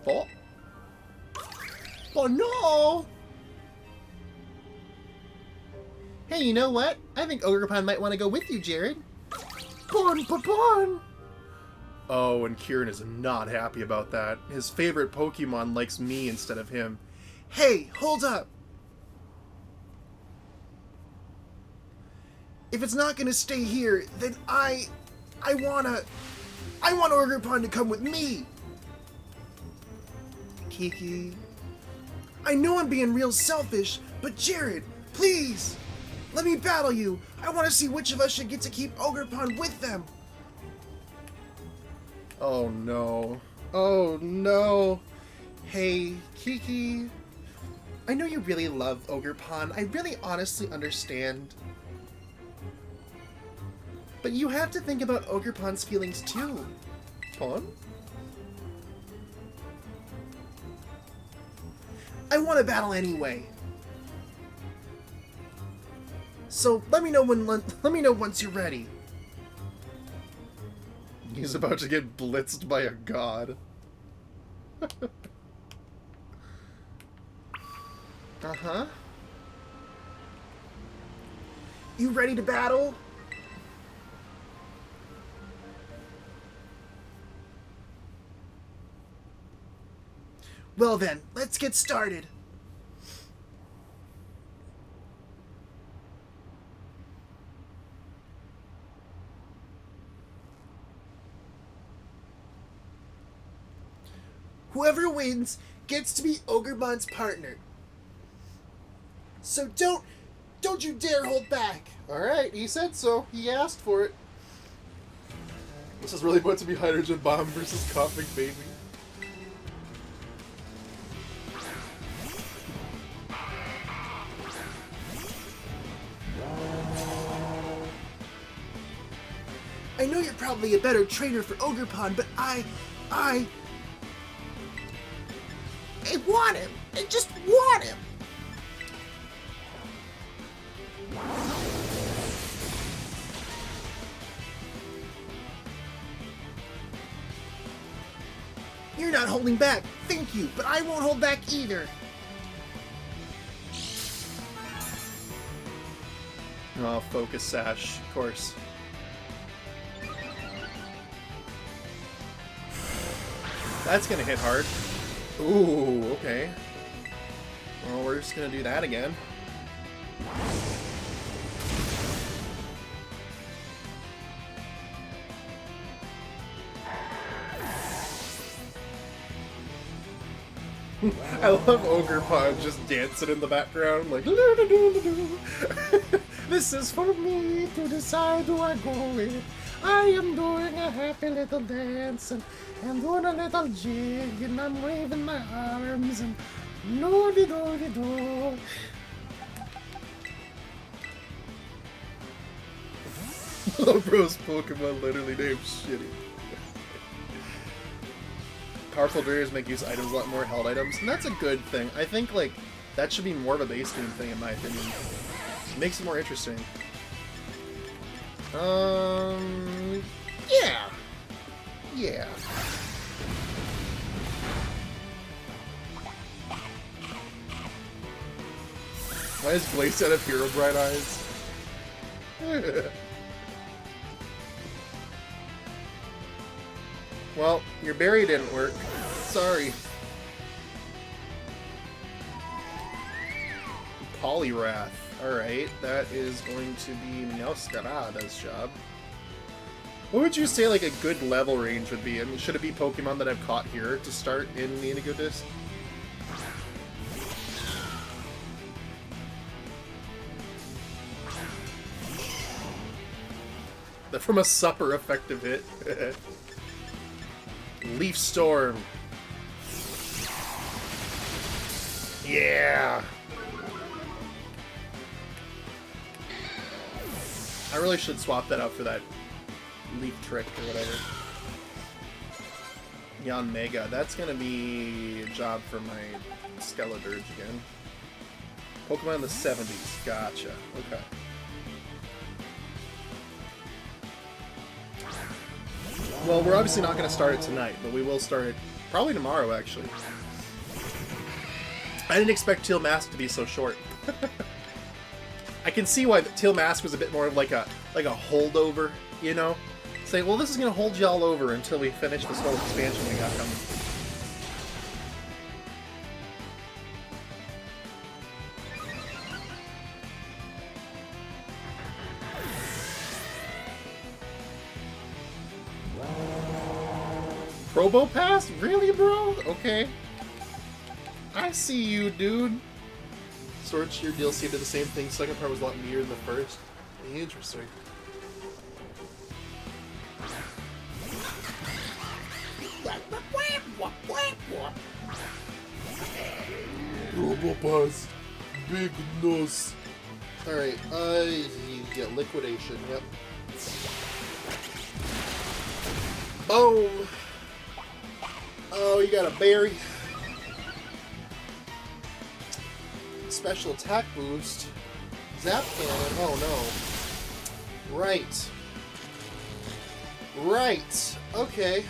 Oh. Oh no! Hey, you know what? I think Ogrepon might want to go with you, Jared. Bon! Oh, and Kieran is not happy about that. His favorite Pokemon likes me instead of him. Hey, hold up! If it's not gonna stay here, then I want Ogrepon to come with me! Kiki... I know I'm being real selfish, but Jared, please! Let me battle you! I want to see which of us should get to keep Ogrepon with them! Oh no. Oh no. Hey, Kiki. I know you really love Ogrepon. I really honestly understand. But you have to think about Ogrepon's feelings too. Pon? I want to battle anyway. So let me know once you're ready. He's about to get blitzed by a god. Uh-huh. You ready to battle? Well then, let's get started. Whoever wins gets to be Ogremon's partner. So don't you dare hold back. Alright, he said so. He asked for it. This is really about to be Hydrogen Bomb versus Coughing Baby. I know you're probably a better trainer for Ogrepon, but I want him. I just want him. You're not holding back. Thank you, but I won't hold back either. Oh, Focus Sash, of course. That's gonna hit hard. Ooh, okay. Well, we're just gonna do that again. I love Ogrepon just dancing in the background, like. This is for me to decide who I go with. I am doing a happy little dance and doing a little jig and I'm waving my arms and no-de-do-de-do. Lobro's Pokemon literally named Shitty. Powerful barriers make use of items a lot more held items, and that's a good thing. I think, like, that should be more of a base game thing, in my opinion. It makes it more interesting. Yeah. Yeah. Why is Blaze out of Hero Bright Eyes? Well, your berry didn't work. Sorry. Poliwrath. Alright, that is going to be Meowscarada's job. What would you say like a good level range would be? I mean, should it be Pokemon that I've caught here to start in the Indigo Disc? From a super effective hit. Leaf Storm. Yeah. I really should swap that out for that Leaf Trick or whatever. Yon Mega. That's gonna be a job for my Skeledirge again. Pokemon in the 70s. Gotcha. Okay. Well, we're obviously not going to start it tonight, but we will start it probably tomorrow, actually. I didn't expect Teal Mask to be so short. I can see why Teal Mask was a bit more of like a holdover, you know? Say, well, this is going to hold you all over until we finish this whole expansion we got coming. Probo Pass? Really, bro? Okay. I see you, dude. Sword Shield DLC did the same thing. Second part was a lot neater than the first. Interesting. Probo Pass. Big nose. Alright, you get Liquidation, yep. Boom! Oh, you got a berry. Special attack boost. Zap cannon. Oh no. Right. Right. Okay.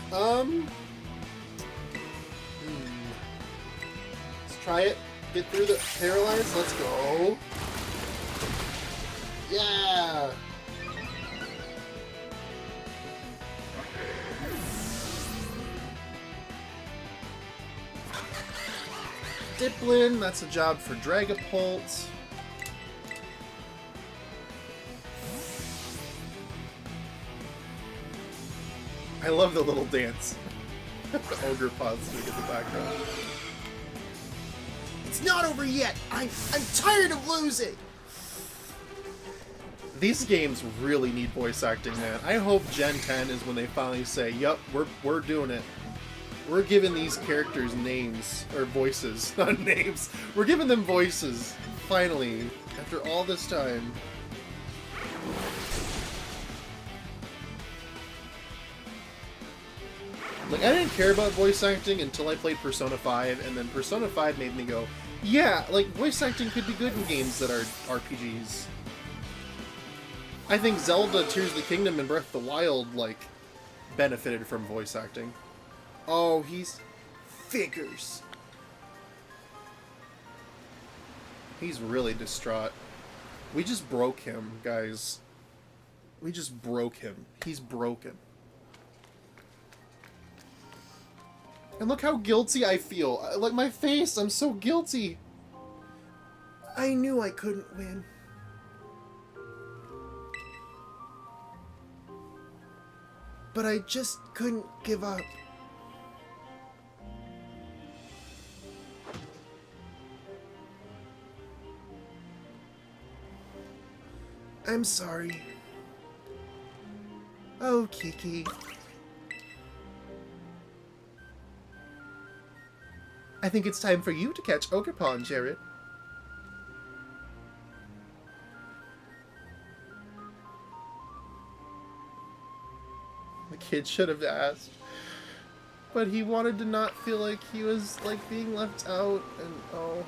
Let's try it. Get through the paralyze. Let's go. Yeah. Diplin, that's a job for Dragapult. I love the little dance. The Ogre Pod's doing in the background. It's not over yet. I'm tired of losing. These games really need voice acting, man. I hope Gen 10 is when they finally say, "Yup, we're doing it. We're giving these characters names or voices, not names. We're giving them voices finally after all this time." Like, I didn't care about voice acting until I played Persona 5, and then Persona 5 made me go, yeah, like, voice acting could be good in games that are RPGs. I think Zelda, Tears of the Kingdom, and Breath of the Wild, like, benefited from voice acting. Oh, he's... figures. He's really distraught. We just broke him, guys. We just broke him. He's broken. And look how guilty I feel. Like, my face, I'm so guilty. I knew I couldn't win. But I just couldn't give up. I'm sorry. Oh, Kiki. I think it's time for you to catch Ogerpon, Jared. The kid should have asked. But he wanted to not feel like he was, like, being left out, and oh...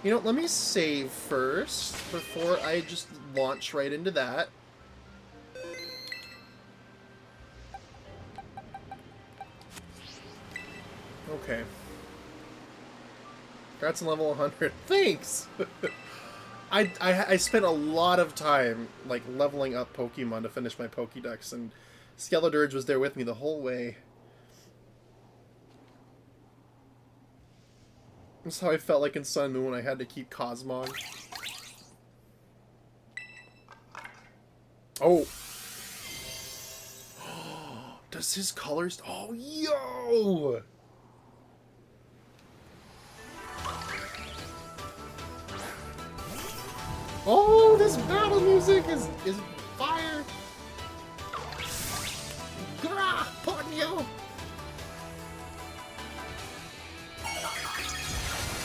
You know, let me save first, before I just launch right into that. Okay. Congrats on level 100. Thanks! I spent a lot of time, like, leveling up Pokemon to finish my Pokédex, and Skeledirge was there with me the whole way. That's how I felt like in Sun and Moon when I had to keep Cosmog. Oh! Does his colors... Oh, yo! Oh, this battle music is fire! Grah! Ponyo!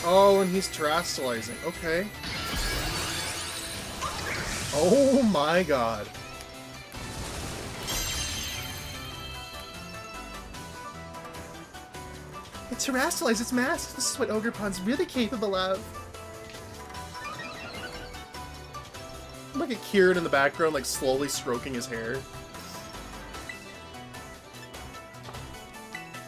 Oh, and he's terastallizing. Okay. Oh my god. It terastallized its mask. This is what Ogerpon's really capable of. Look at Kieran in the background, like, slowly stroking his hair.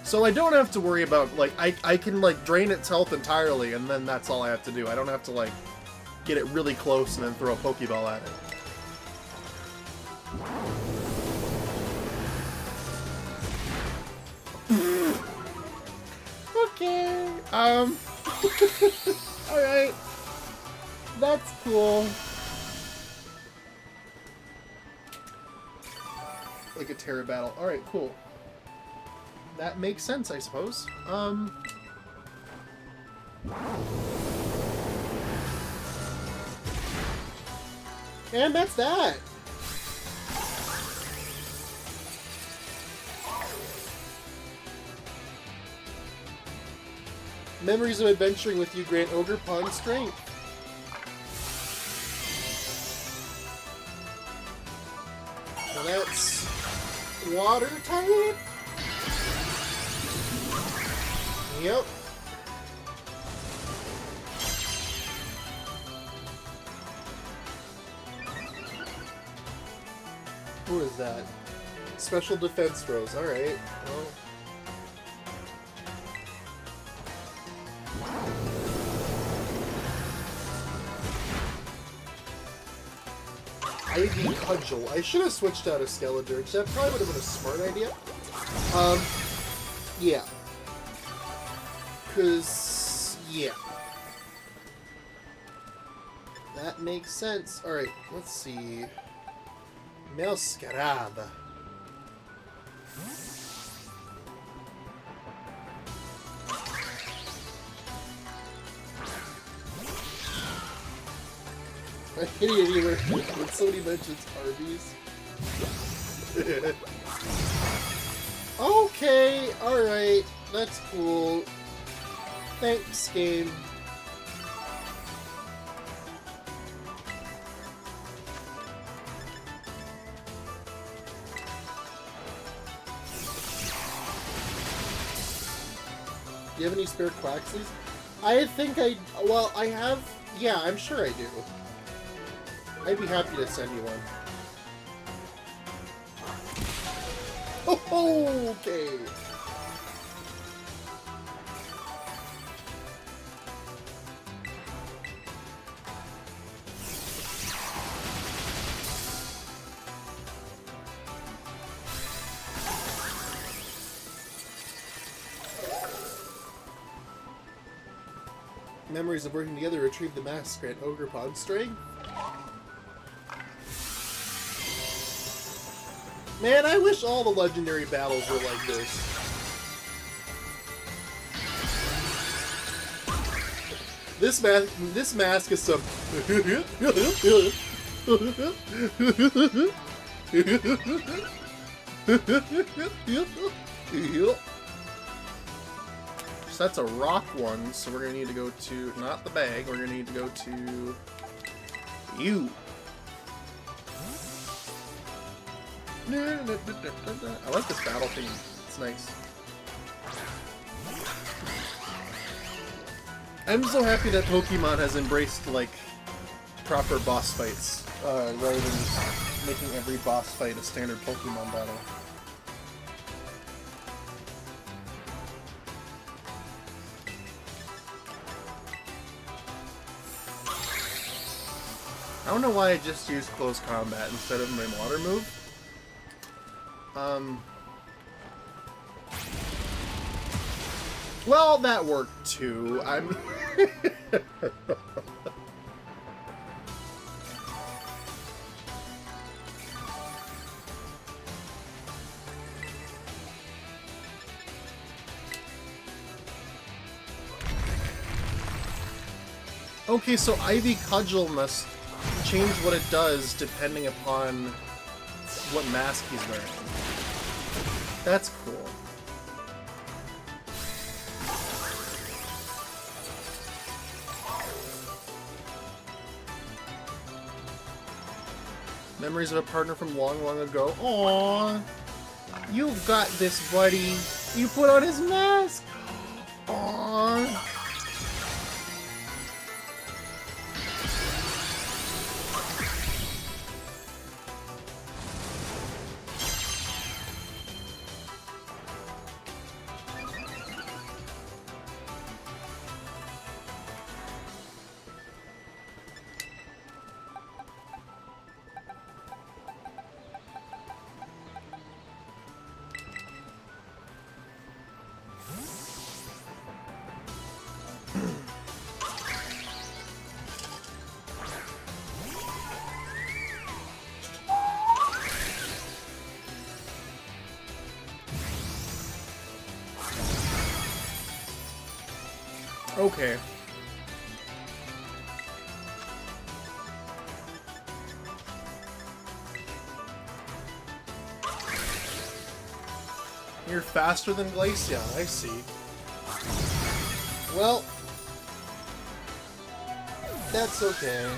So I don't have to worry about, like, I can, like, drain its health entirely, and then that's all I have to do. I don't have to, like, get it really close and then throw a Pokeball at it. Okay. Alright. That's cool. Like a Terra battle. Alright, cool. That makes sense, I suppose. And that's that! Memories of adventuring with you grant Ogerpon strength. So that's... water type? Yep. Who is that? Special defense throws. Alright. Well. Ivy Cudgel. I should have switched out a Skeledirge. That probably would have been a smart idea. Yeah. Cause, yeah. That makes sense. Alright, let's see. Masquerade. I hate it anywhere when somebody mentions Arby's. Okay, alright, that's cool. Thanks, game. Do you have any spare Quaxleys? I think well, I have, yeah, I'm sure I do. I'd be happy to send you one. Oh, okay. Memories of working together retrieve the mask, grant Ogre Pod strength. Man, I wish all the legendary battles were like this. This mask is some. So that's a rock one, so we're gonna need to go to, not the bag, we're gonna need to go to you. I like this battle theme. It's nice. I'm so happy that Pokemon has embraced, like, proper boss fights, rather than just making every boss fight a standard Pokemon battle. I don't know why I just used close combat instead of my water move. Well, that worked too. I'm. Okay, so Ivy Cudgel must change what it does depending upon what mask he's wearing. That's cool. Memories of a partner from long, long ago. Aww. You've got this, buddy. You put on his mask. Aww. Okay. You're faster than Glaceon, I see. Well, that's okay.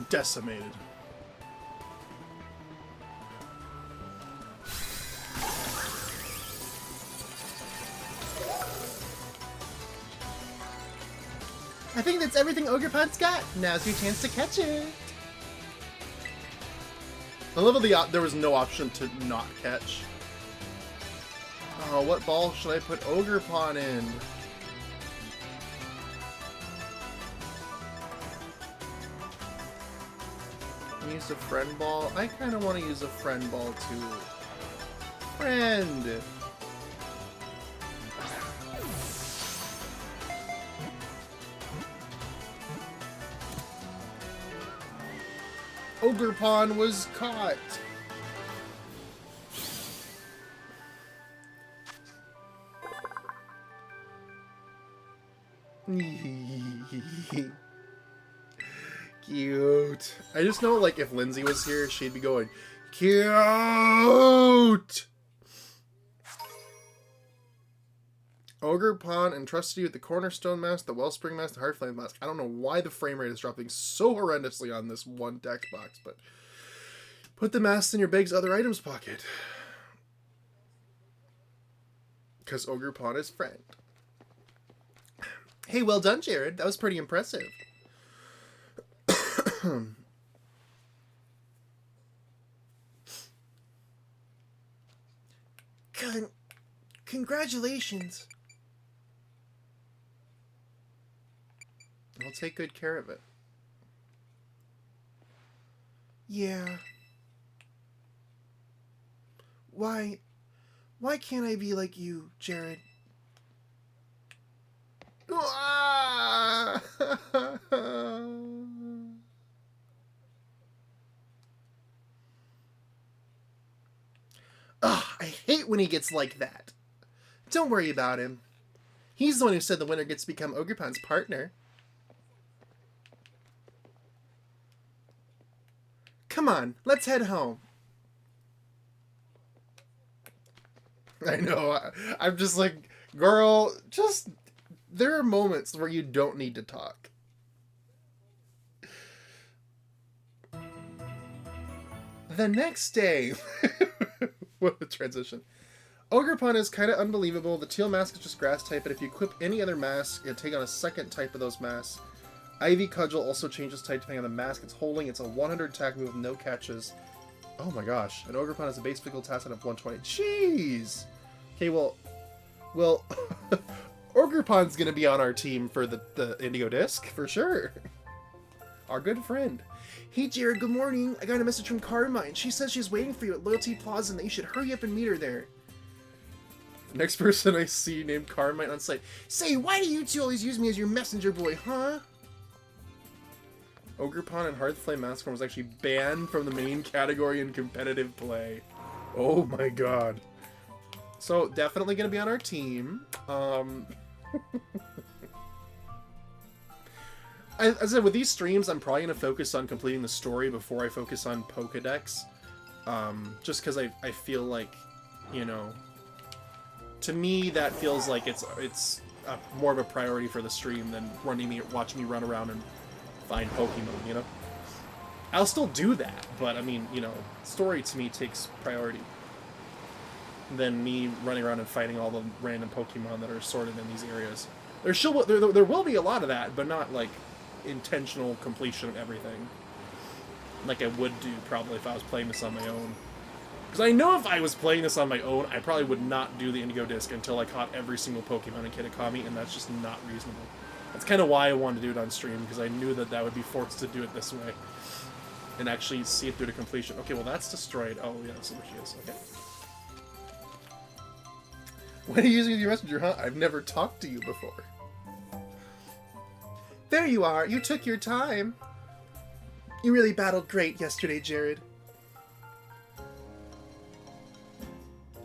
Decimated. I think that's everything Ogrepod's got. Now's your chance to catch it. I love how there was no option to not catch. Oh, what ball should I put Ogrepod in? Use a friend ball. I kind of want to use a friend ball too. Friend! Ogre Pawn was caught! Cute. I just know, like, if Lindsay was here, she'd be going, cute! Ogre Pawn entrusted you with the Cornerstone Mask, the Wellspring Mask, the Heartflame Mask. I don't know why the frame rate is dropping so horrendously on this one text box, but put the masks in your bag's other items pocket. Because Ogre Pawn is friend. Hey, well done, Jared. That was pretty impressive. Congratulations. I'll take good care of it. Yeah. Why can't I be like you, Jared? Ugh, I hate when he gets like that. Don't worry about him. He's the one who said the winner gets to become Ogrepon's partner. Come on, let's head home. I know, I'm just like, girl, just... There are moments where you don't need to talk. The next day... What a transition. Ogerpon is kind of unbelievable. The Teal Mask is just grass type, but if you equip any other mask, it'll take on a second type of those masks. Ivy Cudgel also changes type depending on the mask it's holding. It's a 100 attack move with no catches. Oh my gosh. An Ogerpon has a base physical attack of 120. Jeez! Okay, well... Ogerpon's gonna be on our team for the Indigo Disc, for sure. Our good friend. Hey Jared, good morning. I got a message from Carmine. She says she's waiting for you at Loyalty Plaza and that you should hurry up and meet her there. The next person I see named Carmine on site. Say, why do you two always use me as your messenger boy, huh? Ogerpon and Hearthflame Mask was actually banned from the main category in competitive play. Oh my god. So, definitely gonna be on our team. As I said, with these streams, I'm probably going to focus on completing the story before I focus on Pokedex. Just because I feel like, you know, to me that feels like it's more of a priority for the stream than watching me run around and find Pokemon, you know? I'll still do that, but I mean, you know, story to me takes priority than me running around and fighting all the random Pokemon that are sorted in these areas. There will be a lot of that, but not like intentional completion of everything like I would do probably if I was playing this on my own, because I know if I was playing this on my own I probably would not do the Indigo Disc until I caught every single Pokemon in Kitakami, and that's just not reasonable. That's kind of why I wanted to do it on stream, because I knew that would be forced to do it this way and actually see it through to completion. Okay, well that's destroyed. Oh yeah, that's what she is. Okay. When are you using your messenger, huh? I've never talked to you before. There you are. You took your time. You really battled great yesterday, Jared.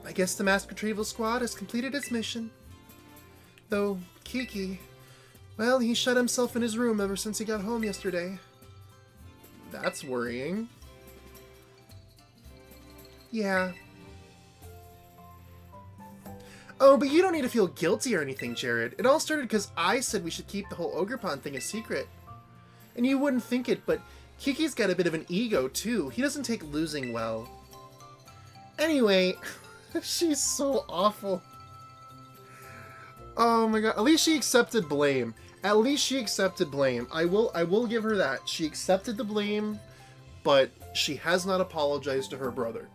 I guess the Mask Retrieval Squad has completed its mission. Though, Kiki, well, he shut himself in his room ever since he got home yesterday. That's worrying. Yeah. Oh, but you don't need to feel guilty or anything, Jared. It all started because I said we should keep the whole Ogerpon thing a secret. And you wouldn't think it, but Kiki's got a bit of an ego, too. He doesn't take losing well. Anyway, she's so awful. Oh my god. At least she accepted blame. At least she accepted blame. I will give her that. She accepted the blame, but she has not apologized to her brother.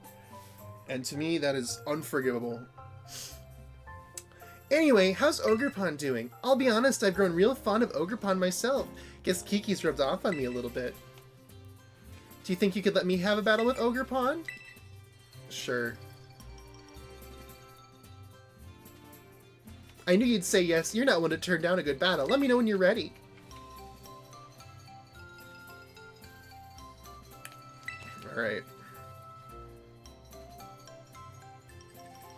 And to me, that is unforgivable. Anyway, how's Ogerpon doing? I'll be honest, I've grown real fond of Ogerpon myself. Guess Kiki's rubbed off on me a little bit. Do you think you could let me have a battle with Ogerpon? Sure. I knew you'd say yes. You're not one to turn down a good battle. Let me know when you're ready. Alright.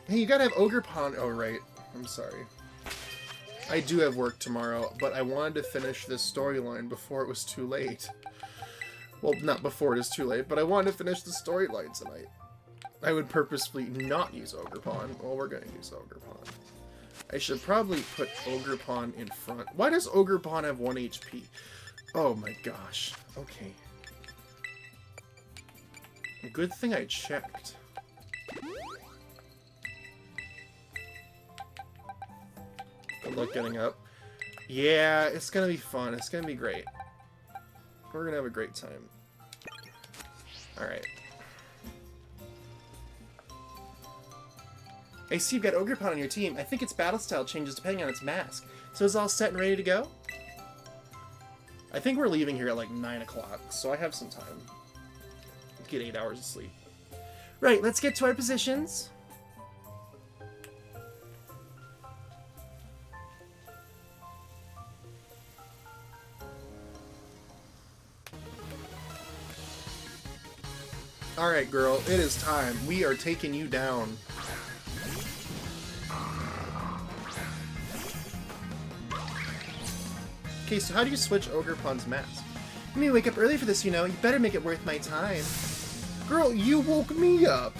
Hey, you gotta have Ogerpon. Oh, right. I'm sorry. I do have work tomorrow, but I wanted to finish this storyline before it was too late. Well, not before it is too late, but I wanted to finish the storyline tonight. I would purposefully not use Ogerpon. Well, we're gonna use Ogerpon. I should probably put Ogerpon in front. Why does Ogerpon have 1 HP? Oh my gosh. Okay. Good thing I checked. Good luck getting up. Yeah, it's gonna be fun. It's gonna be great. We're gonna have a great time. Alright. I see you've got Ogerpon on your team. I think its battle style changes depending on its mask. So is it all set and ready to go? I think we're leaving here at like 9 o'clock, so I have some time. Get 8 hours of sleep. Right, let's get to our positions. Alright, girl, it is time. We are taking you down. Okay, so how do you switch Ogerpon's mask? You may wake up early for this, you know. You better make it worth my time. Girl, you woke me up.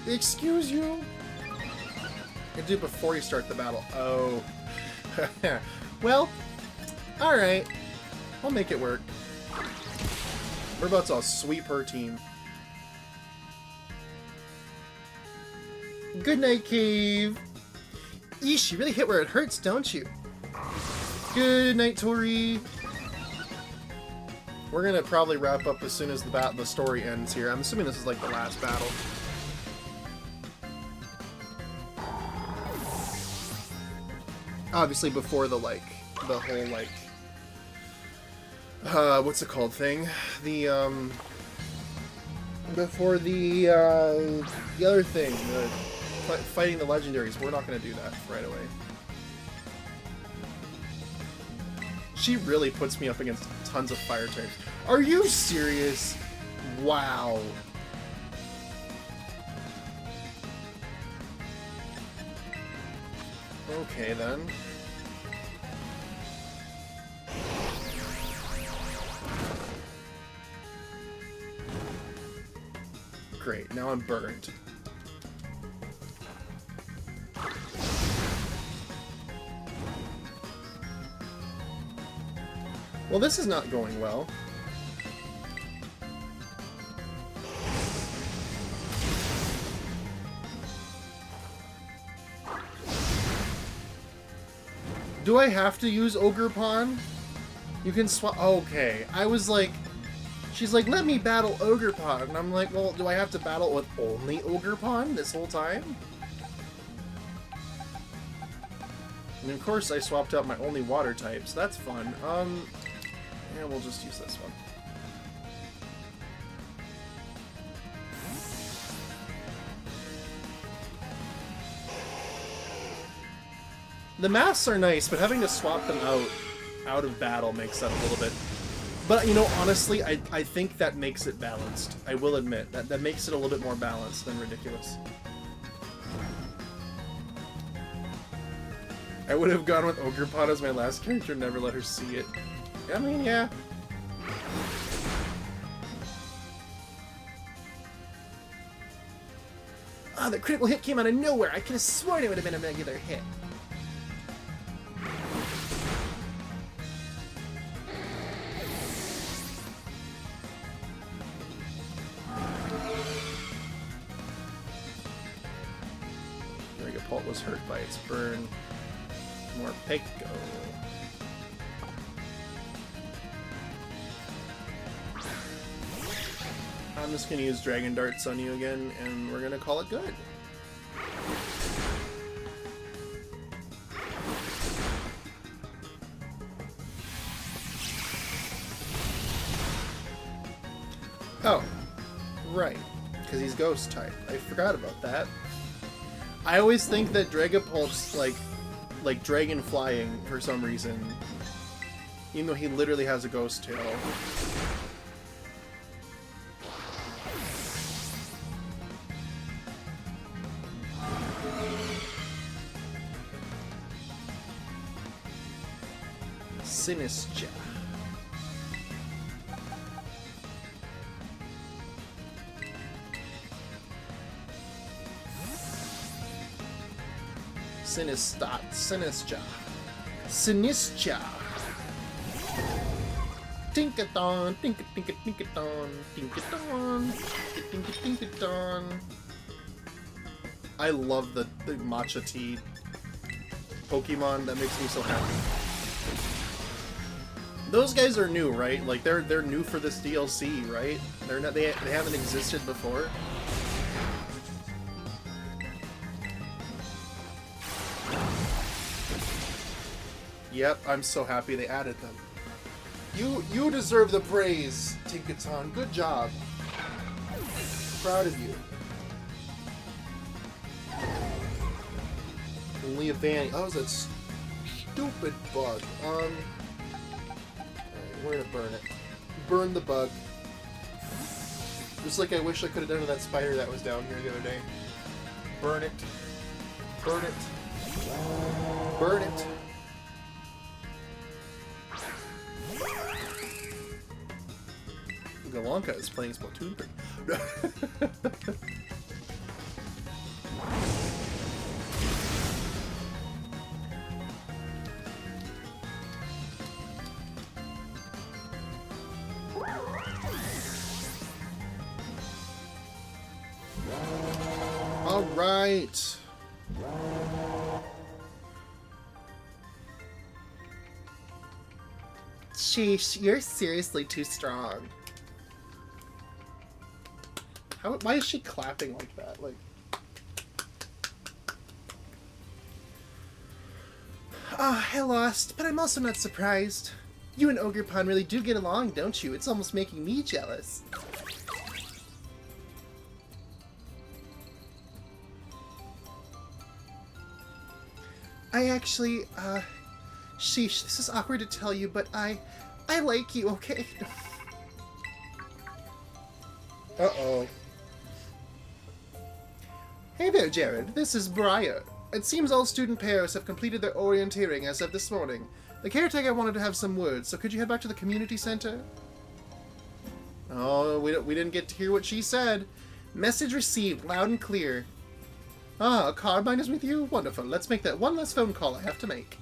Excuse you? You do it before you start the battle. Oh. Well, alright. I'll make it work. We're about to sweep her team. Good night, Cave. Eesh, you really hit where it hurts, don't you? Good night, Tori. We're gonna probably wrap up as soon as the story ends here. I'm assuming this is like the last battle. Obviously before the whole what's it called thing? The before the other thing, fighting the legendaries. We're not gonna do that right away. She really puts me up against tons of fire types. Are you serious? Wow. Okay then. Great, now I'm burned. Well, this is not going well. Do I have to use Ogerpon? You can swap. Okay, I was like, she's like, let me battle Ogerpon, and I'm like, well, do I have to battle with only Ogerpon this whole time? And of course, I swapped out my only water types. That's fun. Yeah, we'll just use this one. The masks are nice, but having to swap them out of battle makes that a little bit... But, you know, honestly, I think that makes it balanced. I will admit, that makes it a little bit more balanced than ridiculous. I would have gone with Ogerpon as my last character, never let her see it. I mean, yeah. Ah, the critical hit came out of nowhere. I could have sworn it would have been a regular hit. Dragapult was hurt by its burn. More Pico. I'm just gonna use Dragon Darts on you again, and we're gonna call it good. he's ghost type. I forgot about that. I always think that Dragapult's like dragon flying for some reason. Even though he literally has a ghost tail. Sinistra. Sinistra. Sinistra. Tinkathon, tinkathon, tinkathon, tinkathon. I love the matcha tea Pokemon. That makes me so happy. Those guys are new, right? Like they're new for this DLC, right? They're not. They haven't existed before. Yep, I'm so happy they added them. You deserve the praise, Tinkaton. Good job. Proud of you. Only a Vanny. That was a stupid bug. Alright, we're gonna burn it. Burn the bug. Just like I wish I could have done with that spider that was down here the other day. Burn it. Burn it. Burn it. Galanka is playing Splatoon. All right. Sheesh, you're seriously too strong. Why is she clapping like that? Like, I lost, but I'm also not surprised. You and Ogerpon really do get along, don't you? It's almost making me jealous. I actually, sheesh, this is awkward to tell you, but I like you, okay? Uh-oh. Hey there, Jared. This is Briar. It seems all student pairs have completed their orienteering as of this morning. The caretaker wanted to have some words, so could you head back to the community center? Oh, we didn't get to hear what she said. Message received, loud and clear. Ah, a carbine is with you? Wonderful. Let's make that one last phone call I have to make.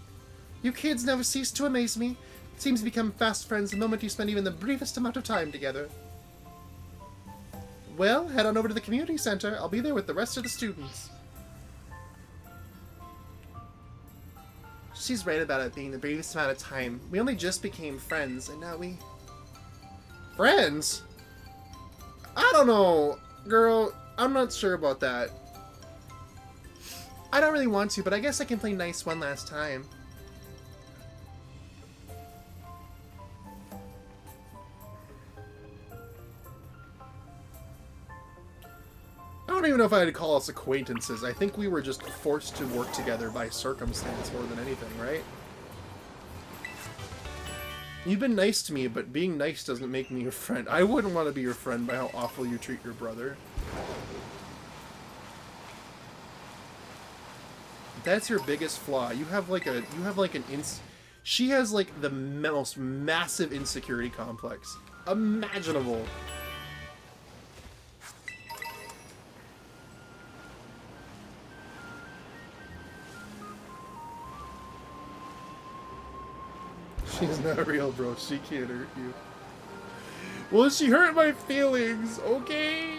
You kids never cease to amaze me. It seems to become fast friends the moment you spend even the briefest amount of time together. Well, head on over to the community center. I'll be there with the rest of the students. She's right about it being the briefest amount of time. We only just became friends, and now we... Friends? I don't know, girl. I'm not sure about that. I don't really want to, but I guess I can play nice one last time. I don't even know if I'd call us acquaintances. I think we were just forced to work together by circumstance more than anything, right? You've been nice to me, but being nice doesn't make me your friend. I wouldn't want to be your friend by how awful you treat your brother. That's your biggest flaw. You have like she has like the most massive insecurity complex imaginable. She's not real, bro. She can't hurt you. Well, she hurt my feelings, okay?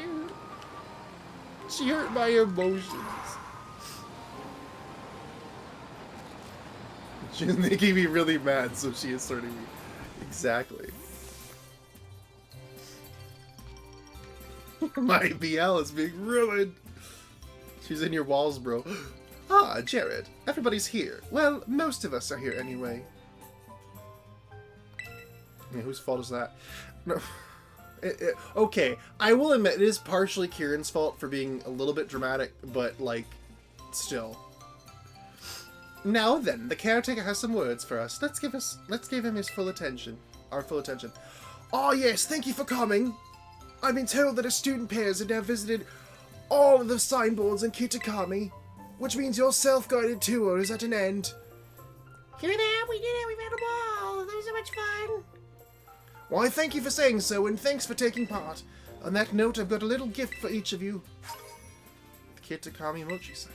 She hurt my emotions. She's making me really mad, so she is hurting me. Exactly. My BL is being ruined. She's in your walls, bro. Ah, Jared. Everybody's here. Well, most of us are here anyway. Yeah, whose fault is that? No. Okay, I will admit it is partially Kieran's fault for being a little bit dramatic, but like, still. Now then, the caretaker has some words for us. Let's give him his full attention. Our full attention. Oh yes, thank you for coming. I've been told that our student pairs have now visited all of the signboards in Kitakami, which means your self-guided tour is at an end. Hear that? We did it! We've had a ball! That was so much fun! Why, thank you for saying so, and thanks for taking part. On that note, I've got a little gift for each of you. The Kitakami Mochi set.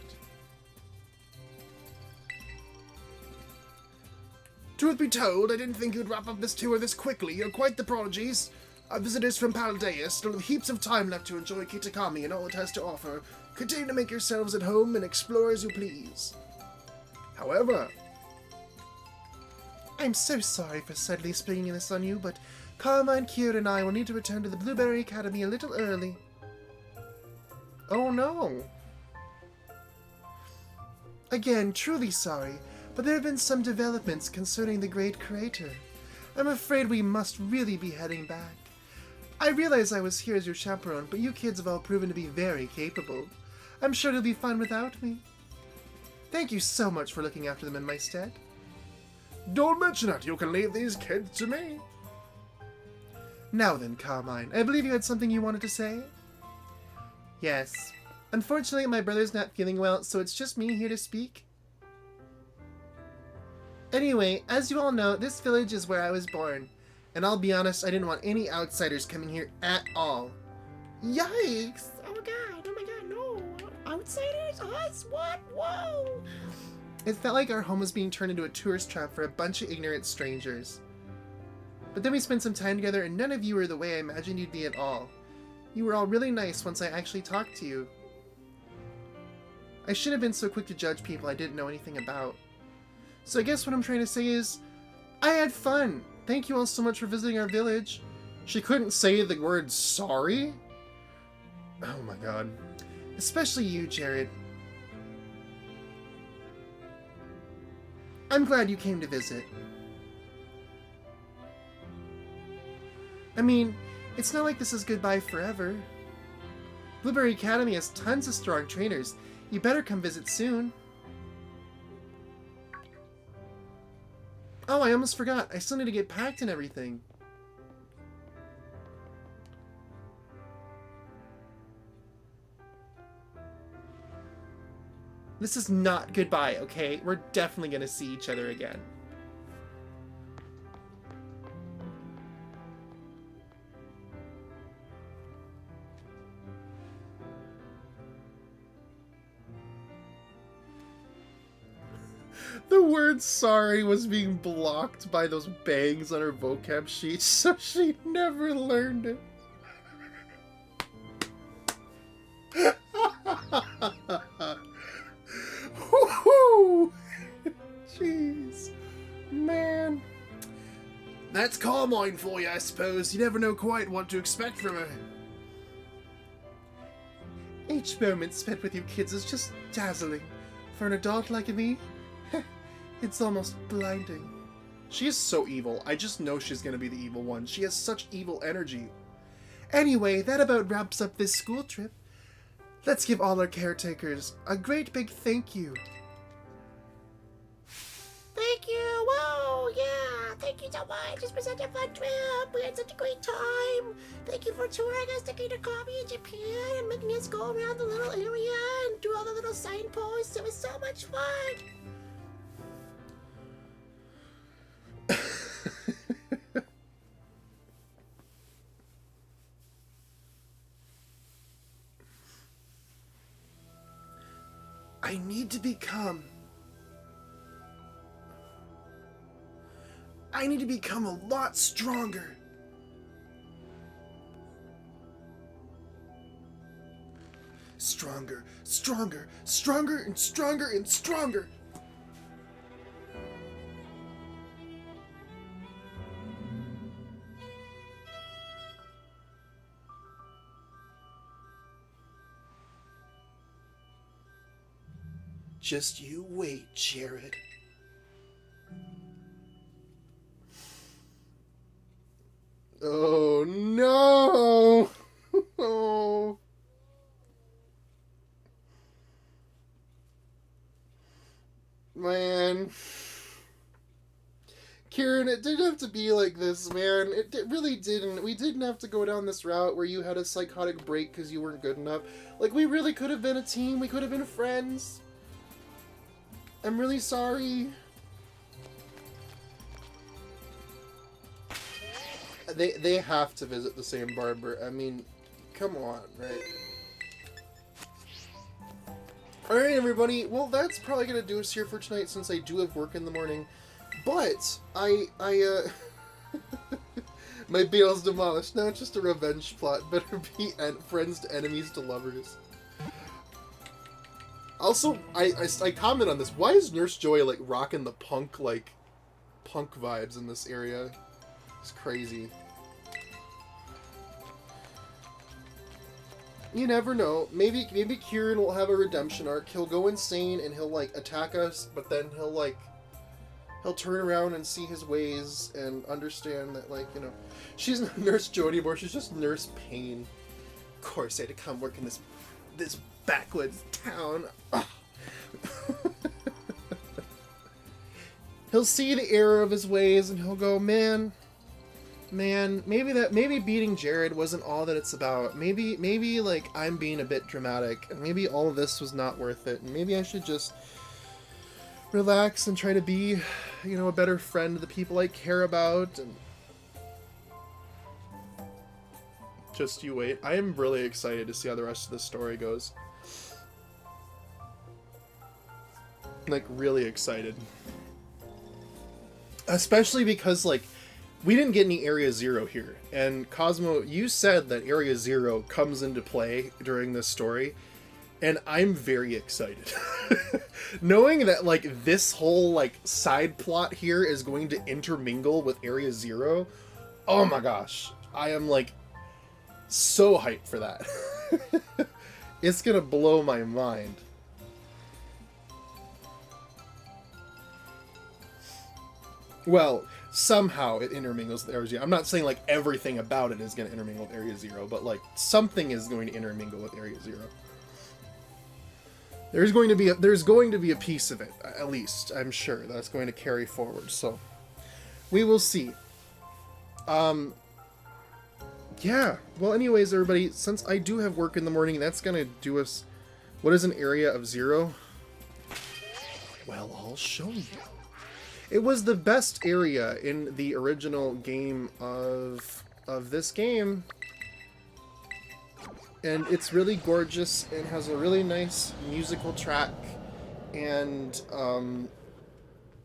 Truth be told, I didn't think you'd wrap up this tour this quickly. You're quite the prodigies. Our visitors from Paldea still have heaps of time left to enjoy Kitakami and all it has to offer. Continue to make yourselves at home and explore as you please. However, I'm so sorry for suddenly springing this on you, but Carmine, Kira, and I will need to return to the Blueberry Academy a little early. Oh no. Again, truly sorry, but there have been some developments concerning the great creator. I'm afraid we must really be heading back. I realize I was here as your chaperone, but you kids have all proven to be very capable. I'm sure it'll be fun without me. Thank you so much for looking after them in my stead. don't mention it. You can leave these kids to me. Now then, Carmine, I believe you had something you wanted to say? Yes. Unfortunately, my brother's not feeling well, so it's just me here to speak. Anyway, as you all know, this village is where I was born. And I'll be honest, I didn't want any outsiders coming here at all. Yikes! Oh my god, no! Outsiders? Us? What? Whoa! It felt like our home was being turned into a tourist trap for a bunch of ignorant strangers. But then we spent some time together and none of you were the way I imagined you'd be at all. You were all really nice once I actually talked to you. I shouldn't have been so quick to judge people I didn't know anything about. So I guess what I'm trying to say is, I had fun. Thank you all so much for visiting our village. She couldn't say the word sorry? Oh my god. Especially you, Jared. I'm glad you came to visit. I mean, it's not like this is goodbye forever. Blueberry Academy has tons of strong trainers. You better come visit soon. Oh, I almost forgot. I still need to get packed and everything. This is not goodbye, okay? We're definitely gonna see each other again. The word sorry was being blocked by those bangs on her vocab sheet, so she never learned it. Woohoo! Jeez. Man. That's Carmine for you, I suppose. You never know quite what to expect from her. Each moment spent with you kids is just dazzling. For an adult like me, it's almost blinding. She is so evil. I just know she's gonna be the evil one. She has such evil energy. Anyway, that about wraps up this school trip. Let's give all our caretakers a great big thank you. Thank you! Whoa! Yeah! Thank you so much! This was such a fun trip! We had such a great time! Thank you for touring us to Kitakami in Japan and making us go around the little area and do all the little signposts. It was so much fun! I need to become a lot stronger. Stronger, stronger, stronger, and stronger, and stronger. Just you wait, Jared. Oh. Oh no! Oh. Man. Kieran, it didn't have to be like this, man. It really didn't. We didn't have to go down this route where you had a psychotic break because you weren't good enough. Like, we really could have been a team. We could have been friends. I'm really sorry. They have to visit the same barber. I mean, come on, right? Alright, everybody. Well, that's probably going to do us here for tonight since I do have work in the morning. But, my bail's demolished. Now it's just a revenge plot. Better be friends to enemies to lovers. Also, I comment on this. Why is Nurse Joy, like, rocking the punk vibes in this area? It's crazy. You never know. Maybe Kieran will have a redemption arc. He'll go insane and he'll, like, attack us, but then he'll turn around and see his ways and understand that, like, you know, she's not Nurse Joy anymore. She's just Nurse Pain. Of course, I had to come work in this backwoods town. He'll see the error of his ways and he'll go, man, maybe beating Jared wasn't all that it's about. Maybe like I'm being a bit dramatic. Maybe all of this was not worth it. And maybe I should just relax and try to be, you know, a better friend to the people I care about. And just you wait. I am really excited to see how the rest of the story goes. Like, really excited. Especially because, like, we didn't get any Area Zero here. And Cosmo, you said that Area Zero comes into play during this story. And I'm very excited. Knowing that, like, this whole, like, side plot here is going to intermingle with Area Zero. Oh my gosh. I am, like, so hyped for that. It's gonna blow my mind. Well, somehow it intermingles with Area Zero. I'm not saying, like, everything about it is going to intermingle with Area Zero, but, like, something is going to intermingle with Area Zero. There's going to be a piece of it, at least, I'm sure, that's going to carry forward, so we will see. Yeah, well, anyways, everybody, since I do have work in the morning, that's going to do us... What is an area of zero? Well, I'll show you. It was the best area in the original game of this game. And it's really gorgeous and has a really nice musical track. And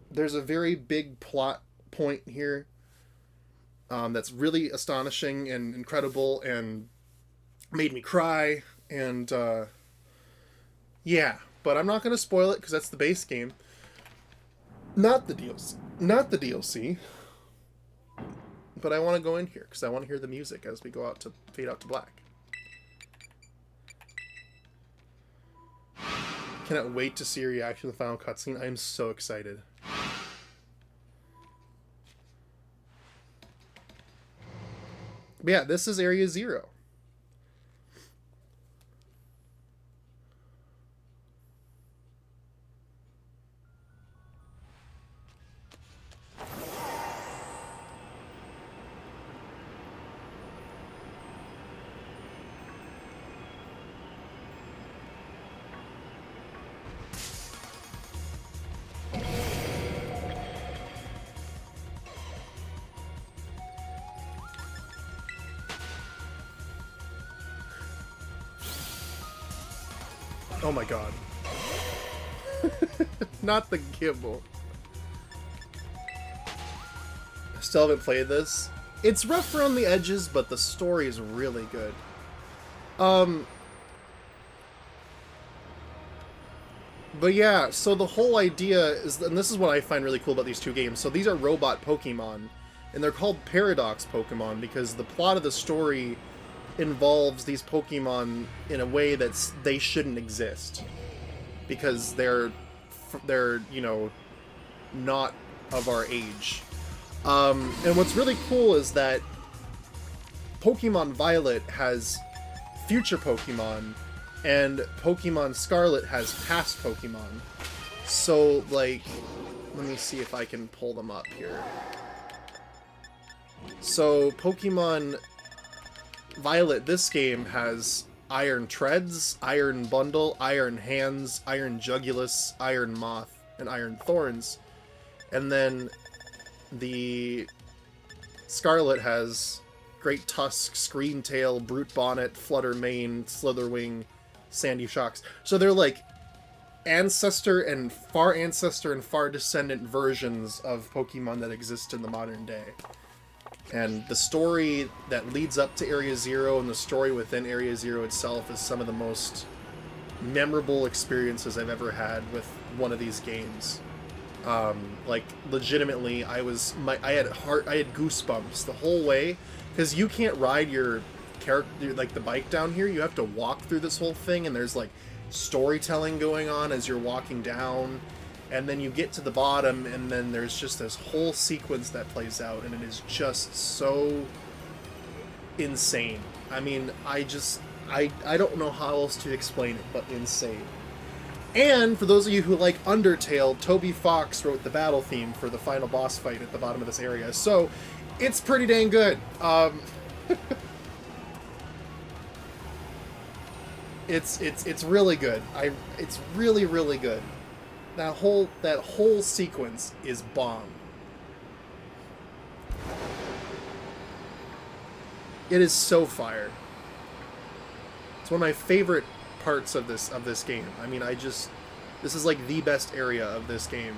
there's a very big plot point here that's really astonishing and incredible and made me cry. And yeah, but I'm not going to spoil it because that's the base game. Not the DLC. Not the DLC. But I want to go in here because I want to hear the music as we go out to fade out to black. Cannot wait to see your reaction to the final cutscene. I am so excited. But yeah, this is Area Zero. Oh my god. Not the gimbal. Still haven't played this. It's rough around the edges, but the story is really good. But yeah, so the whole idea is, and this is what I find really cool about these two games. So these are robot Pokemon, and they're called Paradox Pokemon because the plot of the story involves these Pokemon in a way that's they shouldn't exist because they're you know, not of our age. And what's really cool is that Pokemon Violet has future Pokemon, and Pokemon Scarlet has past Pokemon. So, like, let me see if I can pull them up here. So, Pokemon Violet, this game, has Iron Treads, Iron Bundle, Iron Hands, Iron Jugulus, Iron Moth, and Iron Thorns. And then the Scarlet has Great Tusk, Screen Tail, Brute Bonnet, Flutter Mane, Slitherwing, Sandy Shocks. So they're like ancestor and far descendant versions of Pokemon that exist in the modern day. And the story that leads up to Area Zero and the story within Area Zero itself is some of the most memorable experiences I've ever had with one of these games. Like, legitimately, I had goosebumps the whole way, because you can't ride your character, like, the bike down here. You have to walk through this whole thing, and there's, like, storytelling going on as you're walking down, and then you get to the bottom, and then there's just this whole sequence that plays out, and it is just so insane. I mean, I don't know how else to explain it, but insane. And for those of you who like Undertale, Toby Fox wrote the battle theme for the final boss fight at the bottom of this area, so it's pretty dang good. It's really good. It's really, really good. That whole sequence is bomb. It is so fire. It's one of my favorite parts of this game. I mean, this is like the best area of this game.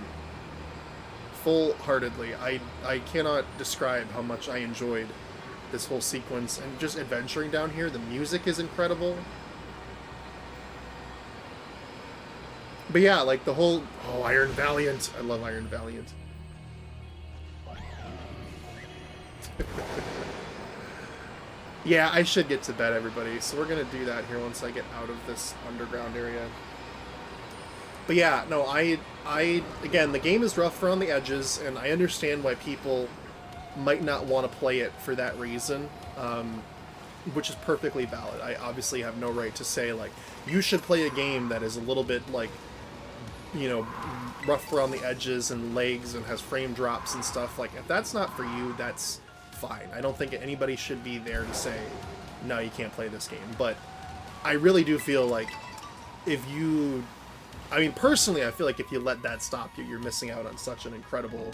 Full-heartedly. I cannot describe how much I enjoyed this whole sequence and just adventuring down here. The music is incredible. But yeah, like the whole... Oh, Iron Valiant. I love Iron Valiant. Yeah, I should get to bed, everybody. So we're going to do that here once I get out of this underground area. But yeah, no, again, the game is rough around the edges, and I understand why people might not want to play it for that reason, which is perfectly valid. I obviously have no right to say, like, you should play a game that is a little bit, like, you know, rough around the edges and legs and has frame drops and stuff. Like, if that's not for you, that's fine. I don't think anybody should be there to say, no, you can't play this game. But I really do feel like if you... I mean, personally, I feel like if you let that stop you, you're missing out on such an incredible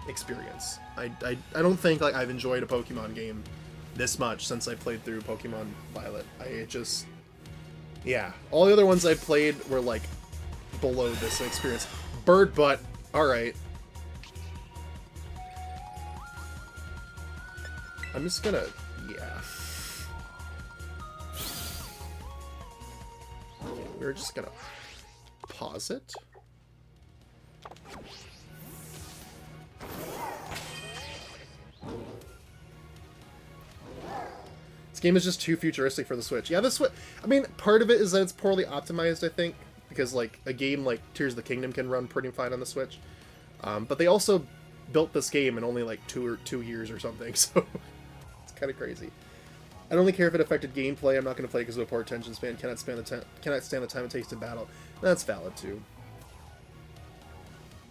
experience. I don't think, like, I've enjoyed a Pokemon game this much since I played through Pokemon Violet. Yeah. All the other ones I played were, like, below this experience. Bird butt. Alright. I'm just gonna... Yeah. We're just gonna pause it. This game is just too futuristic for the Switch. Yeah, the Switch... I mean, part of it is that it's poorly optimized, I think. Because, like, a game like Tears of the Kingdom can run pretty fine on the Switch. But they also built this game in only, like, 2 years or something, so... It's kind of crazy. I don't really care if it affected gameplay. I'm not going to play because of a poor attention span. Cannot stand the time it takes to battle. That's valid, too.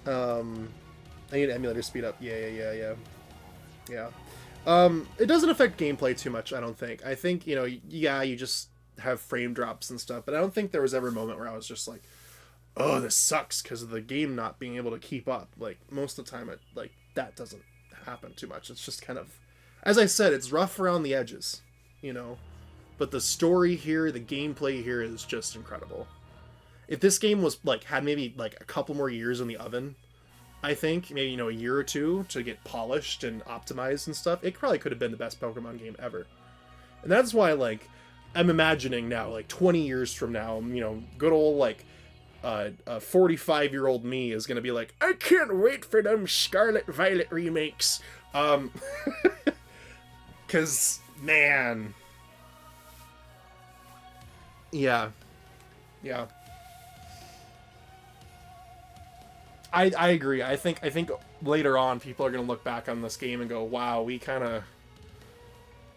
I need emulator speed up. Yeah. It doesn't affect gameplay too much, I don't think. I think, you know, yeah, you just have frame drops and stuff, but I don't think there was ever a moment where I was just like, oh, this sucks because of the game not being able to keep up. Like, most of the time, that doesn't happen too much. It's just kind of, as I said, it's rough around the edges, you know, but the story here, the gameplay here is just incredible. If this game was, like, had maybe, like, a couple more years in the oven, I think, maybe, you know, a year or two to get polished and optimized and stuff, it probably could have been the best Pokemon game ever. And that's why, like, I'm imagining now, like, 20 years from now, you know, good old, like, a 45-year-old me is gonna be like, I can't wait for them Scarlet Violet remakes. Cause, man. Yeah. I agree. I think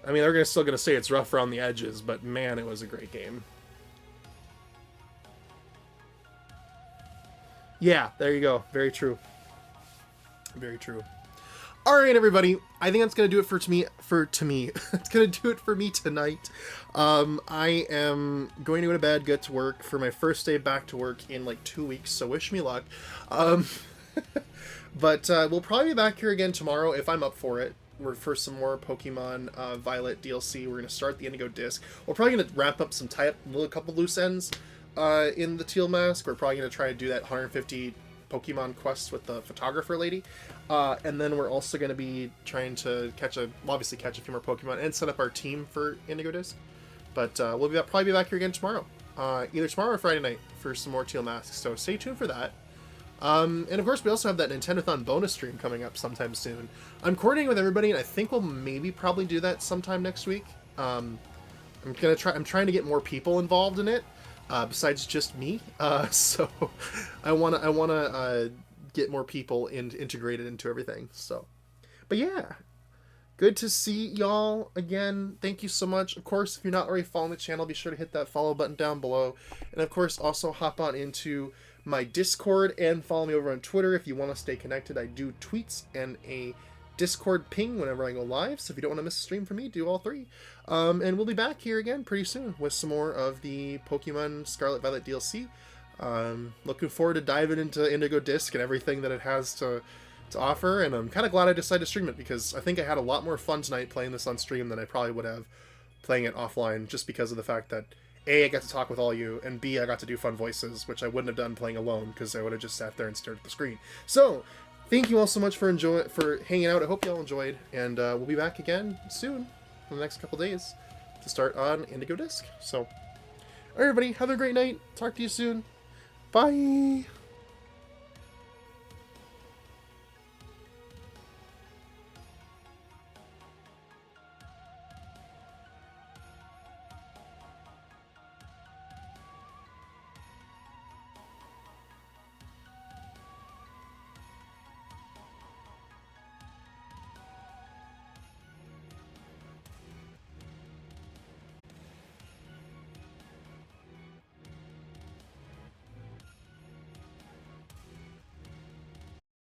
I mean, they're still going to say it's rough around the edges, but man, it was a great game. Yeah, there you go. Very true. Very true. All right, everybody. I think that's gonna do it for me. It's gonna do it for me tonight. I am going to go to bed, get to work for my first day back to work in like 2 weeks. So wish me luck. But we'll probably be back here again tomorrow if I'm up for it. We're for some more Pokemon Violet DLC. We're gonna start the Indigo Disc. We're probably gonna wrap up some a couple loose ends in the Teal Mask. We're probably gonna try to do that 150 Pokemon quest with the photographer lady, and then we're also going to be trying to catch a few more Pokemon and set up our team for Indigo Disc. But we'll probably be back here again tomorrow, either tomorrow or Friday night for some more Teal Masks. So stay tuned for that. And of course, we also have that Nintendothon bonus stream coming up sometime soon. I'm coordinating with everybody, and I think we'll probably do that sometime next week. I'm trying to get more people involved in it. Besides just me, so I wanna get more people integrated into everything. So, but yeah, good to see y'all again. Thank you so much. Of course, if you're not already following the channel, be sure to hit that follow button down below, and of course, also hop on into my Discord and follow me over on Twitter if you want to stay connected. I do tweets and a Discord ping whenever I go live, so if you don't want to miss a stream from me, do all three. And we'll be back here again pretty soon with some more of the Pokemon Scarlet Violet DLC. Looking forward to diving into Indigo Disc and everything that it has to offer, and I'm kind of glad I decided to stream it, because I think I had a lot more fun tonight playing this on stream than I probably would have playing it offline, just because of the fact that A, I got to talk with all you, and B, I got to do fun voices, which I wouldn't have done playing alone, because I would have just sat there and stared at the screen. So, thank you all so much for hanging out. I hope you all enjoyed, and we'll be back again soon, in the next couple days, to start on Indigo Disc. So, alright everybody, have a great night. Talk to you soon. Bye!